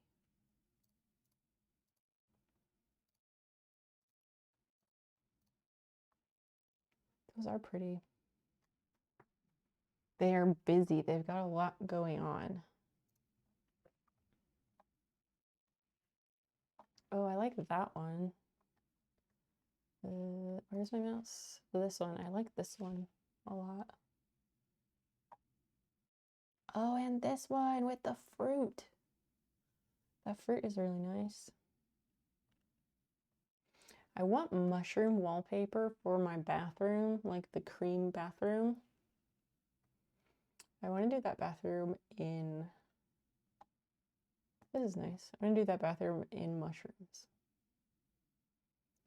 Those are pretty. They are busy. They've got a lot going on. Oh, I like that one. Where's my mouse? This one. I like this one a lot. Oh, and this one with the fruit. That fruit is really nice. I want mushroom wallpaper for my bathroom, like the cream bathroom. I want to do that bathroom in... This is nice. I'm going to do that bathroom in mushrooms.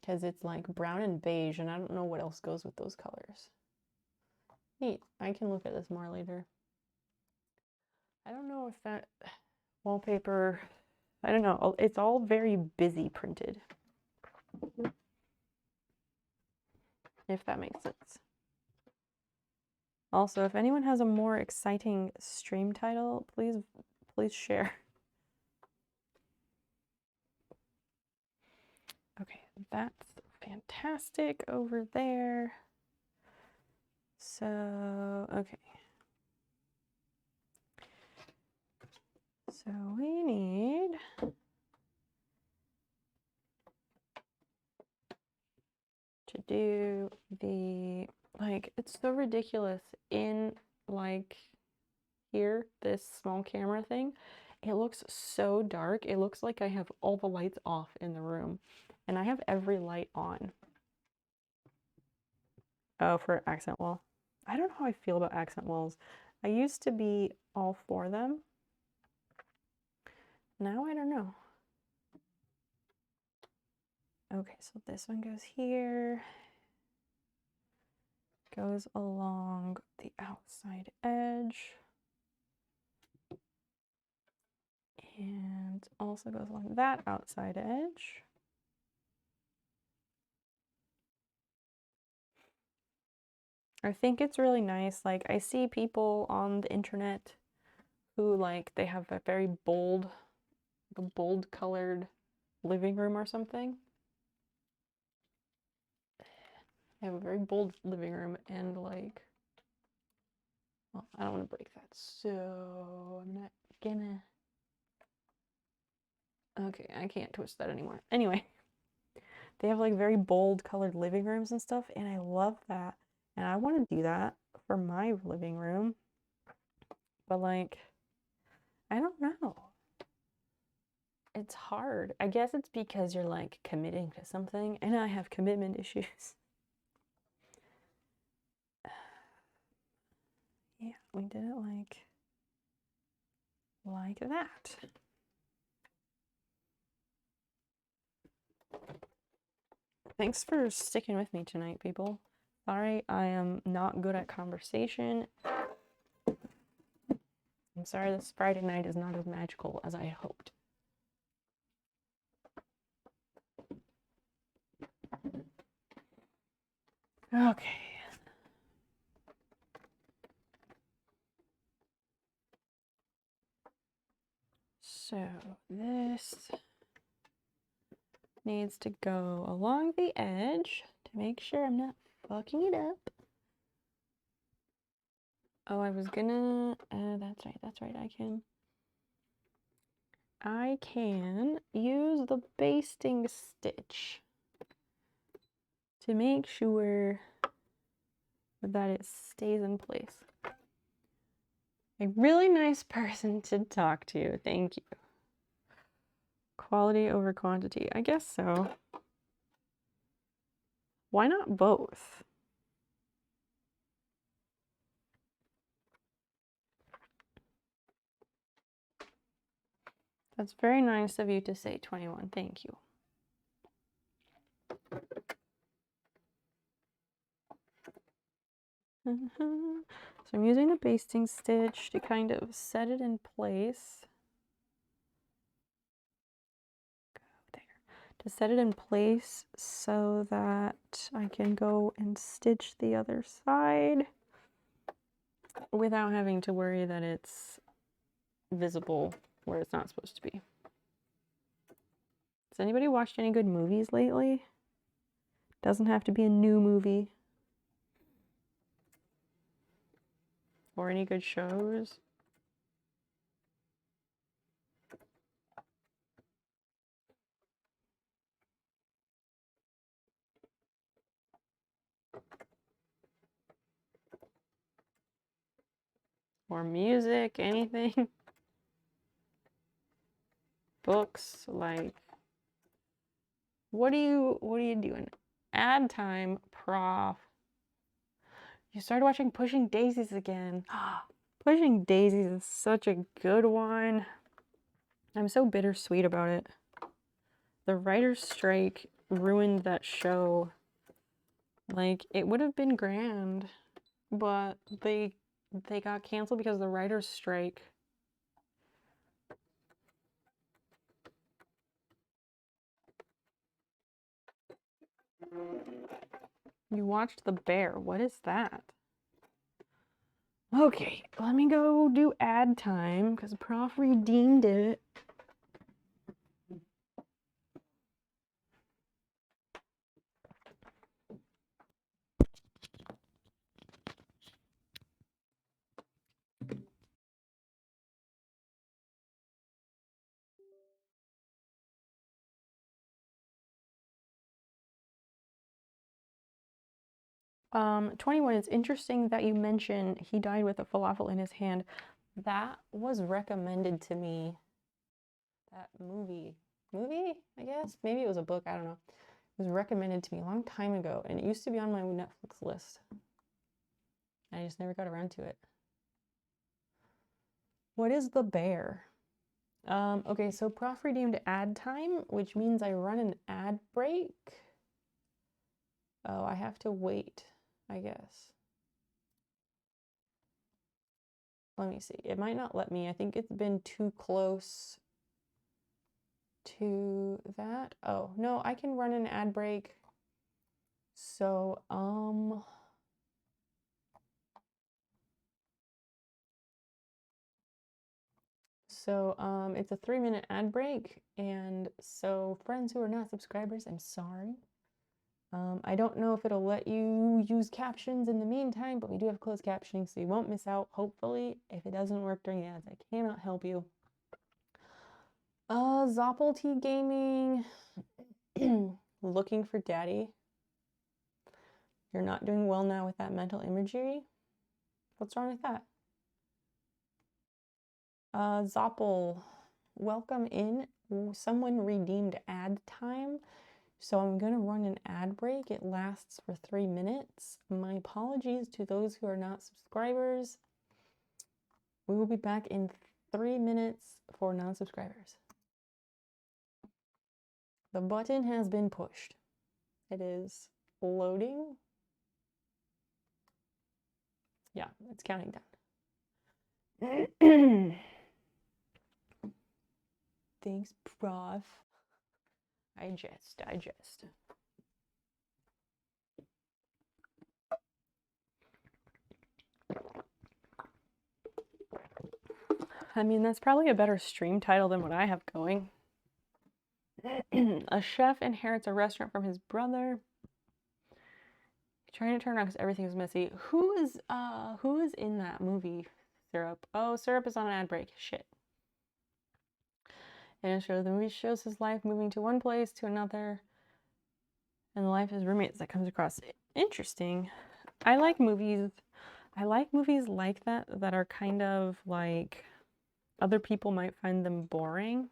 Because it's like brown and beige, and I don't know what else goes with those colors. Neat. I can look at this more later. I don't know if that wallpaper... I don't know. It's all very busy printed. If that makes sense. Also, if anyone has a more exciting stream title, please share. Okay, that's fantastic over there. So, okay. So we need to do the, like, it's so ridiculous in, like, here, this small camera thing. It looks so dark. It looks like I have all the lights off in the room, and I have every light on. Oh, for accent wall. I don't know how I feel about accent walls. I used to be all for them. Now I don't know. Okay, so this one goes here. Goes along the outside edge. And also goes along that outside edge. I think it's really nice. Like, I see people on the internet who, like, they have a very bold, like a bold colored living room or something. I have a very bold living room, and like, well, I don't want to break that, so I'm not gonna. Okay, I can't twist that anymore. Anyway, they have like very bold colored living rooms and stuff, and I love that. And I want to do that for my living room. But like, I don't know. It's hard. I guess it's because you're like committing to something, and I have commitment issues. Yeah, we did it like that. Thanks for sticking with me tonight, people. Sorry, I am not good at conversation. I'm sorry this Friday night is not as magical as I hoped. Okay. So this needs to go along the edge to make sure I'm not fucking it up. Oh, I was gonna, that's right, I can. I can use the basting stitch to make sure that it stays in place. A really nice person to talk to, thank you. Quality over quantity, I guess so. Why not both? That's very nice of you to say, 21. Thank you. So I'm using the basting stitch to kind of set it in place. There. To set it in place so that I can go and stitch the other side without having to worry that it's visible where it's not supposed to be. Has anybody watched any good movies lately? Doesn't have to be a new movie. Or any good shows? Or music, anything? Books, like, what are you doing? Ad time, prof. You started watching Pushing Daisies again. Pushing Daisies is such a good one. I'm so bittersweet about it. The writer's strike ruined that show. Like, it would have been grand, but they got canceled because of the writer's strike. You watched The Bear. What is that? Okay, let me go do ad time because Prof redeemed it. 21, it's interesting that you mention he died with a falafel in his hand. That was recommended to me. That movie, I guess? Maybe it was a book, I don't know. It was recommended to me a long time ago, and it used to be on my Netflix list. I just never got around to it. What is The Bear? Okay, so Prof redeemed ad time, which means I run an ad break. Oh, I have to wait, I guess. Let me see. It might not let me. I think it's been too close to that. Oh, no, I can run an ad break. So, it's a 3-minute ad break, and so friends who are not subscribers, I'm sorry. I don't know if it'll let you use captions in the meantime, but we do have closed captioning, so you won't miss out, hopefully. If it doesn't work during the ads, I cannot help you. Zoppelty Gaming, looking for daddy. You're not doing well now with that mental imagery? What's wrong with that? Zoppel, welcome in. Someone redeemed ad time. So I'm going to run an ad break. It lasts for 3 minutes. My apologies to those who are not subscribers. We will be back in 3 minutes for non-subscribers. The button has been pushed. It is loading. Yeah, it's counting down. Thanks, Prof. I jest. I mean, that's probably a better stream title than what I have going. A chef inherits a restaurant from his brother. Trying to turn around because everything is messy. Who is in that movie? Syrup. Oh, Syrup is on an ad break. Shit. And the movie shows his life moving to one place to another, and the life of his roommates that comes across. Interesting. I like movies. I like movies like that that are kind of like other people might find them boring.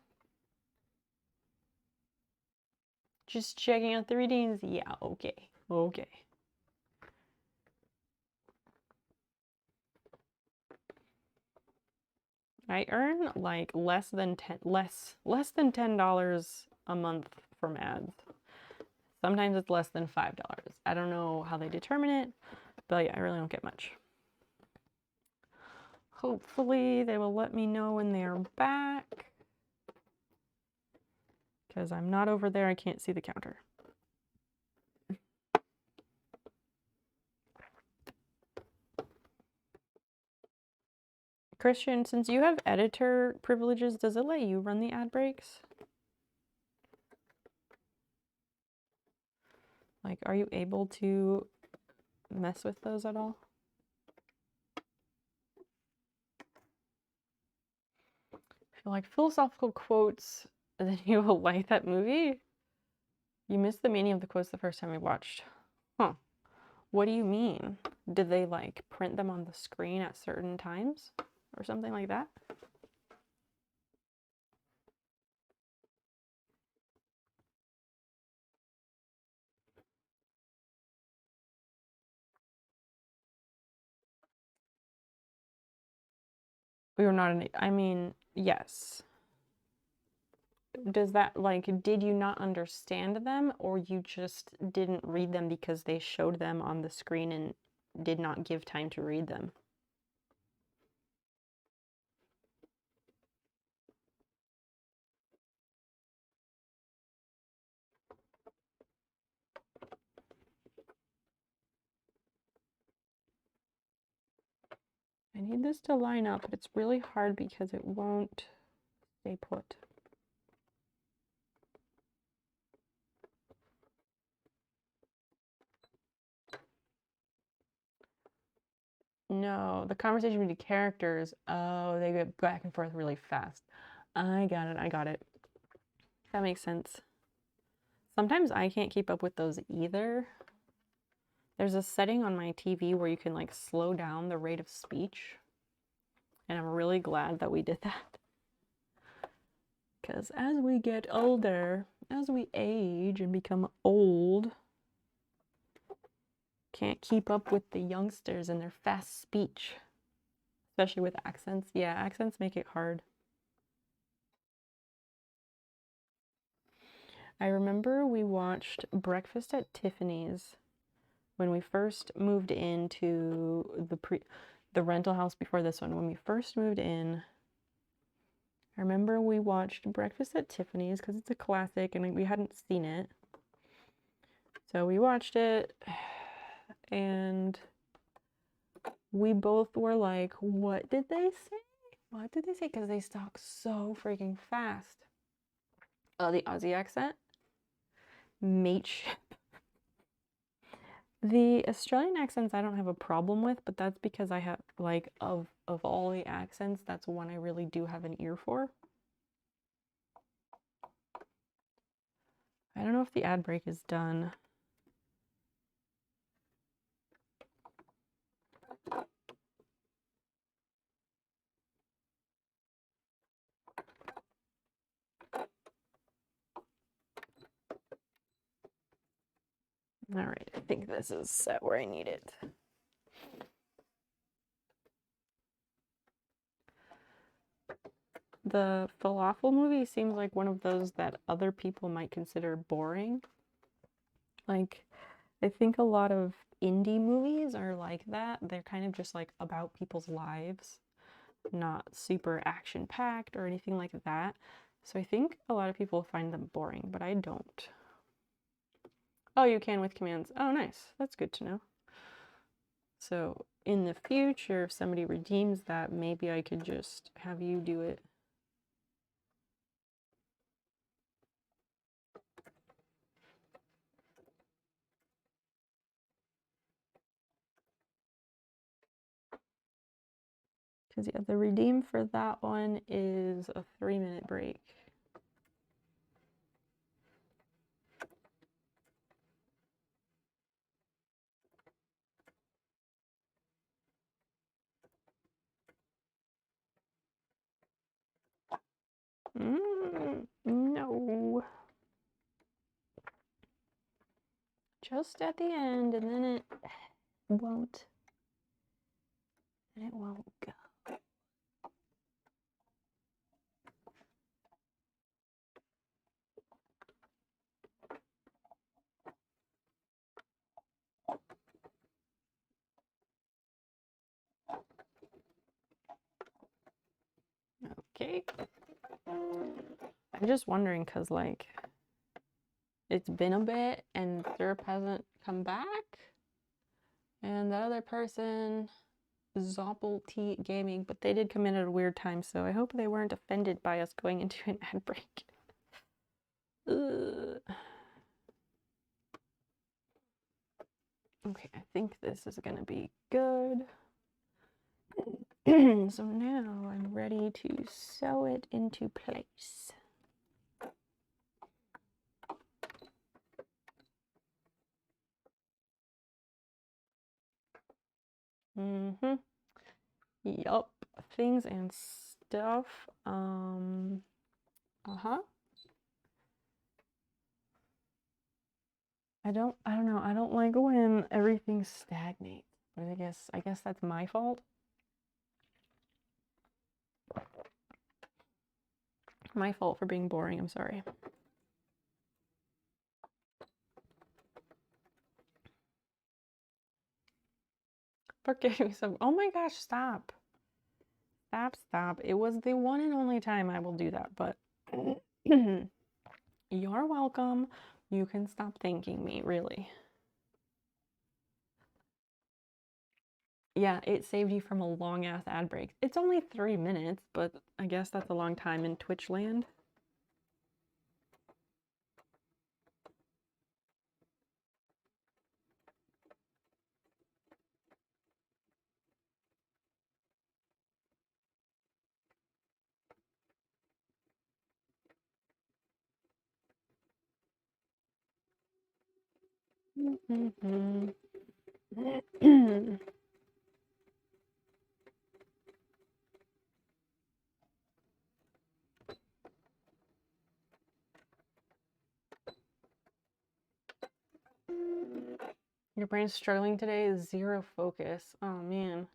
Just checking out the readings. Yeah, okay. Okay. I earn like less than $10 a month from ads. Sometimes it's less than $5. I don't know how they determine it, but yeah, I really don't get much. Hopefully they will let me know when they are back, because I'm not over there. I can't see the counter. Christian, since you have editor privileges, does it let you run the ad breaks? Like, are you able to mess with those at all? If you like philosophical quotes, then you will like that movie. You missed the meaning of the quotes the first time we watched. Huh. What do you mean? Did they like print them on the screen at certain times or something like that? We were not I mean, yes. Does that, like, did you not understand them, or you just didn't read them because they showed them on the screen and did not give time to read them? I need this to line up, but it's really hard because it won't stay put. No, the conversation between the characters, oh, they get back and forth really fast. I got it, I got it. That makes sense. Sometimes I can't keep up with those either. There's a setting on my TV where you can like slow down the rate of speech. And I'm really glad that we did that. Because as we get older, as we age and become old, can't keep up with the youngsters and their fast speech. Especially with accents. Yeah, accents make it hard. I remember we watched Breakfast at Tiffany's when we first moved into the rental house before this one. When we first moved in, I remember we watched Breakfast at Tiffany's because it's a classic and we hadn't seen it. So we watched it and we both were like, what did they say? What did they say? Because they talk so freaking fast. The Aussie accent. Mateship. The Australian accents I don't have a problem with, but that's because I have, like, of all the accents, that's one I really do have an ear for. I don't know if the ad break is done. All right, I think this is set where I need it. The falafel movie seems like one of those that other people might consider boring. Like, I think a lot of indie movies are like that. They're kind of just like about people's lives, not super action-packed or anything like that. So I think a lot of people find them boring, but I don't. Oh, you can with commands. Oh, nice. That's good to know. So in the future, if somebody redeems that, maybe I could just have you do it. Because yeah, the redeem for that one is a 3-minute break. just at the end, and then it won't. And it won't go. Okay. I'm just wondering because, like, it's been a bit and syrup hasn't come back. And the other person, Zoppel T Gaming, but they did come in at a weird time, so I hope they weren't offended by us going into an ad break. Ugh. Okay, I think this is gonna be good. So now I'm ready to sew it into place. Yup, things and stuff. I don't know. I don't like when everything stagnates. But I guess that's my fault. My fault for being boring, I'm sorry. For getting some, oh my gosh, stop. Stop. It was the one and only time I will do that, but you're welcome. You can stop thanking me, really. Yeah, it saved you from a long ass ad break. It's only 3 minutes, but I guess that's a long time in Twitch land. Your brain's struggling today? Zero focus. Oh man.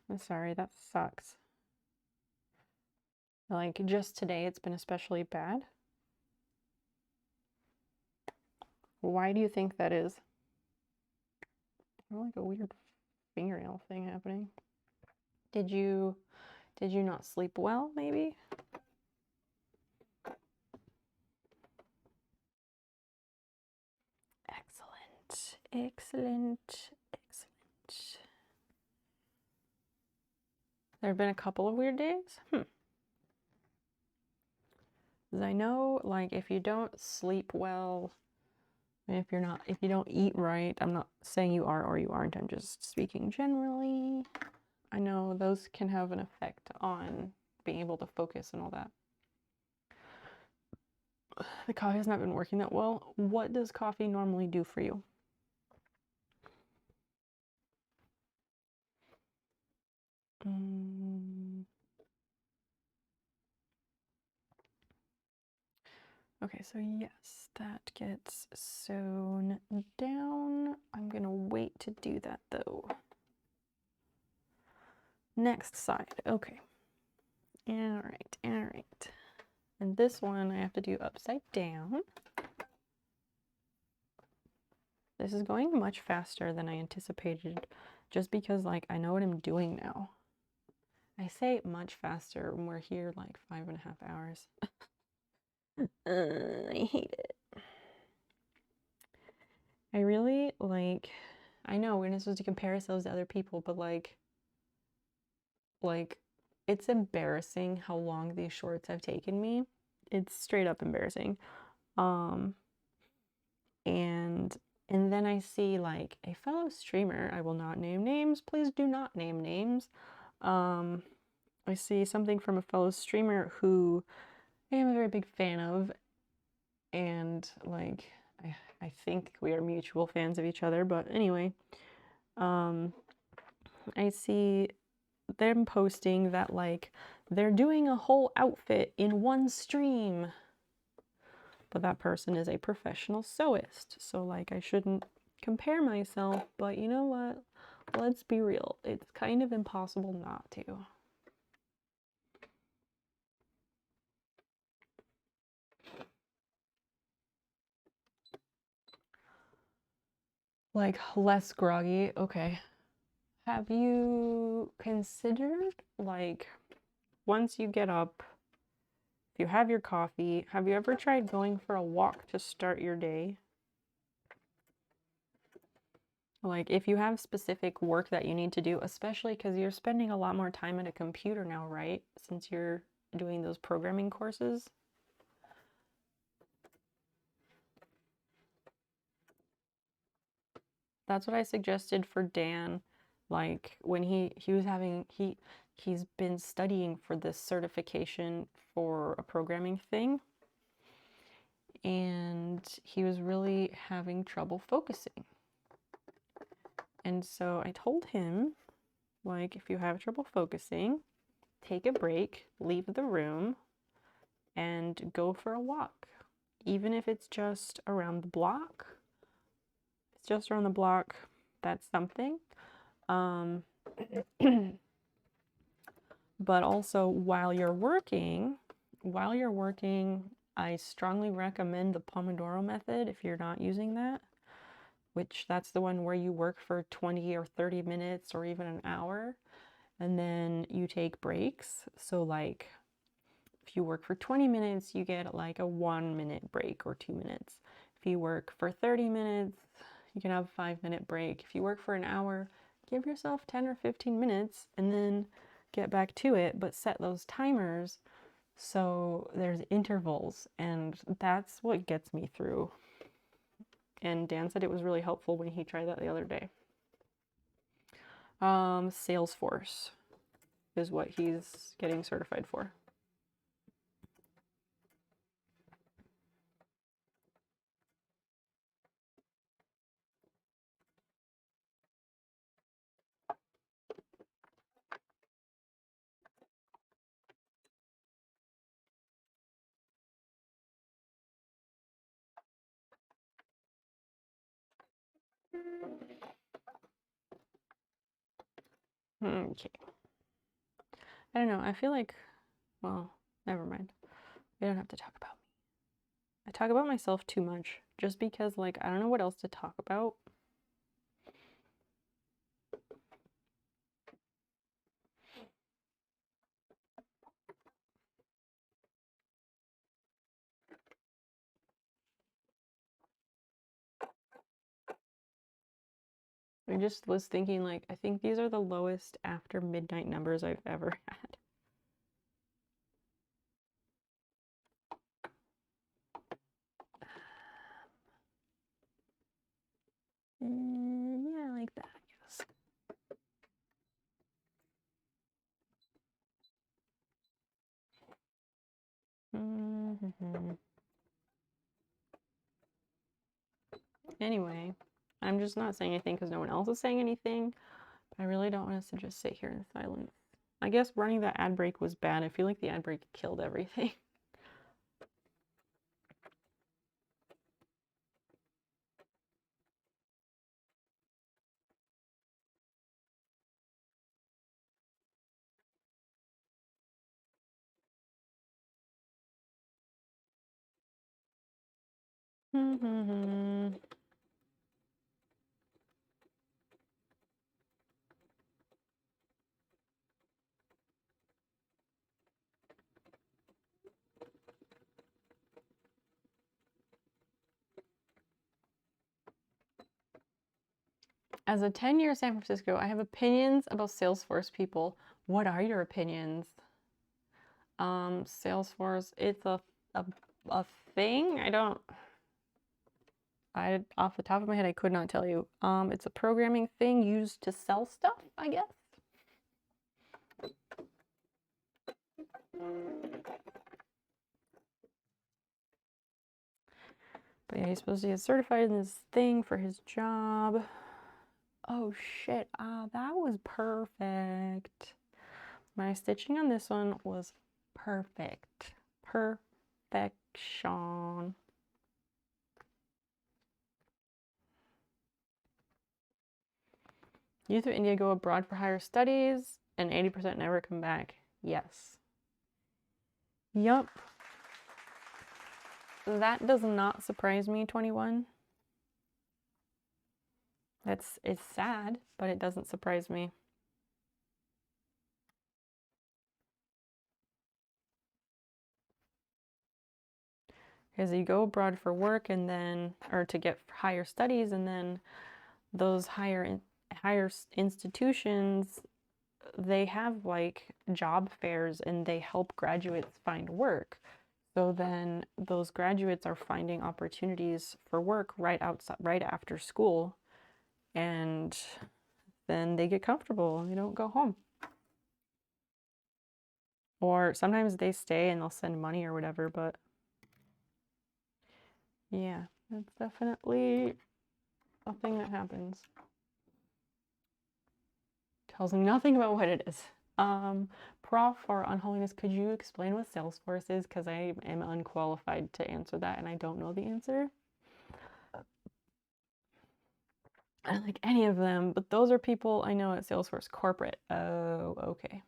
I'm sorry, that sucks. Like, just today it's been especially bad. Why do you think that is? I like a weird fingernail thing happening. Did you not sleep well, maybe? Excellent. There have been a couple of weird days. Because I know, like, if you don't sleep well, if you don't eat right, I'm not saying you are or you aren't, I'm just speaking generally. I know those can have an effect on being able to focus and all that. The coffee has not been working that well. What does coffee normally do for you? Okay, so yes, that gets sewn down. I'm gonna wait to do that though. Next side, okay. All right. And this one I have to do upside down. This is going much faster than I anticipated, just because, like, I know what I'm doing now. I say much faster when we're here like 5.5 hours. I hate it. I really, like, I know we're not supposed to compare ourselves to other people, but like, it's embarrassing how long these shorts have taken me. It's straight up embarrassing. And then I see, like, a fellow streamer, I will not name names, please do not name names. I see something from a fellow streamer who I am a very big fan of, and, like, I think we are mutual fans of each other, but anyway, I see them posting that, like, they're doing a whole outfit in one stream, but that person is a professional sewist, so, like, I shouldn't compare myself, but you know what? Let's be real. It's kind of impossible not to. Like less groggy. Okay. Have you considered, like, once you get up, if you have your coffee, have you ever tried going for a walk to start your day? Like, if you have specific work that you need to do, especially because you're spending a lot more time at a computer now, right? Since you're doing those programming courses. That's what I suggested for Dan. Like when he's been studying for this certification for a programming thing, and he was really having trouble focusing. And so I told him, like, if you have trouble focusing, take a break, leave the room, and go for a walk. Even if it's just around the block. If it's just around the block, that's something. But also while you're working, I strongly recommend the Pomodoro method if you're not using that, which that's the one where you work for 20 or 30 minutes or even an hour, and then you take breaks. So like if you work for 20 minutes, you get like a 1-minute break or 2 minutes. If you work for 30 minutes, you can have a 5-minute break. If you work for an hour, give yourself 10 or 15 minutes and then get back to it, but set those timers so there's intervals, and that's what gets me through. And Dan said it was really helpful when he tried that the other day. Salesforce is what he's getting certified for. Okay. I don't know. I feel like, well, never mind. We don't have to talk about me. I talk about myself too much just because, like, I don't know what else to talk about. I just was thinking, like, I think these are the lowest after midnight numbers I've ever had. Yeah, like that, I guess. Anyway, I'm just not saying anything because no one else is saying anything. But I really don't want us to just sit here in silence. I guess running that ad break was bad. I feel like the ad break killed everything. As a 10-year San Francisco, I have opinions about Salesforce people. What are your opinions? Salesforce, it's a thing. Off the top of my head, I could not tell you. It's a programming thing used to sell stuff, I guess. But yeah, he's supposed to get certified in this thing for his job. Oh shit, that was perfect. My stitching on this one was perfect. Perfection. Youth of India go abroad for higher studies, and 80% never come back. Yes. Yup. That does not surprise me, 21. It's sad, but it doesn't surprise me. Because you go abroad for work and then, or to get higher studies, and then those higher institutions, they have like job fairs and they help graduates find work. So then those graduates are finding opportunities for work right after school, and then they get comfortable and they don't go home. Or sometimes they stay and they'll send money or whatever, but yeah, that's definitely a thing that happens. Tells me nothing about what it is. Prof or Unholiness, could you explain what Salesforce is? Because I am unqualified to answer that and I don't know the answer. I don't like any of them, but those are people I know at Salesforce corporate. Oh, okay.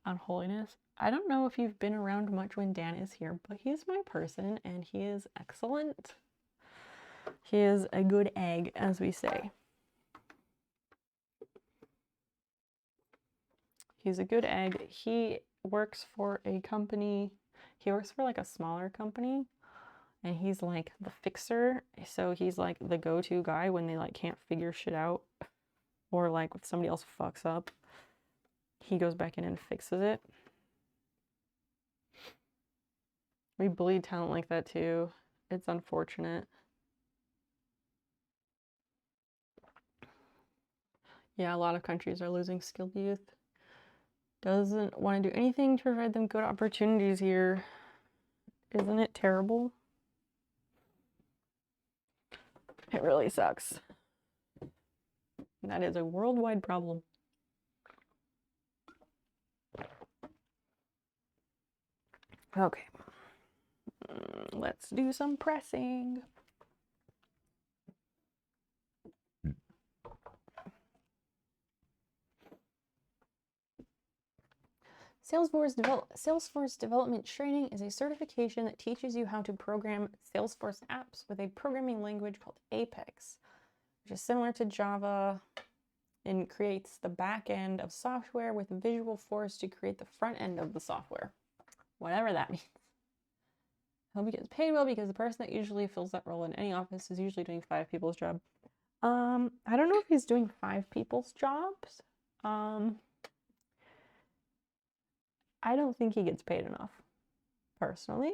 Unholiness. I don't know if you've been around much when Dan is here, but he's my person and he is excellent. He is a good egg, as we say. He's a good egg. He works for a company. He works for like a smaller company, and he's like the fixer. So he's like the go-to guy when they like can't figure shit out, or like if somebody else fucks up, he goes back in and fixes it. We bleed talent like that too. It's unfortunate. Yeah, a lot of countries are losing skilled youth. Doesn't want to do anything to provide them good opportunities here. Isn't it terrible? It really sucks. That is a worldwide problem. Okay. Let's do some pressing. Salesforce Development Training is a certification that teaches you how to program Salesforce apps with a programming language called Apex, which is similar to Java and creates the back end of software with Visualforce to create the front end of the software. Whatever that means. I hope he gets paid well because the person that usually fills that role in any office is usually doing 5 people's job. I don't know if he's doing 5 people's jobs. I don't think he gets paid enough, personally.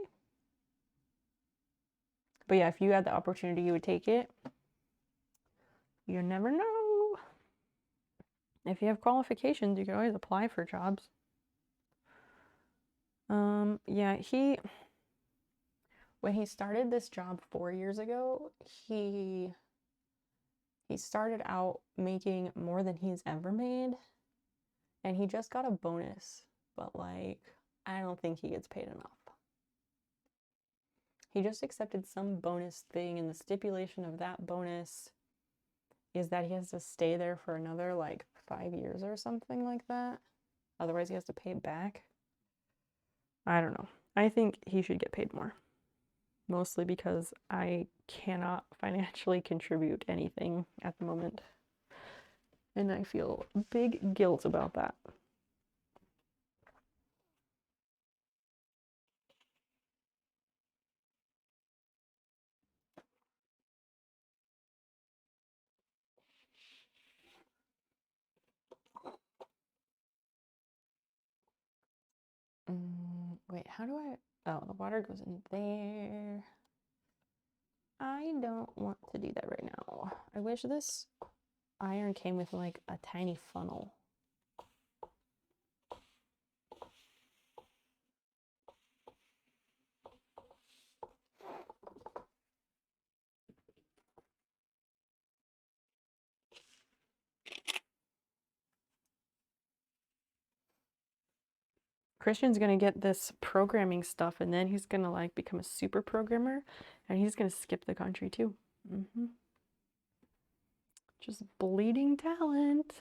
But yeah, if you had the opportunity, you would take it. You never know. If you have qualifications, you can always apply for jobs. Yeah, when he started this job 4 years ago, he started out making more than he's ever made, and he just got a bonus, but like, I don't think he gets paid enough. He just accepted some bonus thing, and the stipulation of that bonus is that he has to stay there for another like 5 years or something like that. Otherwise, he has to pay it back. I don't know. I think he should get paid more. Mostly because I cannot financially contribute anything at the moment. And I feel big guilt about that. Wait, how do I... Oh, the water goes in there. I don't want to do that right now. I wish this iron came with like a tiny funnel. Christian's gonna get this programming stuff, and then he's gonna like become a super programmer, and he's gonna skip the country too. Just bleeding talent.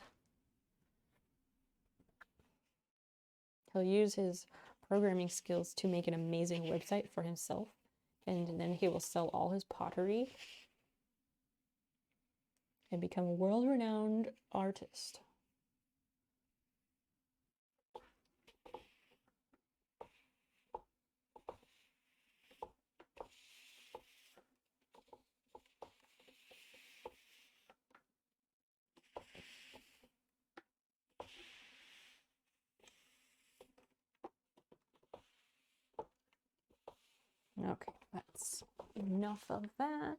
He'll use his programming skills to make an amazing website for himself, and then he will sell all his pottery and become a world-renowned artist. Okay, that's enough of that.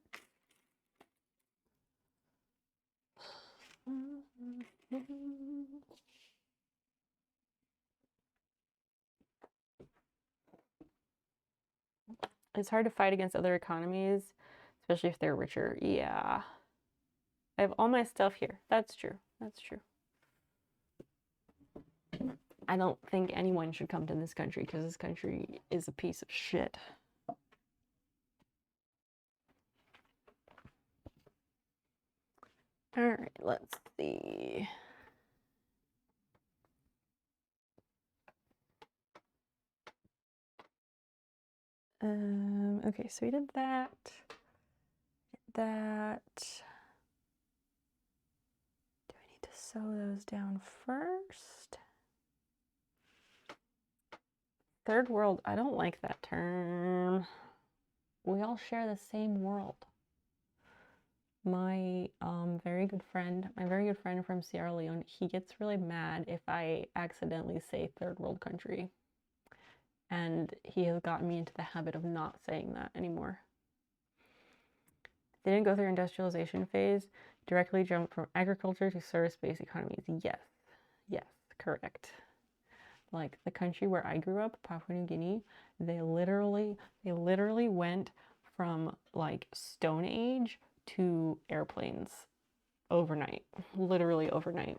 It's hard to fight against other economies, especially if they're richer. Yeah. I have all my stuff here. That's true. That's true. I don't think anyone should come to this country because this country is a piece of shit. All right, let's see. Okay, so we did that. Do I need to sew those down first? Third world, I don't like that term. We all share the same world. My very good friend from Sierra Leone, he gets really mad if I accidentally say third world country. And he has gotten me into the habit of not saying that anymore. They didn't go through industrialization phase, directly jumped from agriculture to service-based economies. Yes, yes, correct. Like the country where I grew up, Papua New Guinea, they literally went from like Stone Age to airplanes overnight, literally overnight.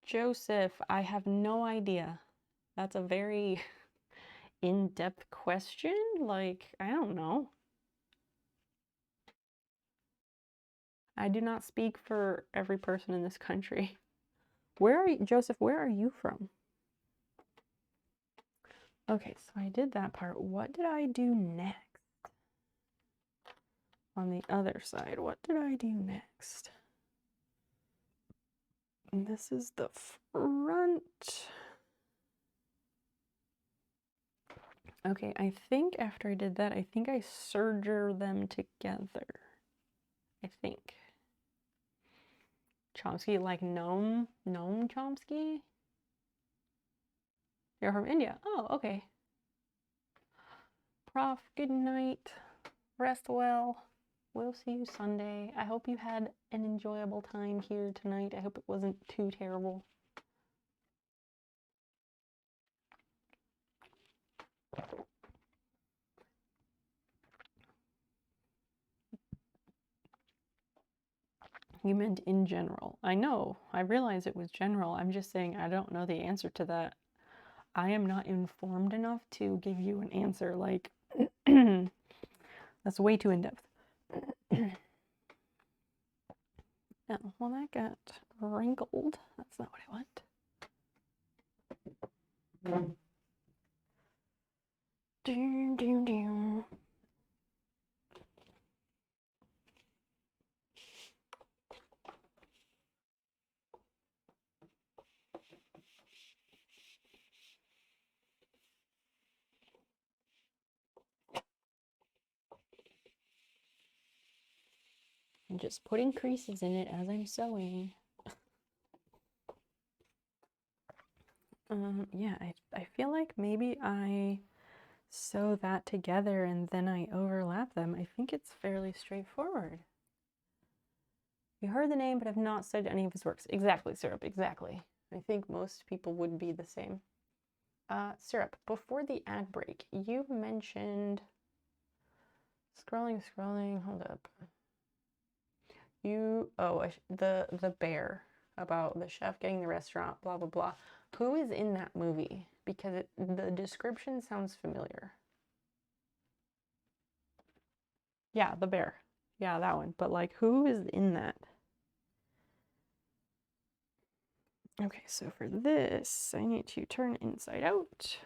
Joseph, I have no idea. That's a very in-depth question. Like, I don't know. I do not speak for every person in this country. Where are you, Joseph, where are you from? Okay, so I did that part. What did I do next? On the other side, what did I do next? And this is the front. Okay, I think after I did that, I think I serger them together. I think. Chomsky, like Noam Chomsky? You're from India. Oh, okay. Prof, good night. Rest well. We'll see you Sunday. I hope you had an enjoyable time here tonight. I hope it wasn't too terrible. You meant in general. I know. I realize it was general. I'm just saying I don't know the answer to that. I am not informed enough to give you an answer. Like, that's way too in-depth. Oh, well, that got wrinkled. That's not what I want. Doom, doom, doom. I'm just putting creases in it as I'm sewing. Yeah, I feel like maybe I sew that together and then I overlap them. I think it's fairly straightforward. You heard the name, but have not studied any of his works. Exactly, Syrup, exactly. I think most people would be the same. Syrup, before the ad break, you mentioned... Scrolling, hold up. The bear, about the chef getting the restaurant, blah, blah, blah. Who is in that movie? Because the description sounds familiar. Yeah, the bear. Yeah, that one. But like, who is in that? Okay, so for this, I need to turn inside out.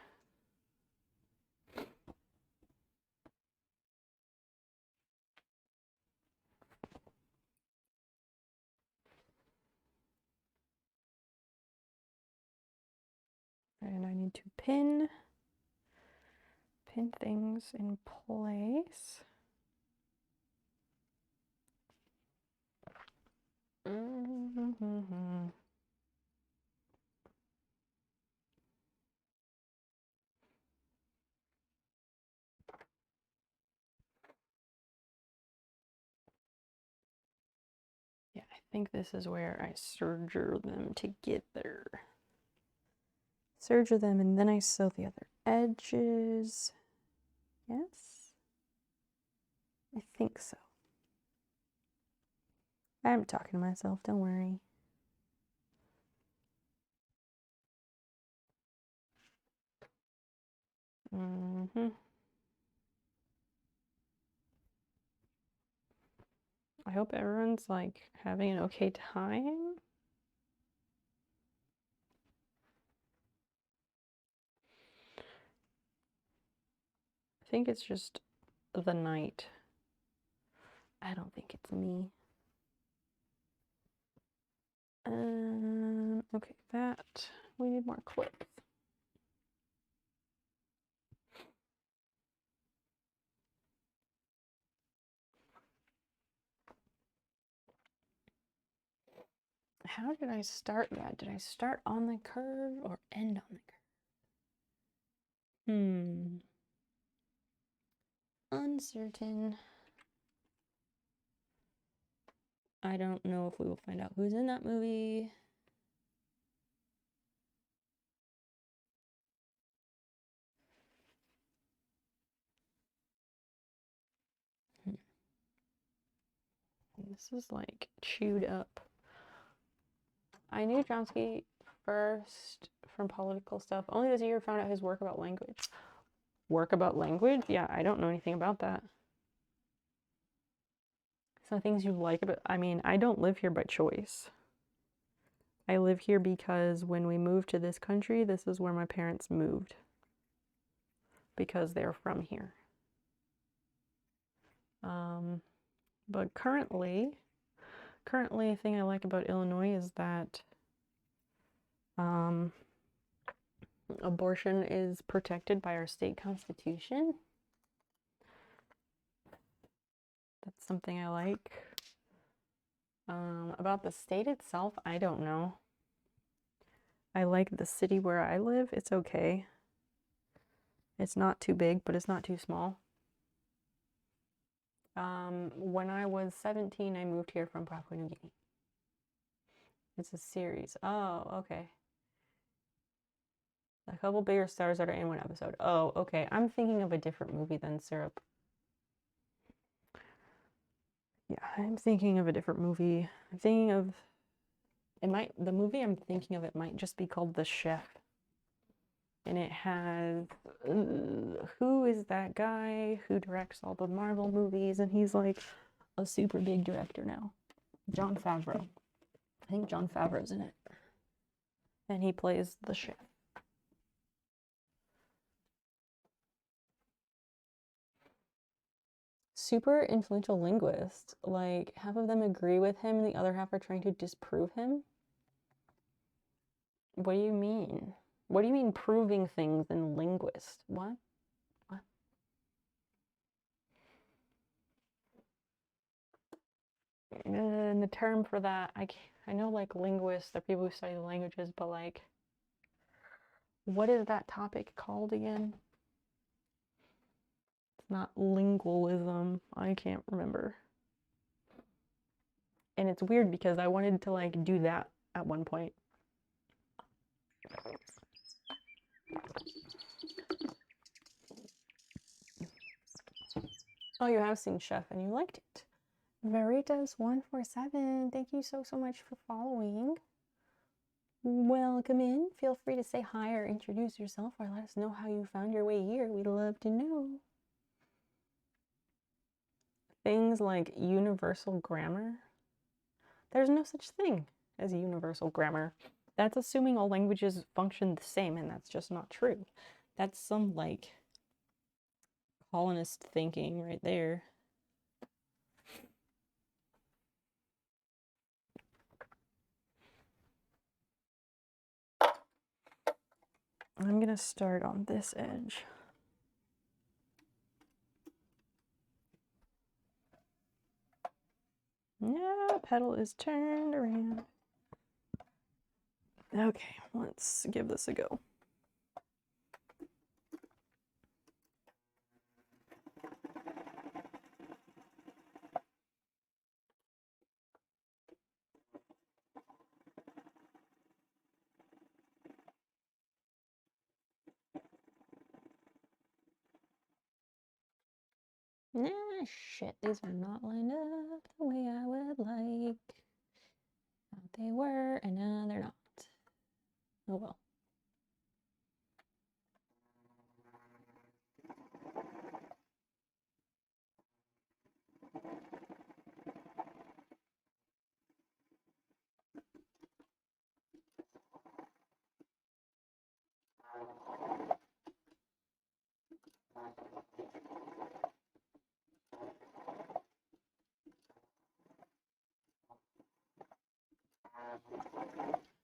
And I need to pin things in place. Yeah, I think this is where I serger them together. Serger them and then I sew the other edges. Yes? I think so. I'm talking to myself, don't worry. I hope everyone's like having an okay time. I think it's just the night. I don't think it's me. Okay, that. We need more clips. How did I start that? Did I start on the curve or end on the curve? Uncertain. I don't know if we will find out who's in that movie. This is like chewed up. I knew Chomsky first from political stuff. Only this year found out his work about language. Work about language? Yeah, I don't know anything about that. Some things you like about, I mean, I don't live here by choice. I live here because when we moved to this country, this is where my parents moved. Because they're from here. But currently, a thing I like about Illinois is that abortion is protected by our state constitution. That's something I like. About the state itself, I don't know. I like the city where I live. It's okay. It's not too big, but it's not too small. When I was 17, I moved here from Papua New Guinea. It's a series. Oh, okay. A couple bigger stars that are in one episode. Oh, okay. I'm thinking of a different movie than Syrup. Yeah, I'm thinking of a different movie. I'm thinking of the movie I'm thinking of, it might just be called The Chef. And it has who is that guy who directs all the Marvel movies, and he's like a super big director now. Jon Favreau. I think Jon Favreau's in it. And he plays the chef. Super influential linguist. Like, half of them agree with him and the other half are trying to disprove him. What do you mean? What do you mean proving things in linguist? What? What? And the term for that, I know like linguists, they're people who study the languages, but like, what is that topic called again? It's not lingualism. I can't remember. And it's weird because I wanted to like do that at one point. Oh, you have seen Chef and you liked it. Veritas147, thank you so much for following. Welcome in. Feel free to say hi or introduce yourself or let us know how you found your way here. We'd love to know. things like universal grammar. There's no such thing as universal grammar. That's assuming all languages function the same, and that's just not true. That's some, like, colonist thinking right there. I'm gonna start on this edge. Yeah, pedal is turned around. Okay, let's give this a go. Nah, shit, these are not lined up the way I would like. Thought they were, and now they're not. Oh well.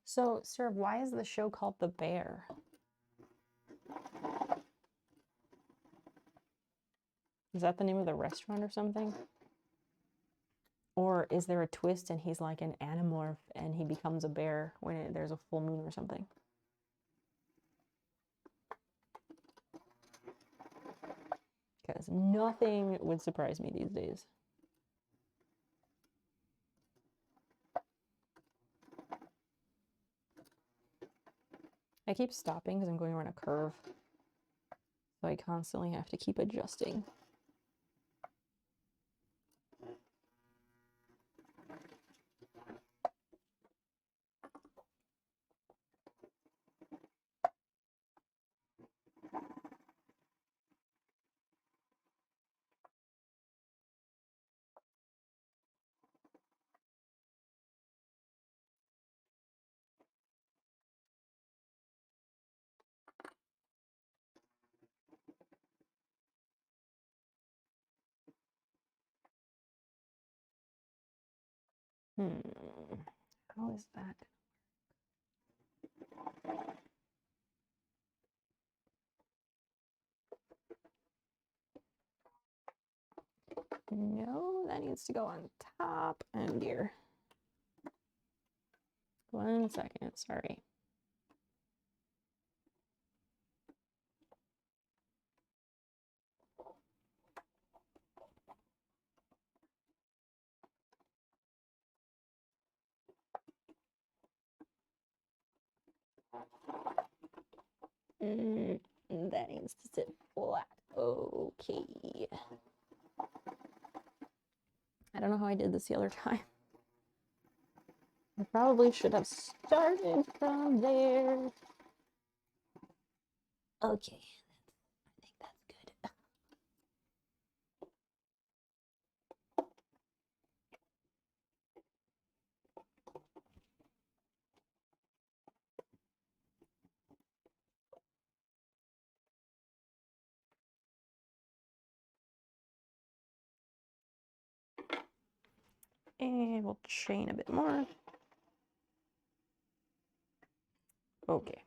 So, sir, why is the show called The Bear? Is that the name of the restaurant or something? Or is there a twist and he's like an animorph and he becomes a bear when there's a full moon or something? Because nothing would surprise me these days. I keep stopping because I'm going around a curve. So I constantly have to keep adjusting. How is that? No, that needs to go on top and here. 1 second, sorry. That needs to sit flat. Okay. I don't know how I did this the other time. I probably should have started from there. Okay, I think that's good. And we'll chain a bit more. Okay.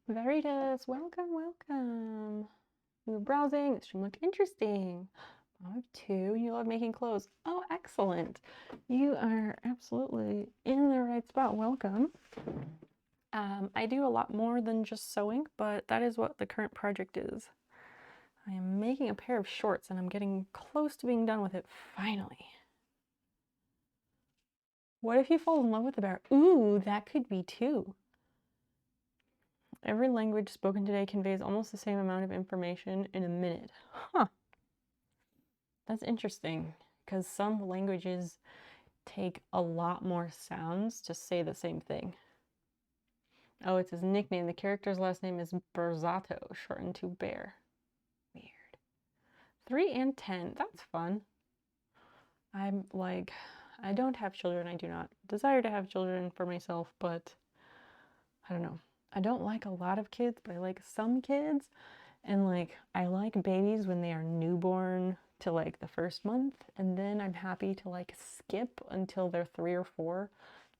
Veritas, welcome, welcome. You were browsing, the stream looked interesting. I have 2, you love making clothes. Oh, excellent. You are absolutely in the right spot, welcome. I do a lot more than just sewing, but that is what the current project is. I am making a pair of shorts and I'm getting close to being done with it, finally. What if you fall in love with a bear? Ooh, that could be too. Every language spoken today conveys almost the same amount of information in a minute. Huh. That's interesting because some languages take a lot more sounds to say the same thing. Oh, it's his nickname. The character's last name is Berzato, shortened to Bear. Weird. 3 and 10. That's fun. I'm like, I don't have children. I do not desire to have children for myself, but I don't know. I don't like a lot of kids, but I like some kids. And like, I like babies when they are newborn to like the first month, and then I'm happy to like skip until they're 3 or 4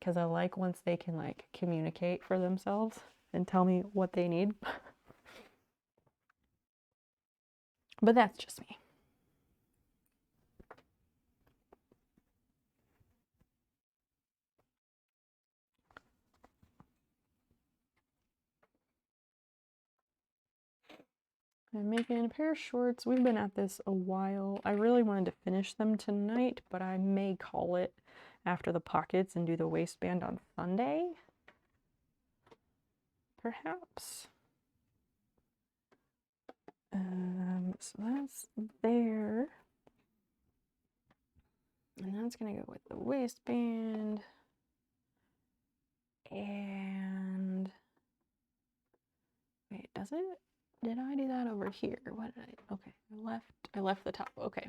because I like once they can like communicate for themselves and tell me what they need. But that's just me. I'm making a pair of shorts. We've been at this a while. I really wanted to finish them tonight, but I may call it after the pockets and do the waistband on Sunday. Perhaps. So that's there. And that's gonna go with the waistband. And wait, does it? Did I do that over here? What did I? Okay, I left the top. Okay.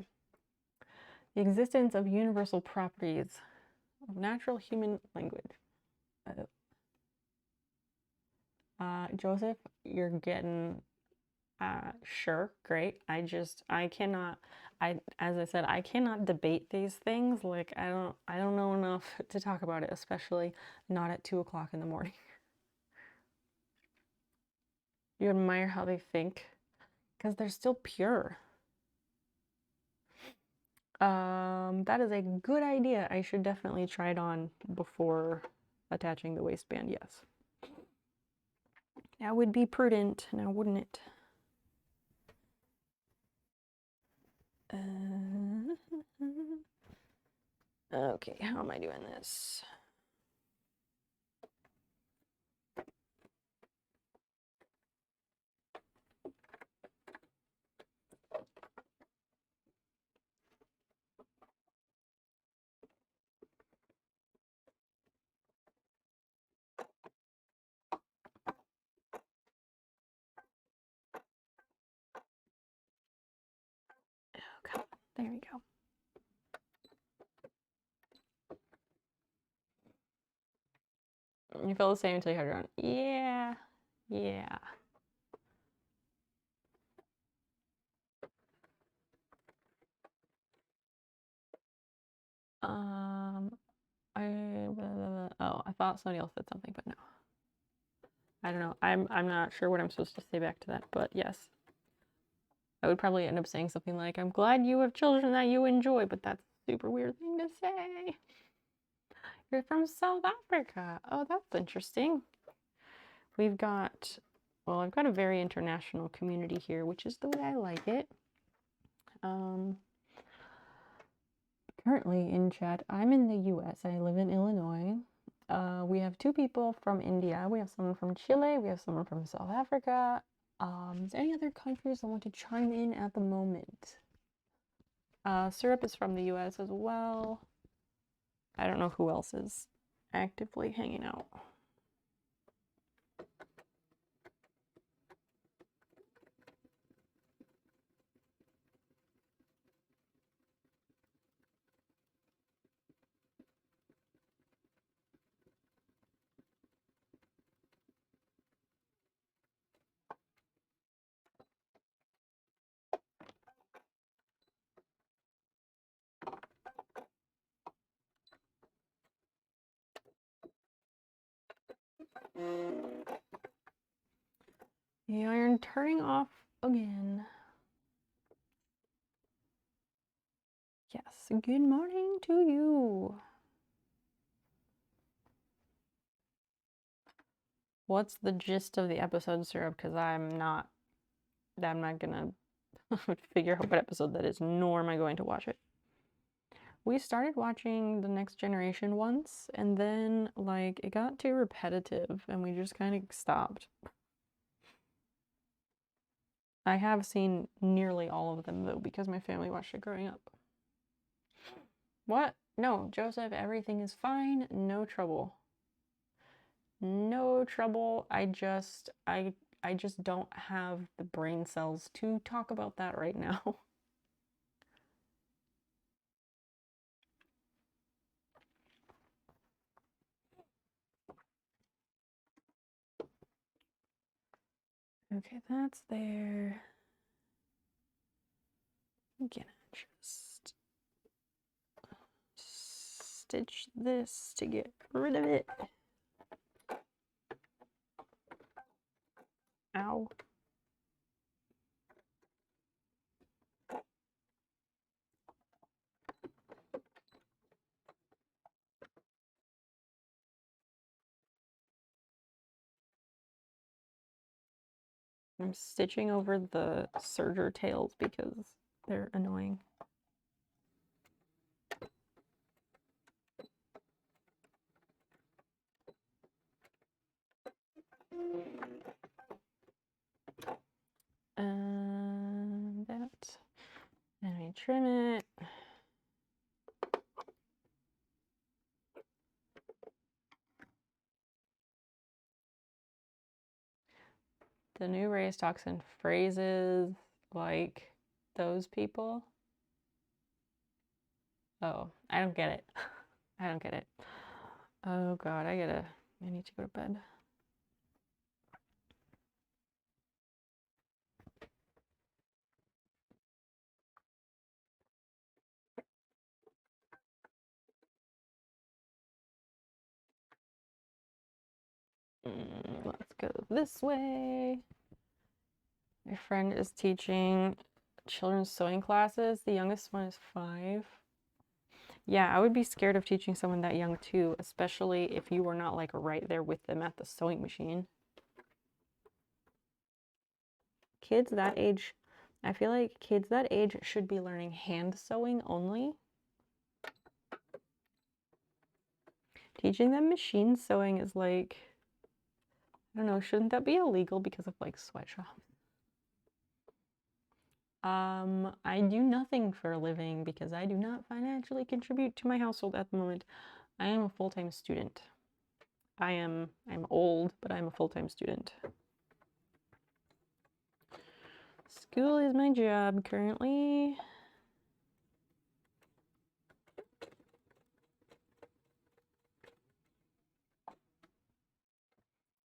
The existence of universal properties of natural human language. Joseph, you're getting sure, great. I cannot, as I said, I cannot debate these things. Like, I don't know enough to talk about it, especially not at 2 o'clock in the morning. You admire how they think because they're still pure. That is a good idea. I should definitely try it on before attaching the waistband, yes. That would be prudent, now wouldn't it? Okay, how am I doing this? Okay, there we go. You feel the same until you have your own. Yeah, yeah. I thought somebody else said something, but no. I don't know. I'm not sure what I'm supposed to say back to that, but yes. I would probably end up saying something like, I'm glad you have children that you enjoy, but that's a super weird thing to say. You're from South Africa. Oh, that's interesting. We've got, well, I've got a very international community here, which is the way I like it. Currently in chat, I'm in the US. I live in Illinois. We have 2 people from India. We have someone from Chile. We have someone from South Africa. Is there any other countries I want to chime in at the moment? Syrup is from the US as well. I don't know who else is actively hanging out. The iron turning off again. Yes, good morning to you. What's the gist of the episode, Syrup? Because I'm not gonna figure out what episode that is, nor am I going to watch it. We started watching The Next Generation once, and then, like, it got too repetitive, and we just kind of stopped. I have seen nearly all of them, though, because my family watched it growing up. What? No, Joseph, everything is fine. No trouble. No trouble. I just don't have the brain cells to talk about that right now. Okay, that's there. I'm gonna just stitch this to get rid of it. Ow. I'm stitching over the serger tails because they're annoying. And that. And we trim it. The new race talks in phrases like those people. Oh, I don't get it. I don't get it. Oh God, I need to go to bed. Let's go this way. My friend is teaching children's sewing classes. The youngest one is 5. Yeah, I would be scared of teaching someone that young too, especially if you were not like right there with them at the sewing machine. Kids that age, I feel like kids that age should be learning hand sewing only. Teaching them machine sewing is like, I don't know, shouldn't that be illegal because of like sweatshops? I do nothing for a living because I do not financially contribute to my household at the moment. I am a full-time student. I'm old, but I'm a full-time student. School is my job currently.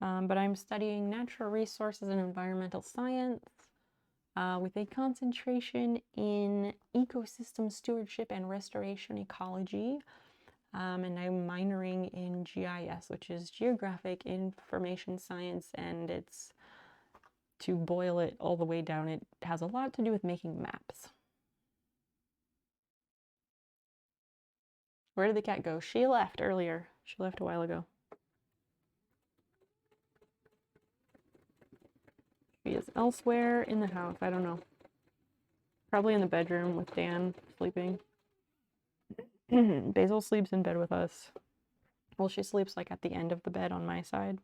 But I'm studying natural resources and environmental science with a concentration in ecosystem stewardship and restoration ecology. And I'm minoring in GIS, which is Geographic Information Science, and it's, to boil it all the way down, it has a lot to do with making maps. Where did the cat go? She left earlier. She left a while ago. She is elsewhere in the house. I don't know. Probably in the bedroom with Dan sleeping. Basil sleeps in bed with us. Well, she sleeps like at the end of the bed on my side.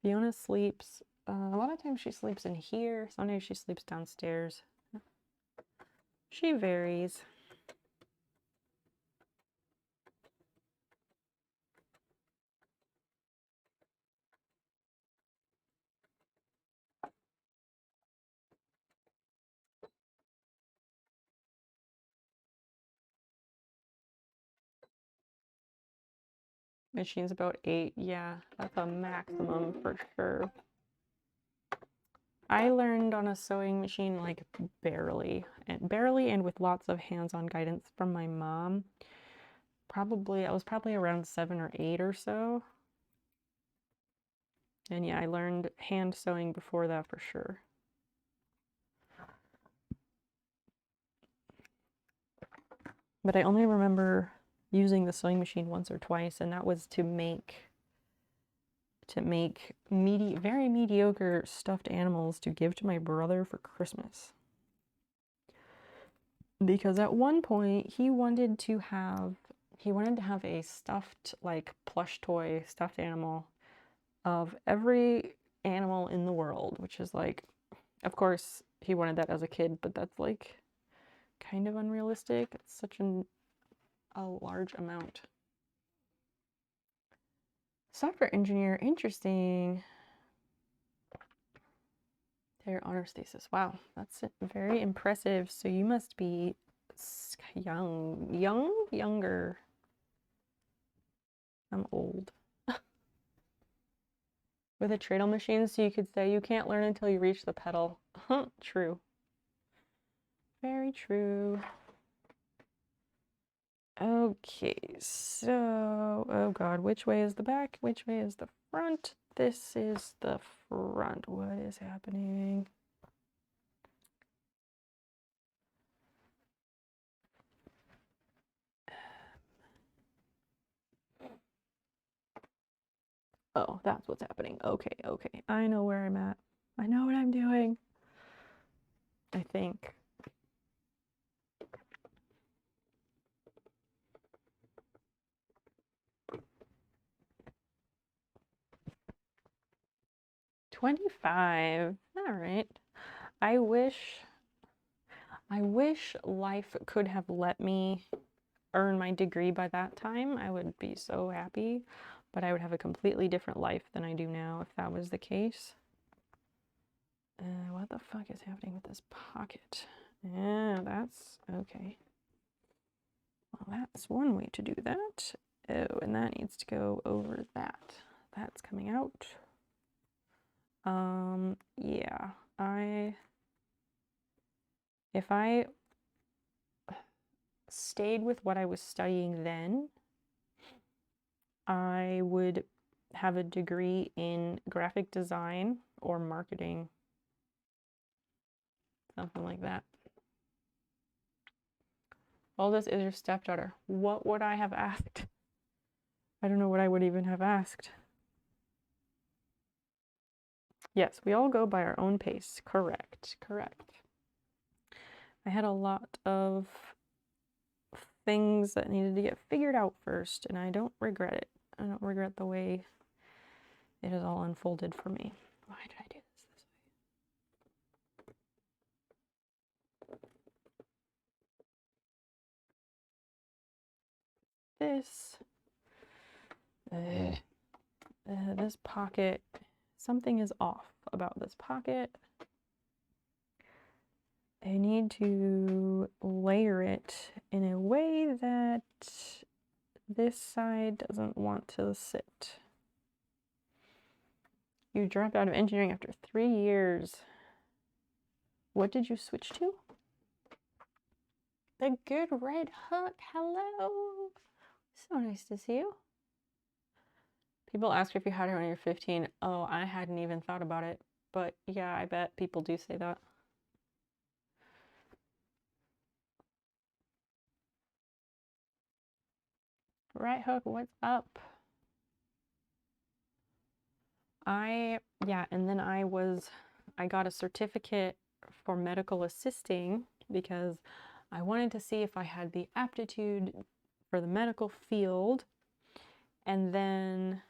Fiona sleeps, a lot of times she sleeps in here. Sometimes she sleeps downstairs. She varies. Machine's about 8. Yeah, that's a maximum for sure. I learned on a sewing machine like barely and with lots of hands-on guidance from my mom. I was probably around 7 or 8 or so. And yeah, I learned hand sewing before that for sure. But I only remember using the sewing machine once or twice, and that was to make very mediocre stuffed animals to give to my brother for Christmas. Because at one point he wanted to have a stuffed, like, plush toy stuffed animal of every animal in the world, which is like Of course, he wanted that as a kid, but that's like kind of unrealistic. It's such a large amount. Software engineer, interesting. Their honor stasis. Wow, that's very impressive. So you must be younger. I'm old. With a dreidel machine, so you could say you can't learn until you reach the pedal. True. Very true. Okay, so, oh God, which way is the back? Which way is the front? This is the front. What is happening? Oh, that's what's happening. Okay, okay. I know where I'm at. I know what I'm doing. I think. $25. All right. I wish life could have let me earn my degree by that time. I would be so happy, but I would have a completely different life than I do now if that was the case. What the fuck is happening with this pocket? Yeah, that's okay. Well, that's one way to do that. Oh, and that needs to go over that. That's coming out. Yeah, if I stayed with what I was studying then, I would have a degree in graphic design or marketing. Something like that. Aldous is your stepdaughter. What would I have asked? I don't know what I would even have asked. Yes, we all go by our own pace. Correct, correct. I had a lot of things that needed to get figured out first, and I don't regret it. I don't regret the way it has all unfolded for me. Why did I do this way? This pocket, something is off about this pocket. I need to layer it in a way that this side doesn't want to sit. You dropped out of engineering after 3 years. What did you switch to? The Good Red Hook. Hello. So nice to see you. People ask if you had it when you're 15. Oh, I hadn't even thought about it. But yeah, I bet people do say that. Right hook, what's up? Yeah, and then I got a certificate for medical assisting because I wanted to see if I had the aptitude for the medical field. And then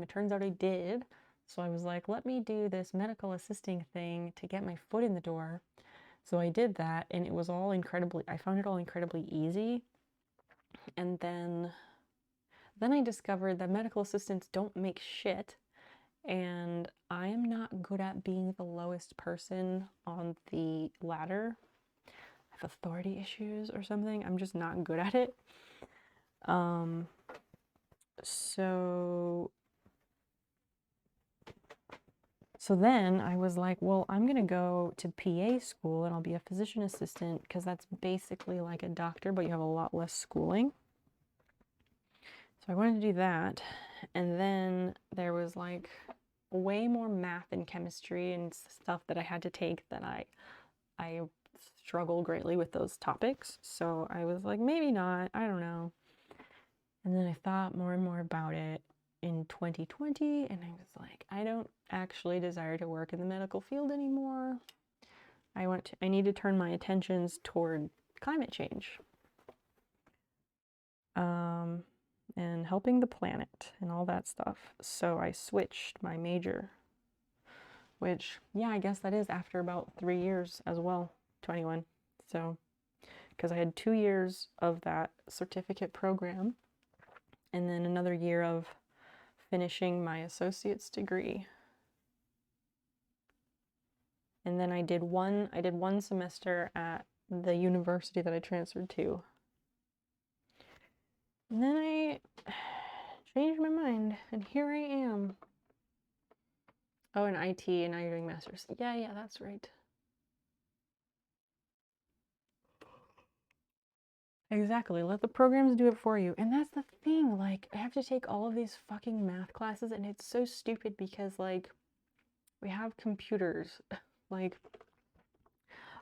it turns out I did. So I was like, let me do this medical assisting thing to get my foot in the door. So I did that, and it was all I found it all incredibly easy. And then I discovered that medical assistants don't make shit, and I am not good at being the lowest person on the ladder. I have authority issues or something. I'm just not good at it. So then I was like, well, I'm gonna go to PA school and I'll be a physician assistant because that's basically like a doctor, but you have a lot less schooling. So I wanted to do that. And then there was like way more math and chemistry and stuff that I had to take that I struggle greatly with those topics. So I was like, maybe not, I don't know. And then I thought more and more about it in 2020, and I was like, I don't actually desire to work in the medical field anymore. I need to turn my attentions toward climate change. And helping the planet and all that stuff. So I switched my major. which, yeah, I guess that is after about 3 years as well, 21. So, because I had 2 years of that certificate program and then another year of finishing my associate's degree. And then I did one semester at the university that I transferred to. And then I changed my mind, and here I am. Oh, in IT, and now you're doing masters. Yeah, that's right. Exactly, let the programs do it for you. And that's the thing, like, I have to take all of these fucking math classes, and it's so stupid because, like, we have computers. Like,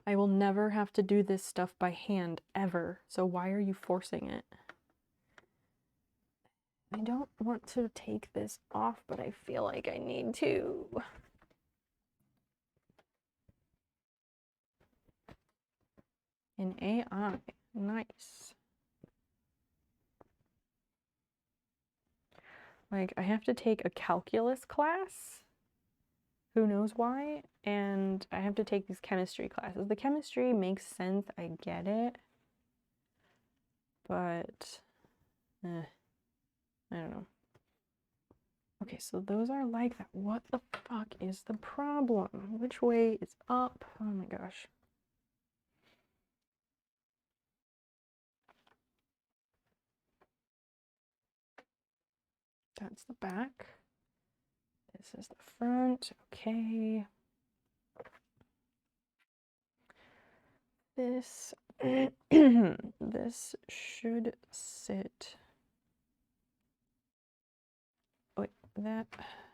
I will never have to do this stuff by hand, ever. So why are you forcing it? I don't want to take this off, but I feel like I need to. In AI, nice. Like, I have to take a calculus class, who knows why, and I have to take these chemistry classes. The chemistry makes sense, I get it, but, I don't know. Okay, so those are like that. What the fuck is the problem? Which way is up? Oh my gosh. That's the back. This is the front. Okay. This this should sit. Wait, that,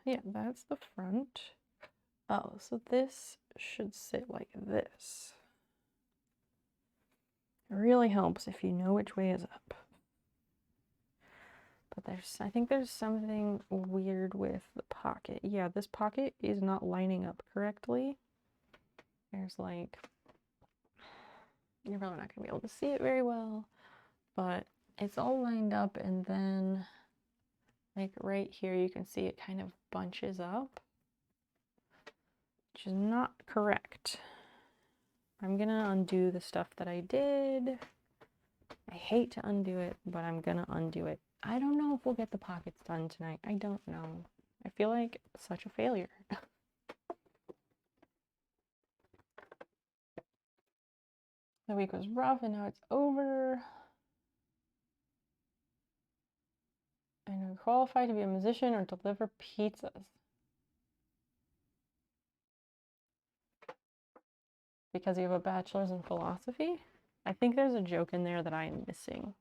yeah, that's the front. Oh, so this should sit like this. It really helps if you know which way is up. But I think there's something weird with the pocket. Yeah, this pocket is not lining up correctly. There's like, you're probably not gonna be able to see it very well, but it's all lined up, and then like right here you can see it kind of bunches up, which is not correct. I'm gonna undo the stuff that I did. I hate to undo it, but I'm gonna undo it. I don't know if we'll get the pockets done tonight. I don't know. I feel like such a failure. The week was rough and now it's over. And I'm qualified to be a musician or deliver pizzas. Because you have a bachelor's in philosophy? I think there's a joke in there that I am missing.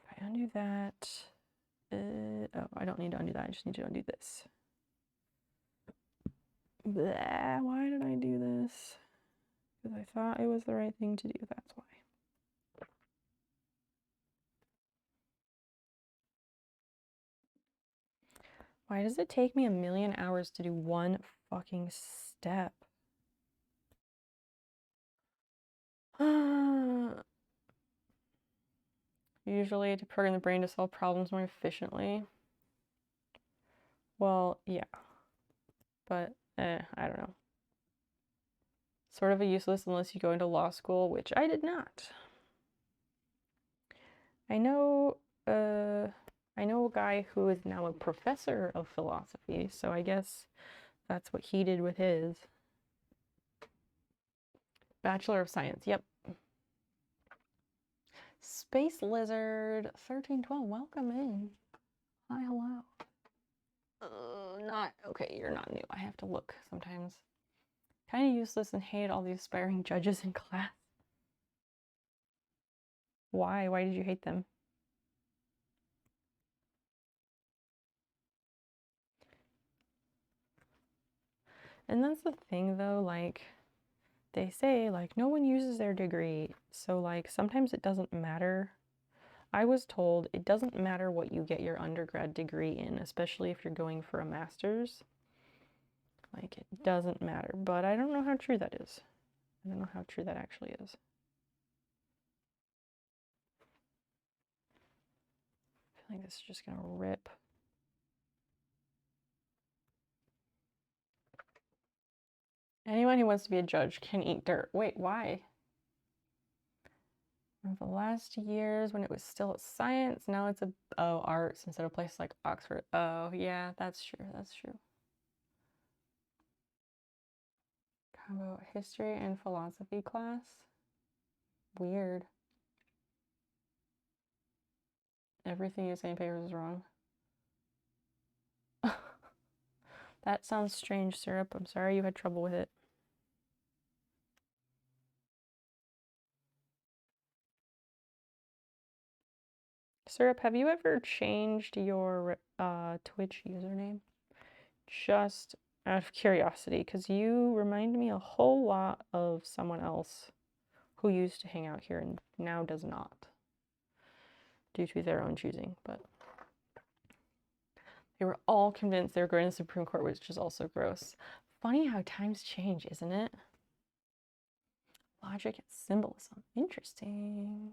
If I undo that, oh, I don't need to undo that. I just need to undo this. Blah, why did I do this? Because I thought it was the right thing to do, that's why. Why does it take me 1,000,000 hours to do one fucking step? Usually to program the brain to solve problems more efficiently. Well, yeah. But, I don't know. Sort of a useless unless you go into law school, which I did not. I know a guy who is now a professor of philosophy, so I guess that's what he did with his. Bachelor of Science, yep. Space Lizard 1312, welcome in. Hi, hello. Not okay, you're not new. I have to look sometimes. Kind of useless and hate all the aspiring judges in class. Why? Why did you hate them? And that's the thing though, like, they say, like, no one uses their degree, so, like, sometimes it doesn't matter. I was told it doesn't matter what you get your undergrad degree in, especially if you're going for a master's. Like, it doesn't matter, but I don't know how true that is. I don't know how true that actually is. I think this is just gonna rip. Anyone who wants to be a judge can eat dirt. Wait, why? One of the last years when it was still a science, now it's a arts instead of places like Oxford. Oh yeah, that's true. That's true. Combo history and philosophy class. Weird. Everything you say in papers is wrong. That sounds strange, Syrup. I'm sorry you had trouble with it. Syrup, have you ever changed your Twitch username? Just out of curiosity, because you remind me a whole lot of someone else who used to hang out here and now does not, due to their own choosing. But they were all convinced they were going to the Supreme Court, which is also gross. Funny how times change, isn't it? Logic and symbolism. Interesting.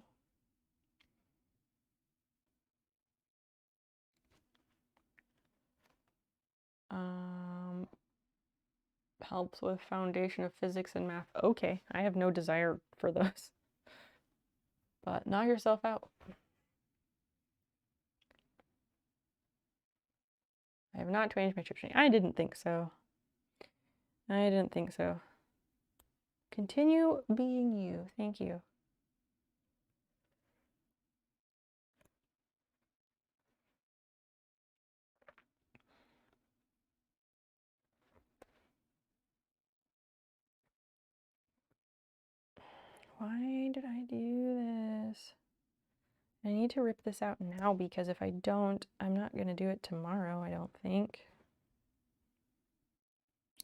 Helps with foundation of physics and math. Okay, I have no desire for those. But knock yourself out. I have not changed my chip shading. I didn't think so. I didn't think so. Continue being you. Thank you. Why did I do this? I need to rip this out now because if I don't, I'm not going to do it tomorrow, I don't think.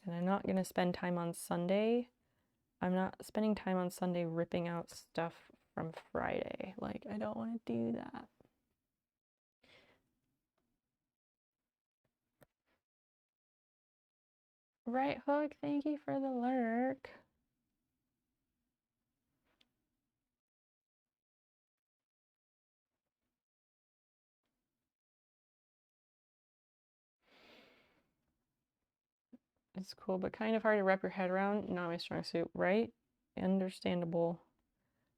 And I'm not going to spend time on Sunday. I'm not spending time on Sunday ripping out stuff from Friday. Like, I don't want to do that. Right Hook, thank you for the lurk. It's cool, but kind of hard to wrap your head around. Not my strong suit, right? Understandable.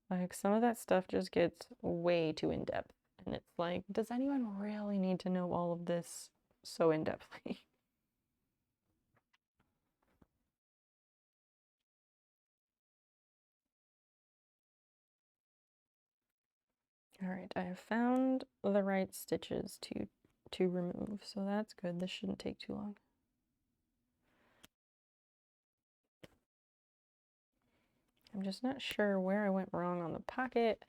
Like, some of that stuff just gets way too in-depth. And it's like, does anyone really need to know all of this so in-depthly? All right, I have found the right stitches to remove, so that's good. This shouldn't take too long. I'm just not sure where I went wrong on the pocket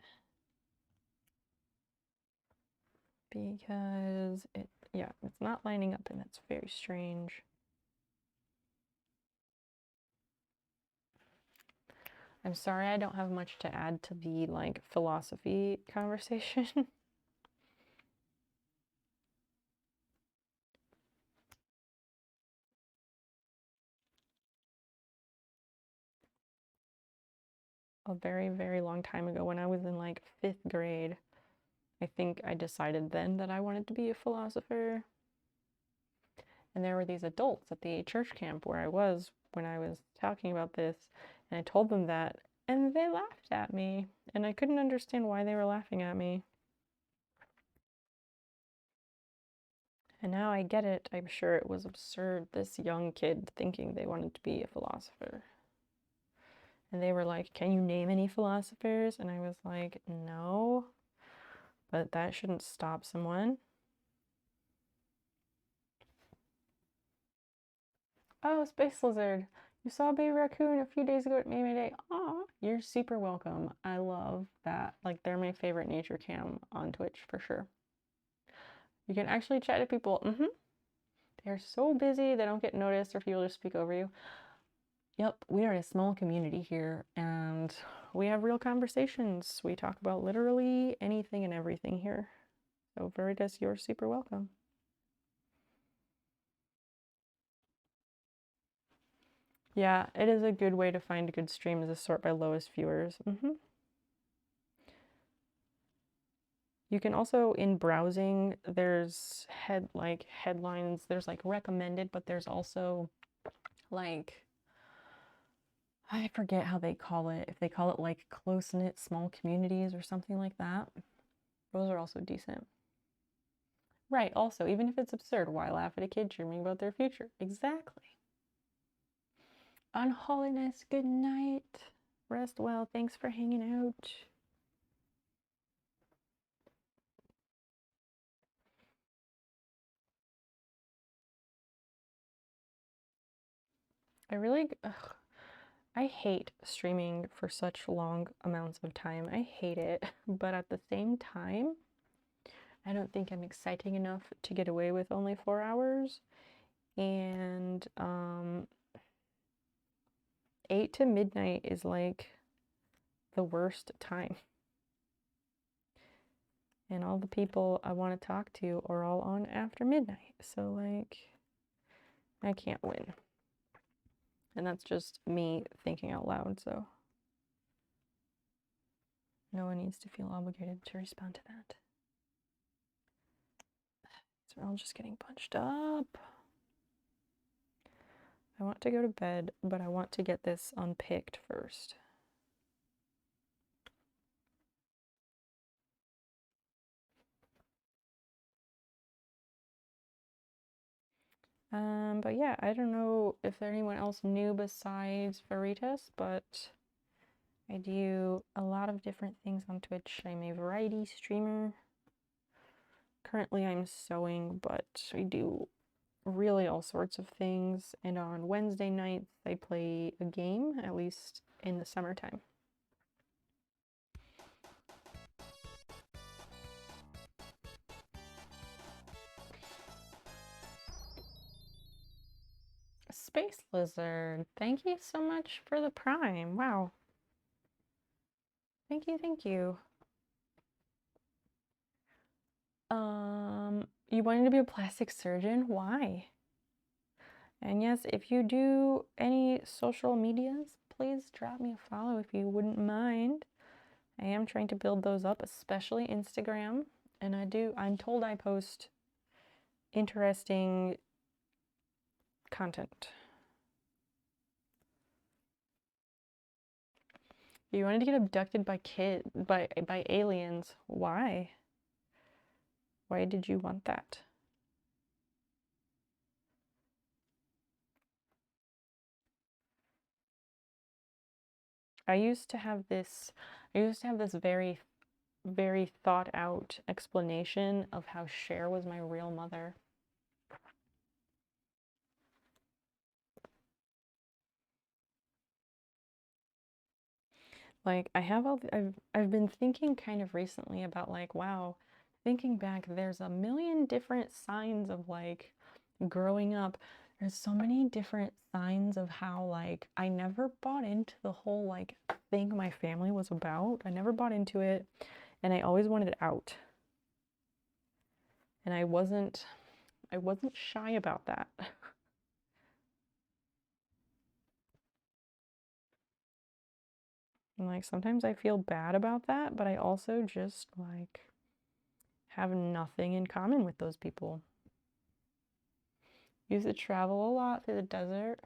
because it's not lining up and that's very strange. I'm sorry I don't have much to add to the like philosophy conversation. A very, very long time ago when I was in like 5th grade, I think I decided then that I wanted to be a philosopher. And there were these adults at the church camp where I was when I was talking about this, and I told them that, and they laughed at me, and I couldn't understand why they were laughing at me. And now I get it. I'm sure it was absurd, this young kid thinking they wanted to be a philosopher. And they were like, can you name any philosophers? And I was like, no, but that shouldn't stop someone. Oh, Space Lizard, you saw a baby raccoon a few days ago. It made my day. Aw, you're super welcome. I love that. Like, they're my favorite nature cam on Twitch for sure. You can actually chat to people. They're so busy, they don't get noticed, or people just speak over you. Yep, we are a small community here, and we have real conversations. We talk about literally anything and everything here. So, Veritas, you're super welcome. Yeah, it is a good way to find a good stream is to sort by lowest viewers. You can also, in browsing, there's headlines, there's like recommended, but there's also like, I forget how they call it, if they call it like close-knit small communities or something like that. Those are also decent. Right, also, even if it's absurd, why laugh at a kid dreaming about their future? Exactly. Unholiness, good night. Rest well. Thanks for hanging out. I hate streaming for such long amounts of time. I hate it. But at the same time, I don't think I'm exciting enough to get away with only 4 hours. And 8 to midnight is like the worst time. And all the people I want to talk to are all on after midnight. So like, I can't win. And that's just me thinking out loud, so no one needs to feel obligated to respond to that. So we're all just getting punched up. I want to go to bed, but I want to get this unpicked first. But yeah, I don't know if there's anyone else new besides Veritas, but I do a lot of different things on Twitch. I'm a variety streamer. Currently I'm sewing, but I do really all sorts of things. And on Wednesday nights, I play a game, at least in the summertime. Space Lizard, thank you so much for the Prime. Wow. Thank you, thank you. You wanted to be a plastic surgeon? Why? And yes, if you do any social medias, please drop me a follow if you wouldn't mind. I am trying to build those up, especially Instagram. And I'm told I post interesting content. You wanted to get abducted by aliens. Why? Why did you want that? I used to have this very, very thought out explanation of how Cher was my real mother. Like I've been thinking kind of recently about like, wow, thinking back, there's a million different signs of like growing up. There's so many different signs of how like I never bought into the whole like thing my family was about. I never bought into it, and I always wanted it out. And I wasn't shy about that. And like sometimes I feel bad about that, but I also just like have nothing in common with those people. Used to travel a lot through the desert,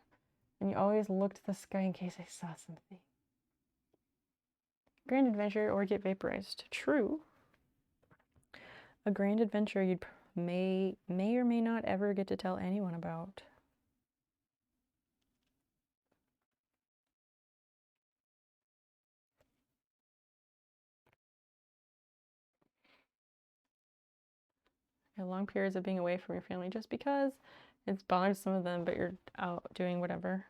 and you always looked to the sky in case I saw something. Grand adventure or get vaporized. True. A grand adventure you may or may not ever get to tell anyone about. Long periods of being away from your family just because it's bothered some of them, but you're out doing whatever.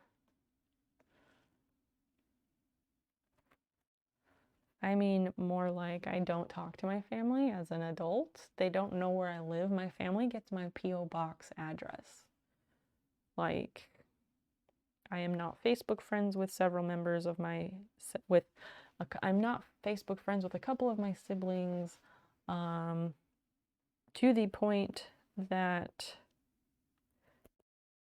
I mean, more like I don't talk to my family as an adult. They don't know where I live. My family gets my P.O. box address. Like, I am not Facebook friends with several members of my, I'm not Facebook friends with a couple of my siblings, to the point that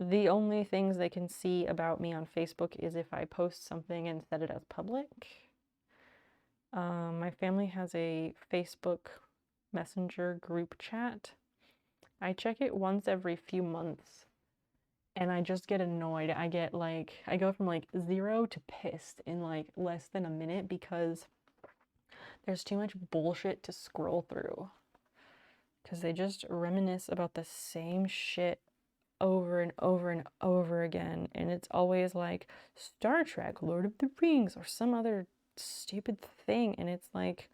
the only things they can see about me on Facebook is if I post something and set it as public. My family has a Facebook messenger group chat. I check it once every few months and I just get annoyed. I go from like 0 to pissed in like less than a minute because there's too much bullshit to scroll through. Because they just reminisce about the same shit over and over and over again. And it's always like Star Trek, Lord of the Rings, or some other stupid thing. And it's like,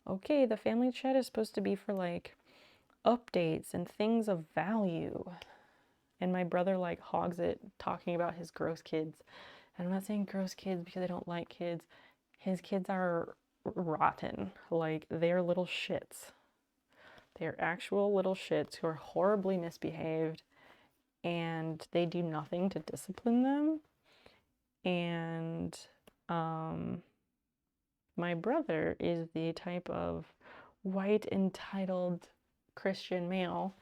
okay, the family chat is supposed to be for like updates and things of value. And my brother like hogs it talking about his gross kids. And I'm not saying gross kids because I don't like kids. His kids are rotten. Like, they're little shits. They're actual little shits who are horribly misbehaved and they do nothing to discipline them. And my brother is the type of white entitled Christian male.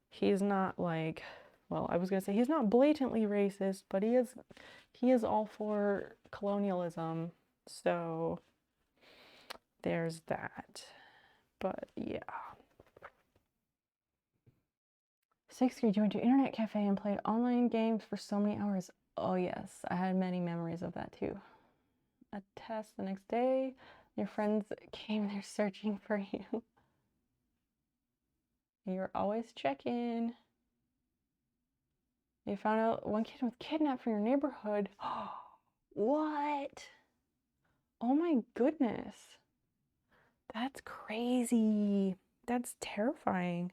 He's not like, well, I was gonna say he's not blatantly racist, but he is all for colonialism. So there's that. But yeah. 6th grade, you went to internet cafe and played online games for so many hours. Oh yes, I had many memories of that too. A test the next day, your friends came there searching for you. You're always checking. They found out one kid was kidnapped from your neighborhood. What? Oh my goodness. That's crazy. That's terrifying.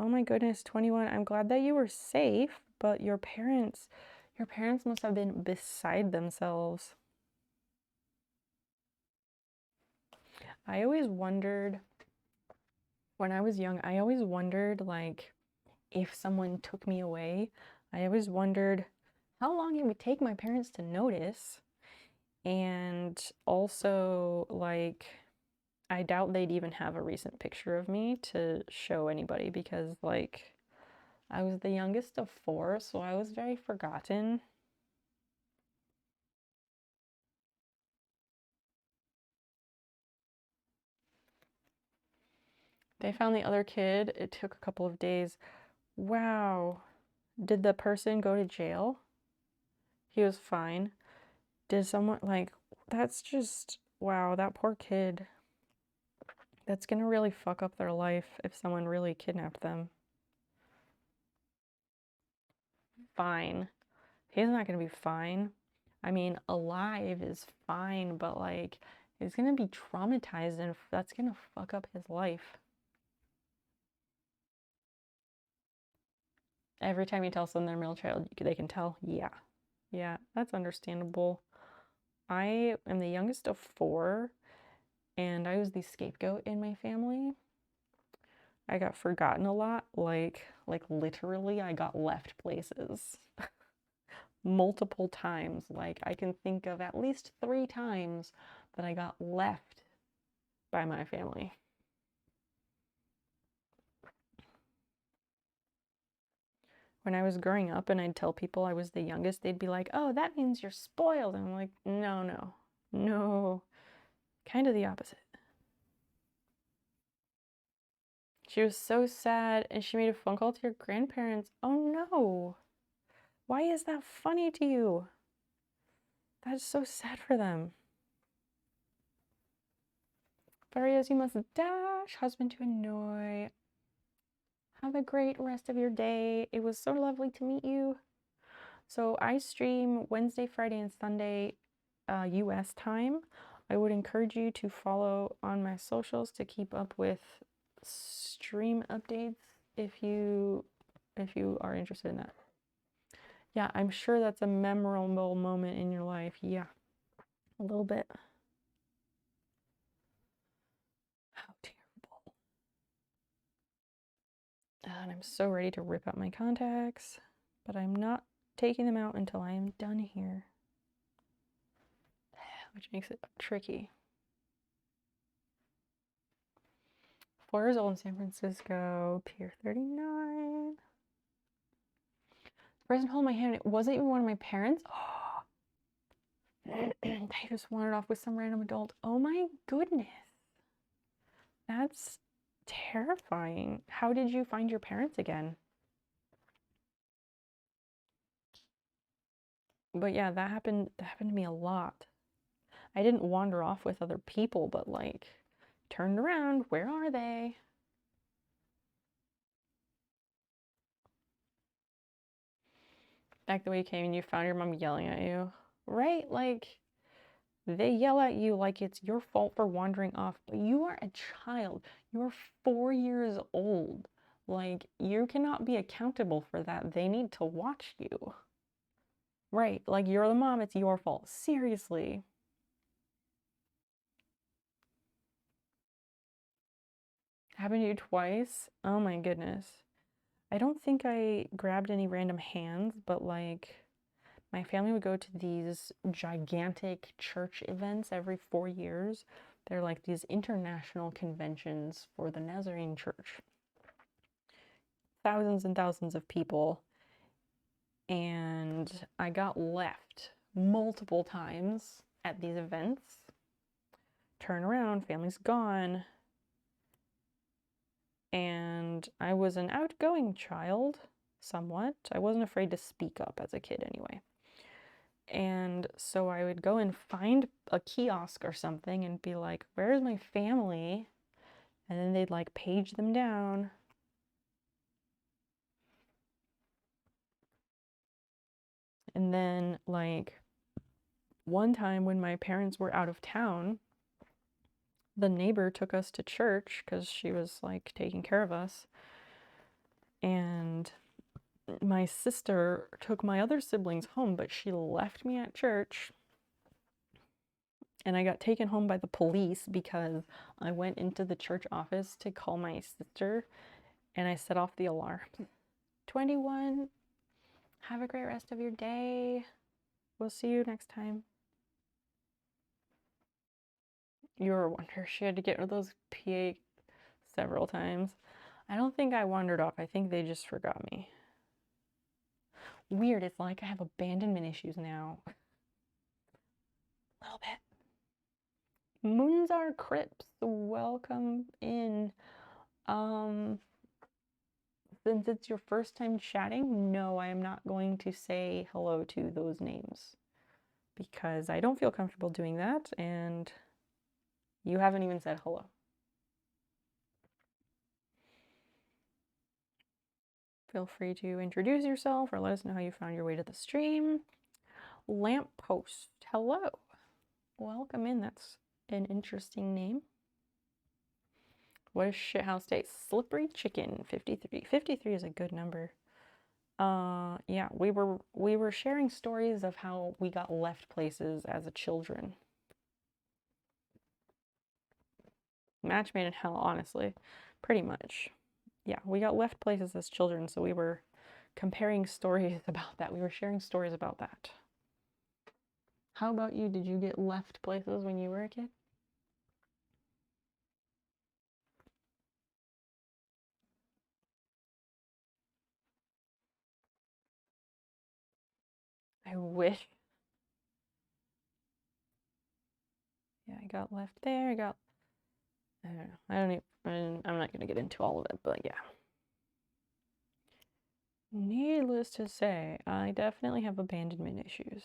Oh my goodness, 21. I'm glad that you were safe, but your parents must have been beside themselves. I always wondered, when I was young, I always wondered like if someone took me away. I always wondered how long it would take my parents to notice. And also, like, I doubt they'd even have a recent picture of me to show anybody because, like, I was the youngest of 4, so I was very forgotten. They found the other kid. It took a couple of days. Wow. Did the person go to jail? He was fine. Did someone, like, that's just, wow, that poor kid. That's gonna really fuck up their life if someone really kidnapped them. Fine. He's not gonna be fine. I mean, alive is fine, but like, he's gonna be traumatized and that's gonna fuck up his life. Every time you tell someone they're a middle child, they can tell. Yeah. Yeah, that's understandable. I am the youngest of 4, and I was the scapegoat in my family. I got forgotten a lot, like literally I got left places multiple times. Like I can think of at least 3 times that I got left by my family. When I was growing up and I'd tell people I was the youngest, they'd be like, "Oh, that means you're spoiled." And I'm like, "No, no. No. Kind of the opposite." She was so sad and she made a phone call to your grandparents. Oh no. Why is that funny to you? That's so sad for them. Farias, you must dash. Husband to annoy. Have a great rest of your day. It was so lovely to meet you. So I stream Wednesday, Friday, and Sunday US time. I would encourage you to follow on my socials to keep up with stream updates if you are interested in that. Yeah, I'm sure that's a memorable moment in your life. Yeah, a little bit. How terrible. And I'm so ready to rip out my contacts, but I'm not taking them out until I am done here, which makes it tricky. 4 years old in San Francisco, Pier 39. The person holding my hand, it wasn't even one of my parents. Oh, they just wandered off with some random adult. Oh my goodness. That's terrifying. How did you find your parents again? But yeah, that happened to me a lot. I didn't wander off with other people, but like turned around, where are they? Back the way you came and you found your mom yelling at you. Right? Like they yell at you like it's your fault for wandering off, but you are a child. You're 4 years old. Like you cannot be accountable for that. They need to watch you. Right? Like you're the mom, it's your fault. Seriously. Happened to you twice? Oh my goodness. I don't think I grabbed any random hands, but like my family would go to these gigantic church events every 4 years. They're like these international conventions for the Nazarene Church. Thousands and thousands of people. And I got left multiple times at these events. Turn around, family's gone. And I was an outgoing child, somewhat. I wasn't afraid to speak up as a kid anyway. And so I would go and find a kiosk or something and be like, where's my family? And then they'd like page them down. And then like one time when my parents were out of town, the neighbor took us to church because she was like taking care of us. And my sister took my other siblings home, but she left me at church. And I got taken home by the police because I went into the church office to call my sister and I set off the alarm. 21, have a great rest of your day. We'll see you next time. You were a wonder. She had to get rid of those PA several times. I don't think I wandered off. I think they just forgot me. Weird. It's like I have abandonment issues now. A little bit. Moonzar Crips, welcome in. Since it's your first time chatting, no, I am not going to say hello to those names because I don't feel comfortable doing that, and you haven't even said hello. Feel free to introduce yourself or let us know how you found your way to the stream. Lamppost, hello. Welcome in. That's an interesting name. What is shithouse day? Slippery chicken, 53. 53 is a good number. Yeah, we were sharing stories of how we got left places as a children. Match made in hell, honestly. Pretty much. Yeah, we got left places as children, so we were comparing stories about that. We were sharing stories about that. How about you? Did you get left places when you were a kid? I wish. Yeah, I got left there. I don't know. I don't even, I'm not going to get into all of it, but yeah. Needless to say, I definitely have abandonment issues.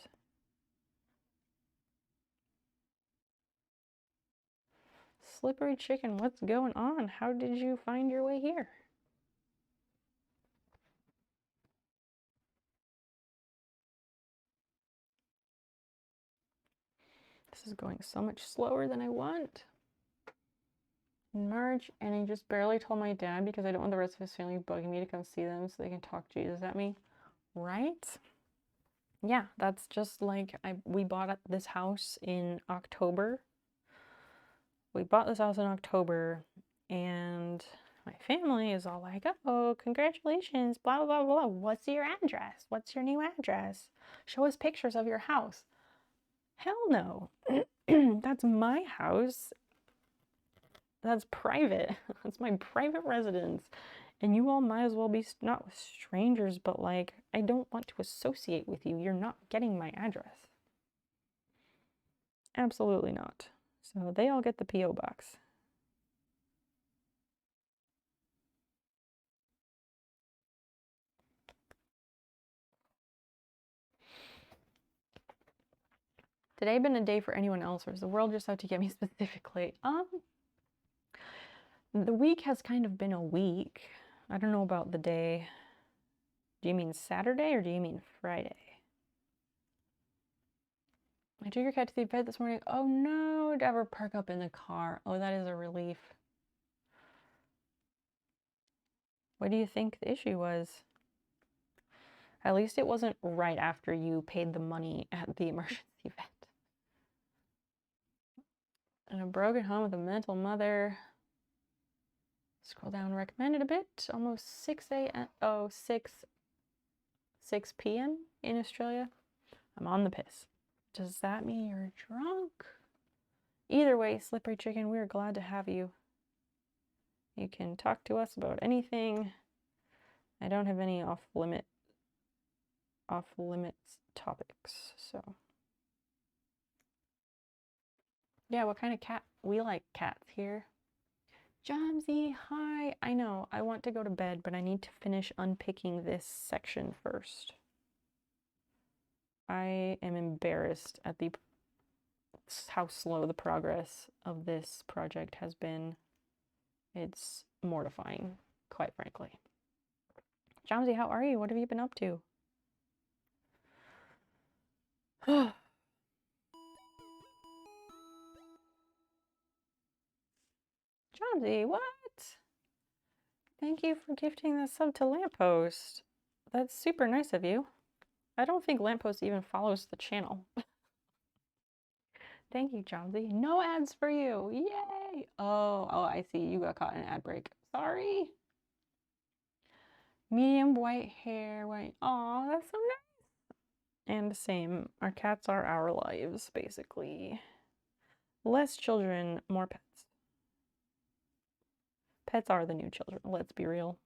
Slippery chicken, what's going on? How did you find your way here? This is going so much slower than I want. In March, and I just barely told my dad because I don't want the rest of his family bugging me to come see them so they can talk Jesus at me. Right? Yeah, that's just like we bought this house in October. We bought this house in October, and my family is all like, oh, congratulations, blah, blah, blah, blah. What's your address? What's your new address? Show us pictures of your house. Hell no. That's my house. That's private. That's my private residence. And you all might as well be not with strangers, but like, I don't want to associate with you. You're not getting my address. Absolutely not. So they all get the P.O. box. today been a day for anyone else, or is the world just out to get me specifically? The week has kind of been a week. I don't know about the day. Do you mean Saturday or do you mean Friday? I took your cat to the vet this morning. Oh no, to ever park up in the car. Oh, that is a relief. What do you think the issue was? At least it wasn't right after you paid the money at the emergency vet. And a broken home with a mental mother. Scroll down, recommended a bit. Almost 6 a.m. Oh, 6 p.m. in Australia. I'm on the piss. Does that mean you're drunk? Either way, Slippery Chicken, we're glad to have you. You can talk to us about anything. I don't have any off-limits topics, so. Yeah, what kind of cat? We like cats here. Jamsy, hi. I know, I want to go to bed, but I need to finish unpicking this section first. I am embarrassed at how slow the progress of this project has been. It's mortifying, quite frankly. Jamsy, how are you? What have you been up to? Jamsy, what? Thank you for gifting the sub to Lamppost. That's super nice of you. I don't think Lamppost even follows the channel. Thank you, Jamsy. No ads for you. Yay! Oh, I see. You got caught in an ad break. Sorry. Medium white hair, white. Aw, that's so nice. And the same. Our cats are our lives, basically. Less children, more pets. Pets are the new children, let's be real.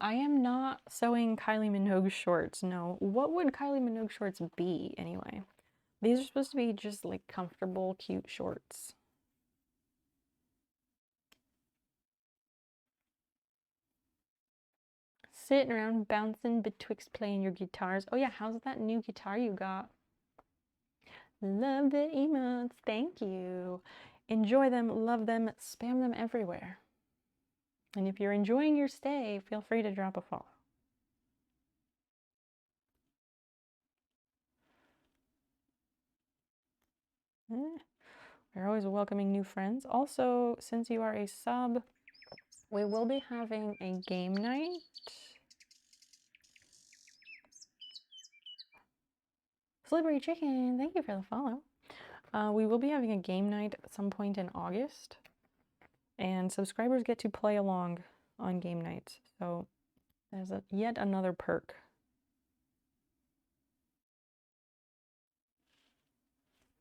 I am not sewing Kylie Minogue shorts, no. What would Kylie Minogue shorts be, anyway? These are supposed to be just, like, comfortable, cute shorts. Sitting around bouncing betwixt playing your guitars. Oh yeah, how's that new guitar you got? Love the emotes, thank you. Enjoy them, love them, spam them everywhere. And if you're enjoying your stay, feel free to drop a follow. We're always welcoming new friends. Also, since you are a sub, we will be having a game night. Slippery Chicken, thank you for the follow. We will be having a game night at some point in August. And subscribers get to play along on game nights. So there's yet another perk.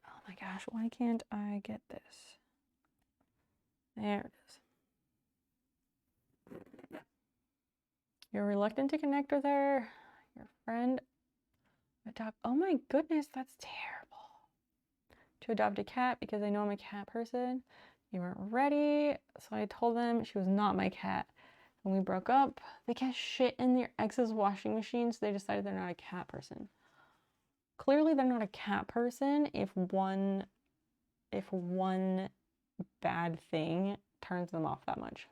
Oh my gosh, why can't I get this? There it is. You're reluctant to connect with her. Your friend adopt. Oh my goodness, that's terrible. To adopt a cat because they know I'm a cat person. You weren't ready, so I told them she was not my cat. When we broke up, the cat shit in their ex's washing machine, so they decided they're not a cat person. Clearly, they're not a cat person if one bad thing turns them off that much.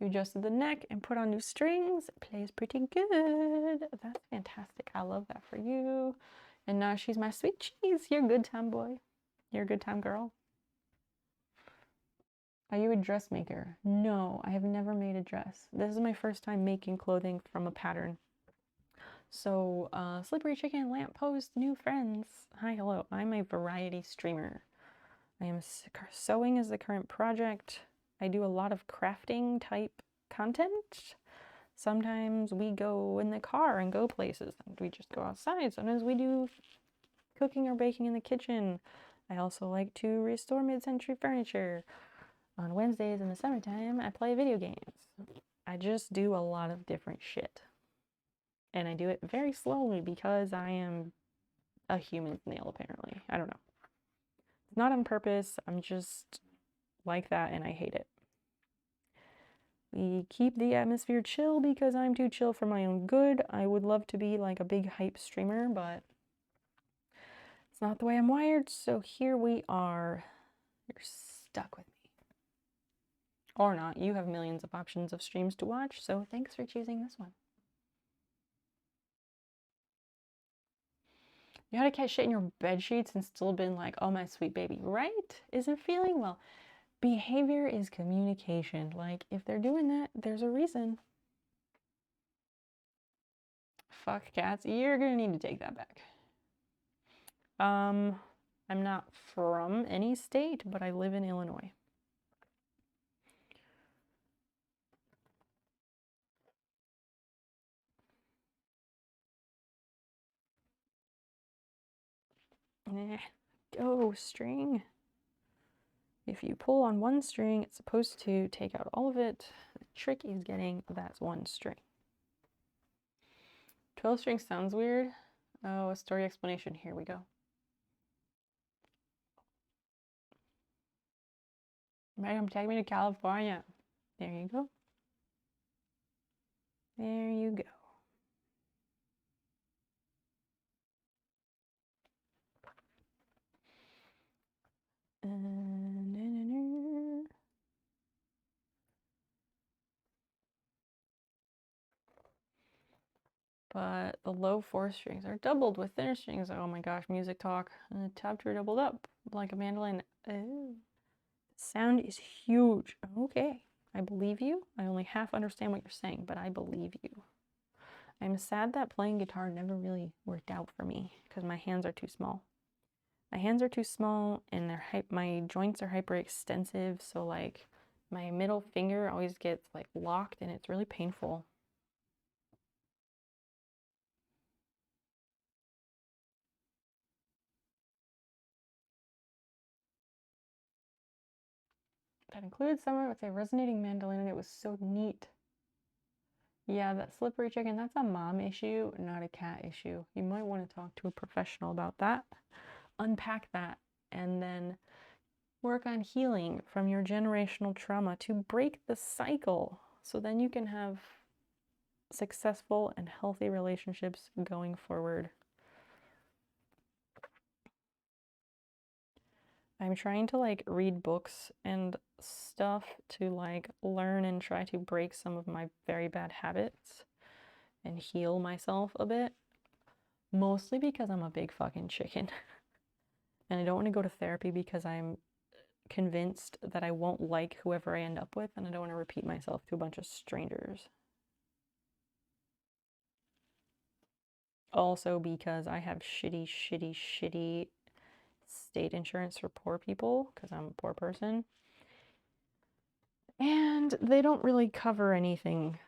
You adjusted the neck and put on new strings. It plays pretty good. That's fantastic. I love that for you. And now she's my sweet cheese. You're a good time boy. You're a good time girl. Are you a dressmaker? No, I have never made a dress. This is my first time making clothing from a pattern. So, Slippery Chicken, Lamppost, new friends. Hi, hello. I'm a variety streamer. I am sewing is the current project. I do a lot of crafting type content. Sometimes we go in the car and go places, and we just go outside. Sometimes we do cooking or baking in the kitchen. I also like to restore mid-century furniture. On Wednesdays in the summertime, I play video games. I just do a lot of different shit. And I do it very slowly because I am a human snail, apparently. I don't know. It's not on purpose. I'm just like that and I hate it. We keep the atmosphere chill because I'm too chill for my own good. I would love to be like a big hype streamer, but it's not the way I'm wired, so here we are. You're stuck with me. Or not. You have millions of options of streams to watch, so thanks for choosing this one. You had to catch shit in your bed sheets and still been like, oh my sweet baby, right? Isn't feeling well. Behavior is communication. Like, if they're doing that, there's a reason. Fuck cats. You're gonna need to take that back. I'm not from any state, but I live in Illinois. Go string. If you pull on one string, it's supposed to take out all of it. The trick is getting that one string. 12 string sounds weird. Oh, a story explanation. Here we go. Madam, take me to California. There you go. There you go. But the low 4 strings are doubled with thinner strings. Oh my gosh, music talk. And the top 2 are doubled up like a mandolin. Oh. Sound is huge. Okay, I believe you. I only half understand what you're saying, but I believe you. I'm sad that playing guitar never really worked out for me because my hands are too small. My hands are too small and my joints are hyperextensive, so like my middle finger always gets like locked and it's really painful. That included someone with a resonating mandolin and it was so neat. Yeah, that slippery chicken, that's a mom issue, not a cat issue. You might want to talk to a professional about that. Unpack that and then work on healing from your generational trauma to break the cycle so then you can have successful and healthy relationships going forward. I'm trying to like read books and stuff to like learn and try to break some of my very bad habits and heal myself a bit. Mostly because I'm a big fucking chicken. And I don't want to go to therapy because I'm convinced that I won't like whoever I end up with, and I don't want to repeat myself to a bunch of strangers. Also because I have shitty state insurance for poor people because I'm a poor person. And they don't really cover anything.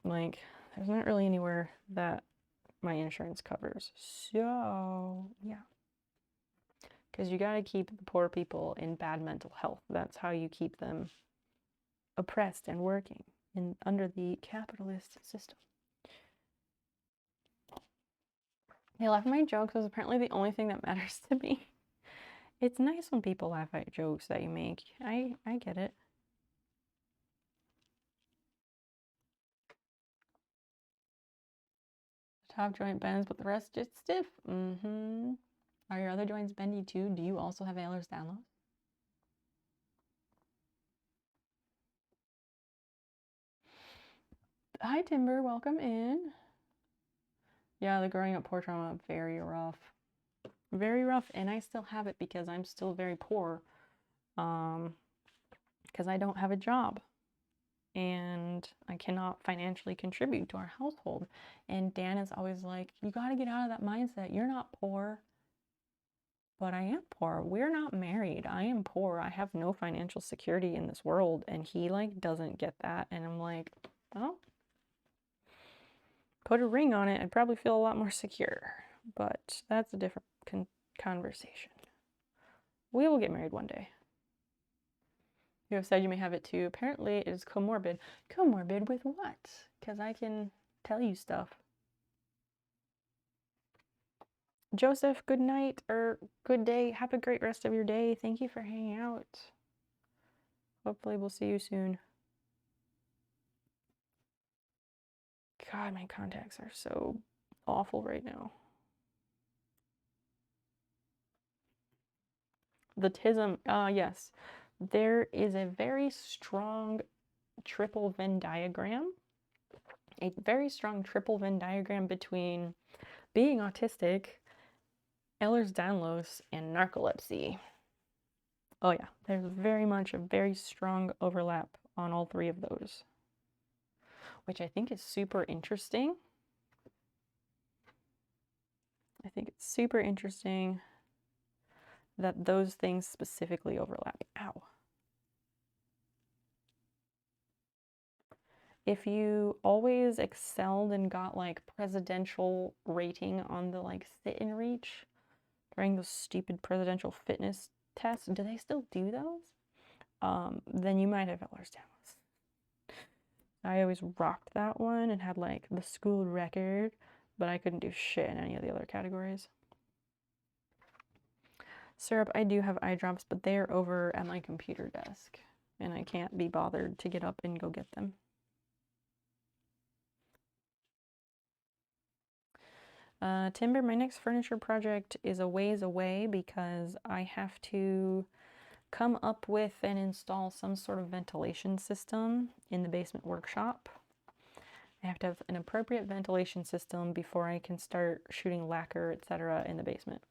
Like, there's not really anywhere that my insurance covers. So, yeah. Because you gotta keep the poor people in bad mental health. That's how you keep them oppressed and working under the capitalist system. They laugh at my jokes is apparently the only thing that matters to me. It's nice when people laugh at jokes that you make. I get it. The top joint bends, but the rest just stiff. Are your other joints bendy too? Do you also have Ehlers-Danlos? Hi Timber, welcome in. Yeah, the growing up poor trauma, very rough. Very rough, and I still have it because I'm still very poor. Because I don't have a job. And I cannot financially contribute to our household. And Dan is always like, you gotta get out of that mindset. You're not poor. But I am poor. We're not married. I am poor. I have no financial security in this world. And he like doesn't get that. And I'm like, well, put a ring on it. I'd probably feel a lot more secure. But that's a different conversation. We will get married one day. You have said you may have it too. Apparently it is comorbid. Comorbid with what? Because I can tell you stuff. Joseph, good night or good day. Have a great rest of your day. Thank you for hanging out. Hopefully we'll see you soon. God, my contacts are so awful right now. The TISM, yes. There is a very strong triple Venn diagram. A very strong triple Venn diagram between being autistic, Ehlers-Danlos, and narcolepsy. Oh yeah, there's very much a very strong overlap on all three of those, which I think is super interesting. I think it's super interesting that those things specifically overlap. Ow. If you always excelled and got like presidential rating on the like sit and reach during those stupid presidential fitness tests, do they still do those? Then you might have Ehlers-Danlos. I always rocked that one and had like the school record, but I couldn't do shit in any of the other categories. Syrup, I do have eye drops, but they are over at my computer desk, and I can't be bothered to get up and go get them. Timber, my next furniture project is a ways away because I have to come up with and install some sort of ventilation system in the basement workshop. I have to have an appropriate ventilation system before I can start shooting lacquer, etc. in the basement.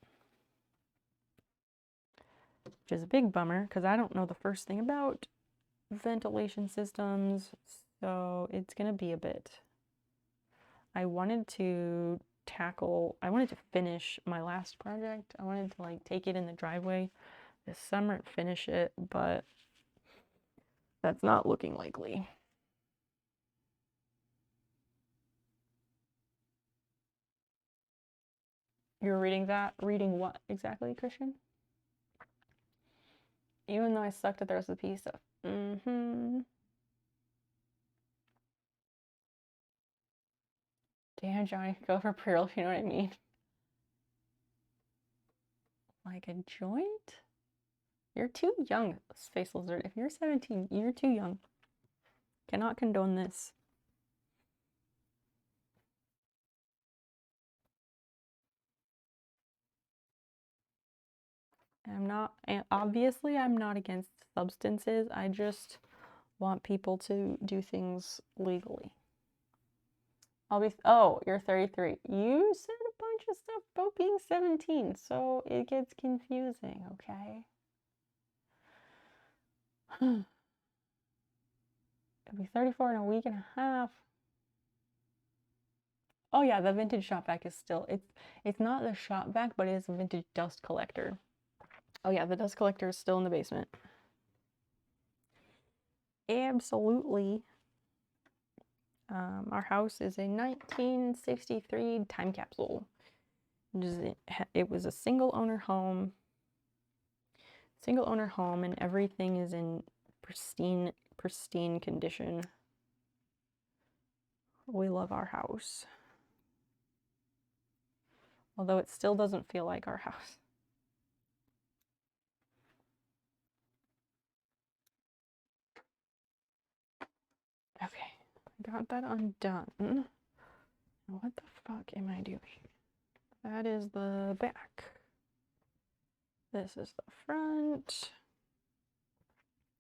Which is a big bummer because I don't know the first thing about ventilation systems, so it's gonna be a bit. I wanted to finish my last project. I wanted to like take it in the driveway this summer and finish it, but that's not looking likely. You're reading that? Reading what exactly, Christian? Even though I sucked at the recipe stuff. Damn, Johnny, go for Pearl, if you know what I mean. Like a joint? You're too young, Space Lizard. If you're 17, you're too young. Cannot condone this. Obviously, I'm not against substances. I just want people to do things legally. Oh, you're 33. You said a bunch of stuff about being 17, so it gets confusing, okay? It'll be 34 in a week and a half. Oh yeah, the vintage shop vac is still, it's not the shop vac, but it is a vintage dust collector. Oh yeah, the dust collector is still in the basement. Absolutely. Our house is a 1963 time capsule. It was a single owner home, and everything is in pristine condition. We love our house. Although it still doesn't feel like our house. Okay, got that undone. What the fuck am I doing? That is the back. This is the front.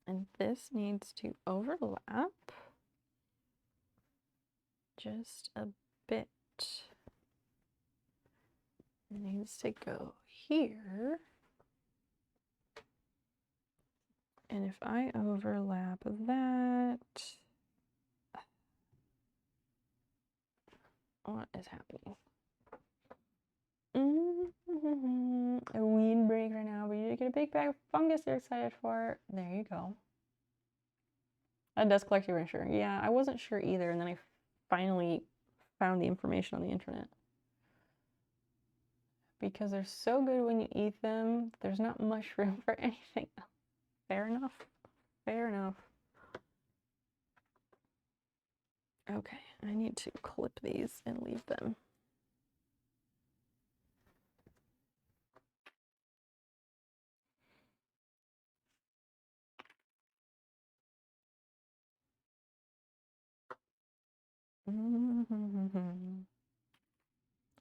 And this needs to overlap just a bit. It needs to go here. And if I overlap that, what is happening? A weed break right now, but you get a big bag of fungus you're excited for. There you go. That does collect your insurance. Yeah, I wasn't sure either, and then I finally found the information on the internet. Because they're so good when you eat them, there's not much room for anything else. Fair enough. Fair enough. Okay, I need to clip these and leave them.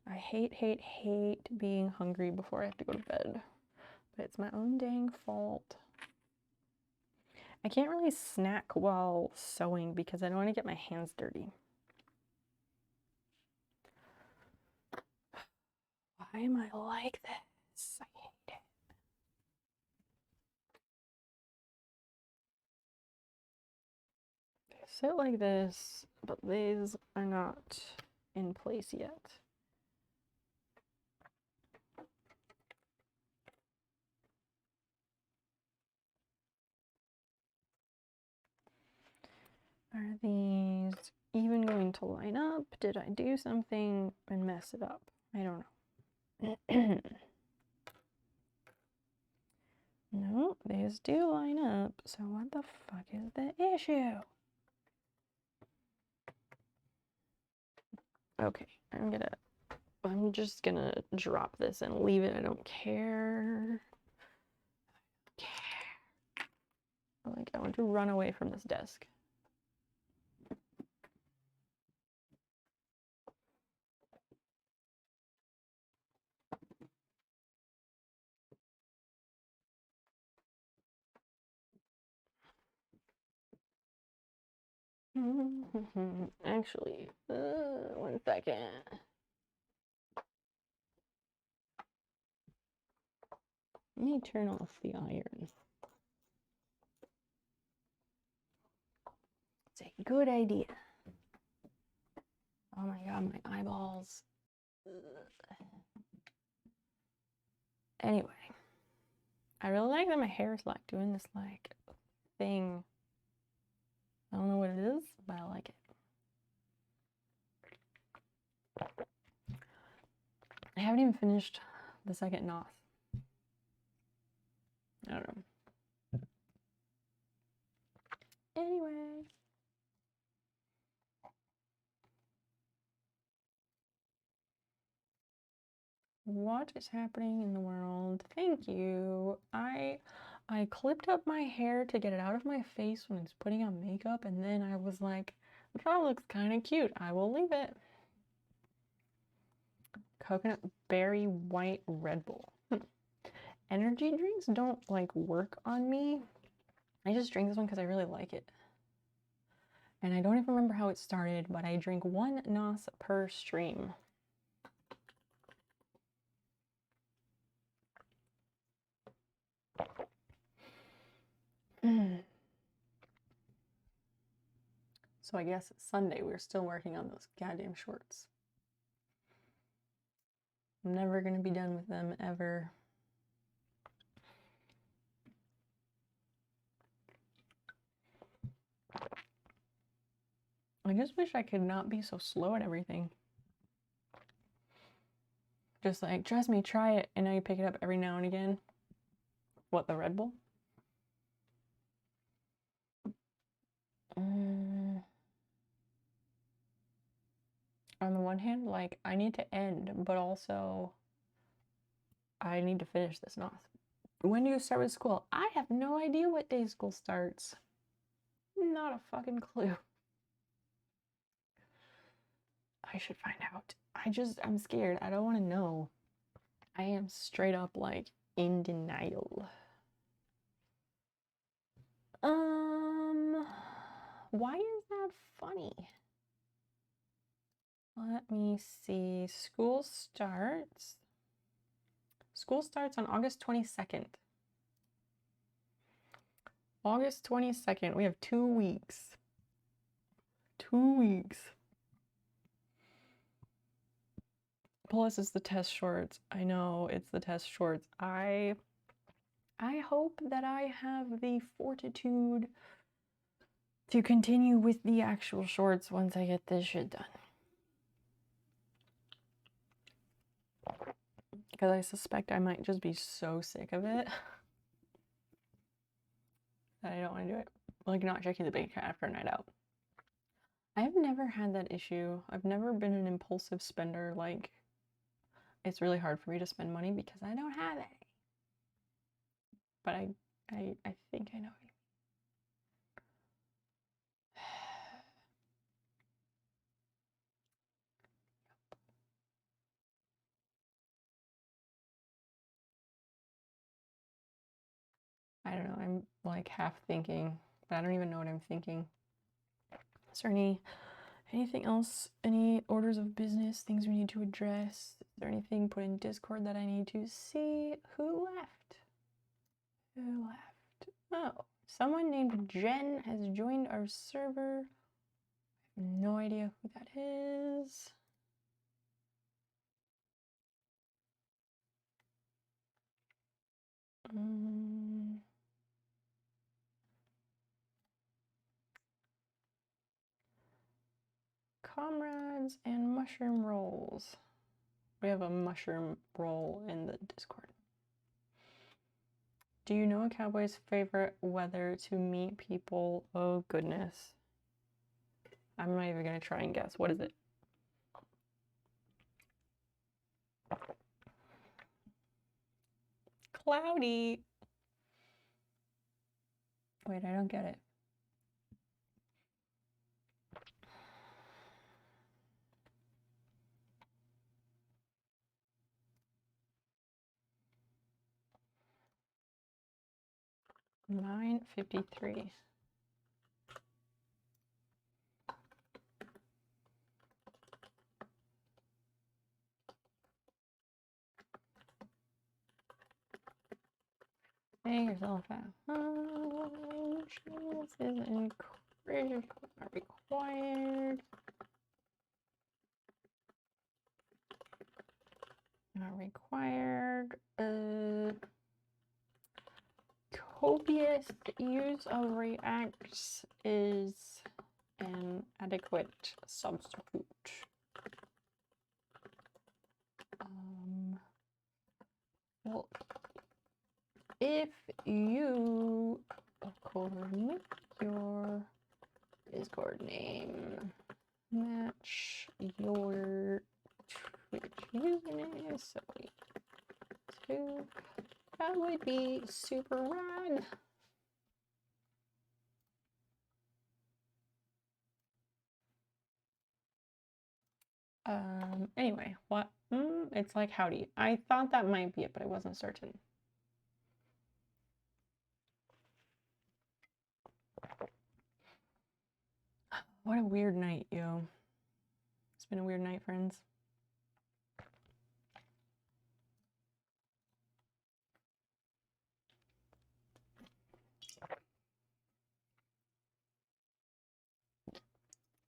I hate being hungry before I have to go to bed. But it's my own dang fault. I can't really snack while sewing because I don't want to get my hands dirty. Why am I like this? I hate it. They sit like this, but these are not in place yet. Are these even going to line up? Did I do something and mess it up? I don't know. No, these do line up. So what the fuck is the issue? Okay, I'm just gonna drop this and leave it. I don't care. Like, I want to run away from this desk. Actually, 1 second. Let me turn off the iron. It's a good idea. Oh my god, my eyeballs. Anyway, I really like that my hair is like doing this like thing. I don't know what it is, but I like it. I haven't even finished the second NOS. I don't know. Anyway. What is happening in the world? Thank you. I clipped up my hair to get it out of my face when I was putting on makeup, and then I was like, that looks kind of cute. I will leave it. Coconut berry white Red Bull. Energy drinks don't like work on me. I just drink this one because I really like it. And I don't even remember how it started, but I drink 1 NOS per stream. So I guess it's Sunday. We're still working on those goddamn shorts. I'm never gonna be done with them ever. I just wish I could not be so slow at everything. Just like, trust me, try it, and now you pick it up every now and again. What, the Red Bull? On the one hand, like, I need to end, but also I need to finish this NOS. When do you start with school? I have no idea what day school starts. Not a fucking clue. I should find out. I'm scared. I don't want to know. I am straight up like in denial. Why is that funny? Let me see. School starts on August 22nd. August 22nd. We have 2 weeks. 2 weeks. Plus it's the test shorts. I know it's the test shorts. I hope that I have the fortitude to continue with the actual shorts once I get this shit done. Because I suspect I might just be so sick of it that I don't want to do it. Like not checking the bank account after a night out. I've never had that issue. I've never been an impulsive spender. Like, it's really hard for me to spend money because I don't have any. But I think I know what you mean. I don't know, I'm like half thinking, but I don't even know what I'm thinking. Is there anything else? Any orders of business, things we need to address? Is there anything put in Discord that I need to see? Who left? Who left? Oh, someone named Jen has joined our server. I have no idea who that is. Comrades and mushroom rolls. We have a mushroom roll in the Discord. Do you know a cowboy's favorite weather to meet people? Oh goodness. I'm not even gonna try and guess. What is it? Cloudy. Wait, I don't get it. $9.53. Make yourself out. This is encouraged, not required. Not required. Copious use of reacts is an adequate substitute. Well, if you coordinate your Discord name, match your Twitch username, so that would be super rad. Anyway, what? It's like howdy. I thought that might be it, but I wasn't certain. What a weird night, yo. It's been a weird night, friends.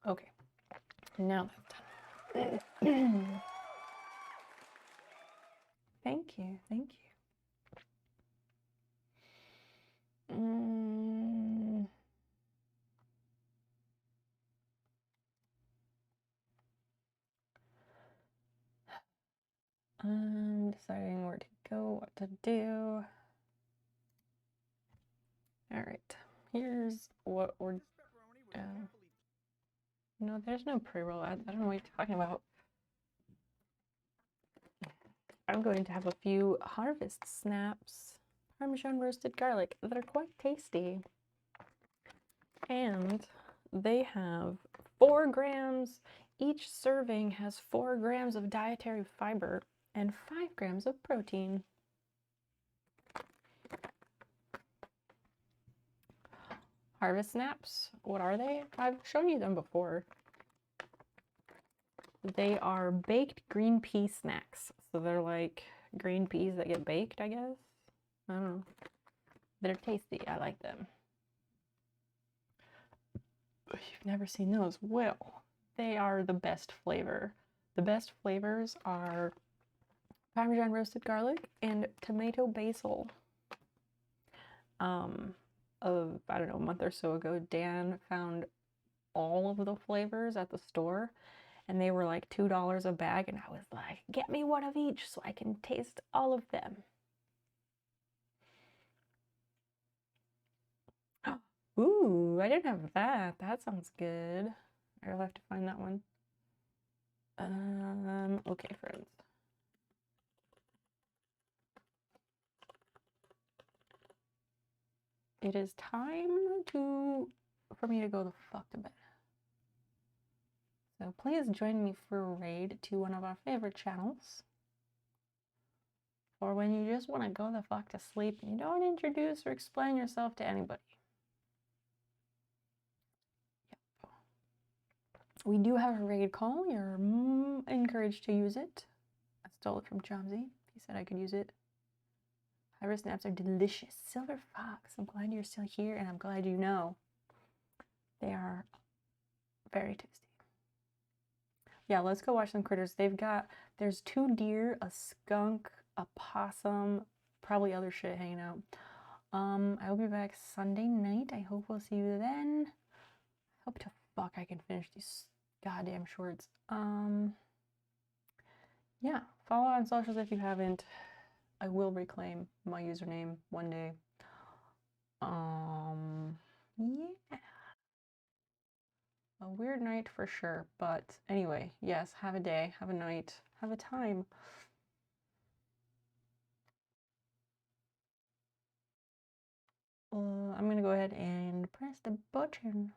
Okay, now that's done. Thank you, thank you. I'm deciding where to go, what to do. All right, here's what we're no, there's no pre-roll. I don't know what you're talking about. I'm going to have a few harvest snaps, Parmesan roasted garlic, that are quite tasty. And they have 4 grams. Each serving has 4 grams of dietary fiber and 5 grams of protein. Harvest snaps, what are they? I've shown you them before. They are baked green pea snacks. So they're like green peas that get baked, I guess. I don't know. They're tasty. I like them. If you've never seen those, well, they are the best flavor. The best flavors are Parmesan roasted garlic and tomato basil. I don't know, a month or so ago, Dan found all of the flavors at the store, and they were like $2 a bag, and I was like, get me one of each so I can taste all of them. Ooh, I didn't have that. That sounds good. I'll have to find that one. Okay, friends. It is time for me to go the fuck to bed. So please join me for a raid to one of our favorite channels. or when you just want to go the fuck to sleep and you don't introduce or explain yourself to anybody. Yep. We do have a raid call. You're encouraged to use it. I stole it from Chomsy. He said I could use it. Hybrid snaps are delicious. Silver Fox, I'm glad you're still here, and I'm glad you know. They are very tasty. Yeah, let's go watch some critters. There's 2 deer, a skunk, a possum, probably other shit hanging out. I will be back Sunday night. I hope we'll see you then. I hope to fuck I can finish these goddamn shorts. Yeah, follow on socials if you haven't. I will reclaim my username one day. Yeah. A weird night for sure, but anyway, yes, have a day, have a night, have a time. I'm gonna go ahead and press the button.